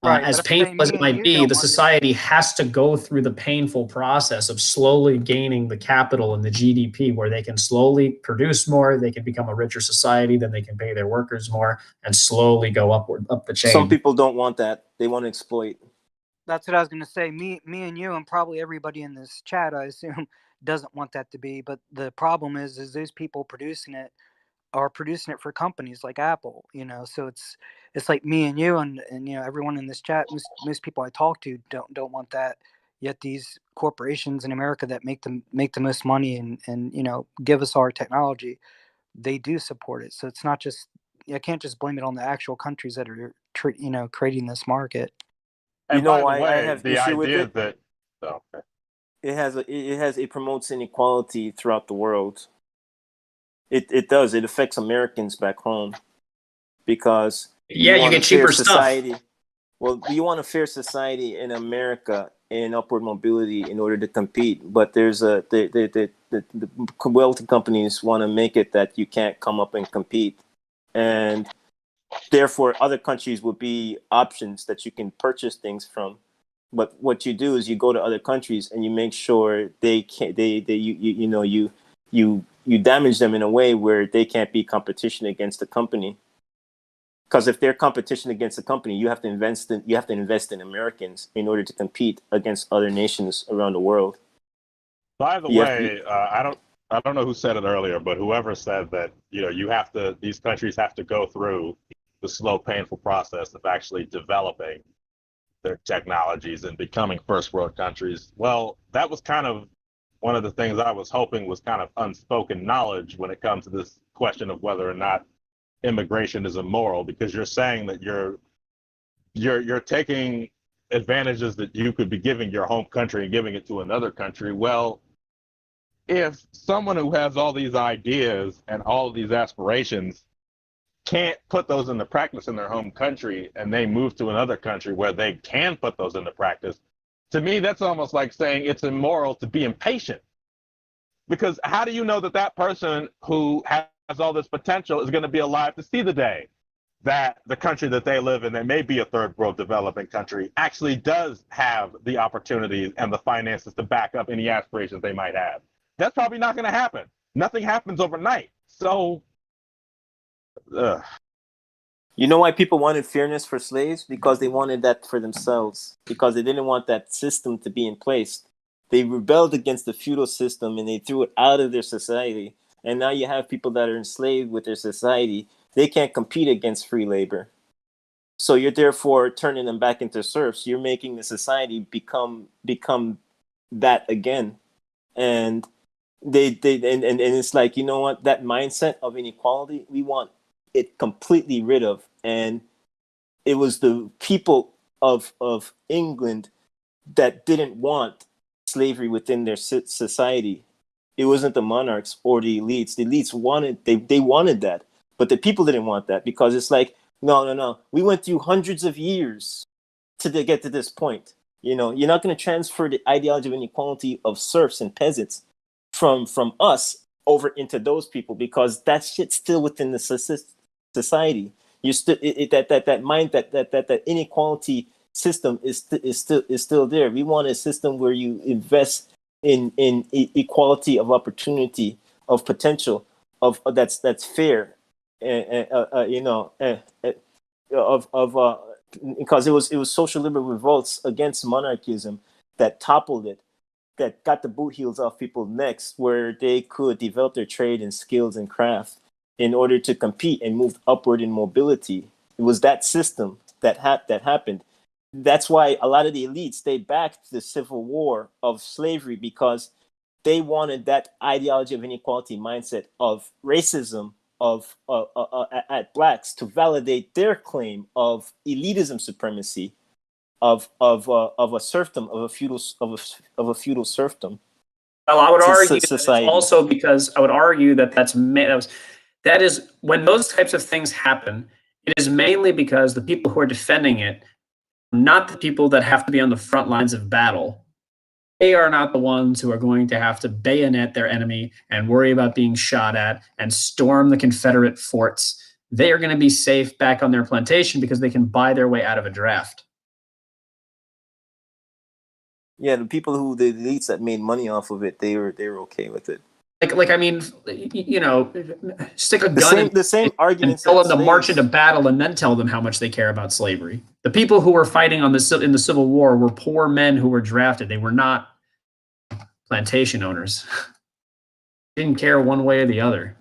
Speaker 18: Right.
Speaker 7: As
Speaker 18: But I'm saying
Speaker 7: painful as
Speaker 18: me
Speaker 7: it
Speaker 18: and
Speaker 7: might
Speaker 18: you
Speaker 7: be,
Speaker 18: don't
Speaker 7: the
Speaker 18: want it.
Speaker 7: society has to go through the painful process of slowly gaining the capital and the GDP, where they can slowly produce more, they can become a richer society, then they can pay their workers more, and slowly go upward up the chain.
Speaker 20: Some people don't want that; they want to exploit.
Speaker 18: That's what I was going to say. Me and you, and probably everybody in this chat, I assume, doesn't want that to be. But the problem is those people producing it are producing it for companies like Apple. So it's like me and you, and everyone in this chat. Most people I talk to don't want that. Yet these corporations in America that make the most money and give us our technology, they do support it. So it's not just, I can't just blame it on the actual countries that are creating this market.
Speaker 14: And
Speaker 20: You know
Speaker 14: by the
Speaker 20: why I
Speaker 14: way,
Speaker 20: have
Speaker 14: the
Speaker 20: issue with
Speaker 14: idea
Speaker 20: it?
Speaker 14: that oh, okay.
Speaker 20: It promotes inequality throughout the world. It does. It affects Americans back home because
Speaker 7: Yeah, you
Speaker 20: want
Speaker 7: get
Speaker 20: a fair
Speaker 7: cheaper stuff.
Speaker 20: society. Well, you want a fair society in America in upward mobility in order to compete, but there's the wealthy companies want to make it that you can't come up and compete, and therefore other countries would be options that you can purchase things from. But what you do is you go to other countries and you make sure they can't you damage them in a way where they can't be competition against the company. Because if they're competition against the company, you have to invest in Americans in order to compete against other nations around the world.
Speaker 14: By the way, I don't know who said it earlier, but whoever said that, these countries have to go through the slow, painful process of actually developing their technologies and becoming first world countries. Well, that was kind of one of the things I was hoping was kind of unspoken knowledge when it comes to this question of whether or not immigration is immoral, because you're saying that you're taking advantages that you could be giving your home country and giving it to another country. Well, if someone who has all these ideas and all of these aspirations can't put those into practice in their home country and they move to another country where they can put those into practice, to me, that's almost like saying it's immoral to be impatient. Because how do you know that that person who has all this potential is going to be alive to see the day that the country that they live in, that may be a third world developing country, actually does have the opportunities and the finances to back up any aspirations they might have? That's probably not going to happen. Nothing happens overnight. So,
Speaker 20: You know why people wanted fairness for slaves? Because they wanted that for themselves. Because they didn't want that system to be in place. They rebelled against the feudal system and they threw it out of their society. And now you have people that are enslaved with their society. They can't compete against free labor. So you're therefore turning them back into serfs. You're making the society become that again. And and it's like, you know what, that mindset of inequality, we want it completely rid of. And it was the people of England that didn't want slavery within their society. It wasn't the monarchs or the elites. The elites wanted, they wanted that, but the people didn't want that, because it's like, no, we went through hundreds of years to get to this point. You're not going to transfer the ideology of inequality of serfs and peasants from us over into those people, because that shit's still within the society. You still that mind, that inequality system is still there. We want a system where you invest in equality of opportunity, of potential, of that's fair, because it was social liberal revolts against monarchism that toppled it, that got the boot heels off people's necks, where they could develop their trade and skills and craft in order to compete and move upward in mobility. It was that system that happened. That's why a lot of the elites, they backed the civil war of slavery, because they wanted that ideology of inequality mindset of racism at blacks to validate their claim of elitism supremacy, of a serfdom, of a feudal serfdom.
Speaker 7: Well, I would
Speaker 20: to
Speaker 7: argue that it's
Speaker 20: society.
Speaker 7: also because I would argue that that is when those types of things happen. It is mainly because the people who are defending it, not the people that have to be on the front lines of battle. They are not the ones who are going to have to bayonet their enemy and worry about being shot at and storm the Confederate forts. They are going to be safe back on their plantation because they can buy their way out of a draft.
Speaker 20: Yeah, the people who the elites that made money off of it, they were okay with it.
Speaker 7: Like I mean, you know, stick a gun
Speaker 20: The same arguments
Speaker 7: and tell
Speaker 20: that
Speaker 7: them to march
Speaker 20: slaves-
Speaker 7: into battle, and then tell them how much they care about slavery. The people who were fighting in the Civil War were poor men who were drafted. They were not plantation owners. Didn't care one way or the other.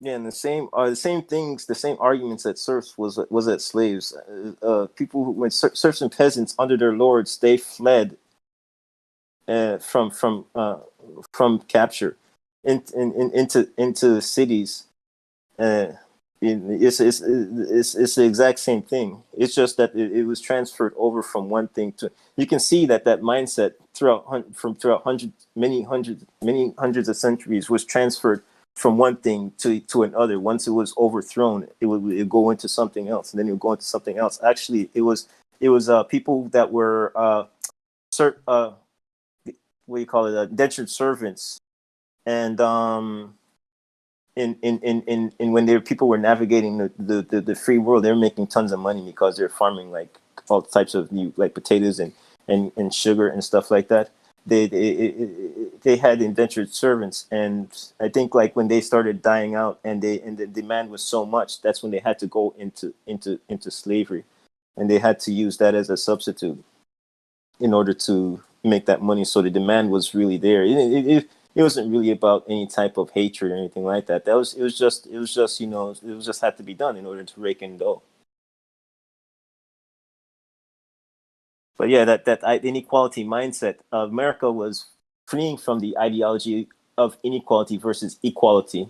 Speaker 20: Yeah, and the same things, the same arguments that serfs was that slaves. People who, when serfs and peasants under their lords, they fled from capture into cities. It's the exact same thing. It's just that it was transferred over from one thing to. You can see that mindset throughout many hundreds of centuries was transferred from one thing to another. Once it was overthrown, it would go into something else, and then it would go into something else. Actually, it was people that were what do you call it, indentured servants, and in when people were navigating the free world, they were making tons of money because they're farming like all types of new like potatoes and sugar and stuff like that. They had indentured servants, and I think like when they started dying out and the demand was so much, that's when they had to go into slavery, and they had to use that as a substitute in order to make that money. So the demand was really there. It wasn't really about any type of hatred or anything like that. It was just you know, it was just had to be done in order to rake in dough. But yeah, that inequality mindset, America was fleeing from the ideology of inequality versus equality.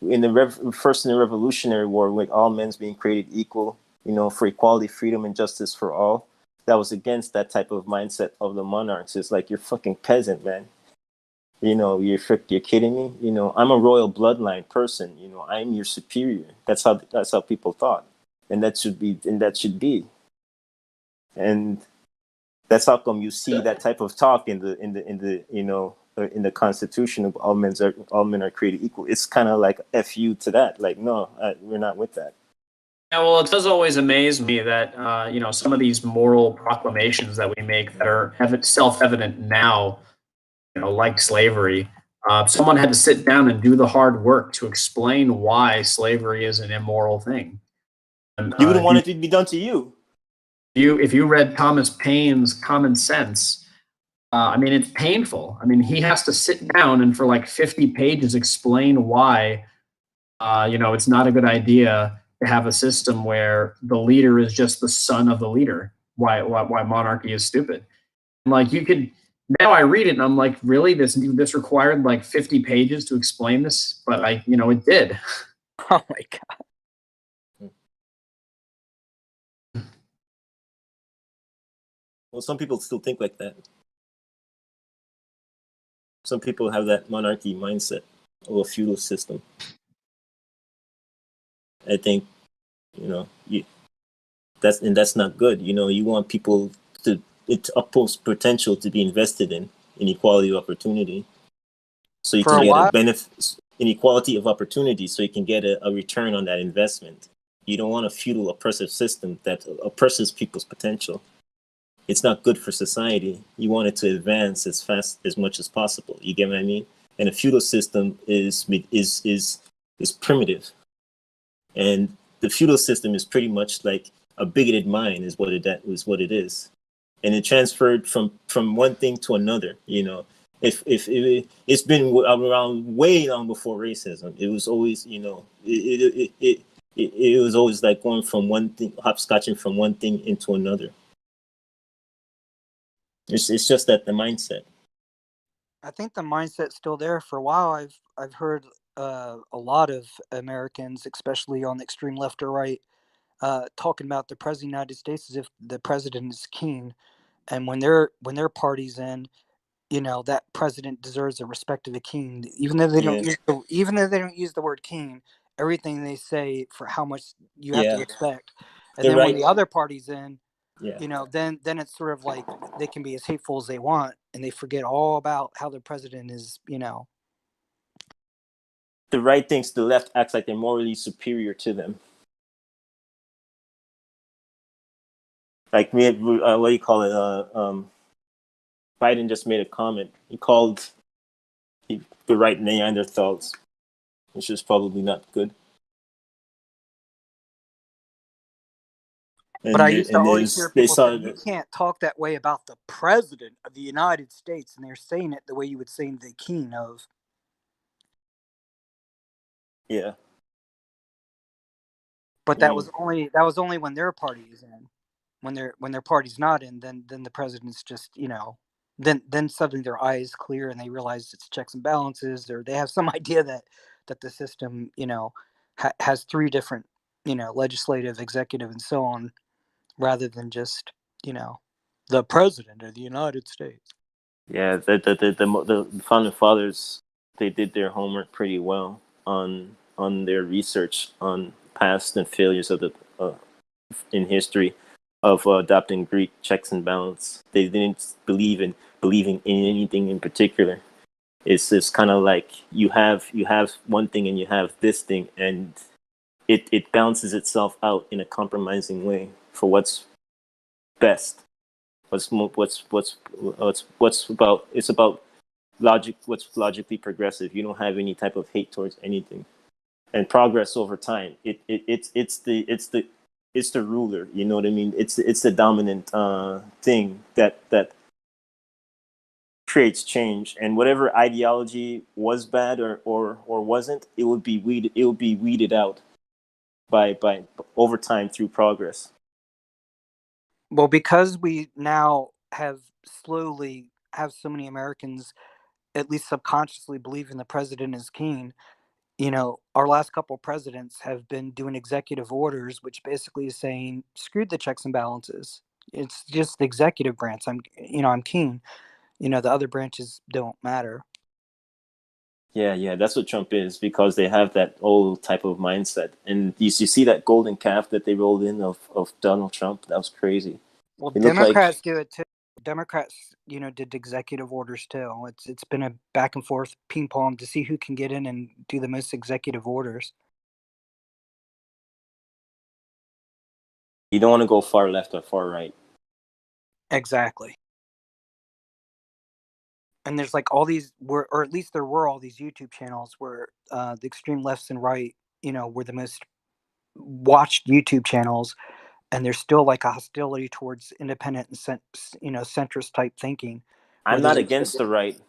Speaker 20: In the first in the Revolutionary War, with all men being created equal, you know, for equality, freedom, and justice for all, that was against that type of mindset of the monarchs. It's like, you're fucking peasant, man. You know, you're kidding me. You know, I'm a royal bloodline person. You know, I'm your superior. That's how people thought, and that should be. And that's how come you see that type of talk in the you know, in the Constitution of all men are created equal. It's kind of like fu to that. Like, no, we're not with that.
Speaker 7: Yeah, well, it does always amaze me that you know, some of these moral proclamations that we make that are self-evident now, you know, like slavery. Someone had to sit down and do the hard work to explain why slavery is an immoral thing. And,
Speaker 20: you wouldn't want it to be done to you.
Speaker 7: If you read Thomas Paine's Common Sense, I mean, it's painful. I mean, he has to sit down and for like 50 pages explain why, you know, it's not a good idea to have a system where the leader is just the son of the leader. Why monarchy is stupid. And like, you could, now I read it and I'm like, really, this required like 50 pages to explain this, but you know, it did.
Speaker 18: Oh my god.
Speaker 20: Well, some people still think like that. Some people have that monarchy mindset of a feudal system. I think, you know, that's not good. You know, you want people to utmost potential to be invested in equality of opportunity, so you can get a benefit, inequality of opportunity, so you can get a return on that investment. You don't want a feudal oppressive system that oppresses people's potential. It's not good for society. You want it to advance as much as possible. You get what I mean? And a feudal system is primitive, and the feudal system is pretty much like a bigoted mind is what it is, and it transferred from one thing to another. You know, if it's been around way long before racism. It was always, you know, it was always like going from one thing, hopscotching from one thing into another. It's just that the mindset.
Speaker 18: I think the mindset's still there. For a while, I've heard a lot of Americans, especially on the extreme left or right, talking about the president of the United States as if the president is king, and when their party's in, that president deserves the respect of a king, even though they don't
Speaker 20: Yeah.
Speaker 18: use the word king. Everything they say for how much you have to
Speaker 20: Yeah.
Speaker 18: respect, and
Speaker 20: The
Speaker 18: then when
Speaker 20: right.
Speaker 18: the other party's in,
Speaker 20: Yeah.
Speaker 18: then it's sort of like they can be as hateful as they want, and they forget all about how the president is.
Speaker 20: The right thinks the left acts like they're morally superior to them. Like me, what do you call it? Biden just made a comment. He called the right Neanderthals, which is probably not good.
Speaker 18: But I
Speaker 20: And
Speaker 18: used to always hear
Speaker 20: they
Speaker 18: people say
Speaker 20: saw
Speaker 18: you
Speaker 20: that.
Speaker 18: can't talk that way about the president of the United States, and they're saying it the way you would say the king of.
Speaker 20: Yeah.
Speaker 18: But
Speaker 20: I
Speaker 18: that
Speaker 20: mean,
Speaker 18: was only when their party is in. When their party's not in, then the president's just then suddenly their eyes clear and they realize it's checks and balances, or they have some idea that the system has three different legislative, executive, and so on, rather than just the president of the United States.
Speaker 20: yeah, the founding fathers, they did their homework pretty well on their research on past and failures of the in history of adopting Greek checks and balance. They didn't believing in anything in particular. It's just kind of like you have one thing and you have this thing, and it balances itself out in a compromising way for what's best. What's about, it's about logic, what's logically progressive. You don't have any type of hate towards anything, and progress over time. It's the ruler. You know what I mean? It's the dominant thing that creates change. And whatever ideology was bad or wasn't, it would be weeded out by over time through progress.
Speaker 18: Well, because we now have slowly have so many Americans, at least subconsciously, believing the president is king. Our last couple presidents have been doing executive orders, which basically is saying, screw the checks and balances. It's just the executive branch. I'm king. The other branches don't matter.
Speaker 20: Yeah, that's what Trump is, because they have that old type of mindset. And you see that golden calf that they rolled in of Donald Trump? That was crazy.
Speaker 18: Well,
Speaker 20: It looked like,
Speaker 18: Democrats do it too. Democrats, did executive orders too. It's been a back and forth ping pong to see who can get in and do the most executive orders.
Speaker 20: you don't want to go far left or far right.
Speaker 18: Exactly. And there's like all these or at least there were all these YouTube channels where the extreme lefts and right, were the most watched YouTube channels, and there's still like a hostility towards independent and centrist type thinking.
Speaker 20: I'm not against the right.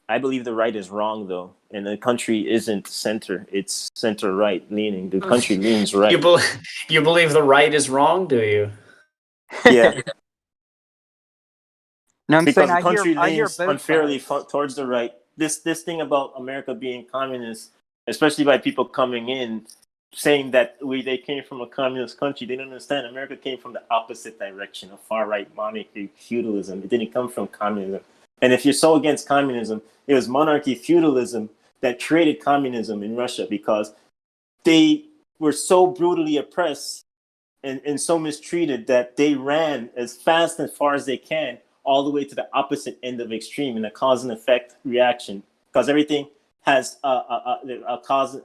Speaker 20: I believe the right is wrong, though, and the country isn't center. It's center right leaning. The country leans right.
Speaker 7: You believe the right is wrong, do you?
Speaker 20: Yeah.
Speaker 18: No, I'm
Speaker 20: Because
Speaker 18: saying
Speaker 20: the country
Speaker 18: I hear
Speaker 20: leans
Speaker 18: both
Speaker 20: unfairly
Speaker 18: sides.
Speaker 20: towards the right. This thing about America being communist, especially by people coming in saying that they came from a communist country, they don't understand. America came from the opposite direction of far right monarchy feudalism. It didn't come from communism. And if you're so against communism, it was monarchy feudalism that created communism in Russia, because they were so brutally oppressed and so mistreated that they ran as fast and far as they can all the way to the opposite end of extreme in a cause and effect reaction, because everything has a cause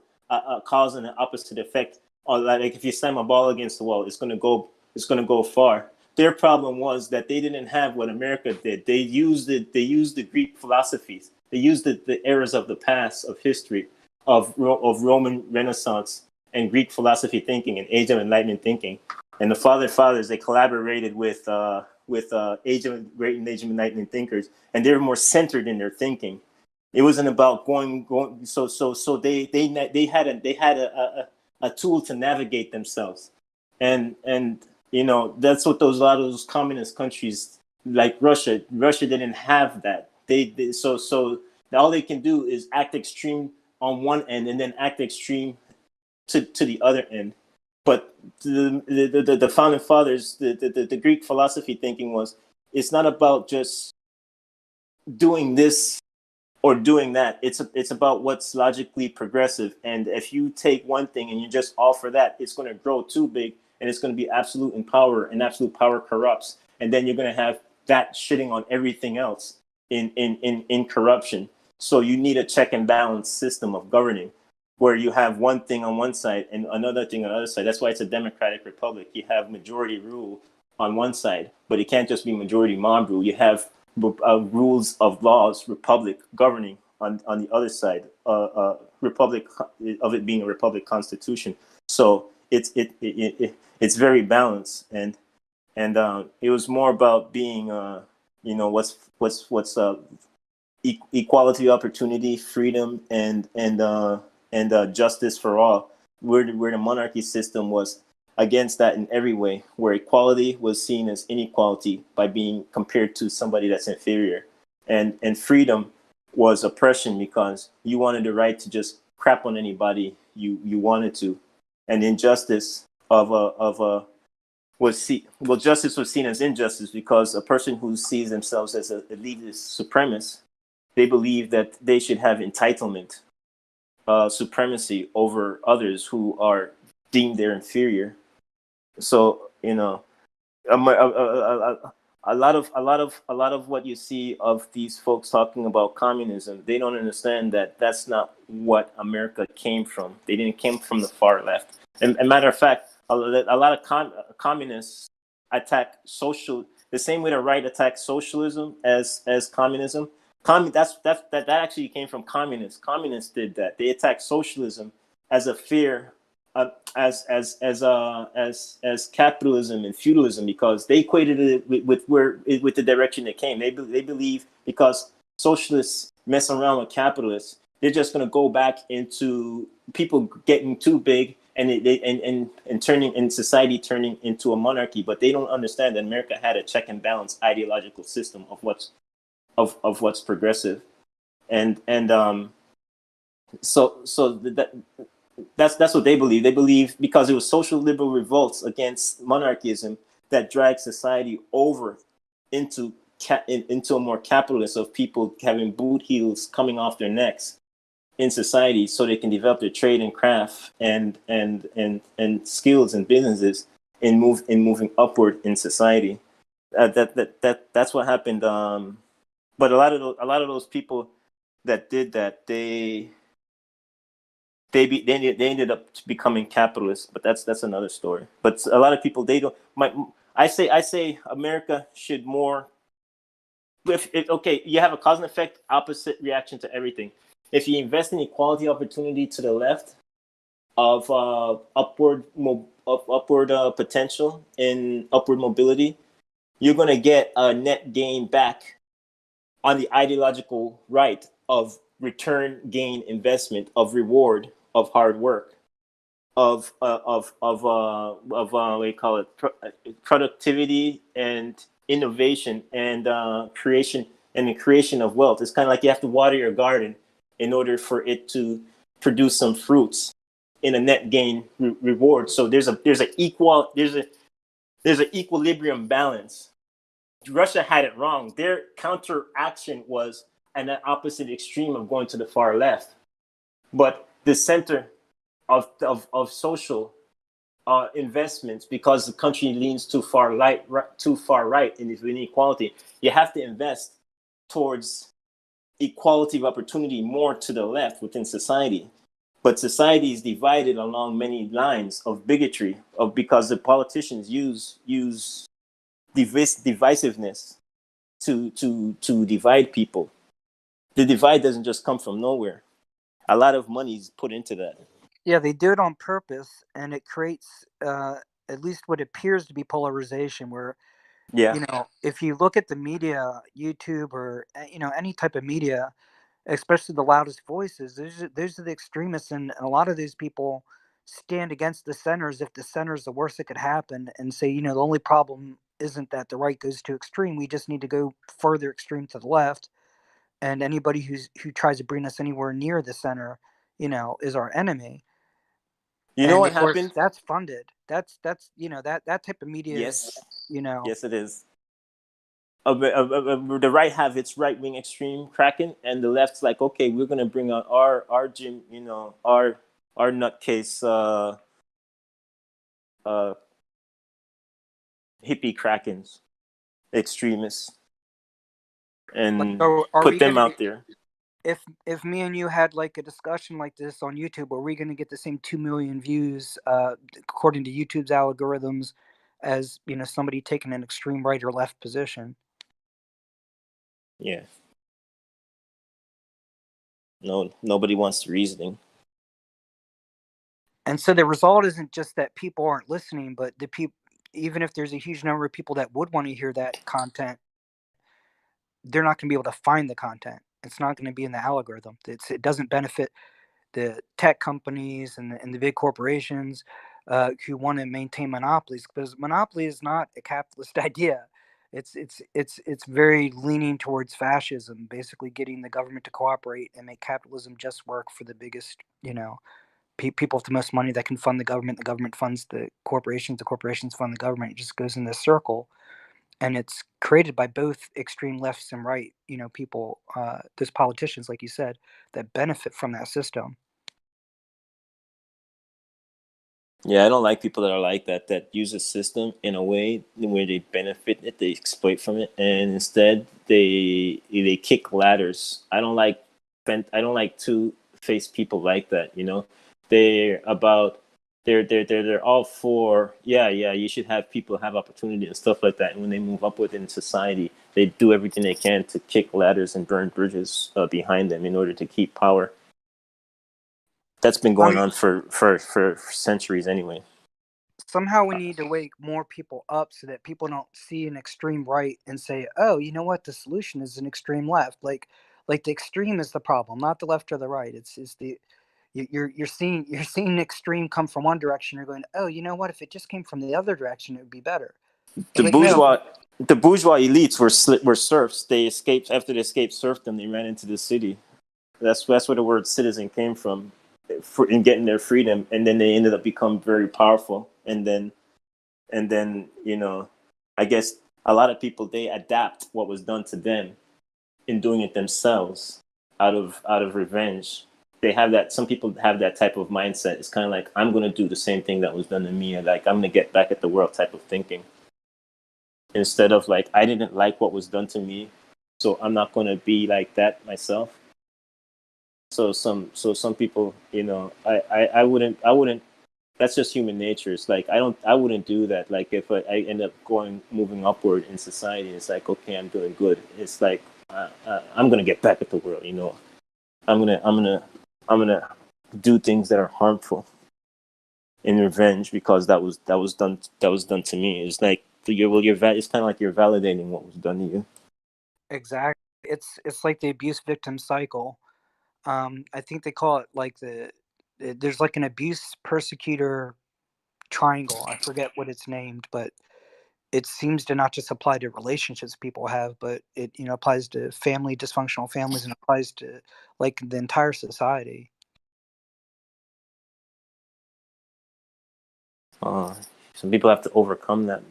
Speaker 20: and an opposite effect. Or like if you slam a ball against the wall, it's going to go far. Their problem was that they didn't have what America did. They used the Greek philosophies. They used the eras of the past, of history, of Roman Renaissance and Greek philosophy thinking and Age of Enlightenment thinking. And the fathers, they collaborated with Age of Enlightenment thinkers, and they were more centered in their thinking. It wasn't about going. So they had a tool to navigate themselves, and that's what a lot of those communist countries like Russia didn't have that. So All they can do is act extreme on one end and then act extreme to the other end. But the founding fathers, the Greek philosophy thinking was, it's not about just doing this or doing that. It's about what's logically progressive. And if you take one thing and you just offer that, it's going to grow too big and it's going to be absolute in power, and absolute power corrupts. And then you're going to have that shitting on everything else in corruption. So you need a check and balance system of governing, where you have one thing on one side and another thing on the other side. That's why it's a democratic republic. You have majority rule on one side, but it can't just be majority mob rule. You have rules of laws, republic governing on the other side, republic of it being a republic constitution. So it's very balanced, and it was more about being what's equality, opportunity, freedom, and justice for all. Where the monarchy system was against that in every way, where equality was seen as inequality by being compared to somebody that's inferior, and freedom was oppression because you wanted the right to just crap on anybody you wanted to, and injustice justice was seen as injustice because a person who sees themselves as an elitist supremacist, they believe that they should have entitlement, supremacy over others who are deemed their inferior. So a lot of what you see of these folks talking about communism, they don't understand that that's not what America came from. They didn't came from the far left. And matter of fact, a lot of communists attack social the same way the right attacks socialism as communism. That actually came from communists. Communists did that. They attacked socialism as a fear, as capitalism and feudalism, because they equated it with the direction it came. They believe because socialists mess around with capitalists, they're just going to go back into people getting too big and turning in society turning into a monarchy. But they don't understand that America had a check and balance ideological system of what's progressive, that's what they believe. They believe because it was social liberal revolts against monarchism that dragged society over into a more capitalist of people having boot heels coming off their necks in society, so they can develop their trade and craft and skills and businesses and moving upward in society. That's what happened. But a lot of those people that did that, they ended up becoming capitalists. But that's another story. But a lot of people, they don't. I say America should more. Okay, you have a cause and effect opposite reaction to everything. If you invest in equality opportunity to the left of upward potential in upward mobility, you're going to get a net gain back on the ideological right of return gain investment, of reward of hard work, of what do you call it, productivity and innovation and creation, and the creation of wealth. It's kind of like you have to water your garden in order for it to produce some fruits in a net gain reward. So there's an equilibrium balance. Russia had it wrong. Their counteraction was an opposite extreme of going to the far left. But the center of social investments, because the country leans too far right in inequality, you have to invest towards equality of opportunity more to the left within society. But society is divided along many lines of bigotry, because the politicians use divisiveness to divide people. The divide doesn't just come from nowhere. A lot of money is put into that.
Speaker 18: Yeah, they do it on purpose, and it creates at least what appears to be polarization. Where, if you look at the media, YouTube, or any type of media, especially the loudest voices, those are the extremists, and a lot of these people stand against the centers. If the center is the worst that could happen, and say, the only problem isn't that the right goes too extreme, we just need to go further extreme to the left. and anybody who tries to bring us anywhere near the center, is our enemy.
Speaker 20: You know
Speaker 18: And
Speaker 20: what
Speaker 18: of course,
Speaker 20: happened?
Speaker 18: that's funded. That's that type of media is,
Speaker 20: Yes,
Speaker 18: you know,
Speaker 20: yes, it is. The right have its right wing extreme cracking, and the left's like, okay, we're gonna bring out our gym, our nutcase uh hippie krakens, extremists,
Speaker 18: like,
Speaker 20: and
Speaker 18: are
Speaker 20: put
Speaker 18: we
Speaker 20: them
Speaker 18: gonna
Speaker 20: out there.
Speaker 18: if me and you had like a discussion like this on YouTube, are we gonna get the same 2 million views, according to YouTube's algorithms, as somebody taking an extreme right or left position?
Speaker 20: Yeah. No, nobody wants the reasoning.
Speaker 18: And so the result isn't just that people aren't listening, but the people, even if there's a huge number of people that would want to hear that content, they're not going to be able to find the content. It's not going to be in the algorithm. It doesn't benefit the tech companies and the big corporations, who want to maintain monopolies, because monopoly is not a capitalist idea. It's very leaning towards fascism, basically getting the government to cooperate and make capitalism just work for the biggest, people with the most money that can fund the government funds the corporations fund the government. It just goes in this circle, and it's created by both extreme lefts and right, people, there's politicians, like you said, that benefit from that system.
Speaker 20: Yeah, I don't like people that are like that use a system in a way where they benefit it, they exploit from it, and instead they kick ladders. I don't like two-faced people like that. They're about they're all for you should have people have opportunity and stuff like that. And when they move up within society, they do everything they can to kick ladders and burn bridges behind them in order to keep power. That's been going on for centuries anyway.
Speaker 18: Somehow we need to wake more people up so that people don't see an extreme right and say, "Oh, you know what? The solution is an extreme left." Like the extreme is the problem, not the left or the right. It's the you're seeing extreme come from one direction. You're going, "Oh, you know what? If it just came from the other direction, it would be better."
Speaker 20: The
Speaker 18: Like, no.
Speaker 20: bourgeois elites were serfs. They escaped after they escaped serfdom. They ran into the city. That's where the word citizen came from, in getting their freedom, and then they ended up becoming very powerful. And then I guess a lot of people, they adapt what was done to them in doing it themselves out of revenge. They have that. Some people have that type of mindset. It's kind of like, I'm going to do the same thing that was done to me, and like I'm going to get back at the world type of thinking. Instead of like, I didn't like what was done to me, so I'm not going to be like that myself. So some people, I wouldn't. That's just human nature. It's like I wouldn't do that. Like if I end up moving upward in society, it's like, okay, I'm doing good. It's like I'm gonna get back at the world. I'm gonna do things that are harmful in revenge because that was done to me. It's like it's kind of like you're validating what was done to you.
Speaker 18: Exactly. It's like the abuse victim cycle. I think they call it like there's like an abuse persecutor triangle. I forget what it's named, but it seems to not just apply to relationships people have, but it applies to dysfunctional families, and applies to like the entire society.
Speaker 20: Some people have to overcome that.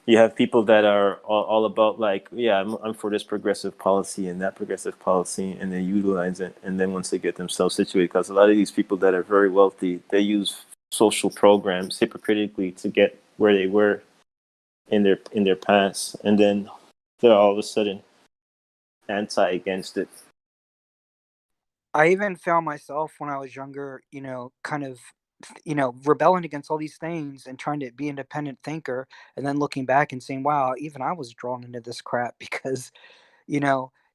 Speaker 20: You have people that are all about like, yeah, I'm for this progressive policy and that progressive policy, and they utilize it. And then once they get themselves situated, because a lot of these people that are very wealthy, they use social programs hypocritically to get where they were in their past, and then they're all of a sudden against it.
Speaker 18: I even found myself when I was younger, kind of, rebelling against all these things and trying to be an independent thinker, and then looking back and saying, wow, even I was drawn into this crap because,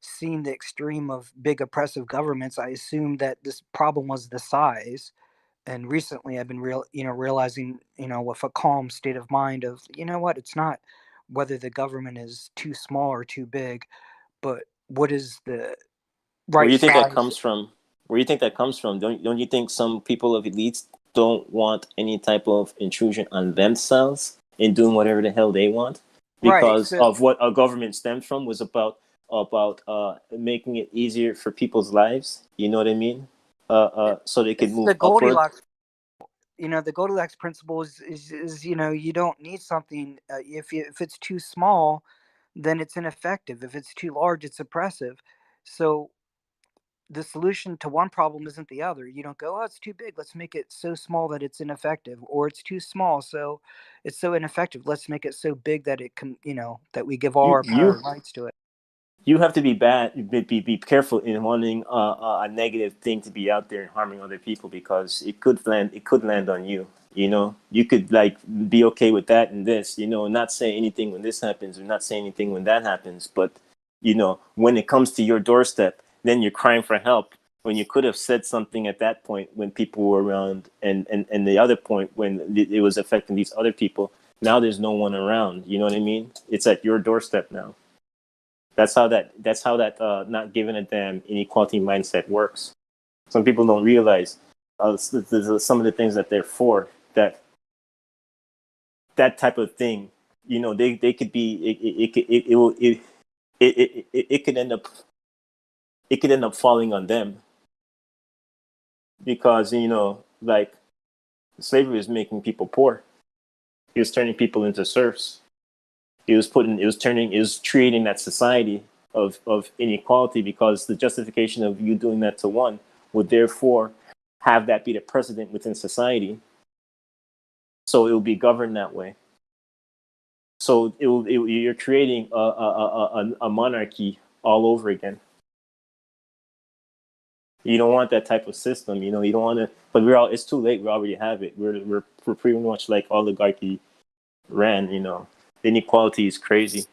Speaker 18: seeing the extreme of big oppressive governments, I assumed that this problem was the size. And recently I've been realizing, with a calm state of mind of, what, it's not whether the government is too small or too big, but what is the
Speaker 20: Where do
Speaker 18: right
Speaker 20: you think that
Speaker 18: size.
Speaker 20: comes from? Where do you think that comes from? Don't you think some people of elites don't want any type of intrusion on themselves in doing whatever the hell they want?
Speaker 18: Right.
Speaker 20: Because
Speaker 18: So
Speaker 20: of what our government stemmed from was about about making it easier for people's lives. You know what I mean? So they could
Speaker 18: It's
Speaker 20: move
Speaker 18: the
Speaker 20: upward.
Speaker 18: Goldilocks. The Goldilocks principle is you don't need something if it's too small, then it's ineffective. If it's too large, it's oppressive. So the solution to one problem isn't the other. You don't go, oh, it's too big. Let's make it so small that it's ineffective, or it's too small, so it's so ineffective. Let's make it so big that it can, that we give all
Speaker 20: You
Speaker 18: our power
Speaker 20: you
Speaker 18: and rights to it.
Speaker 20: you have to be careful in wanting a negative thing to be out there and harming other people, because it could land on you. You could like be okay with that and this, not say anything when this happens, or not say anything when that happens. But when it comes to your doorstep, then you're crying for help when you could have said something at that point when people were around, and the other point when it was affecting these other people. Now there's no one around. You know what I mean? It's at your doorstep now. That's how that not giving a damn inequality mindset works. Some people don't realize some of the things that they're for, that type of thing. They could be it could end up falling on them, because like slavery is making people poor. It was turning people into serfs. It was creating that society of inequality, because the justification of you doing that to one would therefore have that be the precedent within society. So it will be governed that way. So you're creating a monarchy all over again. You don't want that type of system. You don't want to. But it's too late. We already have it. We're pretty much like oligarchy ran. The inequality is crazy.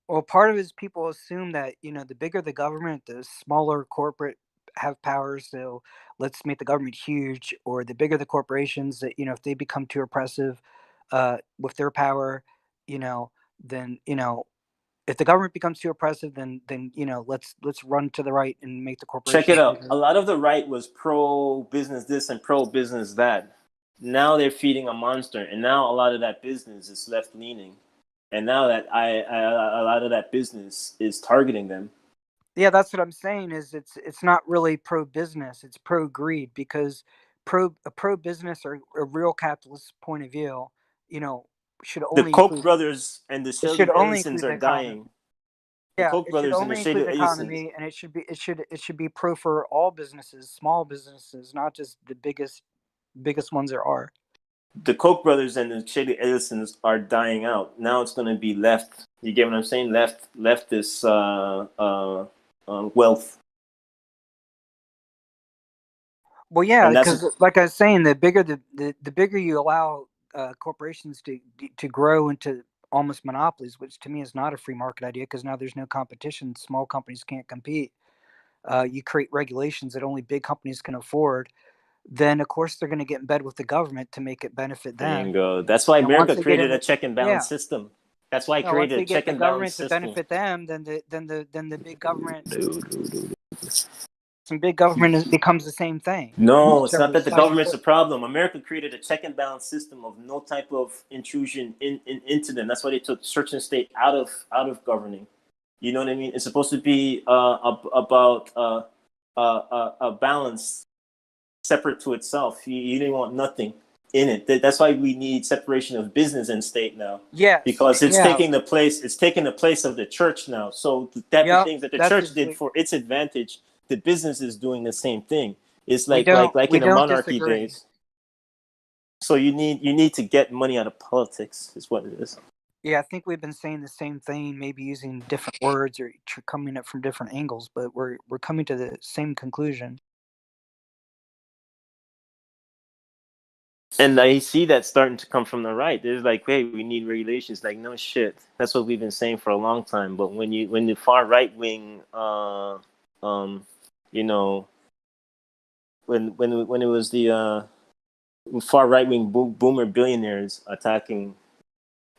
Speaker 18: Well, part of it is people assume that, the bigger the government, the smaller corporate have power. So let's make the government huge. Or the bigger the corporations, that, if they become too oppressive with their power, then, if the government becomes too oppressive, then let's run to the right and make the
Speaker 20: Check it
Speaker 18: corporations
Speaker 20: out.
Speaker 18: bigger.
Speaker 20: A lot of the right was pro business this and pro business that. Now they're feeding a monster, and now a lot of that business is left leaning, and now that a lot of that business is targeting them.
Speaker 18: Yeah, that's what I'm saying. Is it's not really pro business; it's pro greed, because pro business or a real capitalist point of view, should
Speaker 20: The
Speaker 18: only
Speaker 20: Koch
Speaker 18: include
Speaker 20: brothers and the
Speaker 18: it should
Speaker 20: Shirley
Speaker 18: only
Speaker 20: Ellisons
Speaker 18: include the
Speaker 20: are
Speaker 18: economy.
Speaker 20: dying. The
Speaker 18: Yeah,
Speaker 20: Koch
Speaker 18: it should
Speaker 20: brothers and the
Speaker 18: only include
Speaker 20: Shirley
Speaker 18: the
Speaker 20: Ellisons.
Speaker 18: economy, and it should be pro for all businesses, small businesses, not just the biggest ones there are.
Speaker 20: The Koch brothers and the Shirley Ellisons are dying out. Now it's going to be left. You get what I'm saying? Left this wealth.
Speaker 18: Well, yeah,
Speaker 20: And that's
Speaker 18: because like I was saying, the bigger the bigger you allow corporations to grow into almost monopolies, which to me is not a free market idea, because now there's no competition. Small companies can't compete. You create regulations that only big companies can afford. Then of course they're going to get in bed with the government to make it benefit them.
Speaker 20: bingo. That's why
Speaker 18: And once
Speaker 20: America
Speaker 18: they get
Speaker 20: created
Speaker 18: in,
Speaker 20: a check and balance
Speaker 18: yeah,
Speaker 20: system. That's why I
Speaker 18: once
Speaker 20: created a
Speaker 18: they get
Speaker 20: check
Speaker 18: the
Speaker 20: and balance
Speaker 18: government to
Speaker 20: system.
Speaker 18: benefit them, then the big government, some big government becomes the same thing.
Speaker 20: No, it's not
Speaker 18: Whichever
Speaker 20: that the
Speaker 18: side you
Speaker 20: government's
Speaker 18: put.
Speaker 20: a problem. America created a check and balance system of no type of intrusion into them. That's why they took church and state out of governing. You know what I mean? It's supposed to be about a balance separate to itself. You didn't want nothing in it. That's why we need separation of business and state now,
Speaker 18: Yes,
Speaker 20: because it's
Speaker 18: yeah,
Speaker 20: taking the place. It's taking the place of the church now. So the type of
Speaker 18: yep.
Speaker 20: things that the
Speaker 18: That's
Speaker 20: church
Speaker 18: a,
Speaker 20: did for its advantage, the business is doing the same thing. It's
Speaker 18: we
Speaker 20: like
Speaker 18: don't
Speaker 20: like like
Speaker 18: we
Speaker 20: in the
Speaker 18: don't
Speaker 20: monarchy
Speaker 18: disagree.
Speaker 20: days. So you need to get money out of politics. Is what it is.
Speaker 18: Yeah, I think we've been saying the same thing, maybe using different words or coming at from different angles, but we're coming to the same conclusion.
Speaker 20: And I see that starting to come from the right. There's like, hey, we need regulations. Like, no shit. That's what we've been saying for a long time. But when the far right wing, you know, when it was the far right wing boomer billionaires attacking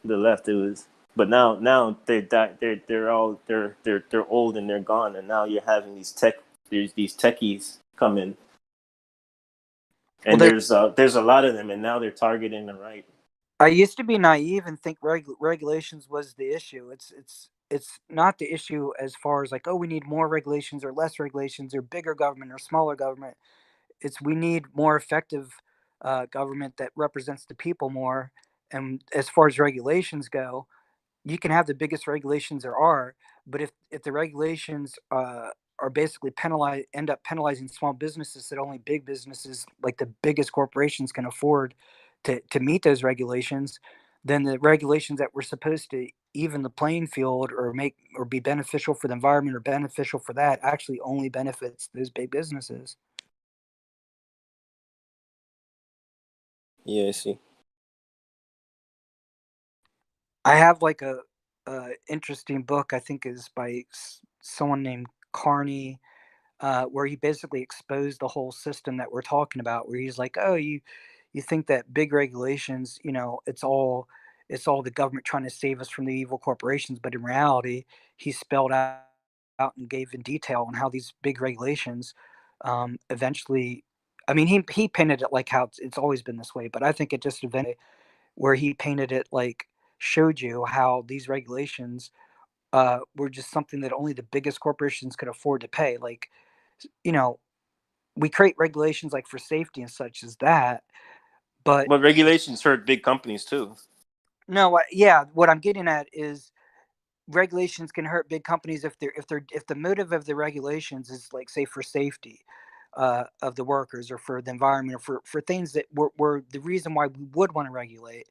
Speaker 20: the left, it was. But now they're old and they're gone, and now you're having these techies come in,
Speaker 18: Well,
Speaker 20: and there's a lot of them, and now they're targeting the right.
Speaker 18: I used to be naive and think regulations was the issue. it's not the issue as far as like, oh, we need more regulations or less regulations or bigger government or smaller government. It's we need more effective government that represents the people more. And as far as regulations go, you can have the biggest regulations there are, but if the regulations are basically end up penalizing small businesses that only big businesses like the biggest corporations can afford to meet those regulations, then the regulations that were supposed to even the playing field or make or be beneficial for the environment or beneficial for that actually only benefits those big businesses.
Speaker 20: Yeah, I see.
Speaker 18: I have like a interesting book I think is by someone named Carney, where he basically exposed the whole system that we're talking about. Where he's like, "Oh, you think that big regulations, it's all the government trying to save us from the evil corporations, but in reality, he spelled out and gave in detail on how these big regulations eventually." I mean, he painted it like how it's always been this way, but I think it just eventually where he painted it like showed you how these regulations were just something that only the biggest corporations could afford to pay. Like, you know, we create regulations like for safety and such as that, but
Speaker 20: But regulations hurt big companies too.
Speaker 18: no, yeah, what I'm getting at is regulations can hurt big companies if the motive of the regulations is like say for safety of the workers or for the environment or for things that were the reason why we would want to regulate,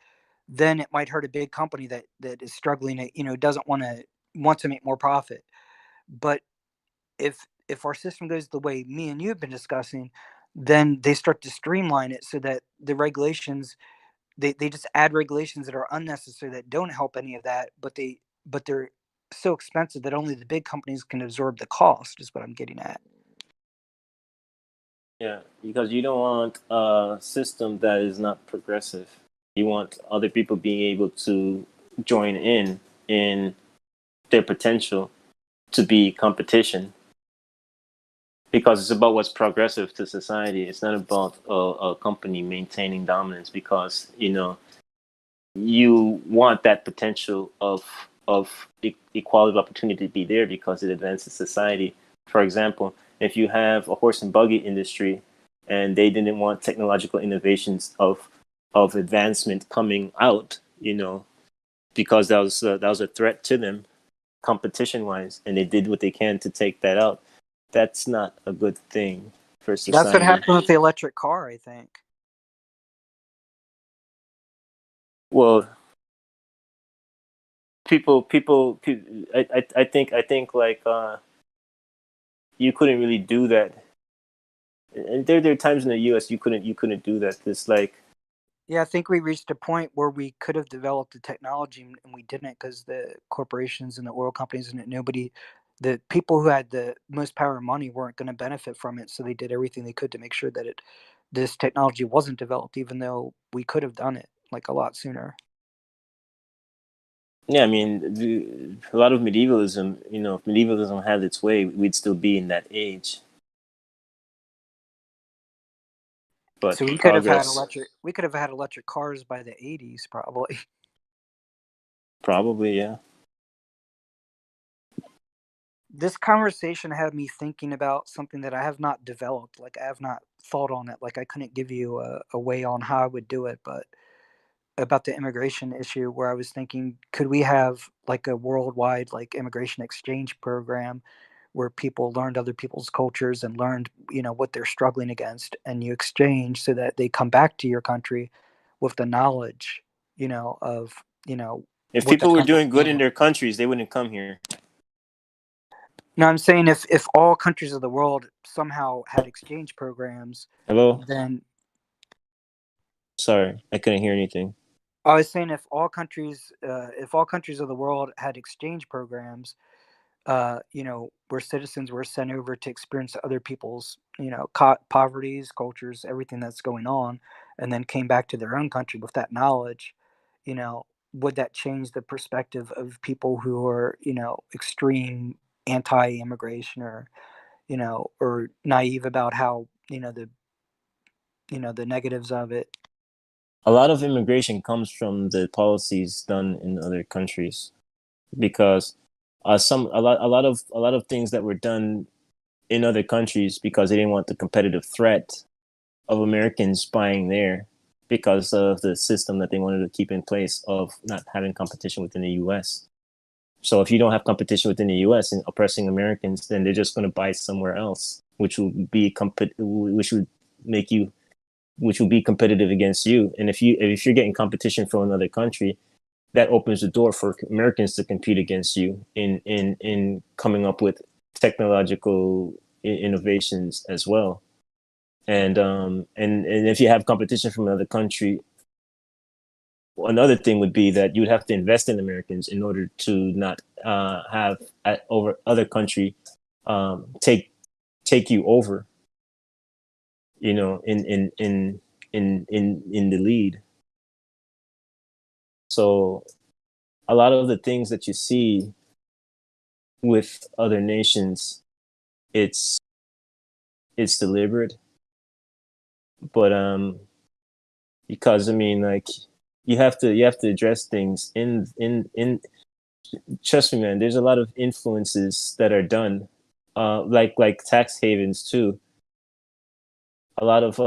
Speaker 18: then it might hurt a big company that is struggling to, doesn't want to make more profit. But if our system goes the way me and you have been discussing, then they start to streamline it so that the regulations they just add regulations that are unnecessary that don't help any of that, but they're so expensive that only the big companies can absorb the cost is what I'm getting at.
Speaker 20: Yeah, because you don't want a system that is not progressive. You want other people being able to join in their potential to be competition. Because it's about what's progressive to society. It's not about a company maintaining dominance because, you want that potential of equality of opportunity to be there because it advances society. For example, if you have a horse and buggy industry and they didn't want technological innovations of advancement coming out, because that was a threat to them competition wise, and they did what they can to take that out. That's not a good thing for
Speaker 18: That's what
Speaker 20: society.
Speaker 18: happened with the electric car, I think.
Speaker 20: Well, people, I think like you couldn't really do that. And there are times in the U.S. you couldn't do that. It's like
Speaker 18: Yeah, I think we reached a point where we could have developed the technology and we didn't because the corporations and the oil companies and the people who had the most power and money weren't going to benefit from it. So they did everything they could to make sure that this technology wasn't developed, even though we could have done it like a lot sooner.
Speaker 20: yeah, I mean, a lot of medievalism. If medievalism had its way, we'd still be in that age. But
Speaker 18: So we could have had
Speaker 20: progress,
Speaker 18: electric cars by the 80s, probably.
Speaker 20: probably, yeah.
Speaker 18: This conversation had me thinking about something that I have not developed. Like I have not thought on it. Like I couldn't give you a way on how I would do it, but about the immigration issue where I was thinking, could we have like a worldwide like immigration exchange program where people learned other people's cultures and learned, what they're struggling against and you exchange so that they come back to your country with the knowledge, of,
Speaker 20: If
Speaker 18: what
Speaker 20: people
Speaker 18: that
Speaker 20: were
Speaker 18: country.
Speaker 20: doing good in their countries, they wouldn't come here.
Speaker 18: No, I'm saying if all countries of the world somehow had exchange programs,
Speaker 20: Hello?
Speaker 18: then
Speaker 20: Sorry, I couldn't hear anything.
Speaker 18: I was saying if all countries of the world had exchange programs, where citizens were sent over to experience other people's, poverties, cultures, everything that's going on, and then came back to their own country with that knowledge, would that change the perspective of people who are, extreme anti-immigration or naive about how, the negatives of it?
Speaker 20: A lot of immigration comes from the policies done in other countries because a lot of things that were done in other countries because they didn't want the competitive threat of Americans buying there because of the system that they wanted to keep in place of not having competition within the U.S. So if you don't have competition within the U.S. and oppressing Americans, then they're just going to buy somewhere else, which will be which would make you, which will be competitive against you. And if you're getting competition from another country, that opens the door for Americans to compete against you in coming up with technological innovations as well. And if you have competition from another country, another thing would be that you'd have to invest in Americans in order to not have over other country take you over, you know, in the lead. So a lot of the things that you see with other nations, it's deliberate, but because I mean, like, you have to address things in trust me, man, there's a lot of influences that are done, like tax havens too. A lot of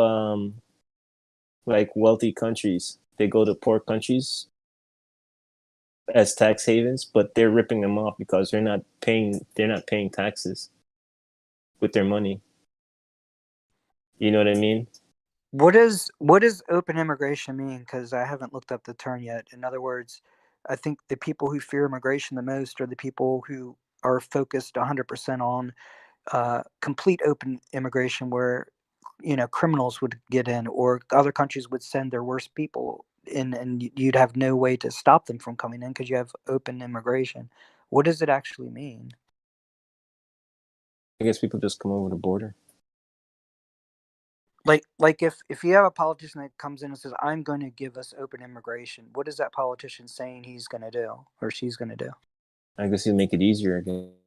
Speaker 20: like wealthy countries, they go to poor countries as tax havens, but they're ripping them off because they're not paying taxes with their money. You know what I mean?
Speaker 18: What does open immigration mean? Because I haven't looked up the term yet. In other words, I think the people who fear immigration the most are the people who are focused 100% on complete open immigration, where criminals would get in, or other countries would send their worst people in, and you'd have no way to stop them from coming in because you have open immigration. What does it actually mean?
Speaker 20: I guess people just come over the border.
Speaker 18: Like if you have a politician that comes in and says, I'm going to give us open immigration, what is that politician saying he's going to do or she's going to do?
Speaker 20: I guess he'll make it easier, I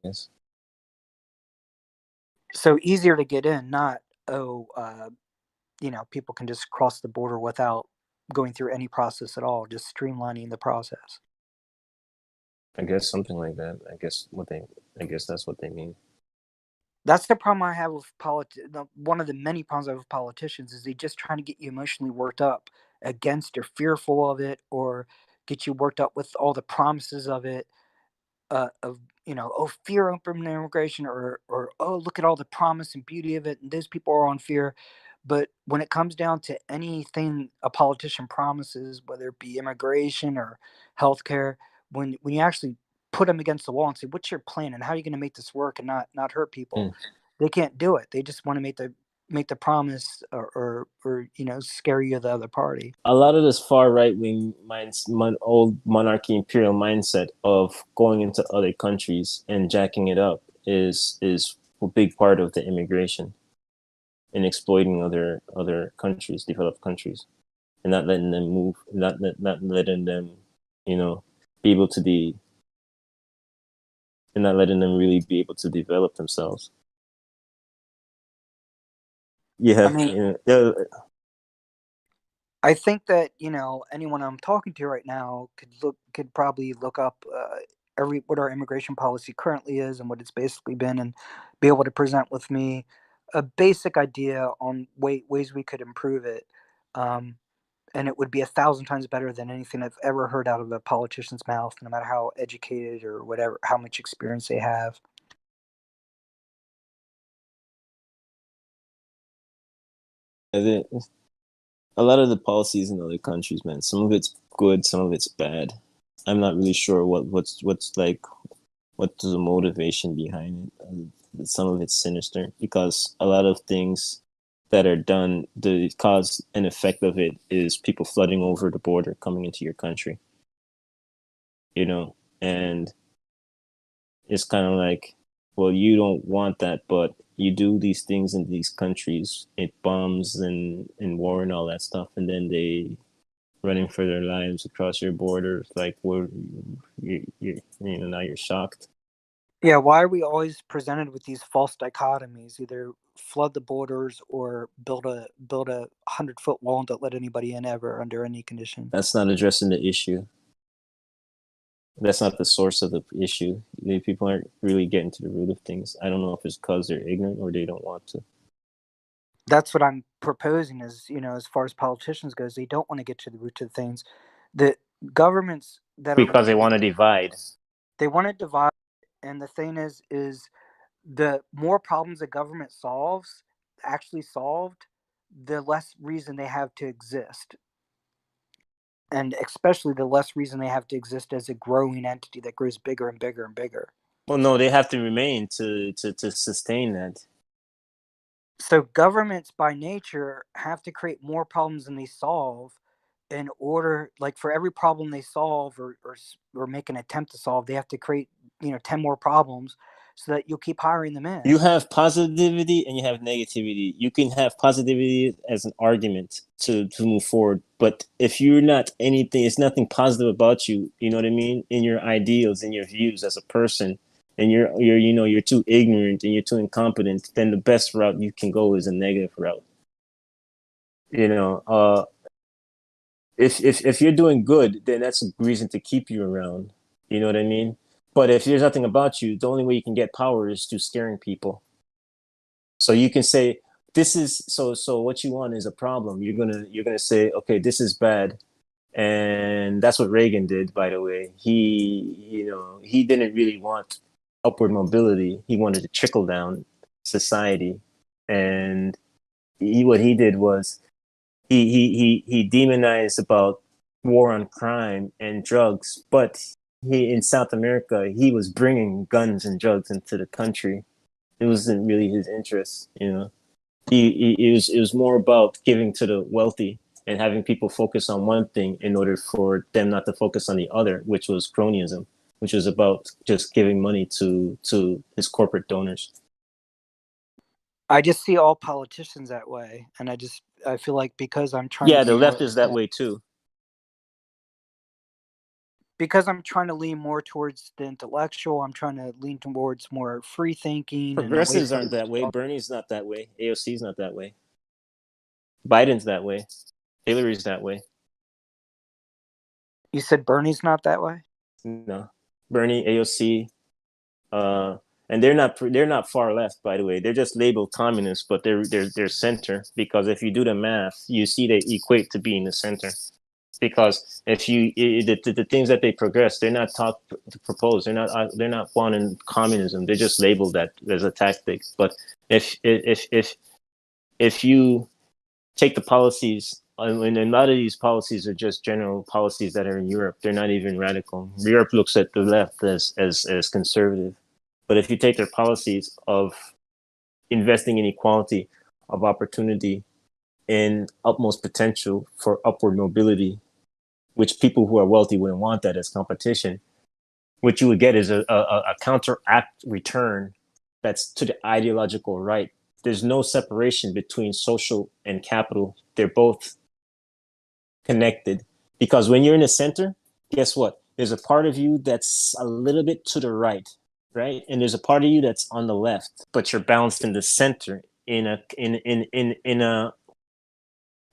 Speaker 20: guess.
Speaker 18: So easier to get in, not people can just cross the border without going through any process at all, just streamlining the process.
Speaker 20: I guess something like that. I guess that's what they mean.
Speaker 18: That's the problem I have with one of the many problems I have with politicians is they just trying to get you emotionally worked up against or fearful of it, or get you worked up with all the promises of it, fear open immigration, or oh, look at all the promise and beauty of it, and those people are on fear. But when it comes down to anything a politician promises, whether it be immigration or healthcare, when you actually put them against the wall and say, what's your plan and how are you going to make this work and not hurt people, they can't do it. They just want to make the promise, or scare you the other party.
Speaker 20: A lot of this far right wing old monarchy imperial mindset of going into other countries and jacking it up is a big part of the immigration and exploiting other countries, developed countries, and not letting them move, not letting them, be able to be, and not letting them really be able to develop themselves. Yeah,
Speaker 18: I think that anyone I'm talking to right now could probably look up what our immigration policy currently is and what it's basically been, and be able to present with me a basic idea on ways we could improve it. And it would be 1,000 times better than anything I've ever heard out of a politician's mouth, no matter how educated or whatever, how much experience they have.
Speaker 20: A lot of the policies in other countries, man, some of it's good, some of it's bad. I'm not really sure what's the motivation behind it. Some of it's sinister because a lot of things that are done, the cause and effect of it is people flooding over the border, coming into your country. And it's kind of like, well, you don't want that, but you do these things in these countries, it bombs and war and all that stuff, and then they running for their lives across your borders, like now you're shocked.
Speaker 18: Yeah, why are we always presented with these false dichotomies? Either flood the borders or build a 100-foot wall and don't let anybody in ever under any condition.
Speaker 20: That's not addressing the issue. That's not the source of the issue. People aren't really getting to the root of things. I don't know if it's because they're ignorant or they don't want to.
Speaker 18: That's what I'm proposing is, as far as politicians goes, they don't want to get to the root of things. The governments that are
Speaker 20: Because they want to divide.
Speaker 18: They want to divide, and the thing is the more problems a government actually solved, the less reason they have to exist. And especially the less reason they have to exist as a growing entity that grows bigger and bigger and bigger.
Speaker 20: Well, no, they have to remain to sustain that.
Speaker 18: So governments by nature have to create more problems than they solve in order, like for every problem they solve or make an attempt to solve, they have to create 10 more problems so that you'll keep hiring them in.
Speaker 20: You have positivity and you have negativity. You can have positivity as an argument to move forward, but if you're not anything, it's nothing positive about you. You know what I mean? In your ideals, in your views as a person, and you're too ignorant and you're too incompetent, then the best route you can go is a negative route. If you're doing good, then that's a reason to keep you around. You know what I mean? But if there's nothing about you, the only way you can get power is through scaring people. So you can say, this is so what you want is a problem. You're gonna say, okay, this is bad. And that's what Reagan did, by the way. He didn't really want upward mobility. He wanted to trickle down society. And what he did was he demonized about war on crime and drugs, but in South America, he was bringing guns and drugs into the country. It wasn't really his interest, It was more about giving to the wealthy and having people focus on one thing in order for them not to focus on the other, which was cronyism, which was about just giving money to his corporate donors.
Speaker 18: I just see all politicians that way, and I feel like because I'm trying
Speaker 20: Yeah,
Speaker 18: to
Speaker 20: the left is that way too.
Speaker 18: Because I'm trying to lean more towards the intellectual, I'm trying to lean towards more free thinking.
Speaker 20: Progressives aren't that way. Bernie's not that way. AOC's not that way. Biden's that way. Hillary's that way.
Speaker 18: You said Bernie's not that way?
Speaker 20: No. Bernie, AOC, and they're not far left, by the way. They're just labeled communists, but they're center, because if you do the math, you see they equate to being the center. Because if the things that they progress, they're not proposed. They're not wanting communism. They're just labeled that as a tactic. But if you take the policies, and a lot of these policies are just general policies that are in Europe. They're not even radical. Europe looks at the left as conservative. But if you take their policies of investing in equality, of opportunity, in utmost potential for upward mobility, which people who are wealthy wouldn't want that as competition, what you would get is a counteract return that's to the ideological right. There's no separation between social and capital. They're both connected, because when you're in the center, guess what? There's a part of you that's a little bit to the right, and there's a part of you that's on the left, but you're balanced in the center in a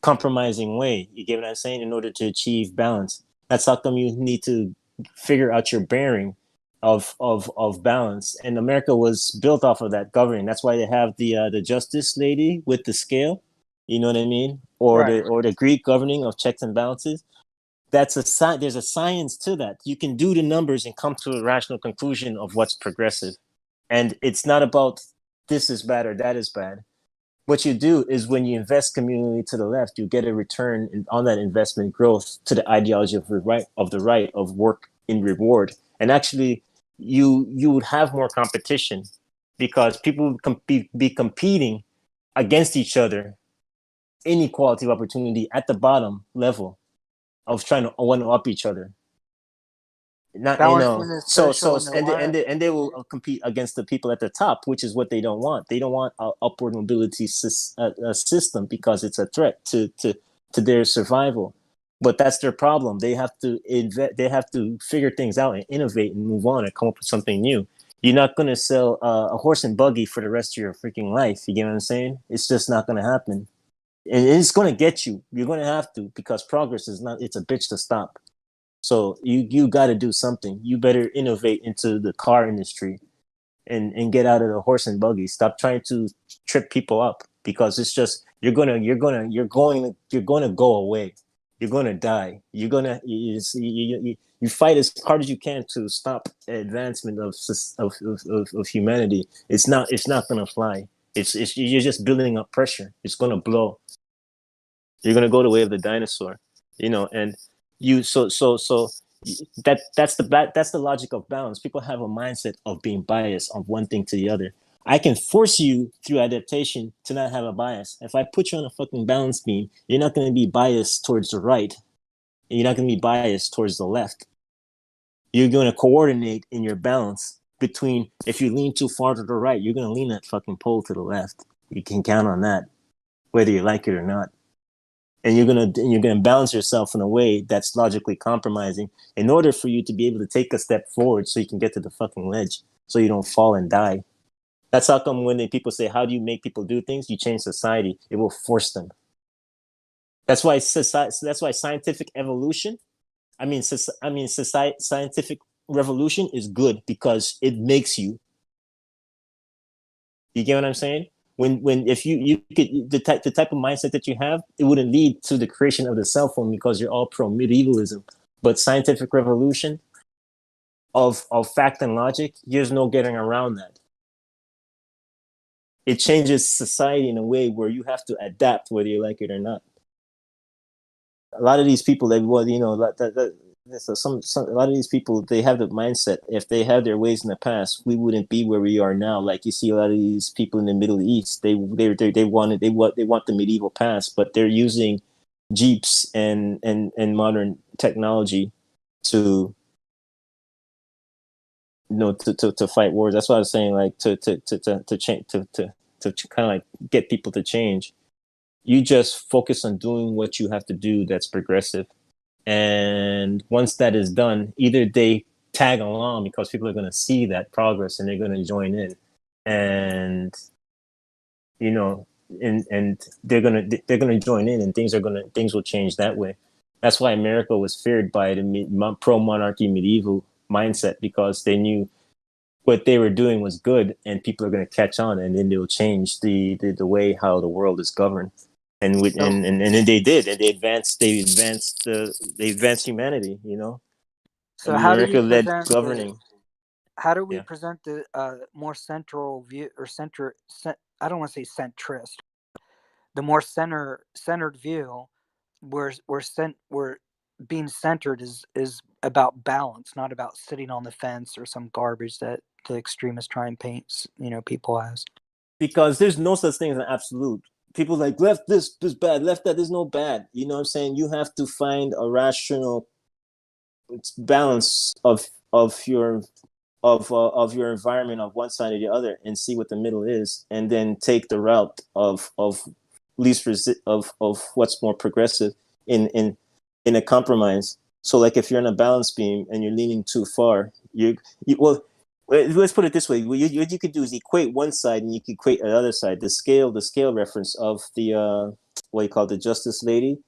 Speaker 20: compromising way. You get what I'm saying? In order to achieve balance, that's how come you need to figure out your bearing of balance. And America was built off of that governing. That's why they have the justice lady with the scale. You know what I mean? Or the Greek governing of checks and balances. That's there's a science to that. You can do the numbers and come to a rational conclusion of what's progressive. And it's not about this is bad or that is bad. What you do is when you invest communally to the left, you get a return on that investment growth to the ideology of the right of work in reward. And actually, you would have more competition, because people would be competing against each other, inequality of opportunity at the bottom level of trying to one up each other. Not and they will compete against the people at the top, which is what they don't want. They don't want an upward mobility system, because it's a threat to their survival. But that's their problem. They have to they have to figure things out and innovate and move on and come up with something new. You're not going to sell a horse and buggy for the rest of your freaking life. You get what I'm saying? It's just not going to happen. And it's going to get you. You're going to have to, because progress is not. It's a bitch to stop. So you got to do something. You better innovate into the car industry and get out of the horse and buggy. Stop trying to trip people up, because it's just you're going to go away. You're going to die. You fight as hard as you can to stop advancement of humanity. It's not going to fly. It's you're just building up pressure. It's going to blow. You're going to go the way of the dinosaur, and you that's the logic of balance. People have a mindset of being biased on one thing to the other. I can force you through adaptation to not have a bias. If I put you on a fucking balance beam, you're not going to be biased towards the right, and you're not going to be biased towards the left. You're going to coordinate in your balance between, if you lean too far to the right, you're going to lean that fucking pole to the left. You can count on that, whether you like it or not. And you're gonna balance yourself in a way that's logically compromising in order for you to be able to take a step forward, so you can get to the fucking ledge, so you don't fall and die. That's how come when people say, "How do you make people do things?" You change society; it will force them. That's why scientific evolution. Scientific revolution is good because it makes you. You get what I'm saying? When if you could the type of mindset that you have, it wouldn't lead to the creation of the cell phone, because you're all pro medievalism. But scientific revolution of fact and logic, there's no getting around that. It changes society in a way where you have to adapt whether you like it or not. A lot of these people a lot of these people, they have the mindset, if they had their ways in the past, we wouldn't be where we are now. Like you see a lot of these people in the Middle East, they want the medieval past, but they're using jeeps and modern technology to to fight wars. That's why I was saying, like, to change, to kind of like get people to change. You just focus on doing what you have to do that's progressive. And once that is done, either they tag along because people are going to see that progress and they're going to join in, and and they're going to join in, and things will change that way. That's why America was feared by the pro monarchy medieval mindset, because they knew what they were doing was good, and people are going to catch on, and then they'll change the way how the world is governed. And then they did, and they advanced humanity.
Speaker 18: So
Speaker 20: And
Speaker 18: how do we
Speaker 20: America led
Speaker 18: present
Speaker 20: governing.
Speaker 18: how do we
Speaker 20: Yeah.
Speaker 18: present the more central view, or I don't want to say centrist, the more centered view, where being centered is about balance, not about sitting on the fence or some garbage that the extremists try and paint people as.
Speaker 20: Because there's no such thing as an absolute. People like, left this bad, left that. There's no bad. You know what I'm saying? You have to find a rational balance of your environment of one side or the other, and see what the middle is, and then take the route of what's more progressive in a compromise. So, like, if you're on a balance beam and you're leaning too far, let's put it this way: what you could do is equate one side, and you could equate the other side. The scale reference of the what you call the Justice Lady,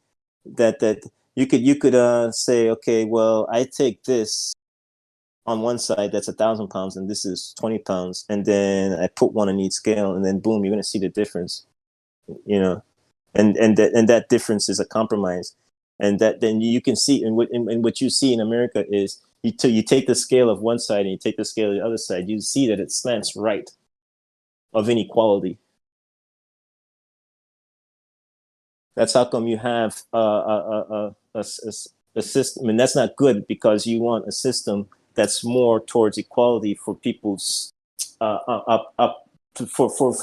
Speaker 20: that you could say, okay, well, I take this on one side, that's 1,000 pounds, and this is 20 pounds, and then I put one on each scale, and then boom, you're gonna see the difference. And that difference is a compromise, and that then you can see, and what you see in America is you take the scale of one side and you take the scale of the other side, you see that it slants right of inequality. That's how come you have a system, and that's not good, because you want a system that's more towards equality for people's for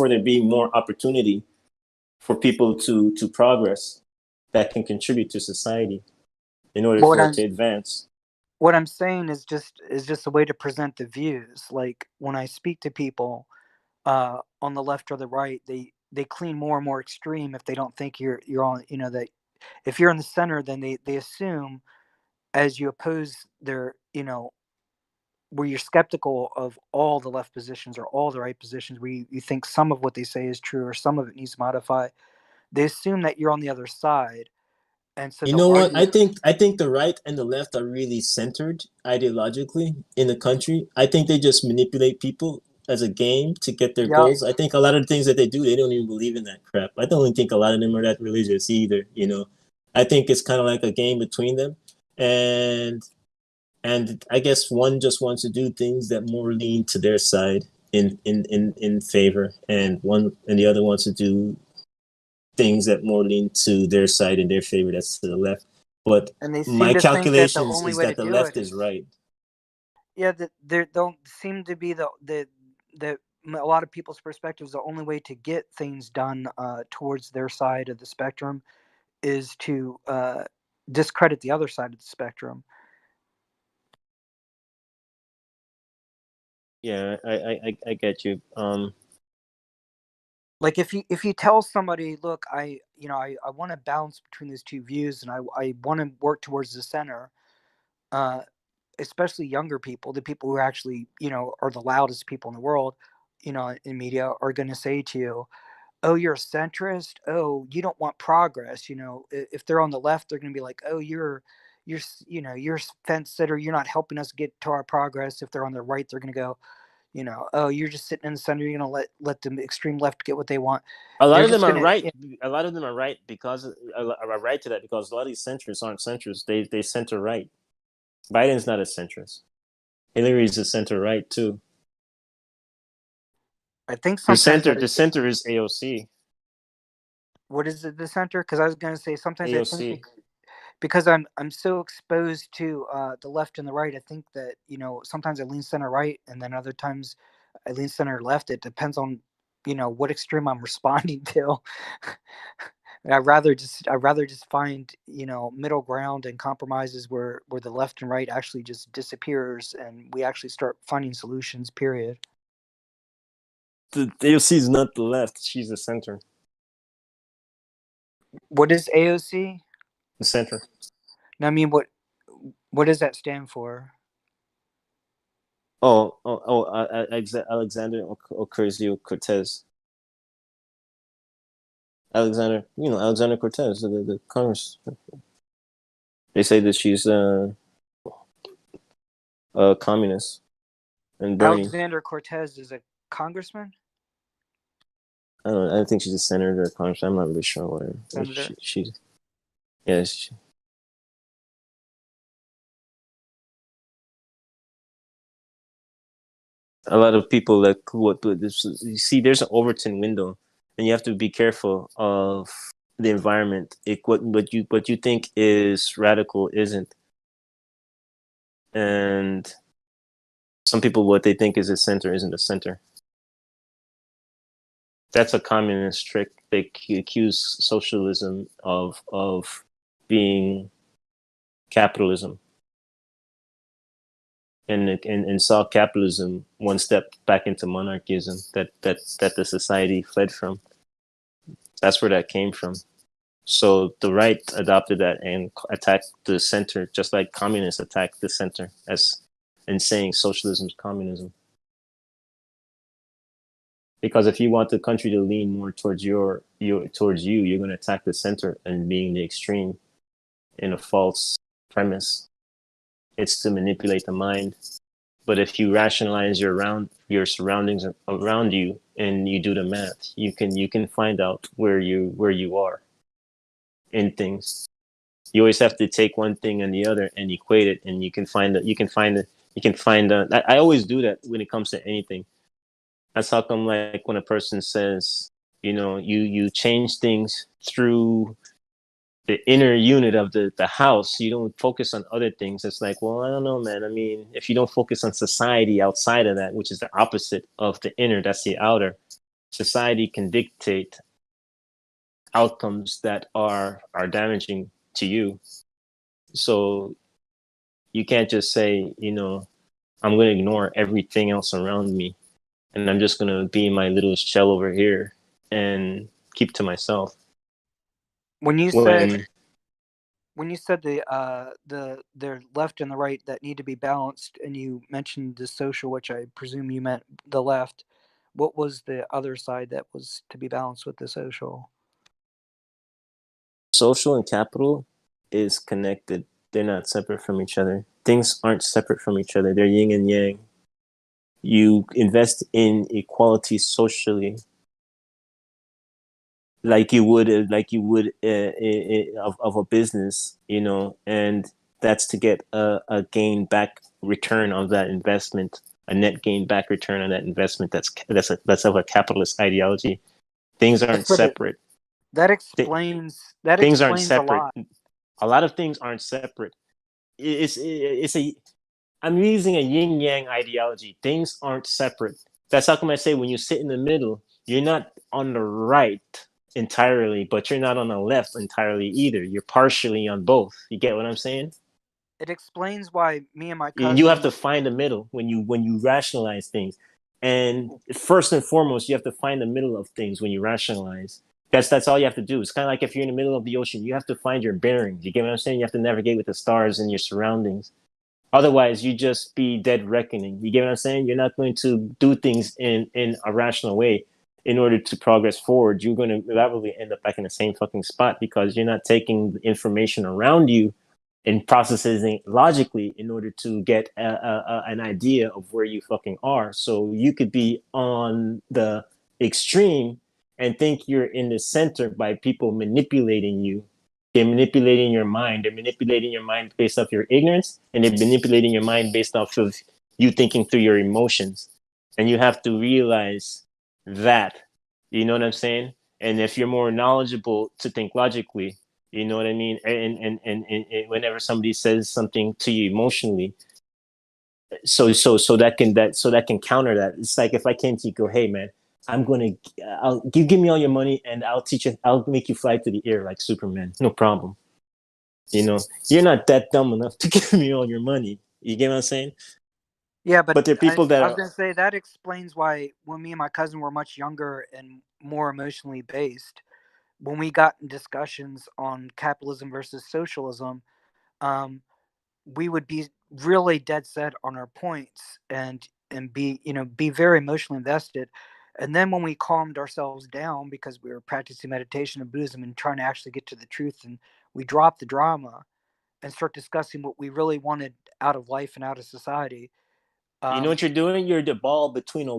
Speaker 20: there being more opportunity for people to progress, that can contribute to society in order for it to advance.
Speaker 18: What I'm saying is just a way to present the views. Like, when I speak to people on the left or the right, they clean more and more extreme if they don't think you're on, that if you're in the center, then they assume, as you oppose their, where you're skeptical of all the left positions or all the right positions, where you think some of what they say is true or some of it needs to modify, they assume that you're on the other side. And so
Speaker 20: You
Speaker 18: they'll
Speaker 20: know what?
Speaker 18: argue.
Speaker 20: I think the right and the left are really centered ideologically in the country. I think they just manipulate people as a game to get their
Speaker 18: Yep.
Speaker 20: goals. I think a lot of the things that they do, they don't even believe in that crap. I don't think a lot of them are that religious either. You know, I think it's kind of like a game between them, and I guess one just wants to do things that more lean to their side in favor, and the other wants to do things that more lean to their side in their favor, that's to the left. But
Speaker 18: And they
Speaker 20: my
Speaker 18: seem to think that the
Speaker 20: calculations
Speaker 18: only
Speaker 20: is
Speaker 18: way to
Speaker 20: that the
Speaker 18: do it
Speaker 20: left is
Speaker 18: is,
Speaker 20: right.
Speaker 18: yeah, that there don't seem to be the a lot of people's perspectives. The only way to get things done towards their side of the spectrum is to discredit the other side of the spectrum.
Speaker 20: Yeah, I get you.
Speaker 18: Like if you tell somebody, look, I want to balance between these two views, and I want to work towards the center, especially younger people, the people who actually are the loudest people in the world, in media, are going to say to you, oh, you're a centrist, oh, you don't want progress. If they're on the left, they're going to be like, oh, you're fence sitter, you're not helping us get to our progress. If they're on the right, they're going to go, oh, you're just sitting in the center, you're going to let the extreme left get what they want.
Speaker 20: A lot
Speaker 18: They're
Speaker 20: of them
Speaker 18: just
Speaker 20: are
Speaker 18: going
Speaker 20: right. A lot of them are right because are right to that because a lot of these centrists aren't centrists. They center right. Biden's not a centrist. Hillary's a center right too.
Speaker 18: I think
Speaker 20: The
Speaker 18: sometimes
Speaker 20: center is AOC.
Speaker 18: What is it, the center? Because I was going to say sometimes I think
Speaker 20: AOC.
Speaker 18: because I'm so exposed to the left and the right, I think that sometimes I lean center right, and then other times I lean center left. It depends on what extreme I'm responding to. I'd rather just find middle ground and compromises where the left and right actually just disappears and we actually start finding solutions. Period.
Speaker 20: The AOC is not the left. She's the center.
Speaker 18: What is AOC?
Speaker 20: The center.
Speaker 18: No, I mean, what does that stand for?
Speaker 20: Alexander Ocasio-Cortez. Alexander Cortez, the Congress. They say that she's a communist. And Bernie.
Speaker 18: Alexander Cortez is a congressman?
Speaker 20: I don't know. I think she's a senator or congressman. I'm not really sure what
Speaker 18: Senator?
Speaker 20: she's. A lot of people you see, there's an Overton window, and you have to be careful of the environment. What you think is radical isn't, and some people what they think is a center isn't a center. That's a communist trick. They accuse socialism of being capitalism, and saw capitalism one step back into monarchism that the society fled from. That's where that came from. So the right adopted that and attacked the center, just like communists attacked the center in saying socialism is communism. Because if you want the country to lean more towards you're going to attack the center and being the extreme in a false premise. It's to manipulate the mind. But if you rationalize your surroundings around you and you do the math, you can find out where you are in things. You always have to take one thing and the other and equate it, and you can find. I always do that when it comes to anything. That's how come, like, when a person says, you change things through the inner unit of the house, you don't focus on other things. It's like, well, I don't know, man. I mean, if you don't focus on society outside of that, which is the opposite of the inner, that's the outer, society can dictate outcomes that are damaging to you. So you can't just say, I'm going to ignore everything else around me and I'm just going to be in my little shell over here and keep to myself.
Speaker 18: When you said the left and the right that need to be balanced, and you mentioned the social, which I presume you meant the left, what was the other side that was to be balanced with the social?
Speaker 20: Social and capital. is connected. They're not separate from each other. Things aren't separate from each other. They're yin and yang. You invest in equality socially, like you would of a business, and that's to get a gain back return on that investment, a net gain back return on that investment. That's of a capitalist ideology. Things aren't
Speaker 18: But
Speaker 20: separate.
Speaker 18: that
Speaker 20: Thi-
Speaker 18: explains
Speaker 20: things aren't
Speaker 18: a
Speaker 20: separate.
Speaker 18: lot.
Speaker 20: A lot of things aren't separate. I'm using a yin yang ideology. Things aren't separate. That's how come I say when you sit in the middle, you're not on the right entirely, but you're not on the left entirely either. You're partially on both. You get what I'm saying?
Speaker 18: It explains why me and my
Speaker 20: You have
Speaker 18: cousin.
Speaker 20: to find the middle when you rationalize things. And first and foremost, you have to find the middle of things when you rationalize. That's all you have to do. It's kind of like if you're in the middle of the ocean, you have to find your bearings. You get what I'm saying? You have to navigate with the stars and your surroundings. Otherwise, you just be dead reckoning. You get what I'm saying? You're not going to do things in a rational way in order to progress forward. You're going to probably end up back in the same fucking spot because you're not taking the information around you and processing it logically in order to get an idea of where you fucking are. So you could be on the extreme and think you're in the center by people manipulating you. They're manipulating your mind. They're manipulating your mind based off your ignorance, and they're manipulating your mind based off of you thinking through your emotions. And you have to realize that. You know what I'm saying? And if you're more knowledgeable to think logically, you know what I mean? And whenever somebody says something to you emotionally, so that can counter that. It's like if I came to you, go, hey man, you give me all your money and I'll make you fly to the air like Superman. No problem. You're not that dumb enough to give me all your money. You get what I'm saying?
Speaker 18: Yeah, but
Speaker 20: There are people that
Speaker 18: I was
Speaker 20: are,
Speaker 18: gonna say that explains why when me and my cousin were much younger and more emotionally based, when we got in discussions on capitalism versus socialism, um, we would be really dead set on our points and be very emotionally invested. And then when we calmed ourselves down because we were practicing meditation and Buddhism and trying to actually get to the truth, and we dropped the drama and start discussing what we really wanted out of life and out of society.
Speaker 20: you know
Speaker 18: Um,
Speaker 20: what you're doing? You're the ball between two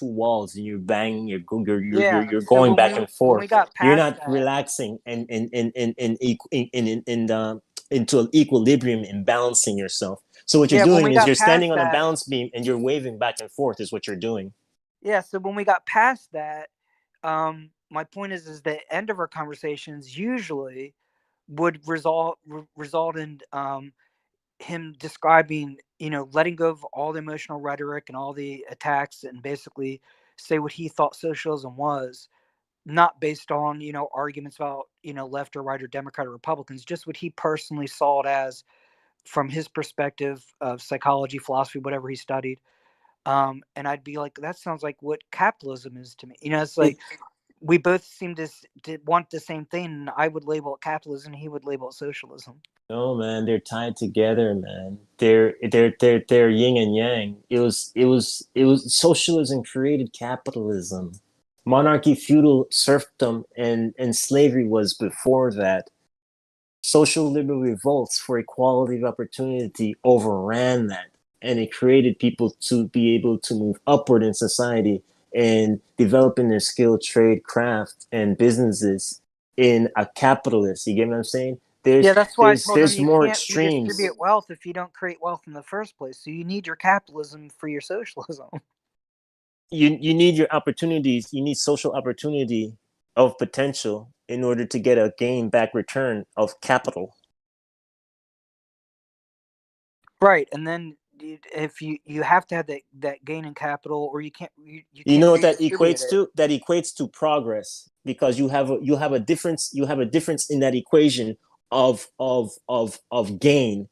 Speaker 20: walls, and you're banging.
Speaker 18: yeah.
Speaker 20: You're
Speaker 18: So
Speaker 20: going back and
Speaker 18: when we
Speaker 20: forth.
Speaker 18: got
Speaker 20: You're
Speaker 18: past
Speaker 20: not
Speaker 18: that,
Speaker 20: relaxing into an equilibrium and balancing yourself. So what you're
Speaker 18: yeah, when
Speaker 20: doing
Speaker 18: we
Speaker 20: is
Speaker 18: got
Speaker 20: you're standing
Speaker 18: past
Speaker 20: on a
Speaker 18: that,
Speaker 20: balance beam and you're waving back and forth. Is what you're doing.
Speaker 18: yeah. So when we got past that, my point is the end of our conversations usually would result in him describing, letting go of all the emotional rhetoric and all the attacks, and basically say what he thought socialism was, not based on arguments about left or right or Democrat or Republicans, just what he personally saw it as from his perspective of psychology, philosophy, whatever he studied. And I'd be like, that sounds like what capitalism is to me. It's like we both seem to want the same thing. And I would label it capitalism, he would label it socialism.
Speaker 20: No, man, they're tied together, man. They're yin and yang. It was socialism created capitalism. Monarchy, feudal serfdom, and slavery was before that. Social liberal revolts for equality of opportunity overran that, and it created people to be able to move upward in society and developing their skill, trade, craft, and businesses in a capitalist. You get what I'm saying?
Speaker 18: Yeah,
Speaker 20: There's
Speaker 18: that's why I
Speaker 20: there's
Speaker 18: told him
Speaker 20: there's
Speaker 18: you
Speaker 20: more
Speaker 18: can't
Speaker 20: extremes.
Speaker 18: redistribute wealth if you don't create wealth in the first place. So you need your capitalism for your socialism.
Speaker 20: You need your opportunities. You need social opportunity of potential in order to get a gain back return of capital.
Speaker 18: Right, and then if you have to have that gain in capital, or you
Speaker 20: You
Speaker 18: can't
Speaker 20: know what that
Speaker 18: redistribute
Speaker 20: equates
Speaker 18: it.
Speaker 20: to? That equates to progress because you have a difference in that equation of gain.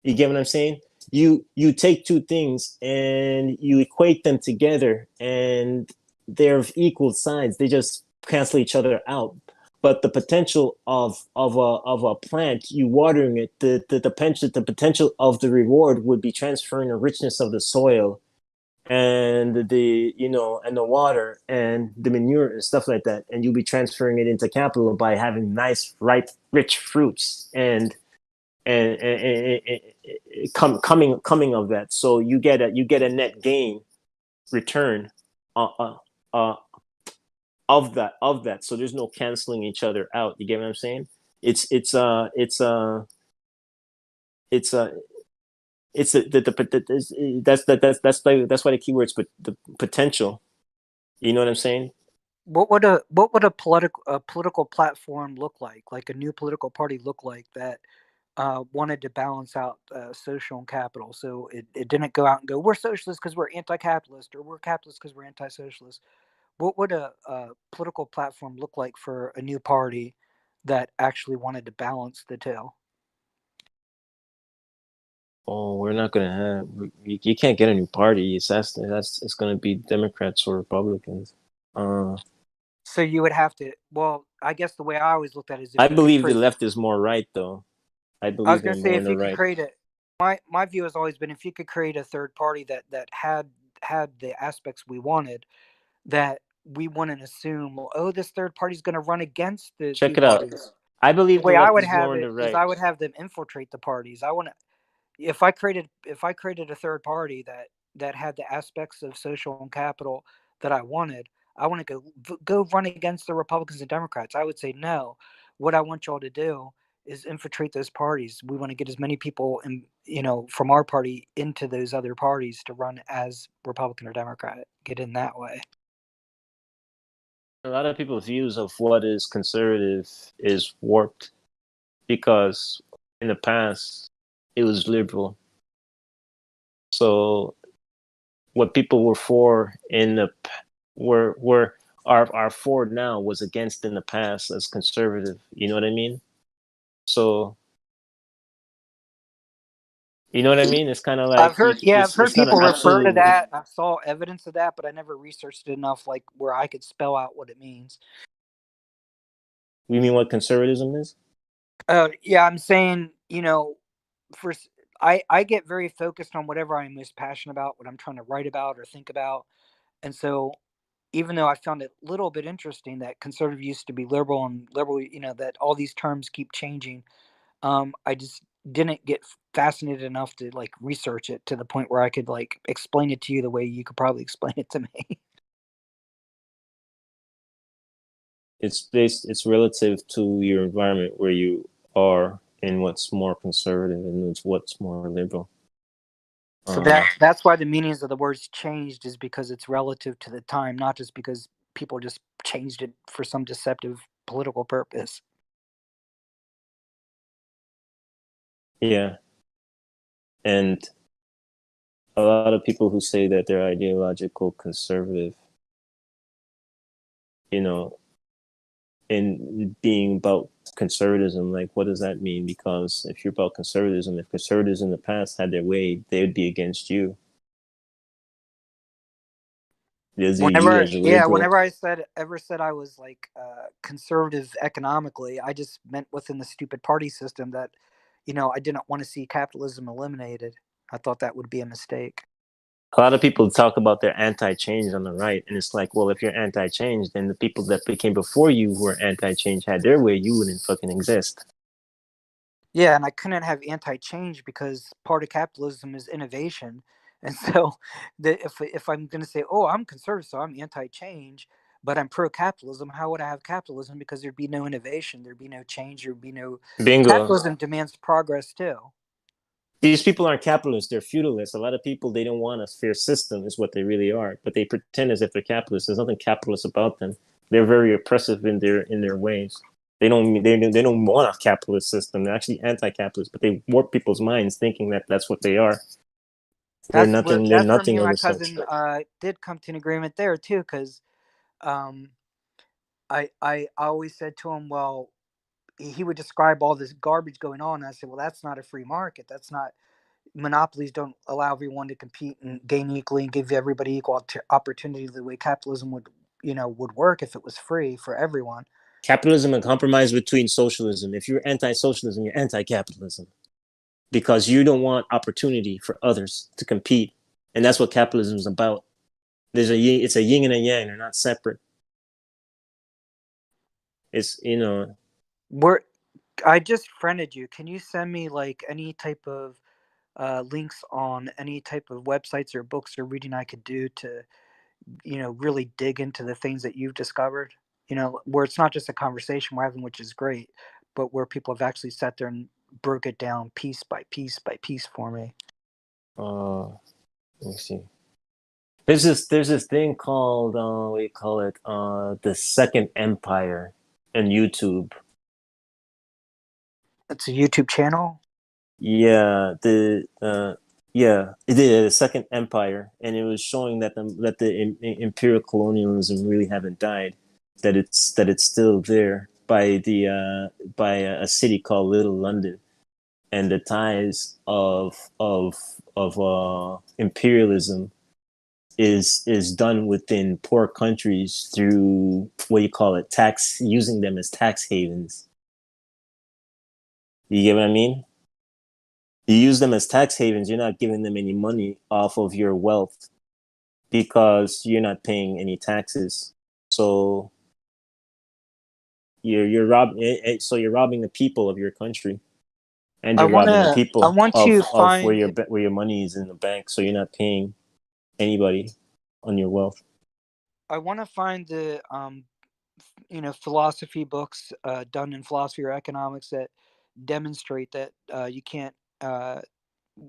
Speaker 20: You get what I'm saying? You take two things and you equate them together and they're of equal sides. They just cancel each other out. But the potential of a plant, you watering it, the potential of the reward would be transferring the richness of the soil and the water and the manure and stuff like that, and you'll be transferring it into capital by having nice ripe rich fruits, and coming of that. So you get a net gain return uh, of that. So there's no canceling each other out. You get what I'm saying? It's that's why the keywords, but the potential. You know what I'm saying?
Speaker 18: What would a political platform look like? Like a new political party look like that wanted to balance out social and capital. So it didn't go out and go, we're socialists because we're anti-capitalist, or we're capitalist because we're anti-socialist. What would a political platform look like for a new party that actually wanted to balance the two?
Speaker 20: Oh, we're not gonna have. You can't get a new party. It's gonna be Democrats or Republicans.
Speaker 18: So you would have to. Well, I guess the way I always looked at it is if
Speaker 20: I
Speaker 18: you could
Speaker 20: believe the
Speaker 18: create.
Speaker 20: left is more right, though. I
Speaker 18: I was
Speaker 20: believe
Speaker 18: gonna
Speaker 20: they're
Speaker 18: say
Speaker 20: more on
Speaker 18: if
Speaker 20: the
Speaker 18: you could
Speaker 20: right.
Speaker 18: create a. My view has always been if you could create a third party that had the aspects we wanted, that we wouldn't assume, well, oh, this third party is going to run against the
Speaker 20: Check
Speaker 18: two
Speaker 20: it out.
Speaker 18: parties.
Speaker 20: I
Speaker 18: The
Speaker 20: believe the
Speaker 18: way I
Speaker 20: left
Speaker 18: would
Speaker 20: is
Speaker 18: have
Speaker 20: more on
Speaker 18: it
Speaker 20: the
Speaker 18: is
Speaker 20: right.
Speaker 18: I would have them infiltrate the parties. I want to. If I created a third party that had the aspects of social and capital that I wanted, I want to go run against the Republicans and Democrats. I would say no. What I want y'all to do is infiltrate those parties. We want to get as many people from our party into those other parties to run as Republican or Democrat. Get in that way.
Speaker 20: A lot of people's views of what is conservative is warped because in the past it was liberal. So what people were for in the are for now was against in the past as conservative. You know what I mean? So you know what I mean? It's kind of like
Speaker 18: I've heard
Speaker 20: it's kind of
Speaker 18: people refer to
Speaker 20: absolute.
Speaker 18: that. I saw evidence of that, but I never researched it enough, like where I could spell out what it means.
Speaker 20: You mean what conservatism is?
Speaker 18: Yeah, I'm saying, for I get very focused on whatever I'm most passionate about, what I'm trying to write about or think about, and so even though I found it a little bit interesting that conservative used to be liberal and liberal, that all these terms keep changing, I just didn't get fascinated enough to like research it to the point where I could like explain it to you the way you could probably explain it to me.
Speaker 20: It's relative to your environment where you are and what's more conservative and what's more liberal.
Speaker 18: So that's why the meanings of the words changed, is because it's relative to the time, not just because people just changed it for some deceptive political purpose.
Speaker 20: Yeah. And a lot of people who say that they're ideological conservative, in being about conservatism, like what does that mean? Because if you're about conservatism, if conservatives in the past had their way, they would be against you.
Speaker 18: Whenever
Speaker 20: As a liberal.
Speaker 18: whenever I ever said I was like conservative economically, I just meant within the stupid party system that, I didn't want to see capitalism eliminated. I thought that would be a mistake.
Speaker 20: A lot of people talk about their anti-change on the right, and it's like, well, if you're anti-change, then the people that came before you who were anti-change had their way, you wouldn't fucking exist.
Speaker 18: Yeah, and I couldn't have anti-change because part of capitalism is innovation. And so if I'm going to say, oh, I'm conservative, so I'm anti-change, but I'm pro-capitalism, how would I have capitalism? Because there'd be no innovation, there'd be no change, there'd be no...
Speaker 20: Bingo.
Speaker 18: Capitalism demands progress too.
Speaker 20: These people aren't capitalists, they're feudalists. A lot of people, they don't want a fair system is what they really are, but they pretend as if they're capitalists. There's nothing capitalist about them. They're very oppressive in their ways. They don't want a capitalist system. They're actually anti-capitalist, but they warp people's minds thinking that that's what they are. They're nothing
Speaker 18: That's where me
Speaker 20: of
Speaker 18: and my
Speaker 20: the sort.
Speaker 18: cousin did come to an agreement there too, because I always said to him, well, he would describe all this garbage going on, and I said, well, that's not a free market. That's not... Monopolies don't allow everyone to compete and gain equally and give everybody equal opportunity the way capitalism would work if it was free for everyone.
Speaker 20: Capitalism and compromise between socialism. If you're anti-socialism, you're anti-capitalism because you don't want opportunity for others to compete, and that's what capitalism is about. It's a yin and a yang. They're not separate. It's
Speaker 18: I just friended you. Can you send me like any type of links on any type of websites or books or reading I could do to, really dig into the things that you've discovered? Where it's not just a conversation we're having, which is great, but where people have actually sat there and broke it down piece by piece by piece for me.
Speaker 20: Let me see. There's this thing called what do you call it? The Second Empire on YouTube.
Speaker 18: It's a YouTube channel.
Speaker 20: Yeah, the Second Empire, and it was showing that the imperial colonialism really haven't died, that it's still there by a city called Little London, and the ties of imperialism is done within poor countries through what you call it, using them as tax havens. You get what I mean? You use them as tax havens, you're not giving them any money off of your wealth because you're not paying any taxes. So you're robbing the people of your country, and
Speaker 18: I
Speaker 20: you're robbing the
Speaker 18: wanna. I
Speaker 20: people
Speaker 18: want to
Speaker 20: of
Speaker 18: find.
Speaker 20: where your money is in the bank. So you're not paying anybody on your wealth.
Speaker 18: I want to find the philosophy books done in philosophy or economics that demonstrate that you can't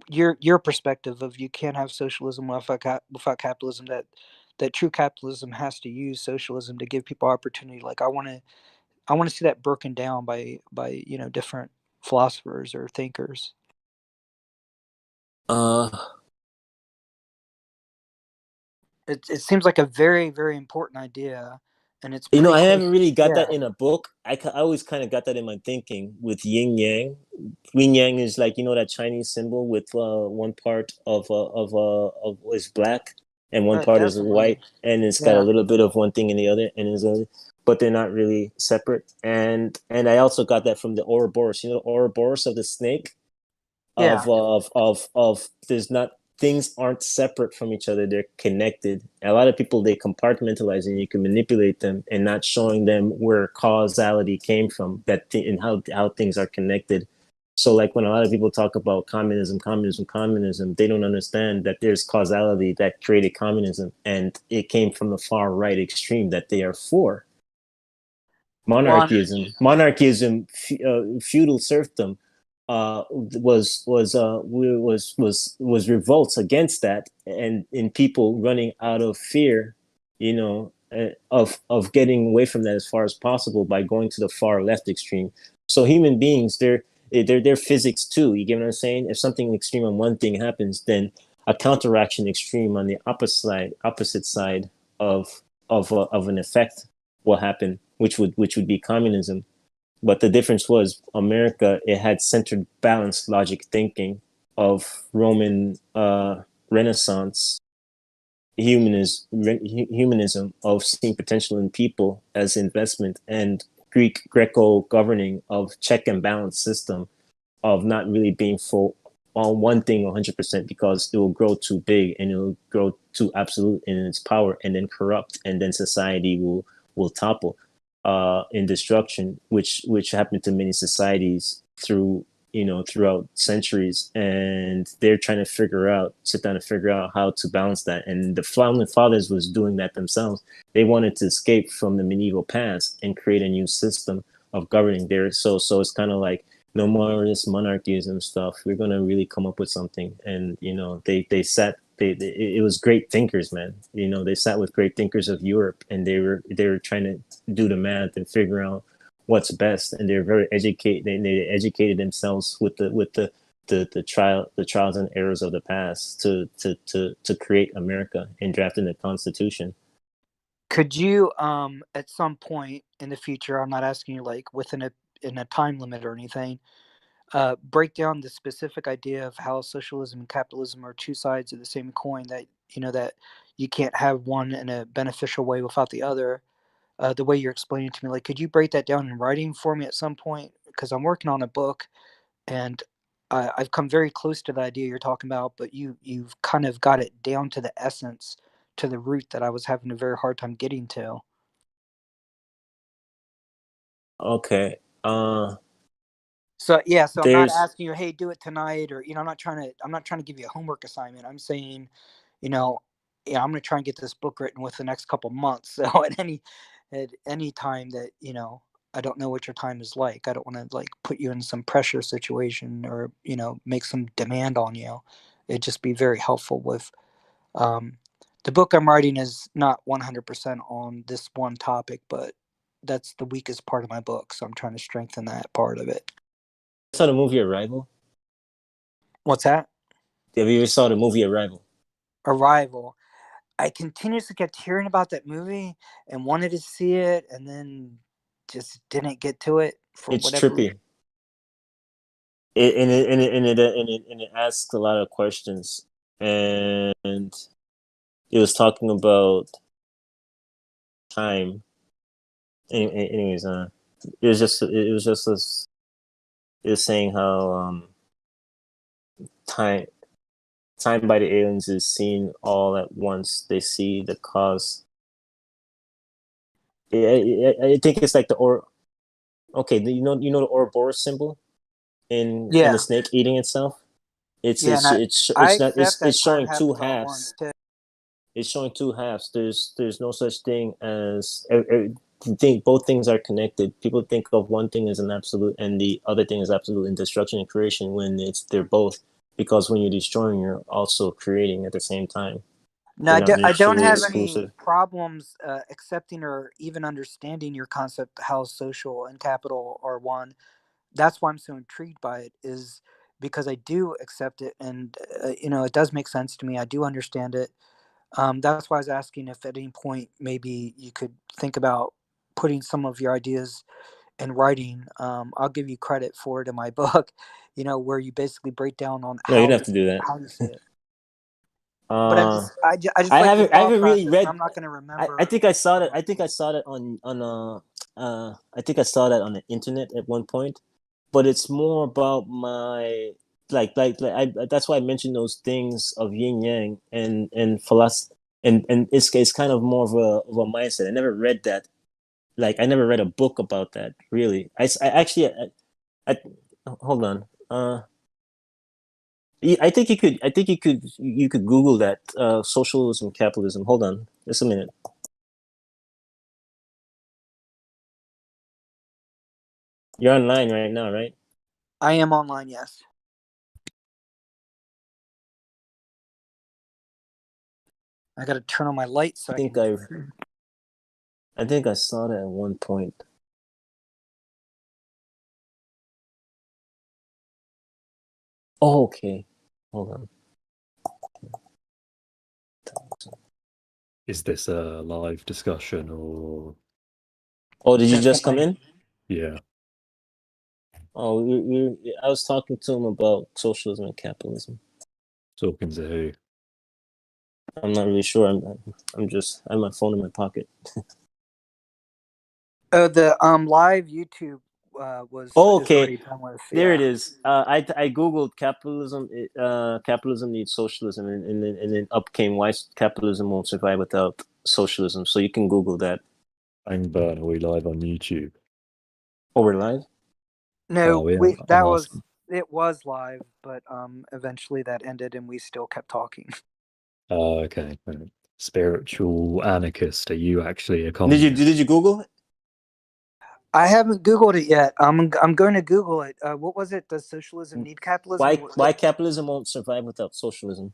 Speaker 18: your perspective of you can't have socialism without capitalism, that true capitalism has to use socialism to give people opportunity. Like I want to see that broken down by different philosophers or thinkers.
Speaker 20: Uh,
Speaker 18: It seems like a very, very important idea, and it's
Speaker 20: You know,
Speaker 18: pretty
Speaker 20: I
Speaker 18: close.
Speaker 20: never really got
Speaker 18: Yeah.
Speaker 20: that in a book. I always kind of got that in my thinking with yin yang. Yin yang is like, that Chinese symbol with one part of is black and one part is
Speaker 18: Definitely.
Speaker 20: white, and it's got a
Speaker 18: Yeah.
Speaker 20: little bit of one thing in the other, but they're not really separate. And I also got that from the Ouroboros. The Ouroboros of the snake,
Speaker 18: Yeah.
Speaker 20: of there's not, things aren't separate from each other, they're connected. A lot of people, they compartmentalize, and you can manipulate them and not showing them where causality came from, and how things are connected. So like when a lot of people talk about communism, they don't understand that there's causality that created communism, and it came from the far right extreme that they are for. Monarchism, feudal serfdom, was revolts against that, and in people running out of fear, of getting away from that as far as possible by going to the far left extreme. So human beings, they're physics too. You get what I'm saying? If something extreme on one thing happens, then a counteraction extreme on the opposite side of an effect will happen, which would be communism. But the difference was America, it had centered balanced logic thinking of Roman Renaissance humanism of seeing potential in people as investment, and Greco governing of check and balance system of not really being full on one thing 100% because it will grow too big and it will grow too absolute in its power and then corrupt, and then society will topple in destruction, which happened to many societies throughout centuries. And they're trying to sit down and figure out how to balance that. And the founding fathers was doing that themselves. They wanted to escape from the medieval past and create a new system of governing there. So it's kind of like, no more of this monarchism stuff. We're gonna really come up with something. And it was great thinkers, man. They sat with great thinkers of Europe, and they were trying to do the math and figure out what's best. And they're very educated. They educated themselves with the trials and errors of the past to create America and drafting the Constitution.
Speaker 18: Could you at some point in the future, I'm not asking you like in a time limit or anything, break down the specific idea of how socialism and capitalism are two sides of the same coin, that you can't have one in a beneficial way without the other, the way you're explaining it to me? Like, could you break that down in writing for me at some point? Because I'm working on a book, and I've come very close to the idea you're talking about, but you've kind of got it down to the essence, to the root that I was having a very hard time getting to.
Speaker 20: Okay.
Speaker 18: So yeah, so I'm not
Speaker 20: There's
Speaker 18: asking you, hey, do it tonight, or I'm not trying to give you a homework assignment. I'm saying, you know, I'm going to try and get this book written with the next couple months. So at any time that I don't know what your time is like. I don't want to like put you in some pressure situation or make some demand on you. It'd just be very helpful with the book I'm writing is not 100% on this one topic, but that's the weakest part of my book, so I'm trying to strengthen that part of it.
Speaker 20: saw the movie Arrival.
Speaker 18: What's that?
Speaker 20: Have you ever saw the movie Arrival?
Speaker 18: Arrival. I continuously kept hearing about that movie and wanted to see it, and then just didn't get to it for
Speaker 20: It's
Speaker 18: whatever reason.
Speaker 20: trippy. It asks a lot of questions, and it was talking about time. Anyways, it was just this. It was saying how time by the aliens is seen all at once. They see the cause. I think it's like okay, you know the Ouroboros symbol in the snake eating itself. It's
Speaker 18: Yeah, and I accept that
Speaker 20: it's
Speaker 18: time
Speaker 20: showing two
Speaker 18: happens all at once
Speaker 20: halves.
Speaker 18: too.
Speaker 20: It's showing two halves. There's no such thing as think both things are connected. People think of one thing as an absolute and the other thing is absolute in destruction and creation when they're both, because when you're destroying you're also creating at the same time.
Speaker 18: No,
Speaker 20: They're not
Speaker 18: I don't
Speaker 20: mutually
Speaker 18: have any
Speaker 20: exclusive.
Speaker 18: problems accepting or even understanding your concept how social and capital are one. That's why I'm so intrigued by it, is because I do accept it, and it does make sense to me. I do understand it. That's why I was asking if at any point maybe you could think about putting some of your ideas in writing. I'll give you credit for it in my book, where you basically break down on
Speaker 20: No, you
Speaker 18: how
Speaker 20: don't have to do that.
Speaker 18: you see it. But I just
Speaker 20: I
Speaker 18: like your
Speaker 20: haven't
Speaker 18: thought
Speaker 20: really
Speaker 18: process.
Speaker 20: read.
Speaker 18: I'm not going to remember.
Speaker 20: I think I saw that. I think I saw that on I think I saw that on the internet at one point. But it's more about my that's why I mentioned those things of yin yang and philosophy, and it's kind of more of a mindset. I never read that. Like I never read a book about that. Really, I actually I hold on. I think you could. I think you could Google that socialism, capitalism. Hold on, just a minute. You're online right now, right?
Speaker 18: I am online, yes. I got to turn on my light so I
Speaker 20: think I saw that at one point. Oh, okay. Hold on.
Speaker 21: Is this a live discussion or?
Speaker 20: Oh, did you just come in?
Speaker 21: Yeah.
Speaker 20: Oh, I was talking to him about socialism and capitalism.
Speaker 21: Talking to who?
Speaker 20: I'm not really sure. I'm just I have my phone in my pocket.
Speaker 18: The live YouTube was
Speaker 20: Oh,
Speaker 18: is already
Speaker 20: okay.
Speaker 18: done with.
Speaker 20: There it is. I googled capitalism. Capitalism needs socialism, and then up came why capitalism won't survive without socialism. So you can Google that.
Speaker 21: Pangburn, are we live on YouTube?
Speaker 20: Oh, we're live?
Speaker 18: No,
Speaker 21: yeah,
Speaker 18: it was live, but eventually that ended, and we still kept talking.
Speaker 21: Oh, okay. Spiritual anarchist. Are you actually a communist?
Speaker 20: Did you Google it?
Speaker 18: I haven't Googled it yet. I'm going to Google it. What was it? Does socialism need capitalism?
Speaker 20: Why capitalism won't survive without socialism?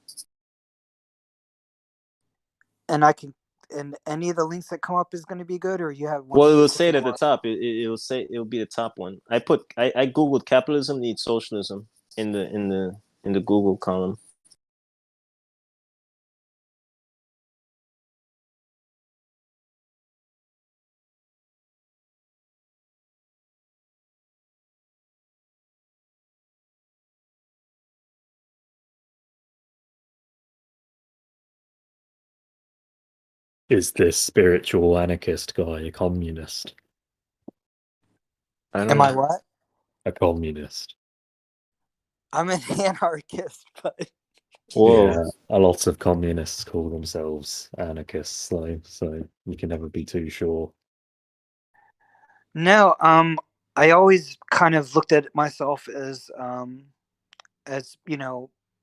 Speaker 18: And any of the links that come up is going to be good, or you have one.
Speaker 20: Well, it will say it at the top. It'll be the top one. I googled capitalism needs socialism in the Google column.
Speaker 21: Is this spiritual anarchist guy a communist?
Speaker 18: Am I what?
Speaker 21: A communist.
Speaker 18: I'm an anarchist, but
Speaker 21: Yeah, a lot of communists call themselves anarchists, so you can never be too sure.
Speaker 18: no. I always kind of looked at myself as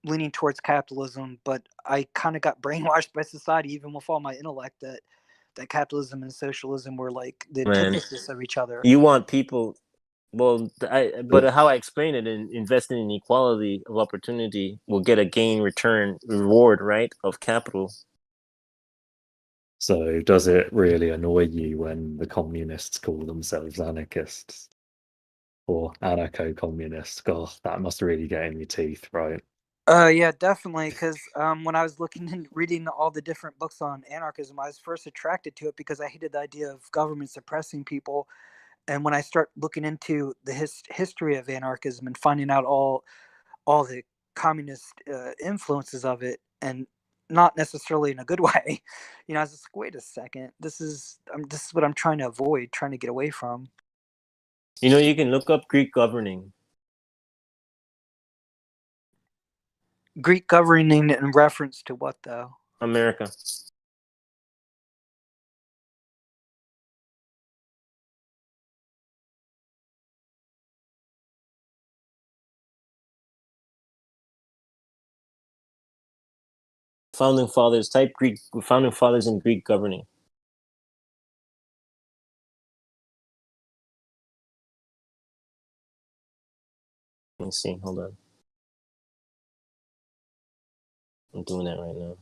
Speaker 18: leaning towards capitalism, but I kind of got brainwashed by society, even with all my intellect, that capitalism and socialism were like the
Speaker 20: Man,
Speaker 18: antithesis of each other.
Speaker 20: you want people. Well, but how I explain it, in investing in equality of opportunity will get a gain return reward, right, of capital.
Speaker 21: So does it really annoy you when the communists call themselves anarchists or anarcho-communists? God, that must really get in your teeth, right?
Speaker 18: Yeah, definitely. Because when I was looking and reading all the different books on anarchism, I was first attracted to it because I hated the idea of government suppressing people. And when I start looking into the history of anarchism and finding out all the communist influences of it, and not necessarily in a good way, I was just like, wait a second, this is what I'm trying to avoid, trying to get away from.
Speaker 20: You can look up Greek governing.
Speaker 18: Greek governing in reference to what, though?
Speaker 20: America. Founding fathers. Type Greek founding fathers in Greek governing. Let me see. Hold on. I'm doing that right now.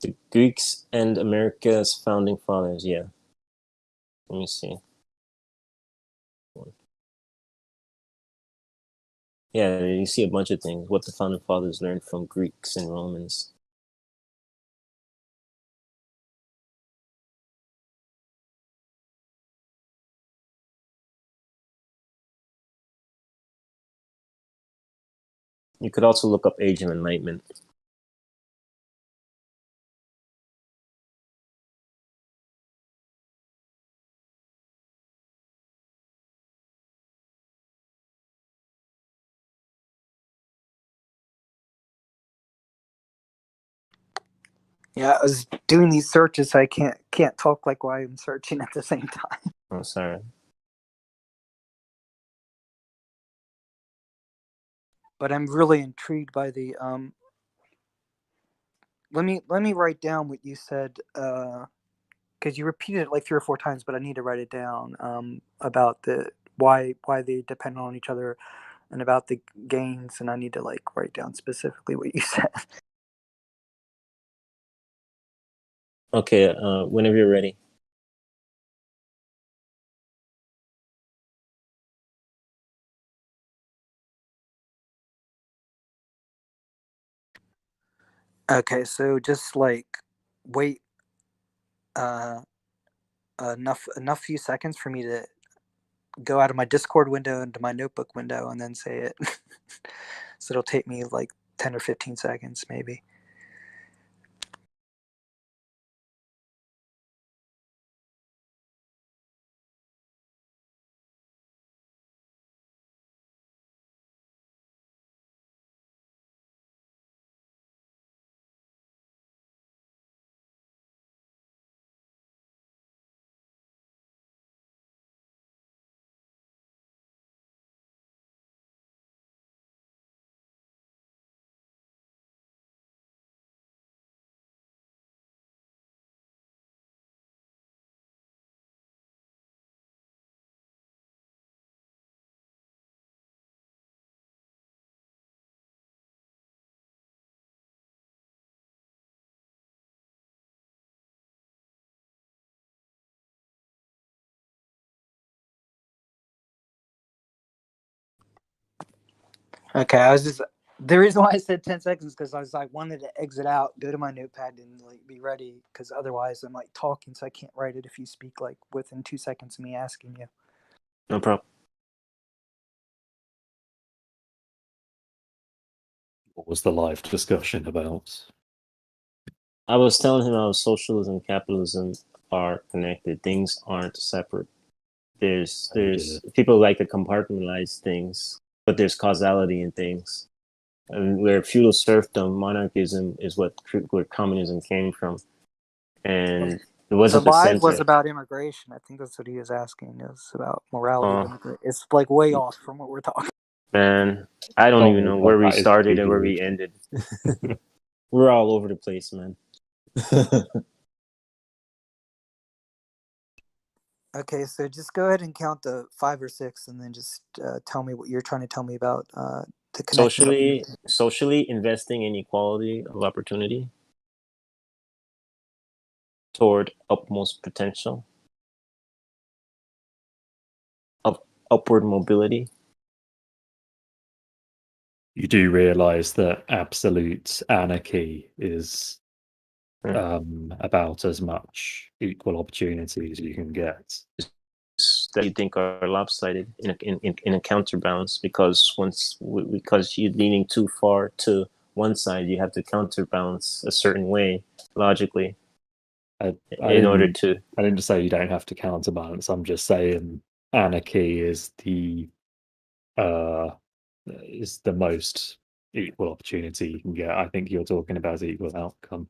Speaker 20: The Greeks and America's founding fathers. Yeah. Let me see. Yeah, you see a bunch of things. What the founding fathers learned from Greeks and Romans. You could also look up Age of Enlightenment.
Speaker 18: Yeah, I was doing these searches, so I can't talk like while I'm searching at the same time.
Speaker 20: Oh, sorry.
Speaker 18: But I'm really intrigued by the Let me write down what you said, because you repeated it like 3 or 4 times, but I need to write it down. About the why they depend on each other, and about the gains, and I need to like write down specifically what you said.
Speaker 20: Okay, whenever you're ready.
Speaker 18: Okay, so just like wait enough few seconds for me to go out of my Discord window into my notebook window and then say it. So it'll take me like 10 or 15 seconds maybe. Okay, the reason why I said 10 seconds because I was like wanted to exit out, go to my notepad, and like be ready because otherwise I'm like talking, so I can't write it if you speak like within 2 seconds of me asking you.
Speaker 20: No problem.
Speaker 21: What was the live discussion about?
Speaker 20: I was telling him how socialism and capitalism are connected. Things aren't separate. There's people like to compartmentalize things, but there's causality in things. And where feudal serfdom, monarchism is where communism came from, and it
Speaker 18: The
Speaker 20: wasn't the
Speaker 18: live was
Speaker 20: center.
Speaker 18: about immigration. I think that's what he was asking. It was about morality of immigration. It's like way off from what we're talking.
Speaker 20: Man, I don't even know where we started and where we ended. We're all over the place, man.
Speaker 18: Okay, so just go ahead and count to 5 or 6, and then just tell me what you're trying to tell me about the connection.
Speaker 20: Socially investing in equality of opportunity toward utmost potential of upward mobility.
Speaker 21: You do realize that absolute anarchy is about as much equal opportunity as you can get.
Speaker 20: That you think are lopsided in a counterbalance, because because you're leaning too far to one side, you have to counterbalance a certain way logically
Speaker 21: I
Speaker 20: order to.
Speaker 21: I didn't just say you don't have to counterbalance. I'm just saying anarchy is the most equal opportunity you can get. I think you're talking about equal outcome.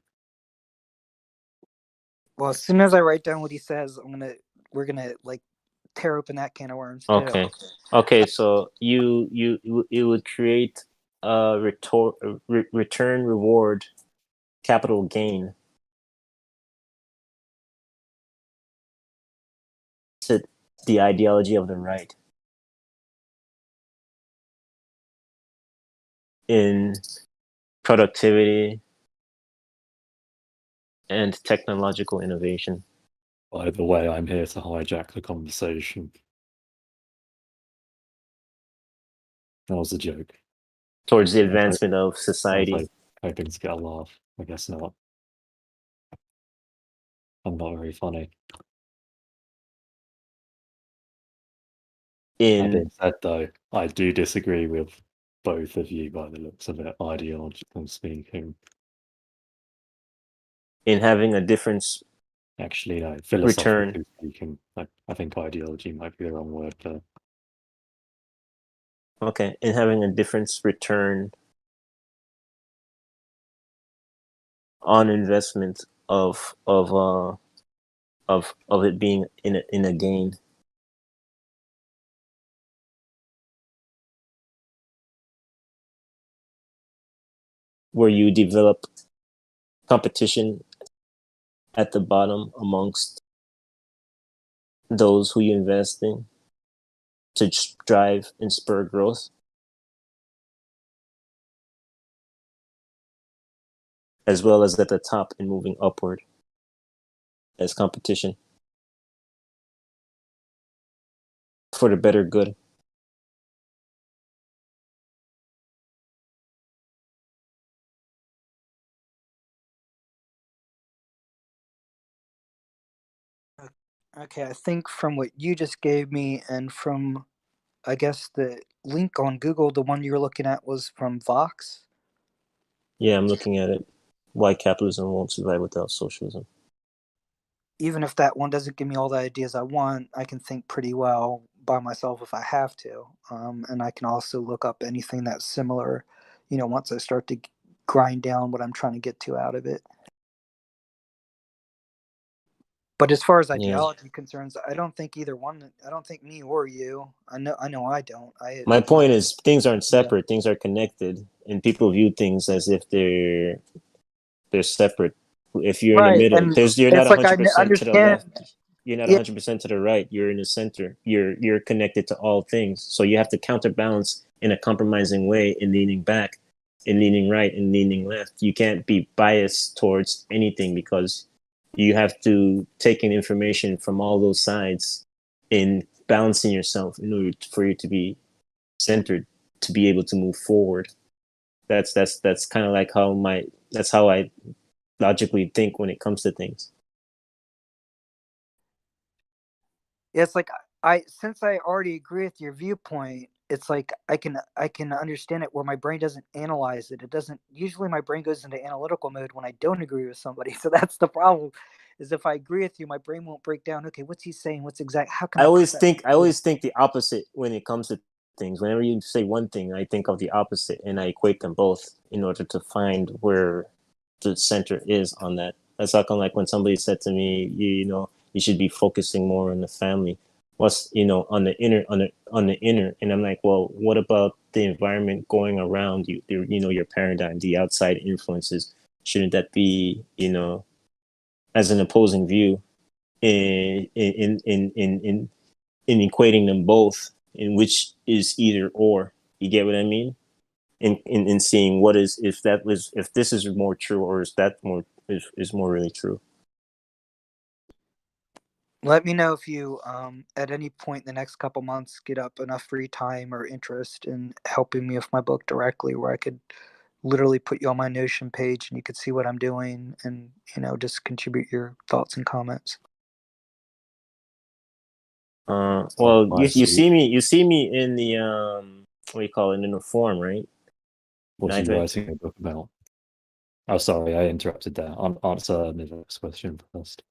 Speaker 18: Well, as soon as I write down what he says, we're gonna like tear open that can of worms too.
Speaker 20: Okay. So you would create a return reward capital gain to the ideology of the right in productivity and technological innovation.
Speaker 21: By the way, I'm here to hijack the conversation. That was a joke.
Speaker 20: Towards the advancement of society.
Speaker 21: I was hoping to get a laugh. I guess not. I'm not very funny. That being said, though, I do disagree with both of you by the looks of it, ideological speaking.
Speaker 20: In having a difference.
Speaker 21: Actually, no, philosophically speaking, I think ideology might be the wrong word there.
Speaker 20: Okay, in having a difference return on investment of it being in a gain. Where you develop competition at the bottom amongst those who you invest in to drive and spur growth. As well as at the top and moving upward as competition for the better good.
Speaker 18: Okay, I think from what you just gave me, and from, I guess, the link on Google, the one you were looking at was from Vox.
Speaker 20: Yeah, I'm looking at it. Why capitalism won't survive without socialism.
Speaker 18: Even if that one doesn't give me all the ideas I want, I can think pretty well by myself if I have to. And I can also look up anything that's similar, once I start to grind down what I'm trying to get to out of it. But as far as ideology concerns, I don't think either one. I don't think me or you. I know I don't.
Speaker 20: My point is, things aren't separate. Things are connected, and people view things as if they're separate. If you're in the middle, you're not 100% to the left. You're not 100% to the right. You're in the center. You're connected to all things. So you have to counterbalance in a compromising way in leaning back, in leaning right, and leaning left. You can't be biased towards anything because you have to take in information from all those sides in balancing yourself in order for you to be centered, to be able to move forward. That's kind of like that's how I logically think when it comes to things.
Speaker 18: Yeah, it's like since I already agree with your viewpoint, it's like I can understand it where my brain doesn't analyze it. It doesn't usually my brain goes into analytical mode when I don't agree with somebody. So that's the problem. is if I agree with you, my brain won't break down. Okay, what's he saying? What's exact? How can
Speaker 20: I
Speaker 18: I
Speaker 20: always
Speaker 18: put that?
Speaker 20: think I always think the opposite when it comes to things. Whenever you say one thing, I think of the opposite, and I equate them both in order to find where the center is on that. That's how come, like when somebody said to me, you know, you should be focusing more on the family. What's on the inner on the inner, and I'm like, well, what about the environment going around you? Your paradigm, the outside influences. Shouldn't that be as an opposing view in equating them both, in which is either or? You get what I mean? In seeing what is, if this is more true, or is that more is more really true?
Speaker 18: Let me know if you, at any point in the next couple months, get up enough free time or interest in helping me with my book directly, where I could literally put you on my Notion page and you could see what I'm doing and, just contribute your thoughts and comments.
Speaker 20: Well, you see me in the what do you call it, in the forum, right?
Speaker 21: What are you writing a book about? Oh, sorry, I interrupted there. Answer Nivek's question first.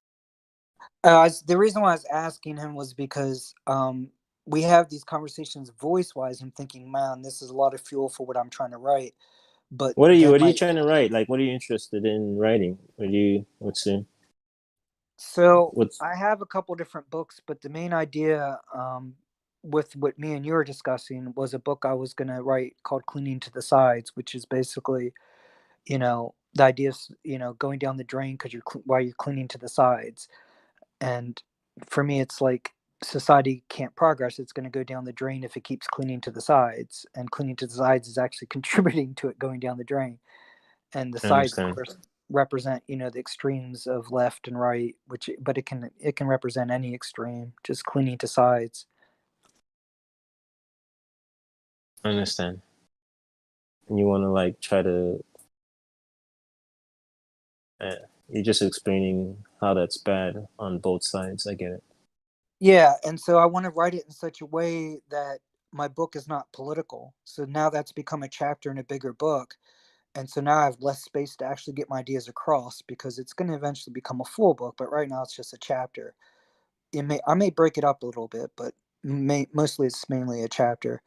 Speaker 18: The reason why I was asking him was because we have these conversations voice-wise. I'm thinking, man, this is a lot of fuel for what I'm trying to write. But
Speaker 20: what are you trying to write? Like, what are you interested in writing?
Speaker 18: I have a couple different books, but the main idea with what me and you were discussing was a book I was going to write called Cleaning to the Sides, which is basically, the idea of, going down the drain because while you're cleaning to the sides. And for me, it's like society can't progress. It's going to go down the drain if it keeps cleaning to the sides. And cleaning to the sides is actually contributing to it going down the drain. And the sides, of course, represent, the extremes of left and right, but it can represent any extreme, just cleaning to sides.
Speaker 20: I understand. And you want to try to you're just explaining how that's bad on both sides. I get it.
Speaker 18: Yeah, and so I want to write it in such a way that my book is not political. So now that's become a chapter in a bigger book. And so now I have less space to actually get my ideas across because it's going to eventually become a full book. But right now it's just a chapter. I may break it up a little bit, but mostly it's mainly a chapter.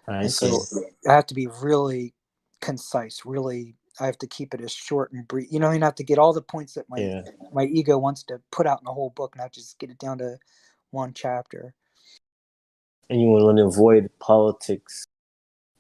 Speaker 20: I
Speaker 18: And
Speaker 20: see.
Speaker 18: so I have to be really concise. Really, I have to keep it as short and brief. I have to get all the points that my ego wants to put out in a whole book, and I just get it down to one chapter.
Speaker 20: And you want to avoid politics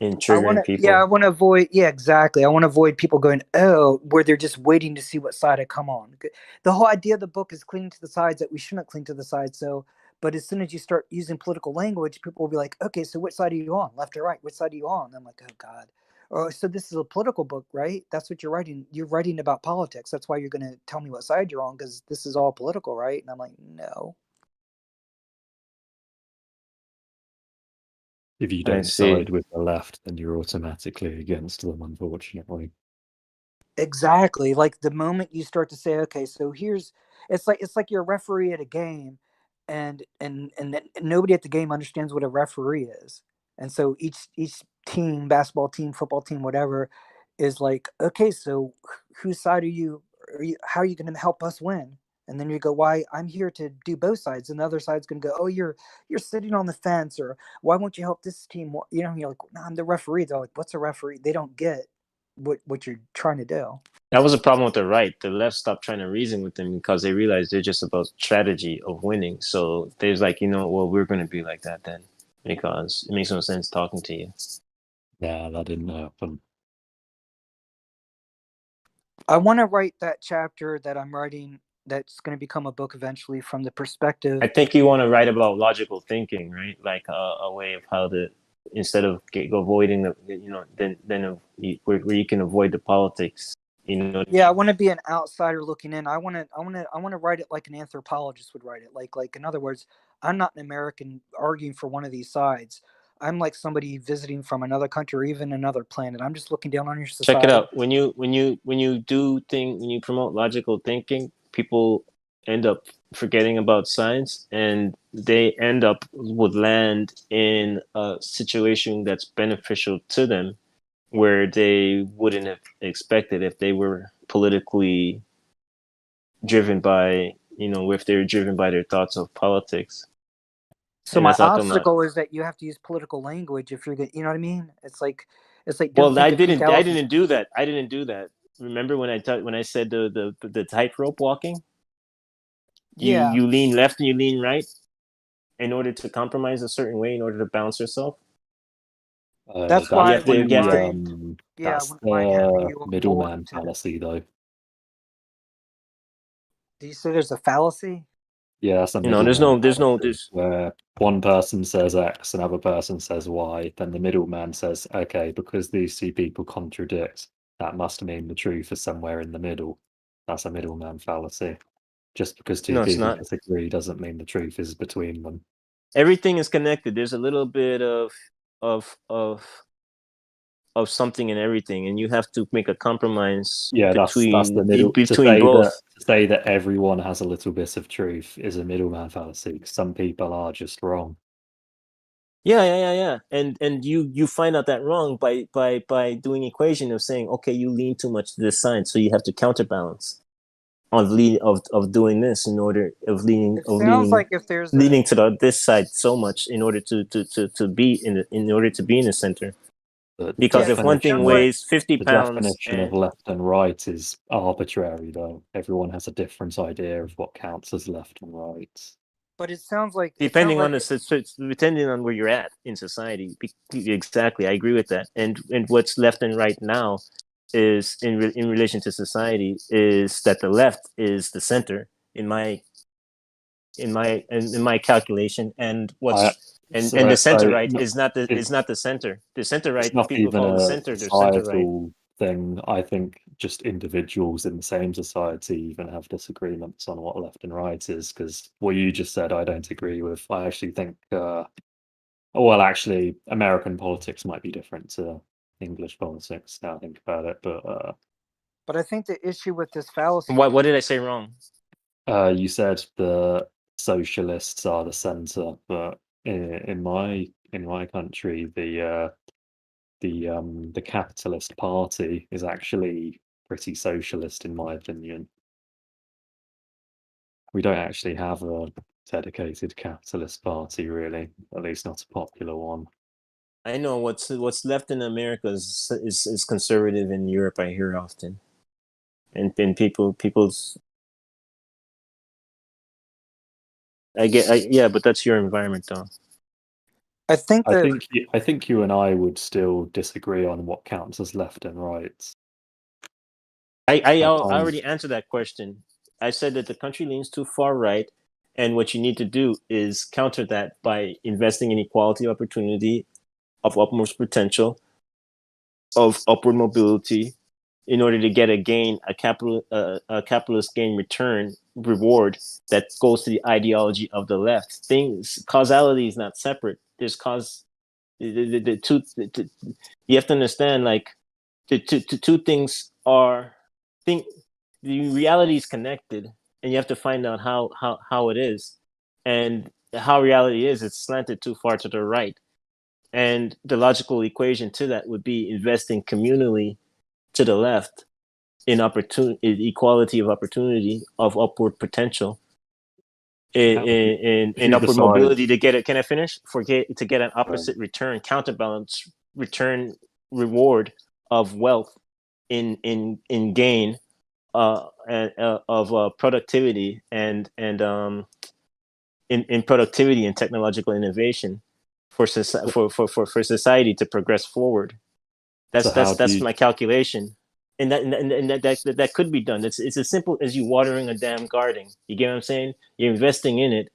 Speaker 20: and triggering people.
Speaker 18: Yeah, I want to avoid. Yeah, exactly. I want to avoid people going, where they're just waiting to see what side I come on. The whole idea of the book is cleaning to the sides, that we shouldn't cling to the sides. So, but as soon as you start using political language, people will be like, okay, so which side are you on? Left or right? Which side are you on? And I'm like, oh God. Or so this is a political book, right? That's what you're writing. You're writing about politics. That's why you're going to tell me what side you're on, because this is all political, right? And I'm like, no.
Speaker 21: If you don't side with the left, then you're automatically against them, unfortunately.
Speaker 18: Exactly. Like the moment you start to say, okay, so it's like you're a referee at a game, and nobody at the game understands what a referee is. And so each team, basketball team, football team, whatever, is like, okay, so whose side are you? How are you going to help us win? And then you go, why? I'm here to do both sides. And the other side's going to go, oh, you're sitting on the fence, or why won't you help this team? You're like, no, I'm the referee. They're like, what's a referee? They don't get what you're trying to do.
Speaker 20: That was a problem with the right. The left stopped trying to reason with them because they realized they're just about strategy of winning. So they was like, well, we're going to be like that then, because it makes no sense talking to you.
Speaker 21: Yeah, that didn't happen.
Speaker 18: I want to write that chapter that I'm writing that's going to become a book eventually from the perspective.
Speaker 20: I think you want to write about logical thinking, right? Like a way of how to, instead of avoiding the, where you can avoid the politics.
Speaker 18: Yeah, I want to be an outsider looking in. I want to write it like an anthropologist would write it. Like in other words, I'm not an American arguing for one of these sides. I'm like somebody visiting from another country or even another planet. I'm just looking down on your society.
Speaker 20: Check it out. When you promote logical thinking, people end up forgetting about science, and they would land in a situation that's beneficial to them, where they wouldn't have expected if they were politically driven by if they're driven by their thoughts of politics.
Speaker 18: So
Speaker 20: And
Speaker 18: my
Speaker 20: that's how come
Speaker 18: obstacle is that you have to use political language if you're going. You know what I mean? It's like don't
Speaker 20: well, I
Speaker 18: think of peak
Speaker 20: didn't
Speaker 18: elephants.
Speaker 20: do that. I didn't do that. Remember when I said the tightrope walking?
Speaker 18: Yeah.
Speaker 20: You lean left and you lean right in order to compromise a certain way in order to balance yourself.
Speaker 18: That's why
Speaker 20: you have to, you have to,
Speaker 18: yeah,
Speaker 21: that's
Speaker 18: when I have
Speaker 21: the
Speaker 18: you
Speaker 21: middleman fallacy, though.
Speaker 18: Do you say there's a fallacy?
Speaker 21: Yeah, that's a
Speaker 20: there's
Speaker 21: where one person says X, another person says Y, then the middleman says, okay, because these two people contradict, that must mean the truth is somewhere in the middle. That's a middleman fallacy. Just because two
Speaker 20: No, it's
Speaker 21: people
Speaker 20: not.
Speaker 21: disagree doesn't mean the truth is between them.
Speaker 20: Everything is connected. There's a little bit of something in everything, and you have to make a compromise
Speaker 21: Yeah, that's the middle.
Speaker 20: both.
Speaker 21: To say that everyone has a little bit of truth is a middleman fallacy. 'Cause some people are just wrong.
Speaker 20: Yeah. And you find out that wrong by doing equation of saying, okay, you lean too much to this side, so you have to counterbalance of doing this in order of leaning
Speaker 18: like if there's
Speaker 20: leaning to this side so much in order to be in order to be in the center. Because if one thing weighs 50
Speaker 21: the
Speaker 20: pounds,
Speaker 21: definition of left and right is arbitrary, though. Everyone has a different idea of what counts as left and right.
Speaker 18: But it sounds like
Speaker 20: depending on where you're at in society. Exactly, I agree with that. And what's left and right now is in relation to society is that the left is the center in my calculation, and the center right is not the center. The center right,
Speaker 21: It's not
Speaker 20: people
Speaker 21: even
Speaker 20: call the
Speaker 21: a
Speaker 20: center, the center right.
Speaker 21: societal thing. I think just individuals in the same society even have disagreements on what left and right is, because what you just said I don't agree with. I actually think actually American politics might be different to English politics now I think about it,
Speaker 18: but I think the issue with this fallacy.
Speaker 20: What did I say wrong?
Speaker 21: You said the socialists are the center, but in my country, the capitalist party is actually pretty socialist, in my opinion. We don't actually have a dedicated capitalist party, really, at least not a popular one.
Speaker 20: I know what's left in America is conservative. In Europe, I hear often, and people's. Yeah, but that's your environment, though.
Speaker 18: I think
Speaker 21: you and I would still disagree on what counts as left and right.
Speaker 20: I already answered that question. I said that the country leans too far right, and what you need to do is counter that by investing in equality of opportunity, of utmost potential, of upward mobility, in order to get a capitalist gain return reward that goes to the ideology of the left. Causality is not separate. There's the two. You have to understand, like the two things are the reality is connected, and you have to find out how it is, and how reality is. It's slanted too far to the right, and the logical equation to that would be investing communally to the left in equality of opportunity, of upward potential, in upward mobility to get it. Can I finish? To get an opposite return, counterbalance return reward of wealth in gain of productivity and in productivity and technological innovation for society to progress forward. That's my calculation. And that could be done. It's as simple as you watering a damn garden. You get what I'm saying? You're investing in it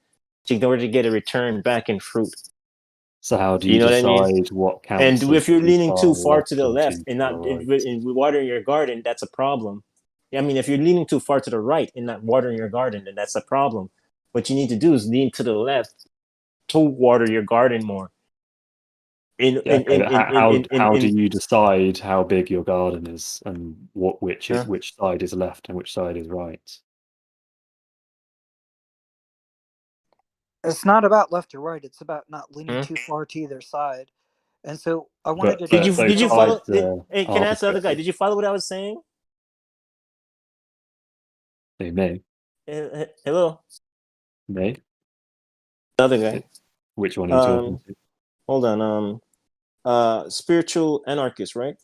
Speaker 20: in order to get a return back in fruit.
Speaker 21: So how do you
Speaker 20: know
Speaker 21: decide
Speaker 20: what I mean?
Speaker 21: what counts?
Speaker 20: And if you're leaning too far to the left
Speaker 21: and
Speaker 20: and not watering your garden, that's a problem. I mean, if you're leaning too far to the right and not watering your garden, then that's a problem. What you need to do is lean to the left to water your garden more.
Speaker 21: How do you decide how big your garden is and which side is left and which side is right?
Speaker 18: It's not about left or right. It's about not leaning too far to either side. And so I wanted to.
Speaker 20: Did you follow? Hey, can I ask the other guy? Did you follow what I was saying?
Speaker 21: Me.
Speaker 20: Hello,
Speaker 21: Me?
Speaker 20: another guy.
Speaker 21: Which one are you talking to?
Speaker 20: Hold on. Spiritual anarchist, right?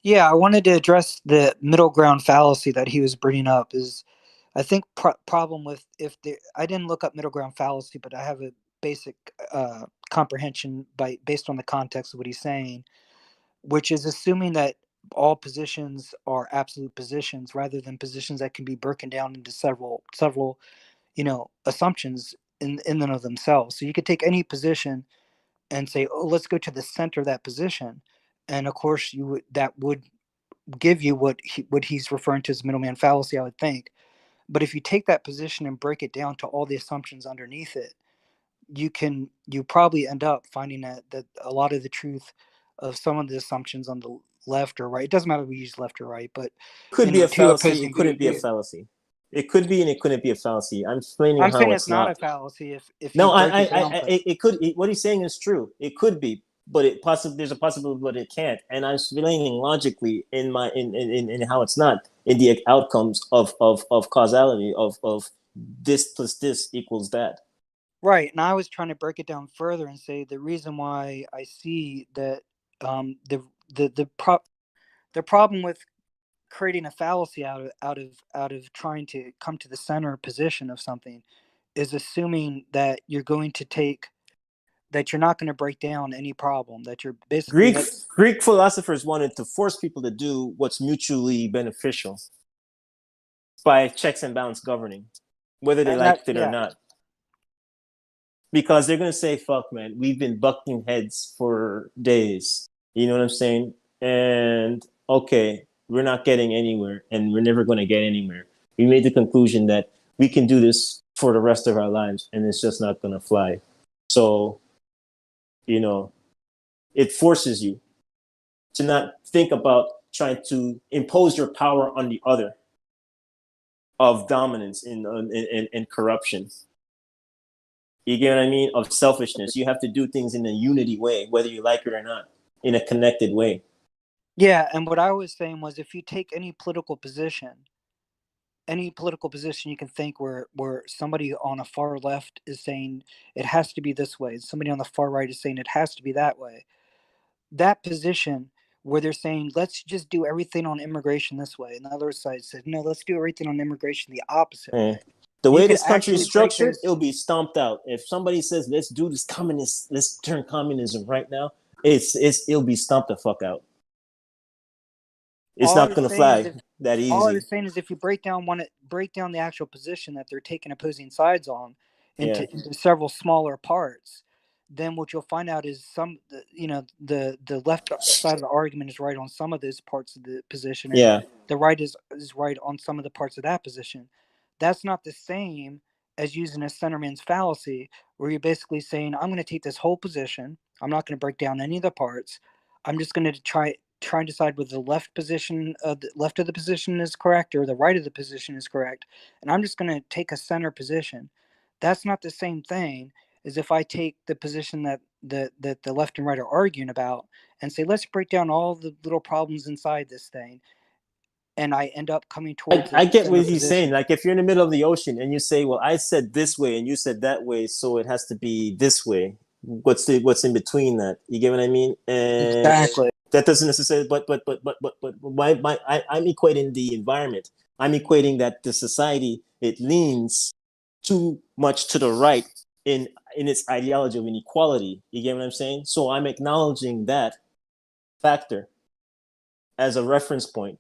Speaker 18: Yeah, I wanted to address the middle ground fallacy that he was bringing up. Is I think problem with I didn't look up middle ground fallacy, but I have a basic comprehension based on the context of what he's saying, which is assuming that all positions are absolute positions rather than positions that can be broken down into several assumptions in and of themselves. So you could take any position and say, oh, let's go to the center of that position, and of course that would give you what he's referring to as middleman fallacy, I would think. But if you take that position and break it down to all the assumptions underneath it, you probably end up finding that a lot of the truth of some of the assumptions on the left or right, it doesn't matter if we use left or right, but
Speaker 20: Could be a
Speaker 18: two
Speaker 20: fallacy. It
Speaker 18: opposing
Speaker 20: couldn't be a fallacy. It could be and it couldn't be a fallacy. I'm explaining
Speaker 18: I'm saying
Speaker 20: how
Speaker 18: it's
Speaker 20: it's
Speaker 18: not a
Speaker 20: not.
Speaker 18: fallacy if
Speaker 20: No,
Speaker 18: you break it down. But
Speaker 20: it could. What he's saying is true. It could be, but there's a possibility, but it can't. And I'm explaining logically in how it's not in the outcomes of causality of this plus this equals that.
Speaker 18: right, and I was trying to break it down further and say the reason why I see that the problem with creating a fallacy out of trying to come to the center position of something is assuming that you're not going to break down any problem, that you're basically
Speaker 20: Greek philosophers wanted to force people to do what's mutually beneficial by checks and balance governing, whether they liked it or not. Because they're gonna say, "Fuck, man, we've been bucking heads for days." You know what I'm saying? And okay, we're not getting anywhere, and we're never gonna get anywhere. We made the conclusion that we can do this for the rest of our lives, and it's just not gonna fly. So, it forces you to not think about trying to impose your power on the other of dominance and corruption. You get what I mean? Of selfishness. You have to do things in a unity way, whether you like it or not, in a connected way.
Speaker 18: Yeah, and what I was saying was if you take any political position you can think where somebody on a far left is saying it has to be this way, somebody on the far right is saying it has to be that way. That position where they're saying let's just do everything on immigration this way, and the other side says no, let's do everything on immigration the opposite way.
Speaker 20: The
Speaker 18: You
Speaker 20: way
Speaker 18: could
Speaker 20: this country is
Speaker 18: actually break
Speaker 20: structured,
Speaker 18: those.
Speaker 20: it'll be stomped out. If somebody says let's do this communist, let's turn communism right now, it'll be stomped the fuck out. It's not gonna fly that easy.
Speaker 18: All I was saying is if you break down the actual position that they're taking opposing sides on into several smaller parts, then what you'll find out is the left side of the argument is right on some of those parts of the position, and the right is right on some of the parts of that position. That's not the same as using a centerman's fallacy, where you're basically saying, I'm going to take this whole position, I'm not going to break down any of the parts, I'm just going to try and decide whether the left of the position is correct or the right of the position is correct, and I'm just going to take a center position. That's not the same thing as if I take the position that the left and right are arguing about and say, let's break down all the little problems inside this thing, and I end up coming towards
Speaker 20: I get what he's saying. Like if you're in the middle of the ocean and you say, well, I said this way and you said that way, so it has to be this way. What's in between that? You get what I mean? And
Speaker 18: exactly.
Speaker 20: That doesn't necessarily, but I'm equating the environment. I'm equating that the society, it leans too much to the right in its ideology of inequality. You get what I'm saying? So I'm acknowledging that factor as a reference point.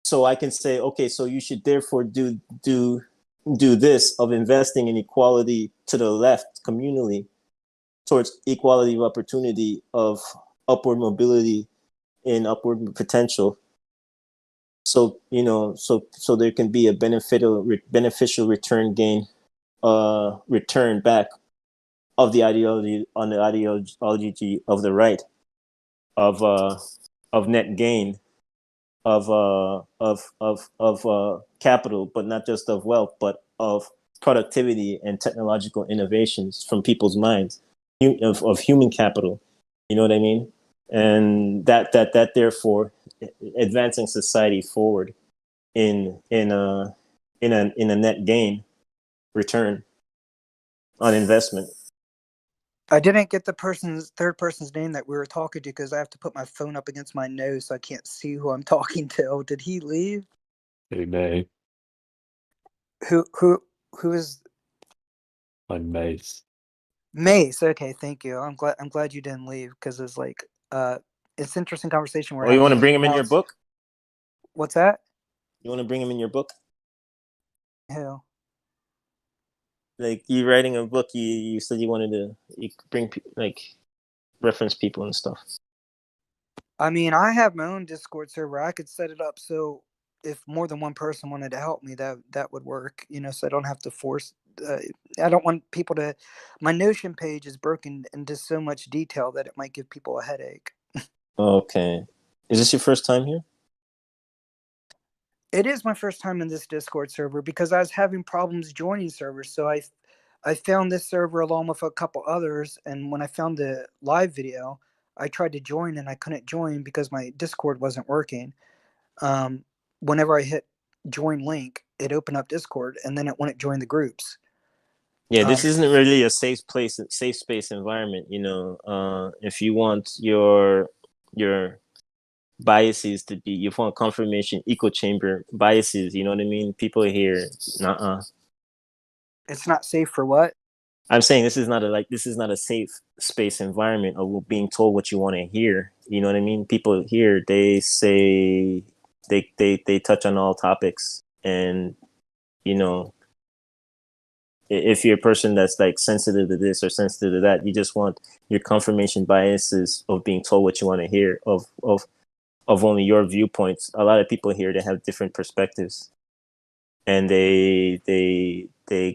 Speaker 20: So I can say, okay, so you should therefore do this of investing in equality to the left communally towards equality of opportunity of upward mobility and upward potential. So so there can be a beneficial return gain, return back of the ideology on the ideology of the right of net gain of capital, but not just of wealth, but of productivity and technological innovations from people's minds, of human capital. You know what I mean? And that therefore advancing society forward. in a net gain return on investment.
Speaker 18: I didn't get the third person's name that we were talking to because I have to put my phone up against my nose so I can't see who I'm talking to. Did he leave?
Speaker 21: Who may?
Speaker 18: Who is
Speaker 21: I'm Mace.
Speaker 18: Mace? Okay, thank you. I'm glad you didn't leave because it's like it's interesting conversation we're
Speaker 20: Oh, you
Speaker 18: having.
Speaker 20: want to bring him in your book?
Speaker 18: What's that?
Speaker 20: You want to bring him in your book?
Speaker 18: Who?
Speaker 20: Like you writing a book, you said you wanted to bring like reference people and stuff.
Speaker 18: I mean, I have my own Discord server. I could set it up so if more than one person wanted to help me, that would work. So I don't have to force. I don't want people to. My Notion page is broken into so much detail that it might give people a headache.
Speaker 20: Okay, is this your first time here?
Speaker 18: It is my first time in this Discord server because I was having problems joining servers. So I found this server along with a couple others, and when I found the live video, I tried to join and I couldn't join because my Discord wasn't working. Whenever I hit join link, it opened up Discord, and then it wouldn't join the groups.
Speaker 20: Yeah, this isn't really a safe space environment. If you want your biases to be, you want confirmation echo chamber biases. You know what I mean? People here,
Speaker 18: It's not safe for what?
Speaker 20: I'm saying this is not a safe space environment of being told what you want to hear. You know what I mean? People here, they say they touch on all topics, and if you're a person that's like sensitive to this or sensitive to that, you just want your confirmation biases of being told what you want to hear of only your viewpoints. A lot of people here, they have different perspectives, and they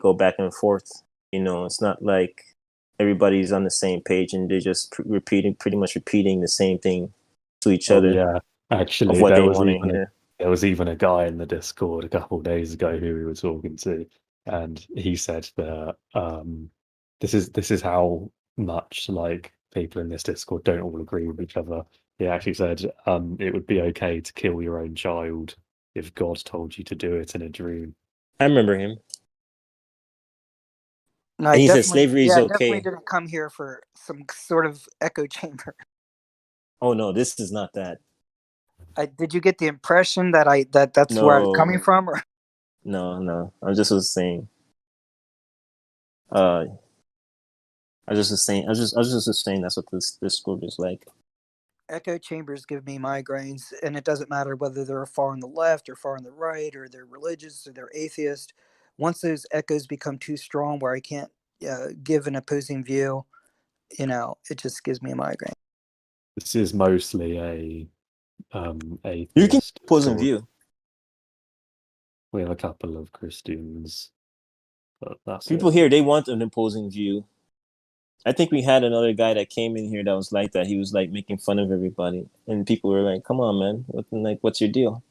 Speaker 20: go back and forth. It's not like everybody's on the same page and they're just pretty much repeating the same thing to each
Speaker 21: Oh
Speaker 20: other
Speaker 21: yeah,
Speaker 20: of
Speaker 21: actually,
Speaker 20: what they want to hear.
Speaker 21: there was even a guy in the Discord a couple of days ago who we were talking to, and he said that this is how much like people in this Discord don't all agree with each other. He actually said it would be okay to kill your own child if God told you to do it in a dream.
Speaker 20: I remember him.
Speaker 18: No,
Speaker 20: And
Speaker 18: I
Speaker 20: he said
Speaker 18: definitely,
Speaker 20: slavery is
Speaker 18: yeah, I definitely
Speaker 20: okay.
Speaker 18: didn't come here for some sort of echo chamber.
Speaker 20: Oh no, this is not that.
Speaker 18: Did you get the impression that that's where I was coming from? Or?
Speaker 20: No. I just was saying. I was just saying that's what this group is like.
Speaker 18: Echo chambers give me migraines, and it doesn't matter whether they're far on the left or far on the right, or they're religious or they're atheist. Once those echoes become too strong where I can't give an opposing view, it just gives me a migraine.
Speaker 21: This is mostly a atheist.
Speaker 20: You can opposing view.
Speaker 21: We have a couple of Christians, but that's
Speaker 20: people
Speaker 21: it.
Speaker 20: here. They want an opposing view. I think we had another guy that came in here that was like that. He was like making fun of everybody, and people were like, "Come on, man! What's your deal?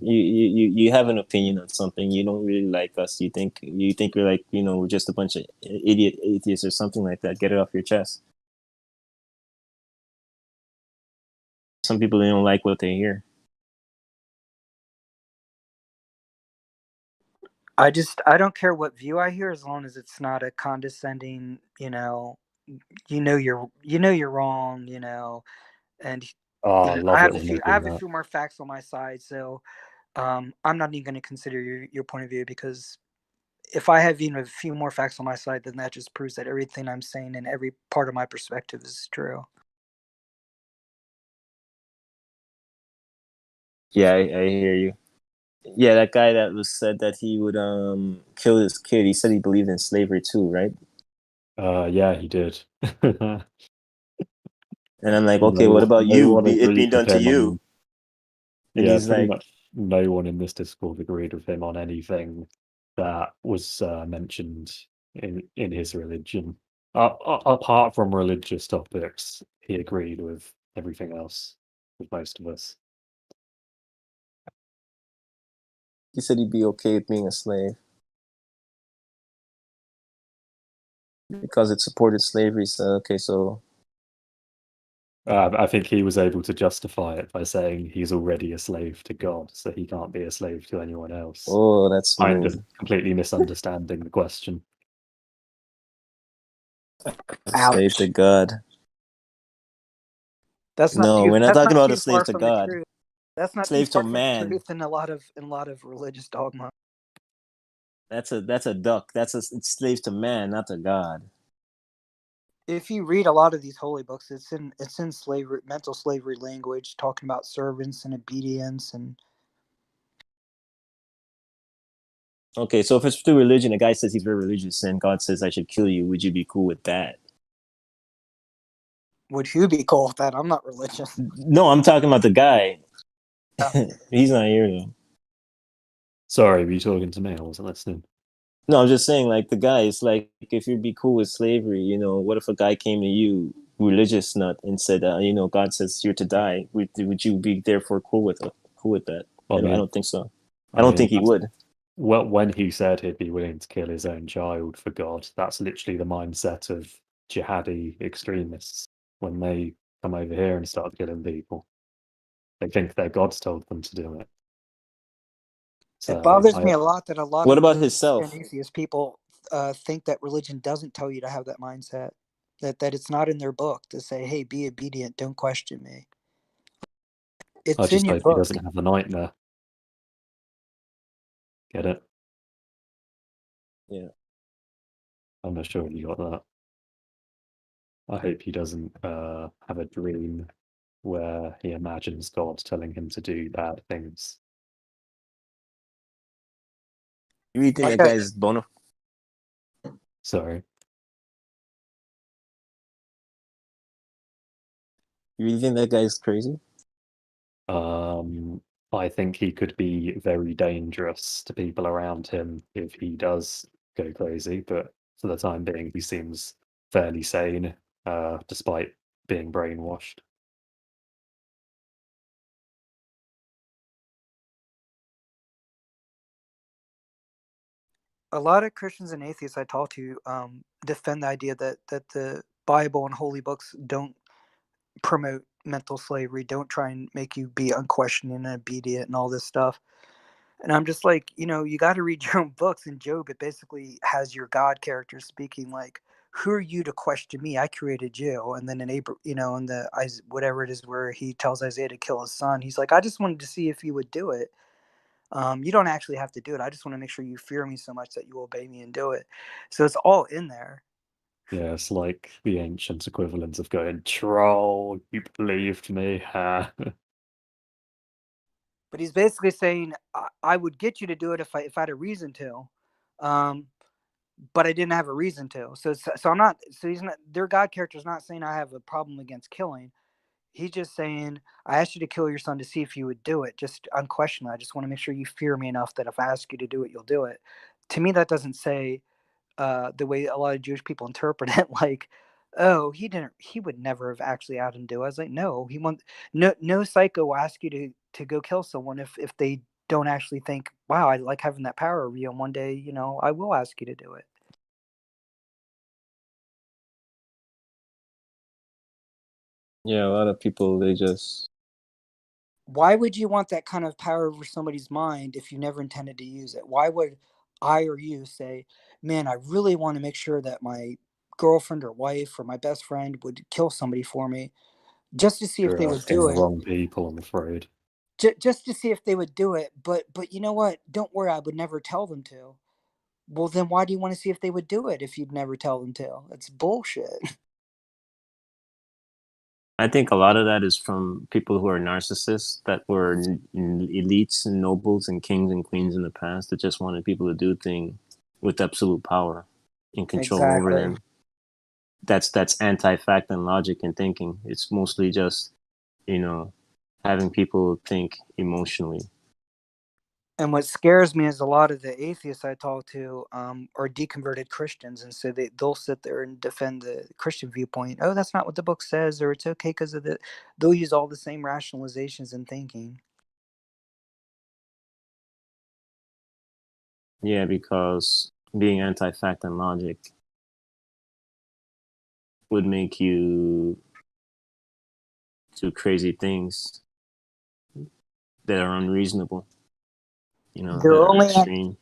Speaker 20: You have an opinion on something. You don't really like us. You think we're like we're just a bunch of idiot atheists or something like that. Get it off your chest." Some people, they don't like what they hear.
Speaker 18: I don't care what view I hear as long as it's not a condescending, you're wrong, and I have a few more facts on my side, so I'm not even going to consider your point of view, because if I have even a few more facts on my side, then that just proves that everything I'm saying and every part of my perspective is true.
Speaker 20: Yeah, I hear you. Yeah, that guy that was said that he would kill his kid. He said he believed in slavery too, right?
Speaker 21: Yeah, he did.
Speaker 20: And I'm like, okay, what about you? It being done to you? And
Speaker 21: Yeah,
Speaker 20: he's
Speaker 21: pretty
Speaker 20: like,
Speaker 21: much no one in this Discord agreed with him on anything that was mentioned in his religion. Apart from religious topics, he agreed with everything else, with most of us.
Speaker 20: he said he'd be okay with being a slave because it supported slavery. So okay, so
Speaker 21: I think he was able to justify it by saying he's already a slave to God, so he can't be a slave to anyone else.
Speaker 20: Oh, that's
Speaker 21: Kind of
Speaker 20: smooth.
Speaker 21: completely misunderstanding the question.
Speaker 20: Slave to God.
Speaker 18: That's not
Speaker 20: No,
Speaker 18: too.
Speaker 20: we're not
Speaker 18: That's
Speaker 20: talking
Speaker 18: not
Speaker 20: about
Speaker 18: too
Speaker 20: a slave
Speaker 18: far
Speaker 20: to
Speaker 18: from the
Speaker 20: God.
Speaker 18: truth. That's not too
Speaker 20: Slave to
Speaker 18: far from the
Speaker 20: man.
Speaker 18: truth in a lot of religious dogma.
Speaker 20: That's a duck. It's slaves to man, not to God.
Speaker 18: If you read a lot of these holy books, it's in slavery, mental slavery language, talking about servants and obedience and.
Speaker 20: Okay, so if it's through religion, a guy says he's very religious and God says I should kill you, would you be cool with that?
Speaker 18: Would you be cool with that? I'm not religious.
Speaker 20: No, I'm talking about the guy. He's not here though.
Speaker 21: Sorry, were you talking to me? I wasn't listening.
Speaker 20: No, I'm just saying, like the guy. It's like if you'd be cool with slavery, what if a guy came to you, religious nut, and said, God says you're to die. Would you be therefore cool with that?
Speaker 21: Well,
Speaker 20: I don't think so. I
Speaker 21: I
Speaker 20: don't
Speaker 21: mean,
Speaker 20: think he would.
Speaker 21: Well, when he said he'd be willing to kill his own child for God, that's literally the mindset of jihadi extremists when they come over here and start killing people. They think their God's told them to do it. So
Speaker 18: It bothers me a lot that a lot
Speaker 20: What
Speaker 18: of
Speaker 20: about
Speaker 18: religious
Speaker 20: himself?
Speaker 18: and atheist people think that religion doesn't tell you to have that mindset. That it's not in their book to say, "Hey, be obedient, don't question me."
Speaker 21: I
Speaker 18: It's in
Speaker 21: just
Speaker 18: your
Speaker 21: hope he
Speaker 18: book.
Speaker 21: doesn't have a nightmare. Get it?
Speaker 20: Yeah.
Speaker 21: I'm not sure you got that. I hope he doesn't have a dream where he imagines God telling him to do bad things.
Speaker 20: You really think that guy's bono?
Speaker 21: Sorry.
Speaker 20: You really think that guy's crazy?
Speaker 21: I think he could be very dangerous to people around him if he does go crazy, but for the time being, he seems fairly sane, despite being brainwashed.
Speaker 18: A lot of Christians and atheists I talk to defend the idea that the Bible and holy books don't promote mental slavery, don't try and make you be unquestioning and obedient and all this stuff. And I'm just like, you got to read your own books. In Job, it basically has your God character speaking like, "Who are you to question me? I created you." And then in Abraham, in the whatever it is where he tells Isaiah to kill his son, he's like, "I just wanted to see if you would do it. You don't actually have to do it. I just want to make sure you fear me so much that you obey me and do it." So it's all in there.
Speaker 21: Yeah, it's like the ancient equivalent of going, "Troll, you believed me."
Speaker 18: But he's basically saying, I would get you to do it if I had a reason to, but I didn't have a reason to. So I'm not. So he's not. Their God character is not saying I have a problem against killing. He's just saying, I asked you to kill your son to see if you would do it, just unquestionably. I just want to make sure you fear me enough that if I ask you to do it, you'll do it. To me, that doesn't say the way a lot of Jewish people interpret it, like, oh, he would never have actually had him do it. I was like, no, no psycho will ask you to go kill someone if they don't actually think, wow, I like having that power over you, and one day, I will ask you to do it.
Speaker 20: Yeah, a lot of people, they just...
Speaker 18: Why would you want that kind of power over somebody's mind if you never intended to use it? Why would I or you say, man, I really want to make sure that my girlfriend or wife or my best friend would kill somebody for me just to see if they
Speaker 21: You're
Speaker 18: would
Speaker 21: asking
Speaker 18: do
Speaker 21: the
Speaker 18: it?
Speaker 21: wrong people, I'm afraid.
Speaker 18: Just to see if they would do it. But you know what? Don't worry, I would never tell them to. Well, then why do you want to see if they would do it if you'd never tell them to? It's bullshit.
Speaker 20: I think a lot of that is from people who are narcissists that were elites and nobles and kings and queens in the past that just wanted people to do things with absolute power and control over
Speaker 18: Exactly.
Speaker 20: them. That's anti-fact and logic and thinking. It's mostly just, having people think emotionally.
Speaker 18: And what scares me is a lot of the atheists I talk to are deconverted Christians, and so they'll sit there and defend the Christian viewpoint. Oh, that's not what the book says, or it's okay because of the. They'll use all the same rationalizations and thinking.
Speaker 20: Yeah, because being anti-fact and logic would make you crazy things that are unreasonable. You know, that
Speaker 18: They're
Speaker 20: are
Speaker 18: only
Speaker 20: extreme.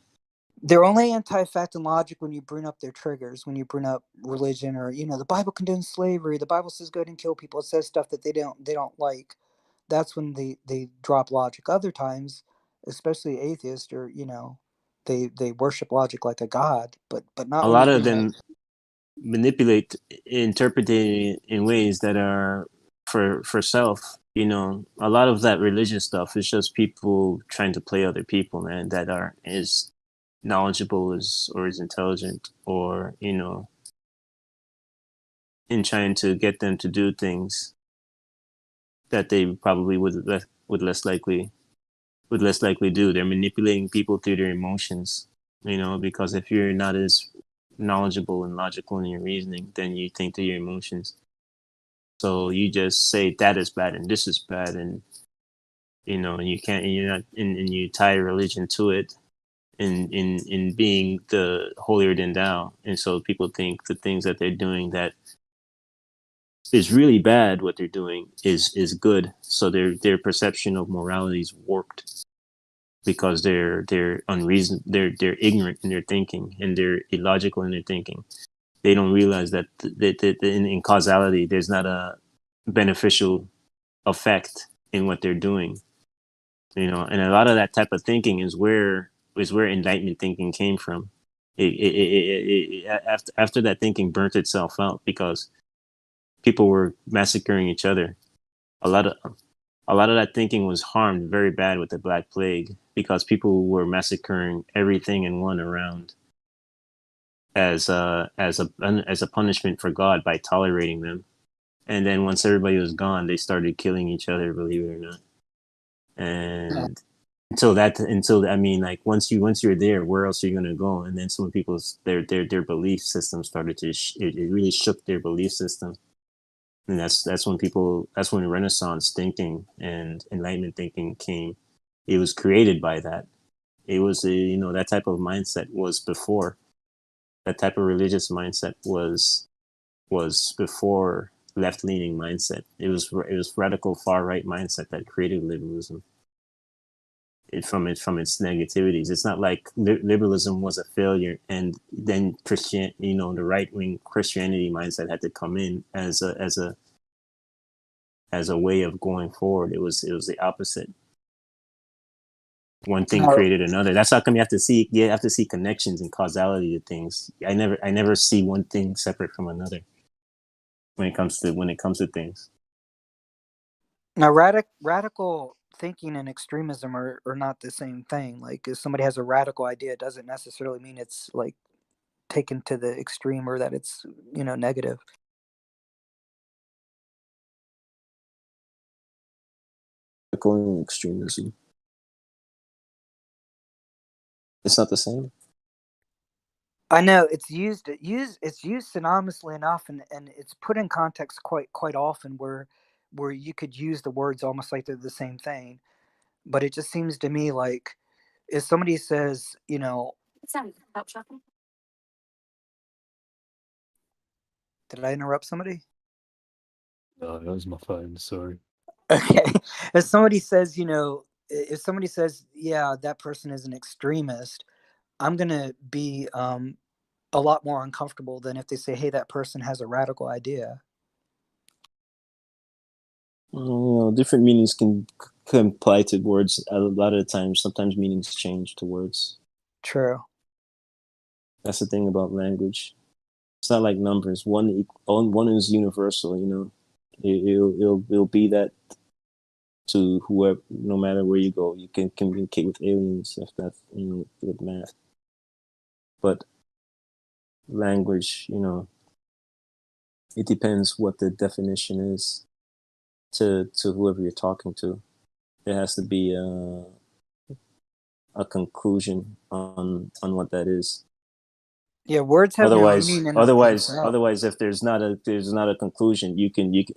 Speaker 18: they're only anti-fact and logic when you bring up their triggers, when you bring up religion, or the Bible condemns slavery, the Bible says go ahead and kill people, it says stuff that they don't like. That's when they drop logic. Other times, especially atheists, or they worship logic like a god, but not
Speaker 20: A
Speaker 18: when you
Speaker 20: lot of
Speaker 18: bring up.
Speaker 20: them interpret it in ways that are for self. You know, a lot of that religious stuff is just people trying to play other people, man, that aren't as knowledgeable as or as intelligent, or in trying to get them to do things that they probably would less likely do. They're manipulating people through their emotions, because if you're not as knowledgeable and logical in your reasoning, then you think through your emotions. So you just say that is bad and this is bad, and and you can't, and you're not, and you tie religion to it, in being the holier than thou, and so people think the things that they're doing that is really bad, what they're doing is good. So their perception of morality is warped because they're they're ignorant in their thinking, and they're illogical in their thinking. They don't realize that in causality there's not a beneficial effect in what they're doing, and a lot of that type of thinking is where enlightenment thinking came from. After that thinking burnt itself out because people were massacring each other. A lot of that thinking was harmed very bad with the Black Plague because people were massacring everything and one around as a punishment for God by tolerating them. And then once everybody was gone, they started killing each other, believe it or not. And until I mean, like once you're there, where else are you gonna go? And then some people's their belief system started to it really shook their belief system. And that's when Renaissance thinking and Enlightenment thinking came. It was created by that. It was that type of mindset was before. That type of religious mindset was before left leaning mindset. It was radical far right mindset that created liberalism. From its negativities. It's not like liberalism was a failure, and then the right wing Christianity mindset had to come in as a way of going forward. It was the opposite. One thing created another. That's how come you have to see connections and causality to things. I never see one thing separate from another when it comes to things.
Speaker 18: Now, radical thinking and extremism are not the same thing. Like, if somebody has a radical idea, it doesn't necessarily mean it's like taken to the extreme or that it's negative.
Speaker 20: Radical extremism. It's not the same.
Speaker 18: I know it's used synonymously enough, and it's put in context quite often where you could use the words almost like they're the same thing. But it just seems to me like if somebody says, Did I interrupt somebody?
Speaker 21: No, that was my phone. Sorry.
Speaker 18: Okay. If somebody says, yeah, that person is an extremist, I'm gonna be a lot more uncomfortable than if they say, hey, that person has a radical idea.
Speaker 20: Different meanings can apply to words a lot of the times. Sometimes meanings change to words.
Speaker 18: True.
Speaker 20: That's the thing about language. It's not like numbers. One is universal. It'll be that to whoever, no matter where you go. You can communicate with aliens if that's with math. But language, it depends what the definition is to whoever you're talking to. There has to be a conclusion on what that is.
Speaker 18: Yeah, words have their own meaning.
Speaker 20: Otherwise, if there's not a conclusion,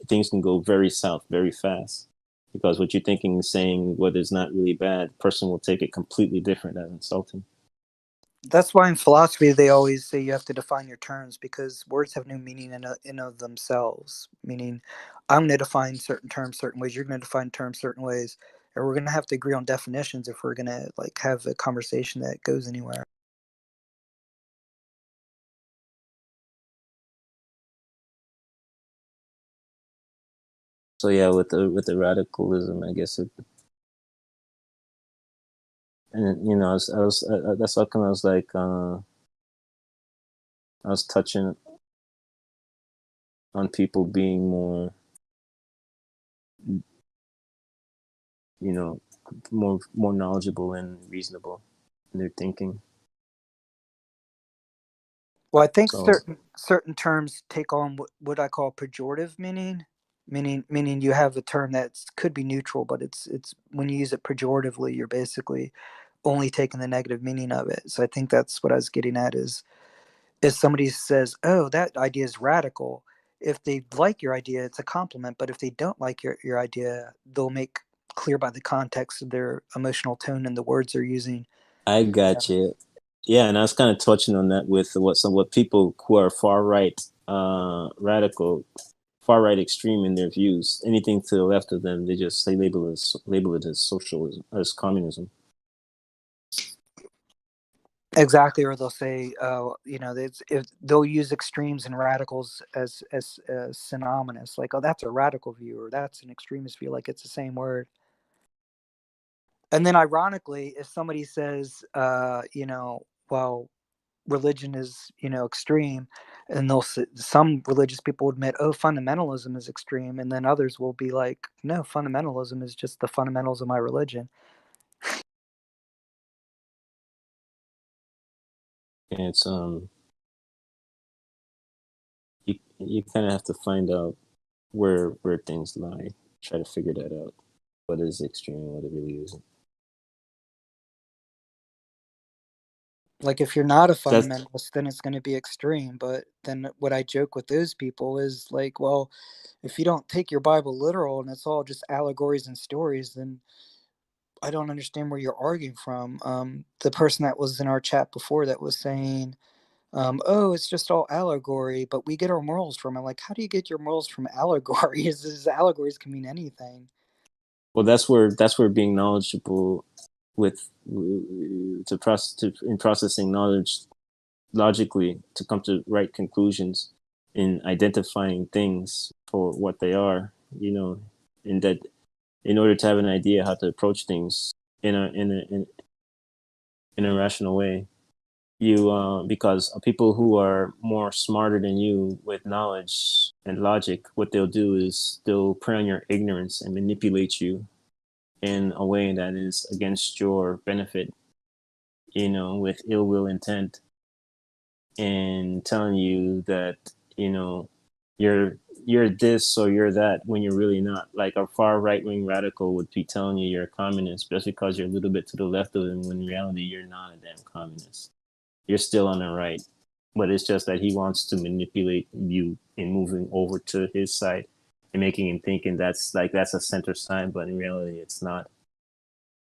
Speaker 20: things can go very south very fast, because what you're thinking and saying, whether it's not really bad, the person will take it completely different as insulting.
Speaker 18: That's why in philosophy they always say you have to define your terms, because words have no meaning in of themselves. Meaning, I'm going to define certain terms certain ways. You're going to define terms certain ways, and we're going to have to agree on definitions if we're going to like have a conversation that goes anywhere.
Speaker 20: So yeah, with the radicalism, I guess it, and you know, that's how come I was like, I was touching on people being more, you know, more knowledgeable and reasonable in their thinking.
Speaker 18: Well, I think
Speaker 20: So
Speaker 18: certain terms take on what I call pejorative meaning. Meaning you have a term that could be neutral, but it's when you use it pejoratively, you're basically only taking the negative meaning of it. So I think that's what I was getting at is if somebody says, "Oh, that idea is radical," if they like your idea, it's a compliment. But if they don't like your idea, they'll make clear by the context of their emotional tone and the words they're using.
Speaker 20: I got you. Yeah, and I was kind of touching on that with what people who are far right, radical, far right extreme in their views. Anything to the left of them, they label it as socialism, as communism.
Speaker 18: Exactly, or they'll say, you know, if they'll use extremes and radicals as synonymous, like, oh, that's a radical view, or that's an extremist view, like it's the same word. And then, ironically, if somebody says, you know, well, religion is, you know, extreme, and some religious people admit, oh, fundamentalism is extreme, and then others will be like, no, fundamentalism is just the fundamentals of my religion.
Speaker 20: And it's you kind of have to find out where things lie. Try to figure that out. What is extreme and what it really isn't.
Speaker 18: Like, if you're not a
Speaker 20: That's
Speaker 18: fundamentalist, then it's going to be extreme. But then what I joke with those people is like, well, if you don't take your Bible literal and it's all just allegories and stories, then I don't understand where you're arguing from. The person that was in our chat before that was saying, oh, it's just all allegory, but we get our morals from it. Like, how do you get your morals from allegories? Allegories can mean anything.
Speaker 20: well, that's where being knowledgeable with in processing knowledge logically to come to right conclusions in identifying things for what they are, you know, and that in order to have an idea how to approach things in a rational way, you because people who are more smarter than you with knowledge and logic, what they'll do is they'll prey on your ignorance and manipulate you in a way that is against your benefit, you know, with ill will intent, and telling you that, you know, you're this or you're that when you're really not. Like a far right wing radical would be telling you you're a communist just because you're a little bit to the left of them, when in reality you're not a damn communist. You're still on the right, but it's just that he wants to manipulate you in moving over to his side and making him thinking that's a center sign, but in reality it's not.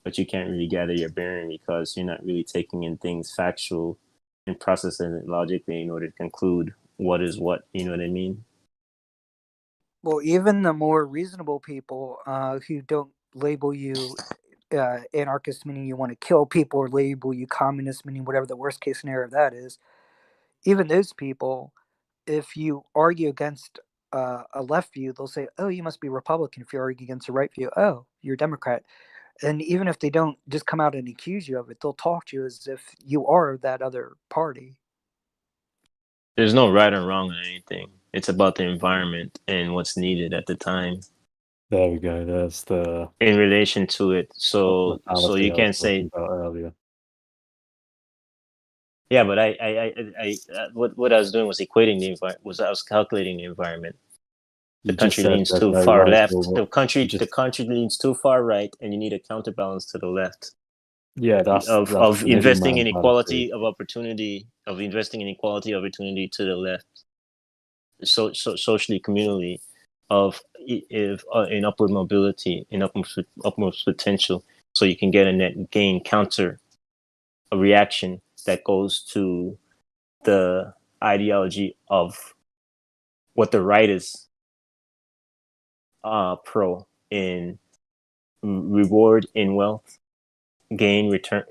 Speaker 20: But you can't really gather your bearing because you're not really taking in things factual and processing it logically in order to conclude what is what. You know what I mean?
Speaker 18: Well, even the more reasonable people who don't label you anarchist, meaning you want to kill people, or label you communist, meaning whatever the worst case scenario of that is, even those people, if you argue against a left view, they'll say, oh, you must be Republican. If you argue against a right view, oh, you're Democrat. And even if they don't just come out and accuse you of it, they'll talk to you as if you are that other party.
Speaker 20: There's no right or wrong on anything. It's about the environment and what's needed at the time.
Speaker 21: There we go. There's the
Speaker 20: in relation to it. So you
Speaker 21: I
Speaker 20: can't
Speaker 21: was talking
Speaker 20: say,
Speaker 21: about earlier.
Speaker 20: yeah, but what I was doing was equating the environment. I was calculating the environment. The
Speaker 21: You just
Speaker 20: country
Speaker 21: said
Speaker 20: leans
Speaker 21: there's
Speaker 20: too
Speaker 21: no
Speaker 20: far
Speaker 21: right or
Speaker 20: left.
Speaker 21: what.
Speaker 20: The country leans too far right, and you need a counterbalance to the left.
Speaker 21: Yeah, that's
Speaker 20: Of
Speaker 21: the
Speaker 20: investing
Speaker 21: middleman
Speaker 20: in
Speaker 21: fallacy.
Speaker 20: equality of opportunity, to the left. So socially, communally, of in upward mobility, in upward potential, so you can get a net gain counter, a reaction that goes to the ideology of what the right is pro in reward in wealth, gain return,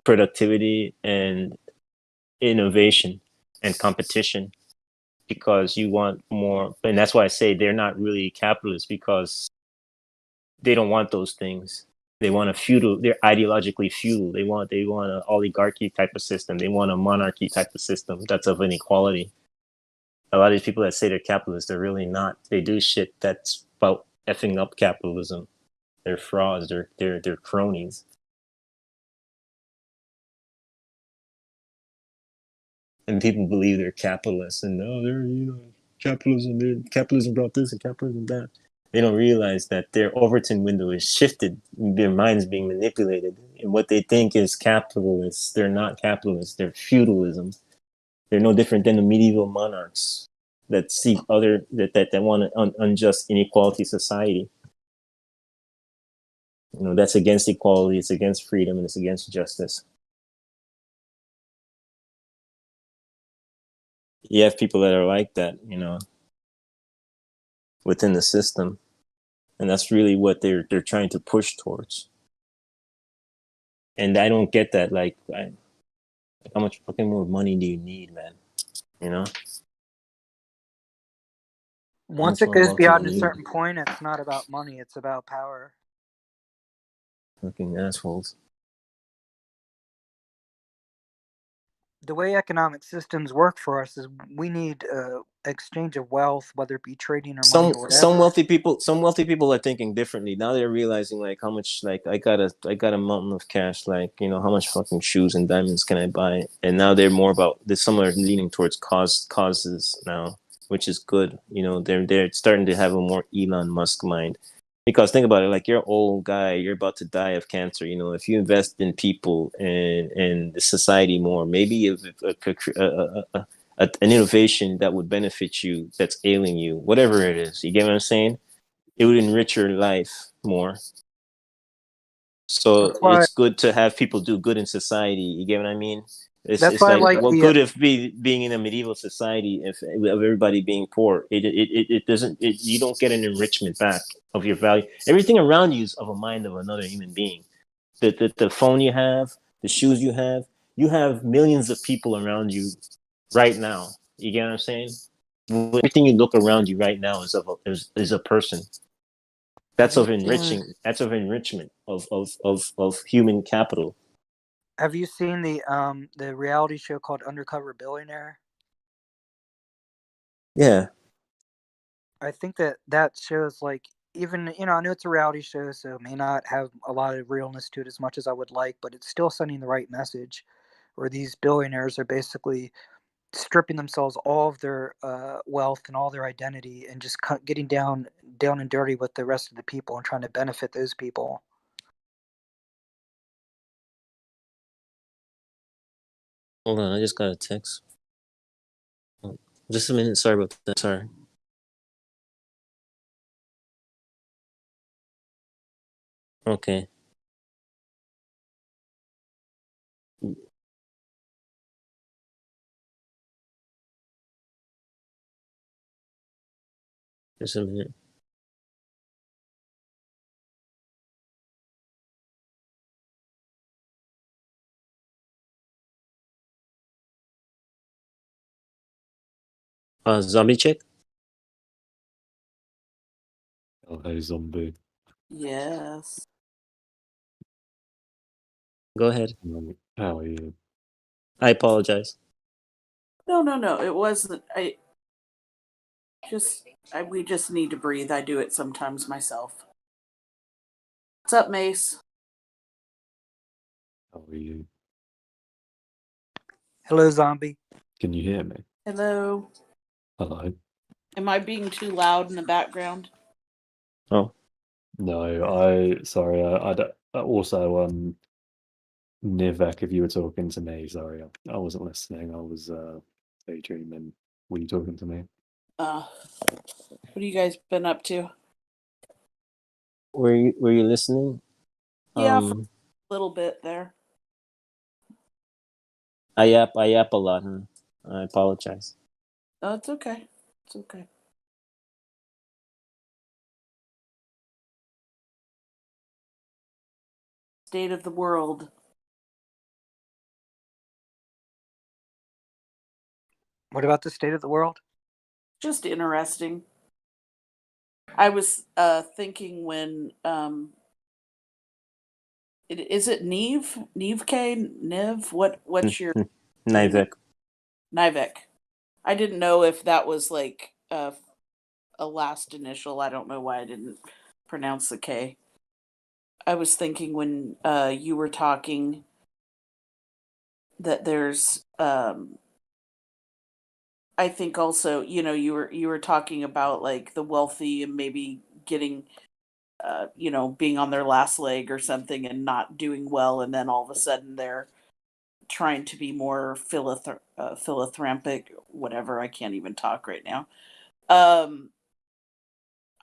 Speaker 20: productivity and innovation and competition, because you want more. And that's why I say they're not really capitalists, because they don't want those things. They want a feudal. They're ideologically feudal. They want an oligarchy type of system. They want a monarchy type of system that's of inequality. A lot of these people that say they're capitalists, they're really not. They do shit that's about effing up capitalism. They're frauds. They're cronies. And people believe they're capitalists, and they're capitalism. Capitalism brought this and capitalism that. They don't realize that their Overton window is shifted. Their minds being manipulated, and what they think is capitalists, they're not capitalists. They're feudalism. They're no different than the medieval monarchs that seek that want an unjust inequality society. That's against equality. It's against freedom, and it's against justice. You have people that are like that, within the system, and that's really what they're trying to push towards. And I don't get that. Like how much fucking more money do you need, man?
Speaker 18: Once it goes beyond a certain point, it's not about money, it's about power.
Speaker 20: Fucking assholes.
Speaker 18: The way economic systems work for us is we need exchange of wealth, whether it be trading or money or whatever.
Speaker 20: Some wealthy people are thinking differently. Now they're realizing like how much, like I got a mountain of cash, like how much fucking shoes and diamonds can I buy? And now they're more about some are leaning towards causes now, which is good. They're starting to have a more Elon Musk mind. Because think about it, like you're an old guy, you're about to die of cancer. If you invest in people and the society more, maybe an innovation that would benefit you, that's ailing you, whatever it is, you get what I'm saying? It would enrich your life more. So it's good to have people do good in society. You get what I mean? It's like what good if being in a medieval society if of everybody being poor? It doesn't. You don't get an enrichment back of your value. Everything around you is of a mind of another human being. The phone you have, the shoes you have millions of people around you right now. You get what I'm saying? Everything you look around you right now is a person. That's of enriching. That's of enrichment of human capital.
Speaker 18: Have you seen the reality show called Undercover Billionaire?
Speaker 20: Yeah.
Speaker 18: I think that shows like, even I know it's a reality show, so it may not have a lot of realness to it as much as I would like, but it's still sending the right message, where these billionaires are basically stripping themselves all of their wealth and all their identity, and just getting down and dirty with the rest of the people and trying to benefit those people.
Speaker 20: Hold on, I just got a text. Oh, just a minute. Sorry about that. Sorry. Okay. Just a minute. Zombie chick?
Speaker 21: Oh, hey, zombie.
Speaker 8: Yes.
Speaker 20: Go ahead.
Speaker 21: How are you?
Speaker 20: I apologize.
Speaker 8: No. It wasn't. We just need to breathe. I do it sometimes myself. What's up, Mace?
Speaker 21: How are you?
Speaker 18: Hello, zombie.
Speaker 21: Can you hear me?
Speaker 8: Hello.
Speaker 21: Hello.
Speaker 8: Am I being too loud in the background?
Speaker 21: Oh. No, sorry, I don't, also, Nivek, if you were talking to me, sorry, I wasn't listening, I was, daydreaming. Were you talking to me?
Speaker 8: What have you guys been up to?
Speaker 20: Were you listening?
Speaker 8: Yeah, Little bit there.
Speaker 20: I yap a lot, huh? I apologize.
Speaker 8: Oh, it's okay. It's okay. State of the world.
Speaker 18: What about the state of the world?
Speaker 8: Just interesting. I was thinking when is it Neve? Neve K? Niv? What's your name?
Speaker 20: Nivek.
Speaker 8: Nivek. I didn't know if that was like a last initial. I don't know why I didn't pronounce the K. I was thinking when you were talking that there's I think also, you were talking about like the wealthy and maybe getting being on their last leg or something and not doing well, and then all of a sudden they're trying to be more philanthropic, whatever. I can't even talk right now. Um,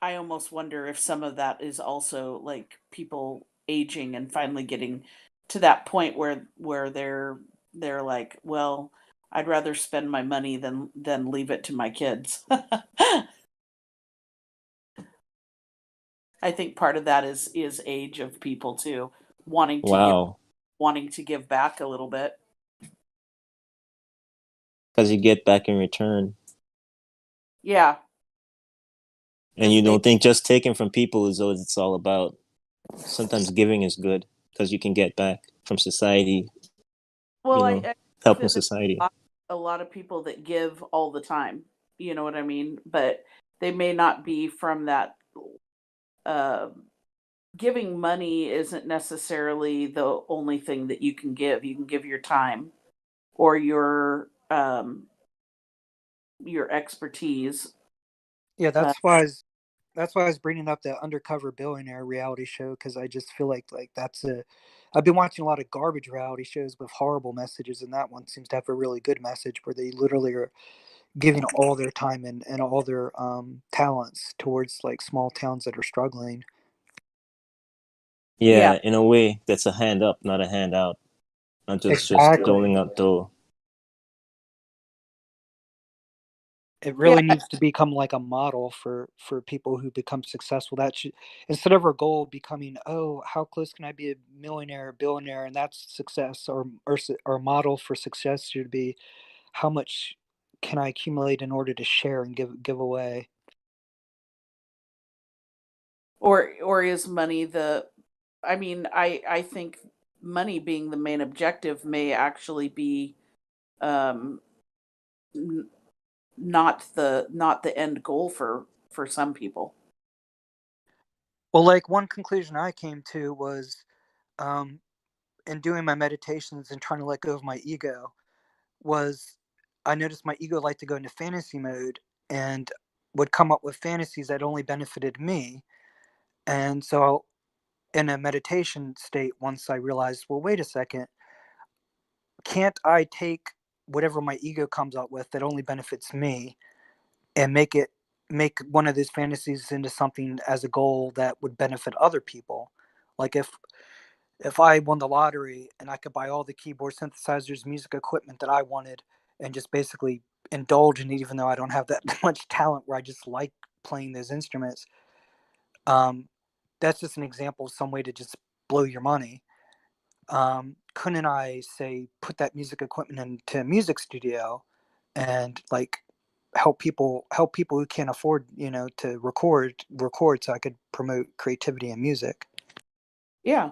Speaker 8: I almost wonder if some of that is also like people aging and finally getting to that point where they're like, well, I'd rather spend my money than leave it to my kids. I think part of that is age of people too, wanting to give
Speaker 20: Wow.
Speaker 8: wanting to give back a little bit.
Speaker 20: Because you get back in return.
Speaker 8: Yeah.
Speaker 20: And you don't think just taking from people is what it's all about. Sometimes giving is good because you can get back from society,
Speaker 8: Well, I think
Speaker 20: helping
Speaker 8: that there's
Speaker 20: society.
Speaker 8: a lot of people that give all the time. You know what I mean? But they may not be from that. Uh, Giving money isn't necessarily the only thing that you can give. You can give your time or your expertise.
Speaker 18: Yeah, that's why I was bringing up that Undercover Billionaire reality show, because I just feel like that's a. I've been watching a lot of garbage reality shows with horrible messages, and that one seems to have a really good message where they literally are giving all their time and all their talents towards like small towns that are struggling.
Speaker 20: Yeah, in a way, that's a hand up, not a handout. Not just
Speaker 18: Exactly.
Speaker 20: doling out dough.
Speaker 18: It really needs to become like a model for people who become successful. That should, instead of our goal becoming, oh, how close can I be a millionaire or billionaire, and that's success, or model for success should be how much can I accumulate in order to share and give away.
Speaker 8: Or is money I mean, I think money being the main objective may actually be um not the end goal for some people.
Speaker 18: Well, like one conclusion I came to was, in doing my meditations and trying to let go of my ego, was I noticed my ego liked to go into fantasy mode and would come up with fantasies that only benefited me. And so, in a meditation state, once I realized, well, wait a second, can't I take whatever my ego comes up with that only benefits me and make one of those fantasies into something as a goal that would benefit other people? Like if I won the lottery and I could buy all the keyboard synthesizers, music equipment that I wanted, and just basically indulge in it, even though I don't have that much talent, where I just like playing those instruments. That's just an example of some way to just blow your money. Couldn't I say put that music equipment into a music studio and like help people who can't afford to record so I could promote creativity in music?
Speaker 8: Yeah.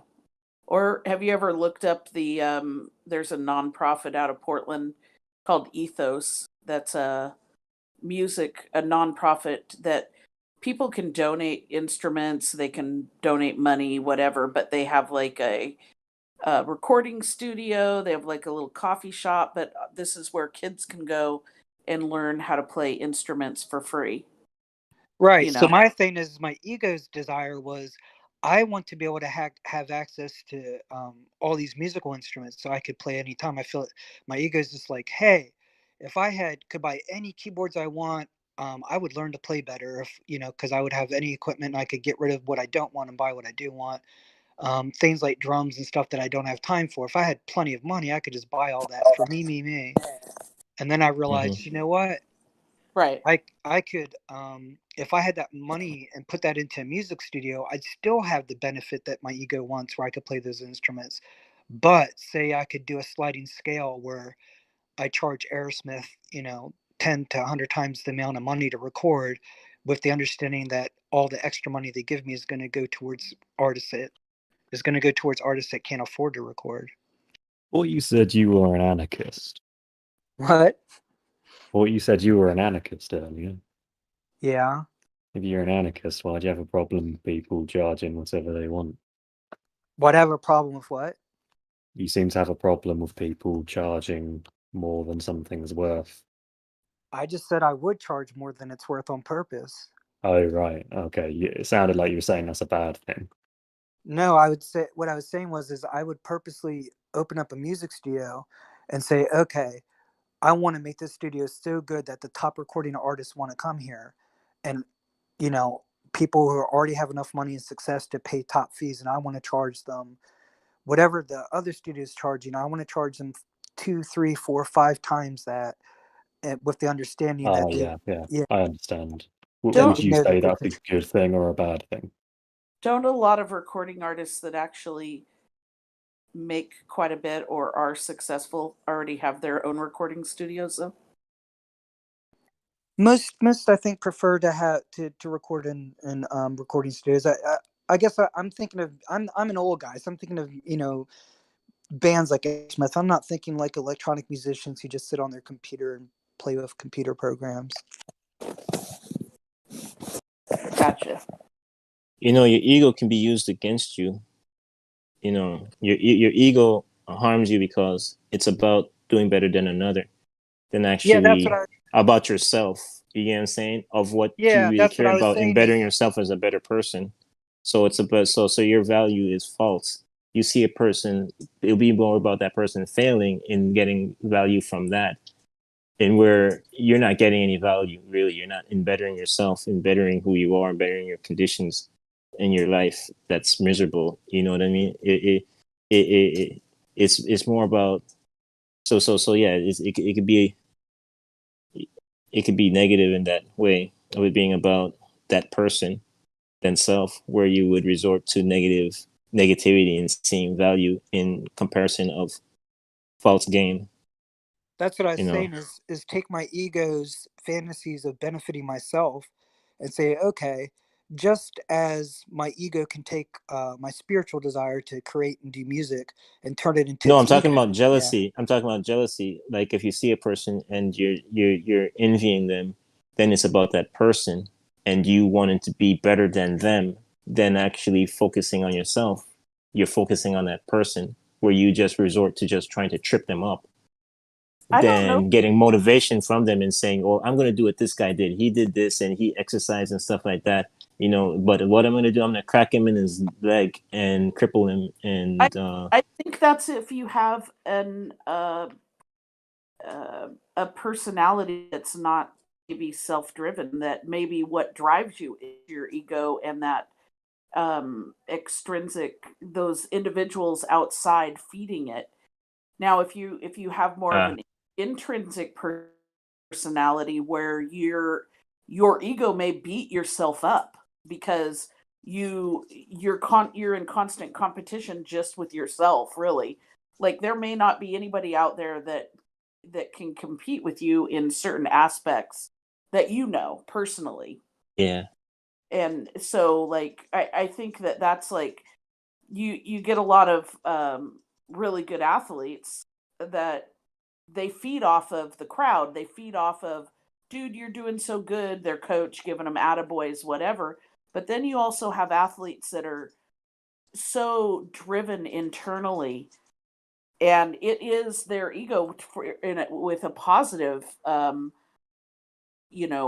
Speaker 8: Or have you ever looked up there's a nonprofit out of Portland called Ethos that's a nonprofit that people can donate instruments, they can donate money, whatever, but they have like a recording studio, they have like a little coffee shop, but this is where kids can go and learn how to play instruments for free.
Speaker 18: Right.
Speaker 8: You
Speaker 18: So
Speaker 8: know.
Speaker 18: my thing is, my ego's desire was, I want to be able to have access to all these musical instruments so I could play anytime. I feel my ego's just like, hey, if I could buy any keyboards I want, I would learn to play better, if because I would have any equipment and I could get rid of what I don't want and buy what I do want. things like drums and stuff that I don't have time for. If I had plenty of money, I could just buy all that for me. And then I realized, you know what?
Speaker 8: Right.
Speaker 18: I could, if I had that money and put that into a music studio, I'd still have the benefit that my ego wants, where I could play those instruments. But say I could do a sliding scale where I charge Aerosmith, 10 to 100 times the amount of money to record, with the understanding that all the extra money they give me is going to go towards artists that can't afford to record.
Speaker 21: Well, you said you were an anarchist.
Speaker 18: What?
Speaker 21: Well, you said you were an anarchist earlier.
Speaker 18: Yeah.
Speaker 21: If you're an anarchist, why do you have a problem with people charging whatever they want?
Speaker 18: What, have a problem with what?
Speaker 21: You seem to have a problem with people charging more than something's worth.
Speaker 18: I just said I would charge more than it's worth on purpose.
Speaker 21: Oh, right. Okay. It sounded like you were saying that's a bad thing.
Speaker 18: No, I would say what I was saying is I would purposely open up a music studio and say, okay, I want to make this studio so good that the top recording artists want to come here. And, people who already have enough money and success to pay top fees, and I want to charge them whatever the other studios charging. I want to charge them 2, 3, 4, 5 times that, with the understanding that
Speaker 21: Oh, yeah.
Speaker 18: yeah,
Speaker 21: I understand.
Speaker 8: Don't-
Speaker 21: Would you
Speaker 18: know
Speaker 21: say
Speaker 18: that
Speaker 21: that's a good thing or a bad thing?
Speaker 8: Don't a lot of recording artists that actually make quite a bit or are successful already have their own recording studios though?
Speaker 18: Most I think prefer to have to record in recording studios. I guess I'm thinking of I'm an old guy, so I'm thinking of bands like Smith. I'm not thinking like electronic musicians who just sit on their computer and play with computer programs.
Speaker 8: Gotcha.
Speaker 20: Your ego can be used against you. Your ego harms you because it's about doing better than another, than actually about yourself. You get what I'm saying? Of what you really
Speaker 18: that's
Speaker 20: care
Speaker 18: what I was
Speaker 20: about
Speaker 18: saying
Speaker 20: in bettering yourself as a better person. So it's about so your value is false. You see a person, it'll be more about that person failing in getting value from that. And where you're not getting any value, really. You're not in bettering yourself, in bettering who you are, in bettering your conditions in your life that's miserable. You know what I mean? It's more about so yeah, it could be negative in that way of it being about that person than self, where you would resort to negativity and seeing value in comparison of false gain.
Speaker 18: That's what I was saying is take my ego's fantasies of benefiting myself and say, okay, just as my ego can take my spiritual desire to create and do music and turn it into
Speaker 20: No,
Speaker 18: its
Speaker 20: I'm talking
Speaker 18: ego.
Speaker 20: about jealousy. I'm talking about jealousy. Like if you see a person and you're envying them, then it's about that person and you wanting to be better than them than actually focusing on yourself. You're focusing on that person where you just resort to just trying to trip them up. Than getting motivation from them and saying, "Oh, I'm going to do what this guy did. He did this and he exercised and stuff like that." But what I'm going to do, I'm going to crack him in his leg and cripple him. And
Speaker 8: I think that's if you have a personality that's not maybe self-driven, that maybe what drives you is your ego and that extrinsic, those individuals outside feeding it. Now, if you have more of an intrinsic personality where your ego may beat yourself up because you're in constant competition just with yourself, really. Like there may not be anybody out there that can compete with you in certain aspects that personally.
Speaker 20: Yeah.
Speaker 8: And so like I think that's like you get a lot of really good athletes that they feed off of the crowd. They feed off of, dude, you're doing so good. Their coach giving them attaboys, whatever. But then you also have athletes that are so driven internally, and it is their ego with a positive,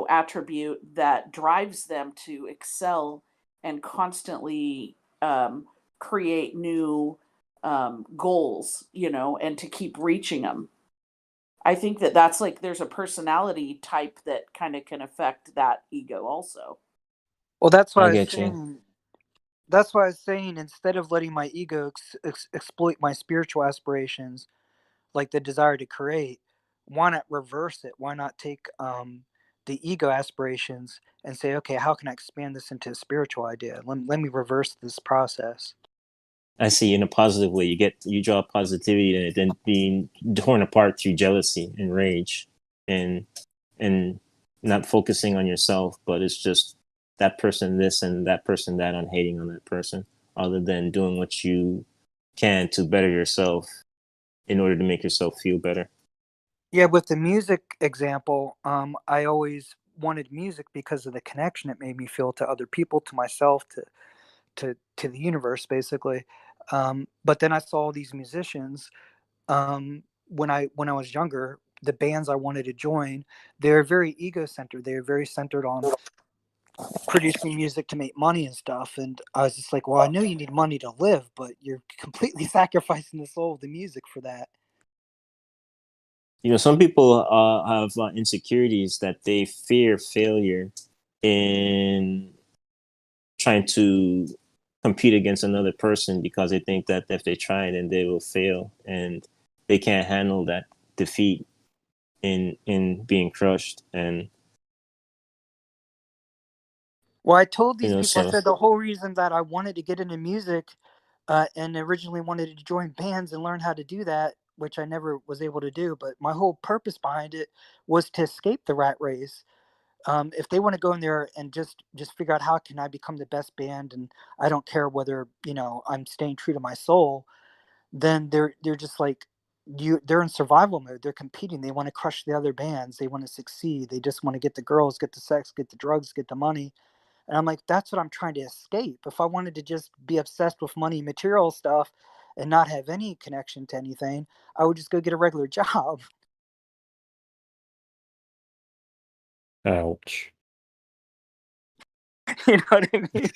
Speaker 8: attribute that drives them to excel and constantly create new goals, and to keep reaching them. I think that's like there's a personality type that kind of can affect that ego also.
Speaker 18: Well, that's what
Speaker 20: I
Speaker 18: I was
Speaker 20: get you.
Speaker 18: saying. That's why I was saying, instead of letting my ego exploit my spiritual aspirations, like the desire to create, why not reverse it? Why not take the ego aspirations and say, okay, how can I expand this into a spiritual idea? Let me reverse this process.
Speaker 20: I see, in a positive way. You draw positivity and it then being torn apart through jealousy and rage, and and not focusing on yourself, but it's just that person this and that person that, on hating on that person, other than doing what you can to better yourself in order to make yourself feel better.
Speaker 18: Yeah, with the music example, I always wanted music because of the connection it made me feel to other people, to myself, to the universe, basically. But then I saw these musicians when I was younger. The bands I wanted to join, they're very ego centered. They're very centered on producing music to make money and stuff. And I was just like, well, I know you need money to live, but you're completely sacrificing the soul of the music for that.
Speaker 20: You know, some people have insecurities that they fear failure in trying to compete against another person, because they think that if they try, then they will fail, and they can't handle that defeat in being crushed. And
Speaker 18: Well, I told
Speaker 20: you
Speaker 18: these
Speaker 20: know,
Speaker 18: people, I
Speaker 20: so
Speaker 18: said the whole reason that I wanted to get into music and originally wanted to join bands and learn how to do that, which I never was able to do, but my whole purpose behind it was to escape the rat race. If they want to go in there and just figure out how can I become the best band, and I don't care whether I'm staying true to my soul, then they're just like they're in survival mode. They're competing. They want to crush the other bands. They want to succeed. They just want to get the girls, get the sex, get the drugs, get the money. And I'm like, that's what I'm trying to escape. If I wanted to just be obsessed with money and material stuff and not have any connection to anything, I would just go get a regular job.
Speaker 21: Ouch.
Speaker 18: You know what I mean?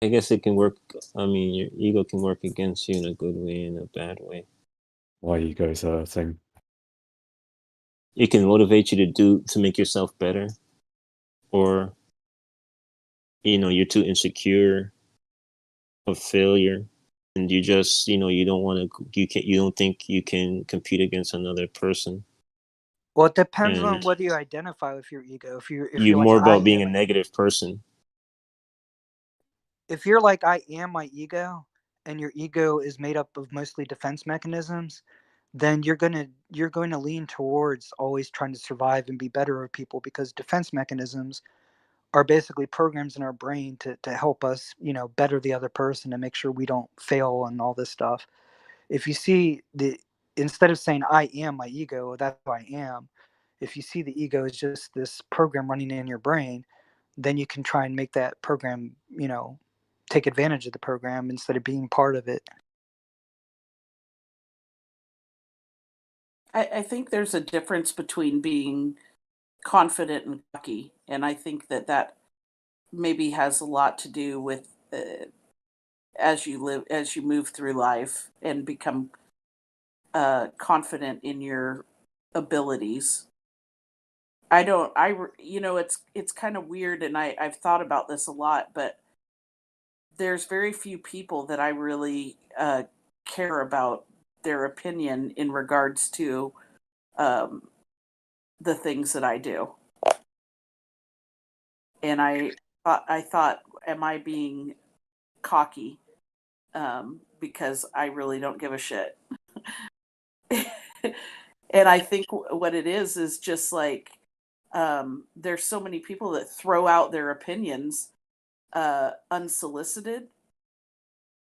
Speaker 20: I guess it can work. I mean, your ego can work against you in a good way and a bad way.
Speaker 21: Why ego's hurting?
Speaker 20: It can motivate you to make yourself better, or you're too insecure of failure, and you just you don't want to, you don't think you can compete against another person.
Speaker 18: Well, it depends on
Speaker 20: And
Speaker 18: whether you identify with your ego. If
Speaker 20: you're
Speaker 18: you're like
Speaker 20: more
Speaker 18: I
Speaker 20: about being a
Speaker 18: am,
Speaker 20: negative person.
Speaker 18: if you're like I am my ego, and your ego is made up of mostly defense mechanisms, then you're going to lean towards always trying to survive and be better with people, because defense mechanisms are basically programs in our brain to help us, better the other person and make sure we don't fail and all this stuff. If you see instead of saying I am my ego, that's who I am. If you see the ego as just this program running in your brain, then you can try and make that program, take advantage of the program instead of being part of it.
Speaker 8: I think there's a difference between being confident and cocky, and I think that maybe has a lot to do with as you move through life and become confident in your abilities. I don't. It's kind of weird, and I've thought about this a lot, but there's very few people that I really care about their opinion in regards to um, the things that I do. And I thought, am I being cocky? Because I really don't give a shit. And I think what it is just like there's so many people that throw out their opinions unsolicited.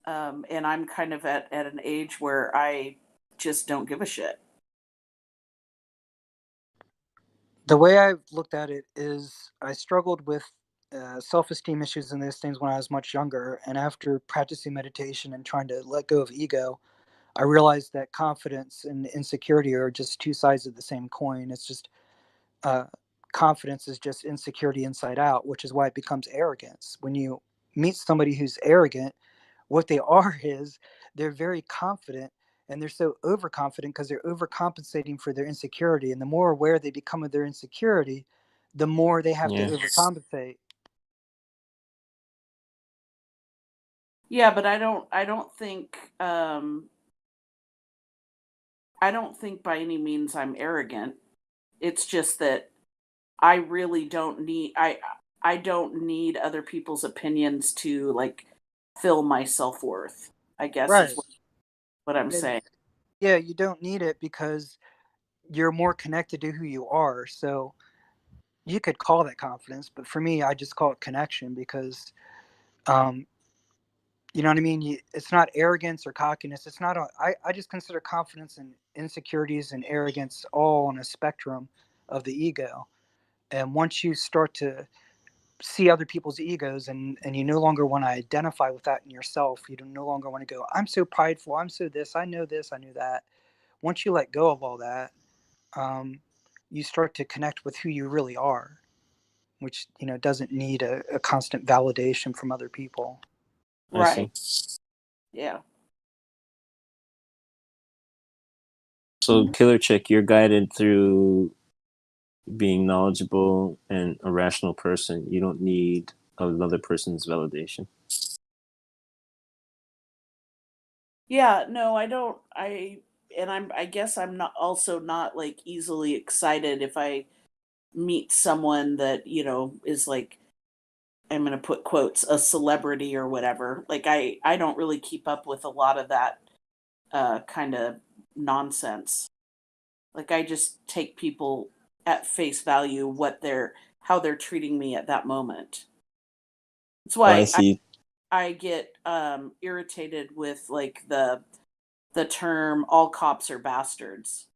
Speaker 8: And I'm kind of at an age where I just don't give a shit.
Speaker 18: The way I've looked at it is I struggled with self-esteem issues and those things when I was much younger. And after practicing meditation and trying to let go of ego, I realized that confidence and insecurity are just two sides of the same coin. It's just uh, confidence is just insecurity inside out, which is why it becomes arrogance. When you meet somebody who's arrogant, what they are is they're very confident and they're so overconfident because they're overcompensating for their insecurity. And the more aware they become of their insecurity, the more they have to
Speaker 20: Yeah.
Speaker 18: overcompensate.
Speaker 8: Yeah, but I don't think by any means I'm arrogant. It's just that I really don't need I don't need other people's opinions to like fill my self-worth, I guess is
Speaker 18: Right.
Speaker 8: what I'm
Speaker 18: Yeah,
Speaker 8: saying.
Speaker 18: yeah, you don't need it because you're more connected to who you are. So you could call that confidence, but for me, I just call it connection because, um, you know what I mean? It's not arrogance or cockiness. It's not. I just consider confidence and insecurities and arrogance all on a spectrum of the ego. And once you start to see other people's egos and you no longer want to identify with that in yourself, you no longer want to go, I'm so prideful, I'm so this, I know that. Once you let go of all that, you start to connect with who you really are, which doesn't need a constant validation from other people.
Speaker 20: I see.
Speaker 8: Right. Yeah.
Speaker 20: So, Killer Chick, you're guided through being knowledgeable and a rational person. You don't need another person's validation.
Speaker 8: Yeah, no, I don't I guess I'm not also not like easily excited if I meet someone that, is like I'm going to put quotes a celebrity or whatever. Like I don't really keep up with a lot of that kind of nonsense. Like I just take people at face value how they're treating me at that moment. That's
Speaker 20: Oh, I
Speaker 8: why
Speaker 20: see.
Speaker 8: I get irritated with like the term all cops are bastards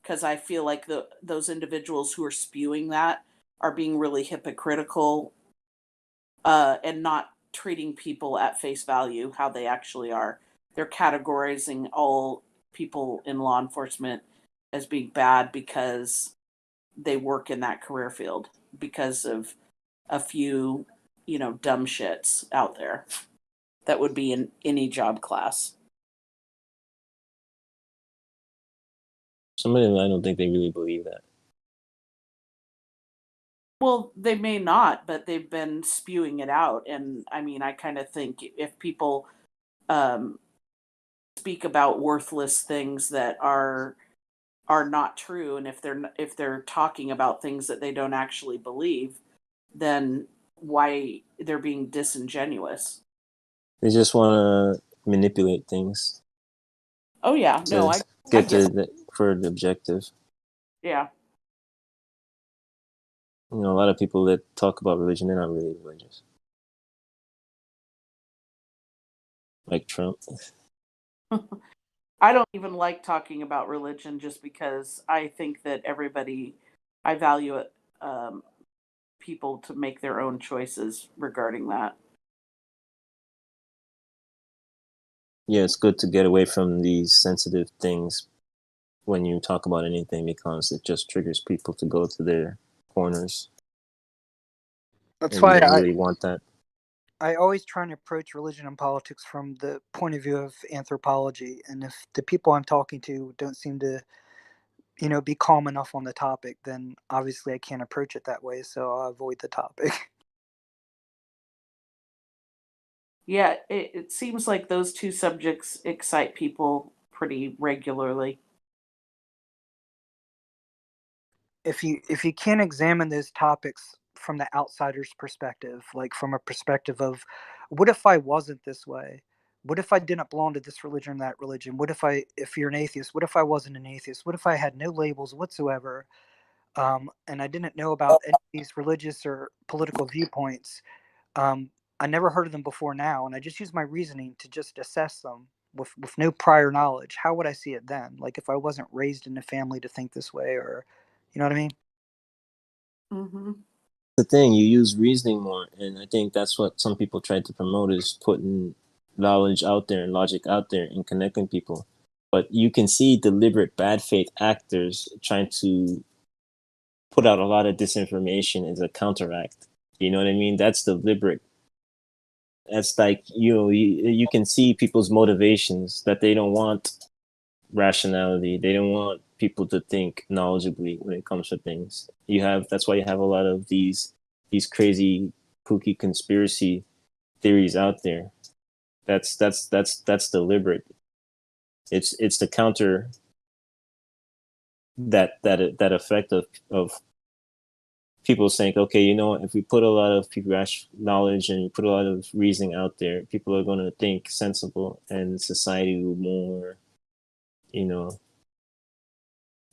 Speaker 8: because I feel like those individuals who are spewing that are being really hypocritical and not treating people at face value how they actually are. They're categorizing all people in law enforcement as being bad because they work in that career field because of a few, dumb shits out there that would be in any job class.
Speaker 20: Some of them, I don't think they really believe that.
Speaker 8: Well, they may not, but they've been spewing it out. And I mean, I kind of think if people um, speak about worthless things that are not true, and if they're talking about things that they don't actually believe, then why they're being disingenuous.
Speaker 20: They just want to manipulate things
Speaker 8: Oh yeah, no,
Speaker 20: to
Speaker 8: I
Speaker 20: get
Speaker 8: get
Speaker 20: to
Speaker 8: it.
Speaker 20: for the objective.
Speaker 8: Yeah.
Speaker 20: A lot of people that talk about religion, they're not really religious. Like Trump.
Speaker 8: I don't even like talking about religion just because I think that I value it, people to make their own choices regarding that.
Speaker 20: Yeah, it's good to get away from these sensitive things when you talk about anything because it just triggers people to go to their corners.
Speaker 18: That's
Speaker 20: And you
Speaker 18: why
Speaker 20: don't really want that.
Speaker 18: I always try and approach religion and politics from the point of view of anthropology. And if the people I'm talking to don't seem to, be calm enough on the topic, then obviously I can't approach it that way. So I'll avoid the topic.
Speaker 8: Yeah, it seems like those two subjects excite people pretty regularly.
Speaker 18: If you can't examine those topics from the outsider's perspective, like from a perspective of, what if I wasn't this way? What if I didn't belong to this religion or that religion? If you're an atheist, what if I wasn't an atheist? What if I had no labels whatsoever? And I didn't know about any of these religious or political viewpoints. I never heard of them before now, and I just use my reasoning to just assess them with no prior knowledge. How would I see it then? Like if I wasn't raised in a family to think this way, or you know what I mean?
Speaker 8: Mm-hmm.
Speaker 20: The thing, you use reasoning more, and I think that's what some people try to promote is putting knowledge out there and logic out there and connecting people. But you can see deliberate bad faith actors trying to put out a lot of disinformation as a counteract. You know what I mean? That's deliberate. That's like, you can see people's motivations that they don't want rationality. They don't want people to think knowledgeably when it comes to things. That's why you have a lot of these crazy, kooky conspiracy theories out there. That's deliberate. It's the counter that effect of people saying, okay, you know, if we put a lot of knowledge and we put a lot of reasoning out there, people are going to think sensible, and society will more, you know,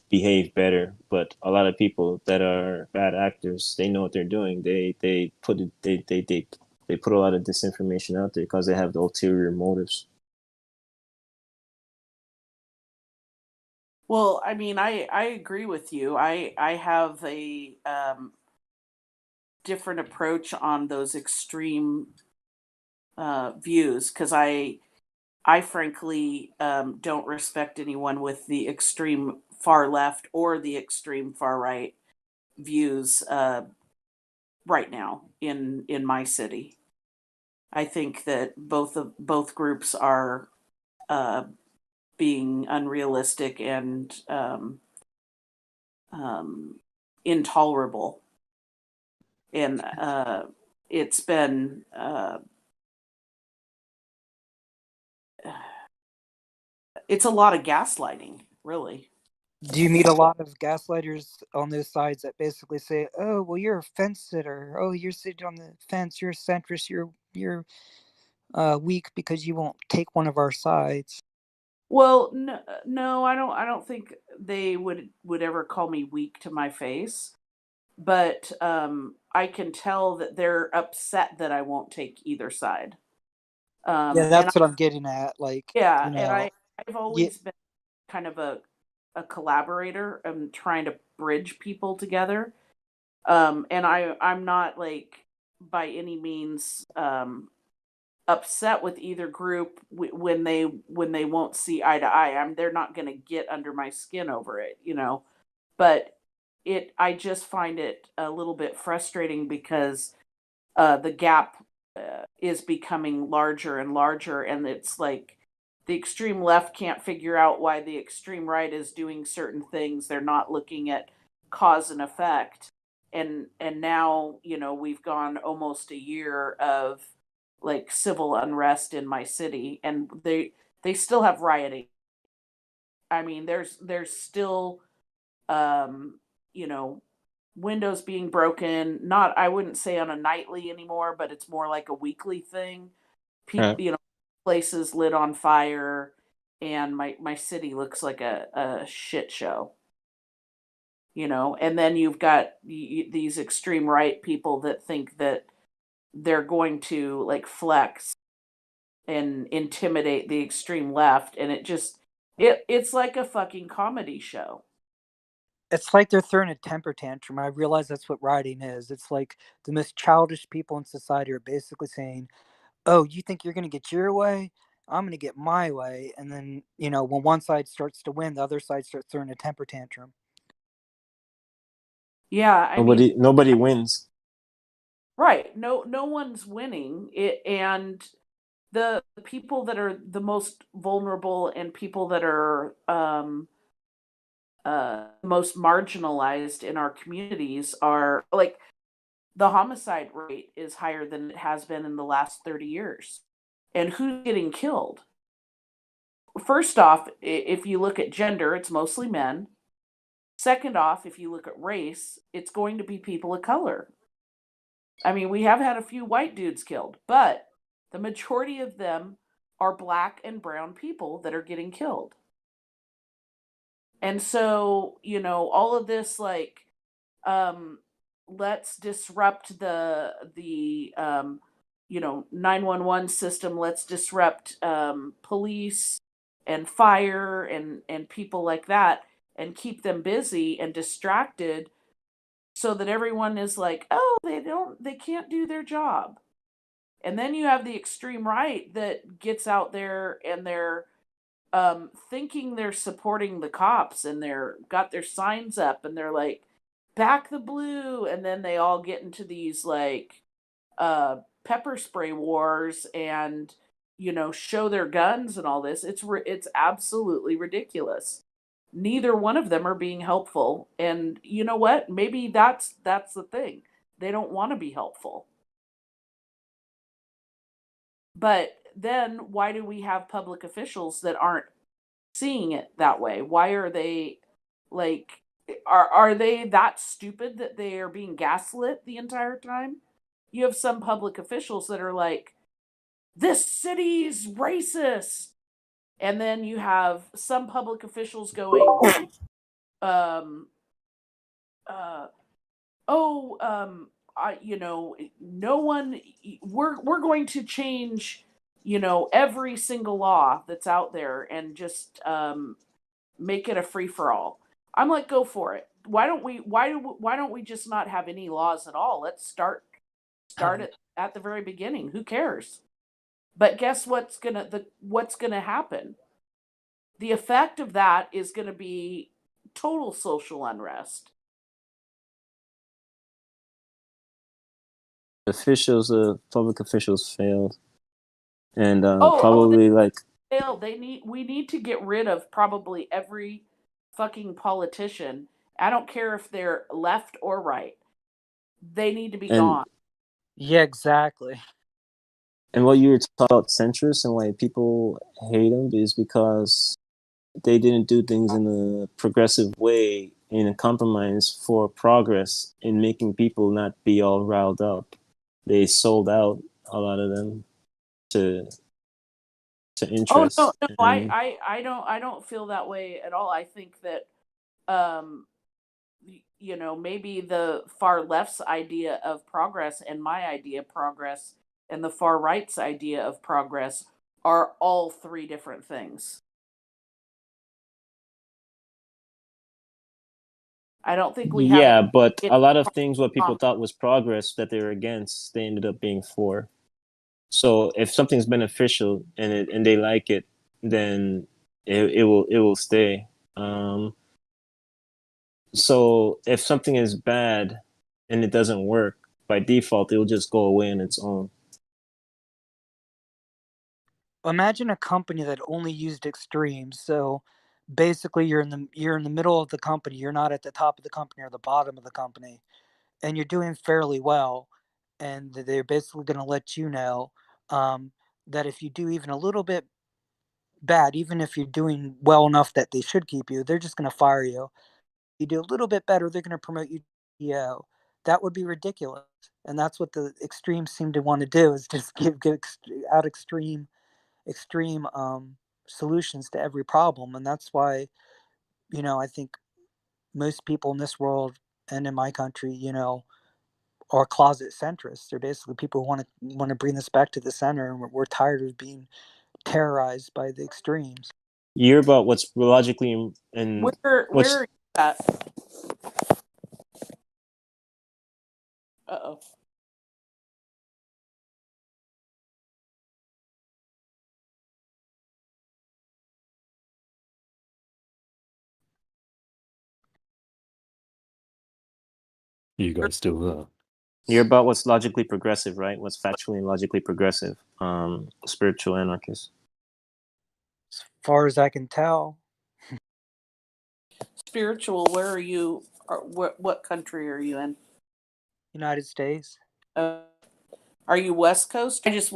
Speaker 20: behave better. But a lot of people that are bad actors, they know what they're doing. They put a lot of disinformation out there because they have the ulterior motives.
Speaker 8: Well, I mean, I agree with you. I have a different approach on those extreme views, because I frankly don't respect anyone with the extreme far left or the extreme far right views right now in my city. I think that both groups are being unrealistic and intolerable, and it's been it's a lot of gaslighting, really.
Speaker 18: Do you meet a lot of gaslighters on those sides that basically say, "Oh, well, you're a fence sitter. Oh, you're sitting on the fence. You're a centrist. You're weak because you won't take one of our sides."
Speaker 8: Well, no, I don't think they would ever call me weak to my face, but I can tell that they're upset that I won't take either side.
Speaker 18: Yeah,
Speaker 8: And
Speaker 18: that's what I'm getting at. Like,
Speaker 8: yeah,
Speaker 18: you
Speaker 8: and
Speaker 18: know,
Speaker 8: I've
Speaker 18: yeah,
Speaker 8: always been kind of a collaborator. I'm trying to bridge people together. And I'm not like by any means upset with either group when they won't see eye to eye. They're not going to get under my skin over it, you know. But I just find it a little bit frustrating because the gap is becoming larger and larger, and it's like the extreme left can't figure out why the extreme right is doing certain things. They're not looking at cause and effect. And now, you know, we've gone almost a year of like civil unrest in my city, and they still have rioting. I mean, there's still you know, windows being broken, not, I wouldn't say on a nightly anymore, but it's more like a weekly thing.
Speaker 20: Right.
Speaker 8: People, you know, places lit on fire, and my city looks like a shit show. You know, and then you've got these extreme right people that think that they're going to like flex and intimidate the extreme left, and it's like a fucking comedy show.
Speaker 18: it's like they're throwing a temper tantrum. I realize that's what rioting is. It's like the most childish people in society are basically saying, "Oh, you think you're going to get your way? I'm going to get my way." And then, you know, when one side starts to win, the other side starts throwing a temper tantrum.
Speaker 8: Yeah, I mean,
Speaker 20: Nobody wins.
Speaker 8: right. No one's winning. And the people that are the most vulnerable and people that are most marginalized in our communities are like, the homicide rate is higher than it has been in the last 30 years. And who's getting killed? First off, if you look at gender, it's mostly men. Second off, if you look at race, it's going to be people of color. I mean, we have had a few white dudes killed, but the majority of them are black and brown people that are getting killed. And so, you know, all of this like um let's disrupt the you know, 911 system, let's disrupt police and fire and people like that, and keep them busy and distracted so that everyone is like, "Oh, they can't do their job." And then you have the extreme right that gets out there and they're thinking they're supporting the cops, and they're got their signs up and they're like, "Back the blue," and then they all get into these like pepper spray wars, and show their guns and all this. It's absolutely ridiculous. Neither one of them are being helpful, and you know what? Maybe that's the thing. They don't want to be helpful. But then why do we have public officials that aren't seeing it that way? Why are they like are they that stupid that they are being gaslit the entire time? You have some public officials that are like, this city's racist. And then you have some public officials going, um, no one, we're going to change, every single law that's out there and just make it a free for all. I'm like, go for it. Why don't we just not have any laws at all? Let's start it at the very beginning. Who cares? But guess what's gonna happen? The effect of that is gonna be total social unrest.
Speaker 20: Public officials failed, and
Speaker 8: Oh,
Speaker 20: probably like
Speaker 8: fail. We need to get rid of probably every fucking politician. I don't care if they're left or right. They need to be
Speaker 20: and
Speaker 8: gone.
Speaker 18: Yeah, exactly.
Speaker 20: and what you were talking about centrists and why people hate them is because they didn't do things in a progressive way, in a compromise for progress, in making people not be all riled up. They sold out, a lot of them, to
Speaker 8: Oh
Speaker 20: interest.
Speaker 8: no,
Speaker 20: And
Speaker 8: I don't feel that way at all. I think that um maybe the far left's idea of progress and my idea of progress and the far right's idea of progress are all three different things. I don't think we have
Speaker 20: yeah, but
Speaker 8: it.
Speaker 20: a lot of things what people thought was progress that they were against, they ended up being for. So if something's beneficial and they like it, then it will stay. So if something is bad and it doesn't work, by default it'll just go away on its own.
Speaker 18: Imagine a company that only used extremes. So basically you're in the middle of the company. You're not at the top of the company or the bottom of the company. And you're doing fairly well. And they're basically going to let you know that if you do even a little bit bad, even if you're doing well enough that they should keep you, they're just going to fire you. You do a little bit better, they're going to promote you to CEO. That would be ridiculous. And that's what the extremes seem to want to do, is just give out extreme solutions to every problem. And that's why, I think most people in this world and in my country, are closet centrists. They're basically people who want to bring this back to the center, and we're tired of being terrorized by the extremes.
Speaker 20: You're about what's logically and
Speaker 8: Where
Speaker 20: what's
Speaker 8: are you at? Uh-oh.
Speaker 21: You guys still there?
Speaker 20: you're about what's logically progressive, right? What's factually and logically progressive. Spiritual anarchist.
Speaker 18: As far as I can tell.
Speaker 8: Spiritual, where are you? What country are you in?
Speaker 18: United States.
Speaker 8: Are you West Coast? I just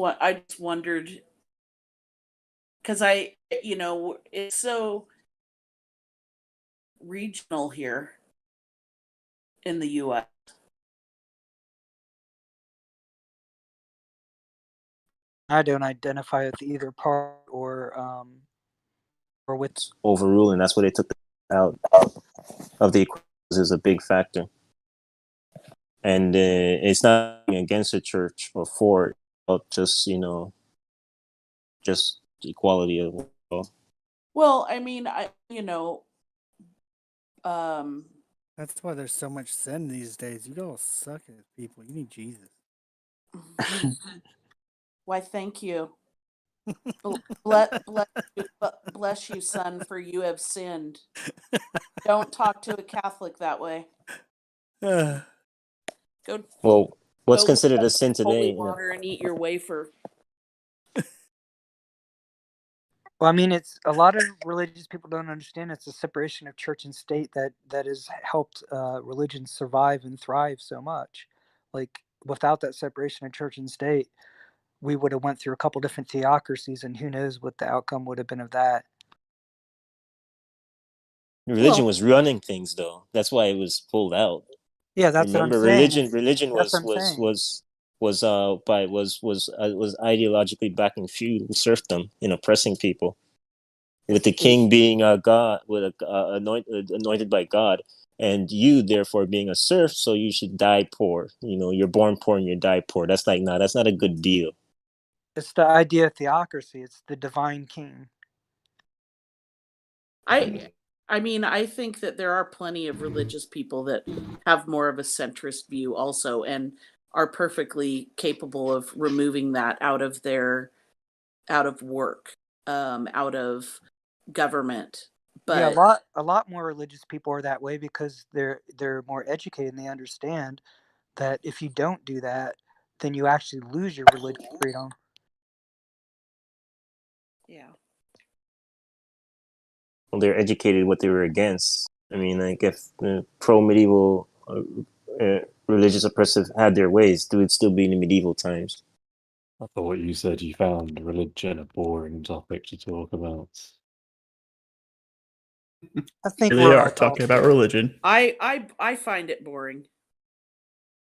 Speaker 8: wondered, because it's so regional here in the U.S.
Speaker 18: I don't identify with either part or with
Speaker 20: Overruling. That's what they took out of the equation is a big factor. And it's not against the church or for it, but just just equality of well.
Speaker 8: Well, I mean,
Speaker 1: That's why there's so much sin these days. You all suck at people. You need Jesus.
Speaker 8: why, thank you. Bless you, son, for you have sinned. Don't talk to a Catholic that way. Go.
Speaker 20: Well, what's
Speaker 8: go
Speaker 20: considered a
Speaker 8: get
Speaker 20: sin
Speaker 8: holy
Speaker 20: today?
Speaker 8: water and eat your wafer.
Speaker 18: Well, I mean, it's a lot of religious people don't understand it's a separation of church and state that has helped religion survive and thrive so much. Like without that separation of church and state, we would have went through a couple different theocracies, and who knows what the outcome would have been of that.
Speaker 20: Religion
Speaker 18: Well,
Speaker 20: was running things, though. That's why it was pulled out.
Speaker 18: yeah, that's what I'm
Speaker 20: Remember,
Speaker 18: saying.
Speaker 20: religion
Speaker 18: That's what
Speaker 20: was
Speaker 18: I'm
Speaker 20: was
Speaker 18: saying.
Speaker 20: was was by was ideologically backing feudal serfdom and oppressing people, with the king being a god, with a anointed by God, and you therefore being a serf, so you should die poor. You know, you're born poor and you die poor. That's like, nah, that's not a good deal.
Speaker 18: It's the idea of theocracy. It's the divine king.
Speaker 8: I mean, I think that there are plenty of religious people that have more of a centrist view also, and are perfectly capable of removing that out of work, out of government.
Speaker 18: Yeah,
Speaker 8: But
Speaker 18: a lot more religious people are that way because they're more educated and they understand that if you don't do that, then you actually lose your religious freedom.
Speaker 8: yeah.
Speaker 20: Well, they're educated what they were against. I mean, like if the pro-medieval religious oppressive had their ways, they would still be in the medieval times.
Speaker 21: I thought you said you found religion a boring topic to talk about.
Speaker 18: I think
Speaker 19: Here they are talking about religion.
Speaker 8: I find it boring.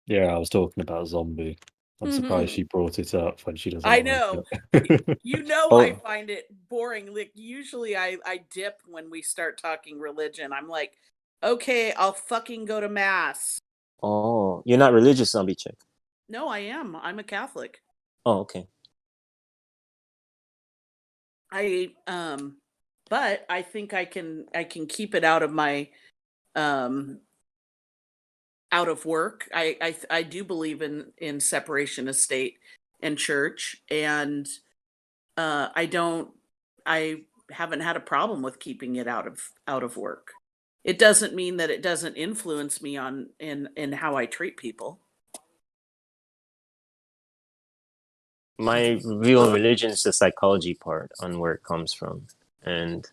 Speaker 21: Yeah, I was talking about zombie. I'm surprised she brought it up when she doesn't
Speaker 8: I
Speaker 21: like
Speaker 8: know.
Speaker 21: it.
Speaker 8: You know,
Speaker 20: Oh.
Speaker 8: I find it boring. Like usually I dip when we start talking religion. I'm like, okay, I'll fucking go to mass.
Speaker 20: Oh, you're not religious, zombie chick.
Speaker 8: No, I am. I'm a Catholic.
Speaker 20: Oh, okay.
Speaker 8: But I think I can keep it out of my out of work. I do believe in separation of state and church, and I haven't had a problem with keeping it out of work. It doesn't mean that it doesn't influence me on in how I treat people.
Speaker 20: My view on religion is the psychology part on where it comes from. And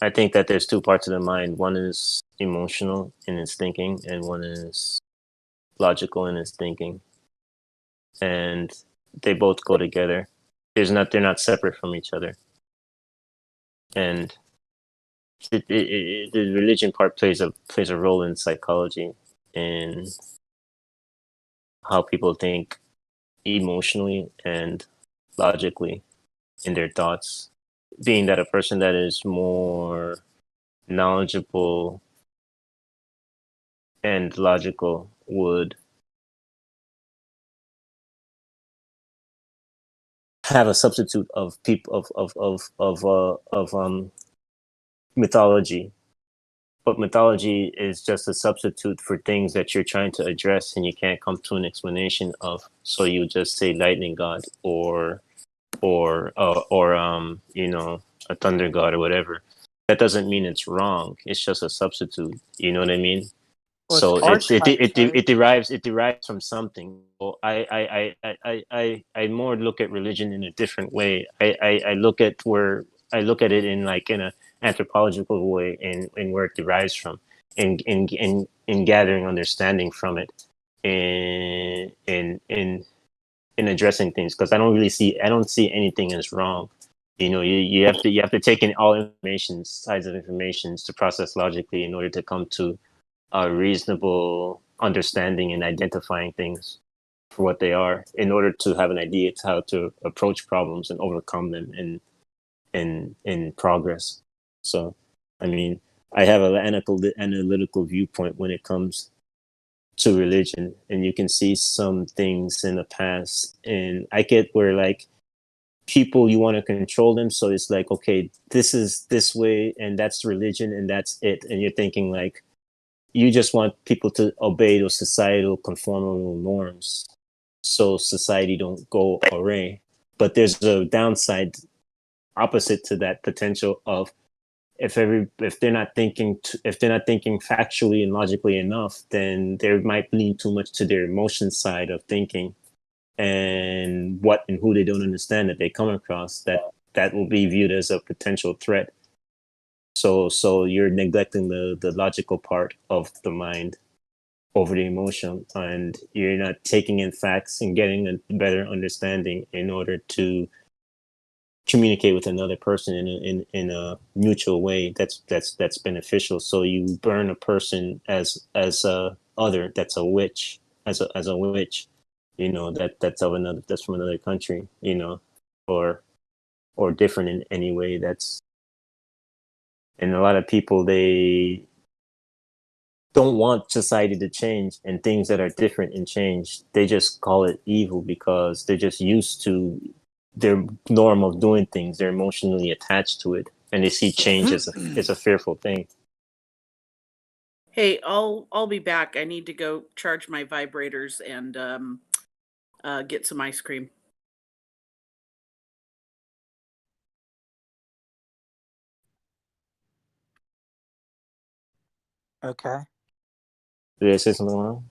Speaker 20: I think that there's two parts of the mind. One is emotional in its thinking, and one is logical in its thinking. And they both go together. They're not separate from each other. And the religion part plays a role in psychology, in how people think emotionally and logically in their thoughts. Being that a person that is more knowledgeable and logical would have a substitute of people of mythology, but mythology is just a substitute for things that you're trying to address and you can't come to an explanation of, so you just say lightning god or you know, a thunder god or whatever. That doesn't mean it's wrong. It's just a substitute. You know what I mean?
Speaker 18: Well,
Speaker 20: So
Speaker 18: it's archetypes, right?
Speaker 20: it derives from something. Well, I more look at religion in a different way. I look at it in like in a anthropological way, in where it derives from, in gathering understanding from it, in addressing things, because I don't see anything as wrong. You know, you have to take in all sides of information to process logically in order to come to a reasonable understanding and identifying things for what they are, in order to have an idea to how to approach problems and overcome them in progress. So, I mean, I have an analytical viewpoint when it comes to religion, and you can see some things in the past, and I get where like people, you want to control them, so it's like, okay, this is this way and that's religion and that's it, and you're thinking like you just want people to obey those societal conformal norms so society don't go awry. But there's a downside opposite to that potential of if they're not thinking factually and logically enough, then they might lean too much to their emotion side of thinking, and what and who they don't understand that they come across, that that will be viewed as a potential threat. So you're neglecting the logical part of the mind over the emotion, and you're not taking in facts and getting a better understanding in order to communicate with another person in a mutual way that's beneficial. So you burn a person as a other, that's a witch, as a witch, you know, that's from another country, you know, or different in any way. And a lot of people, they don't want society to change and things that are different and change. They just call it evil because they're just used to their norm of doing things. They're emotionally attached to it, and they see change as a fearful thing.
Speaker 8: Hey, I'll be back. I need to go charge my vibrators and get some ice cream.
Speaker 18: Okay.
Speaker 20: Did I say something wrong?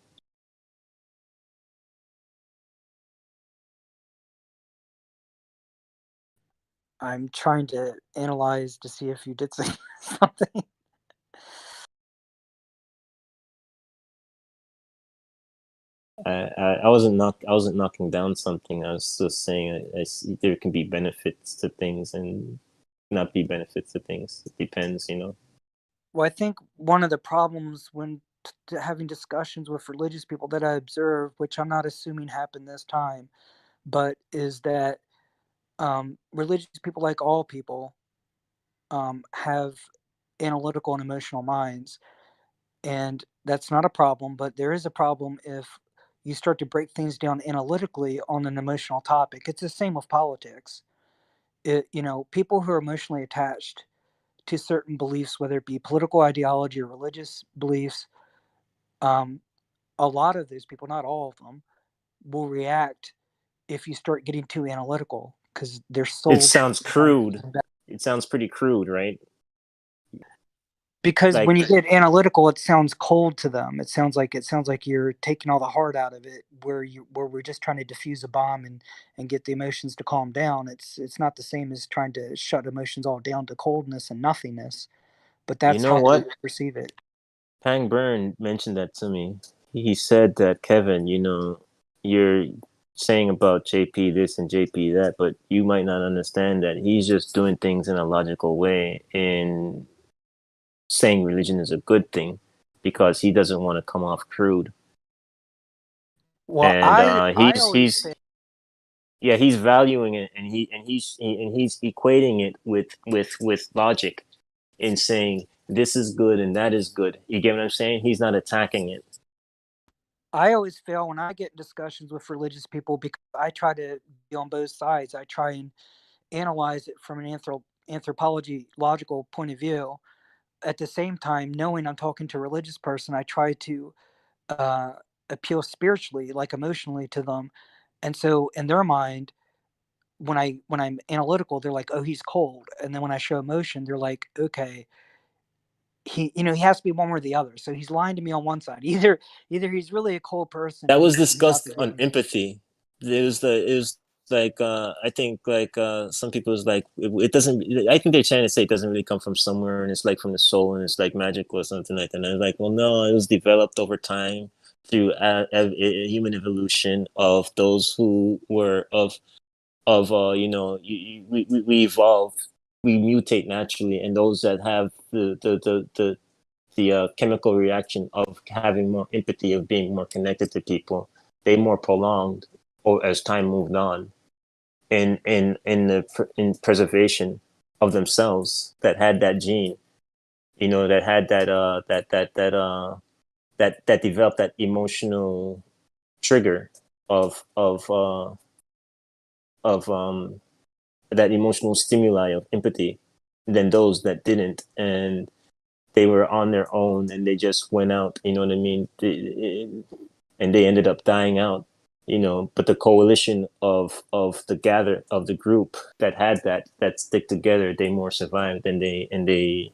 Speaker 18: I'm trying to analyze to see if you did say something.
Speaker 20: I wasn't knocking down something. I was just saying I see there can be benefits to things and not be benefits to things. It depends, you know.
Speaker 18: Well, I think one of the problems when having discussions with religious people that I observe, which I'm not assuming happened this time, but is that religious people, like all people, have analytical and emotional minds. And that's not a problem, but there is a problem if you start to break things down analytically on an emotional topic. It's the same with politics. People who are emotionally attached to certain beliefs, whether it be political ideology or religious beliefs, a lot of those people, not all of them, will react if you start getting too analytical because their
Speaker 20: It
Speaker 18: souls.
Speaker 20: sounds crude. It sounds pretty crude, right?
Speaker 18: Because
Speaker 20: Like,
Speaker 18: when you get analytical, it sounds cold to them. It sounds like you're taking all the heart out of it. Where we're just trying to diffuse a bomb and get the emotions to calm down. It's not the same as trying to shut emotions all down to coldness and nothingness. But
Speaker 20: you
Speaker 18: that's
Speaker 20: know
Speaker 18: how
Speaker 20: what?
Speaker 18: they perceive it.
Speaker 20: Pangburn mentioned that to me. He said that, Kevin, you know, you're saying about JP this and JP that, but you might not understand that he's just doing things in a logical way in saying religion is a good thing because he doesn't want to come off crude.
Speaker 18: Well,
Speaker 20: And
Speaker 18: he's
Speaker 20: yeah, he's valuing it, and he's equating it with logic in saying this is good and that is good. You get what I'm saying? He's not attacking it.
Speaker 18: I always fail when I get in discussions with religious people because I try to be on both sides. I try and analyze it from an anthropology logical point of view. At the same time, knowing I'm talking to a religious person, I try to appeal spiritually, like emotionally, to them. And so, in their mind, when I'm analytical, they're like, "Oh, he's cold," and then when I show emotion, they're like, "Okay, he has to be one or the other." So he's lying to me on one side. Either he's really a cold person,
Speaker 20: That
Speaker 18: or
Speaker 20: was
Speaker 18: he's not
Speaker 20: discussed
Speaker 18: the
Speaker 20: on
Speaker 18: same.
Speaker 20: empathy. It was like I think like some people is like it doesn't. I think they're trying to say it doesn't really come from somewhere, and it's like from the soul, and it's like magical or something like that. And I was like, well, no, it was developed over time through human evolution of those who were you know, we evolve, we mutate naturally, and those that have the chemical reaction of having more empathy, of being more connected to people, they more prolonged or as time moved on in preservation of themselves, that had that gene, you know, that had that developed that emotional trigger of that emotional stimuli of empathy than those that didn't, and they were on their own and they just went out, you know what I mean? And they ended up dying out, you know. But the coalition of the group that had that stick together, they more survived, and they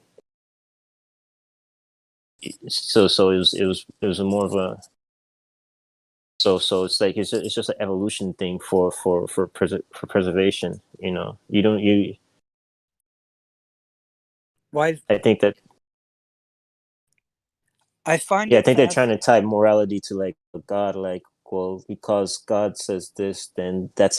Speaker 20: so it was a more of a So it's like it's just an evolution thing for preservation. You know,
Speaker 18: Why?
Speaker 20: I think that.
Speaker 18: I find
Speaker 20: Yeah, I
Speaker 18: it
Speaker 20: think they're
Speaker 18: fast.
Speaker 20: trying to tie morality to like God, like, well, because God says this, then that's how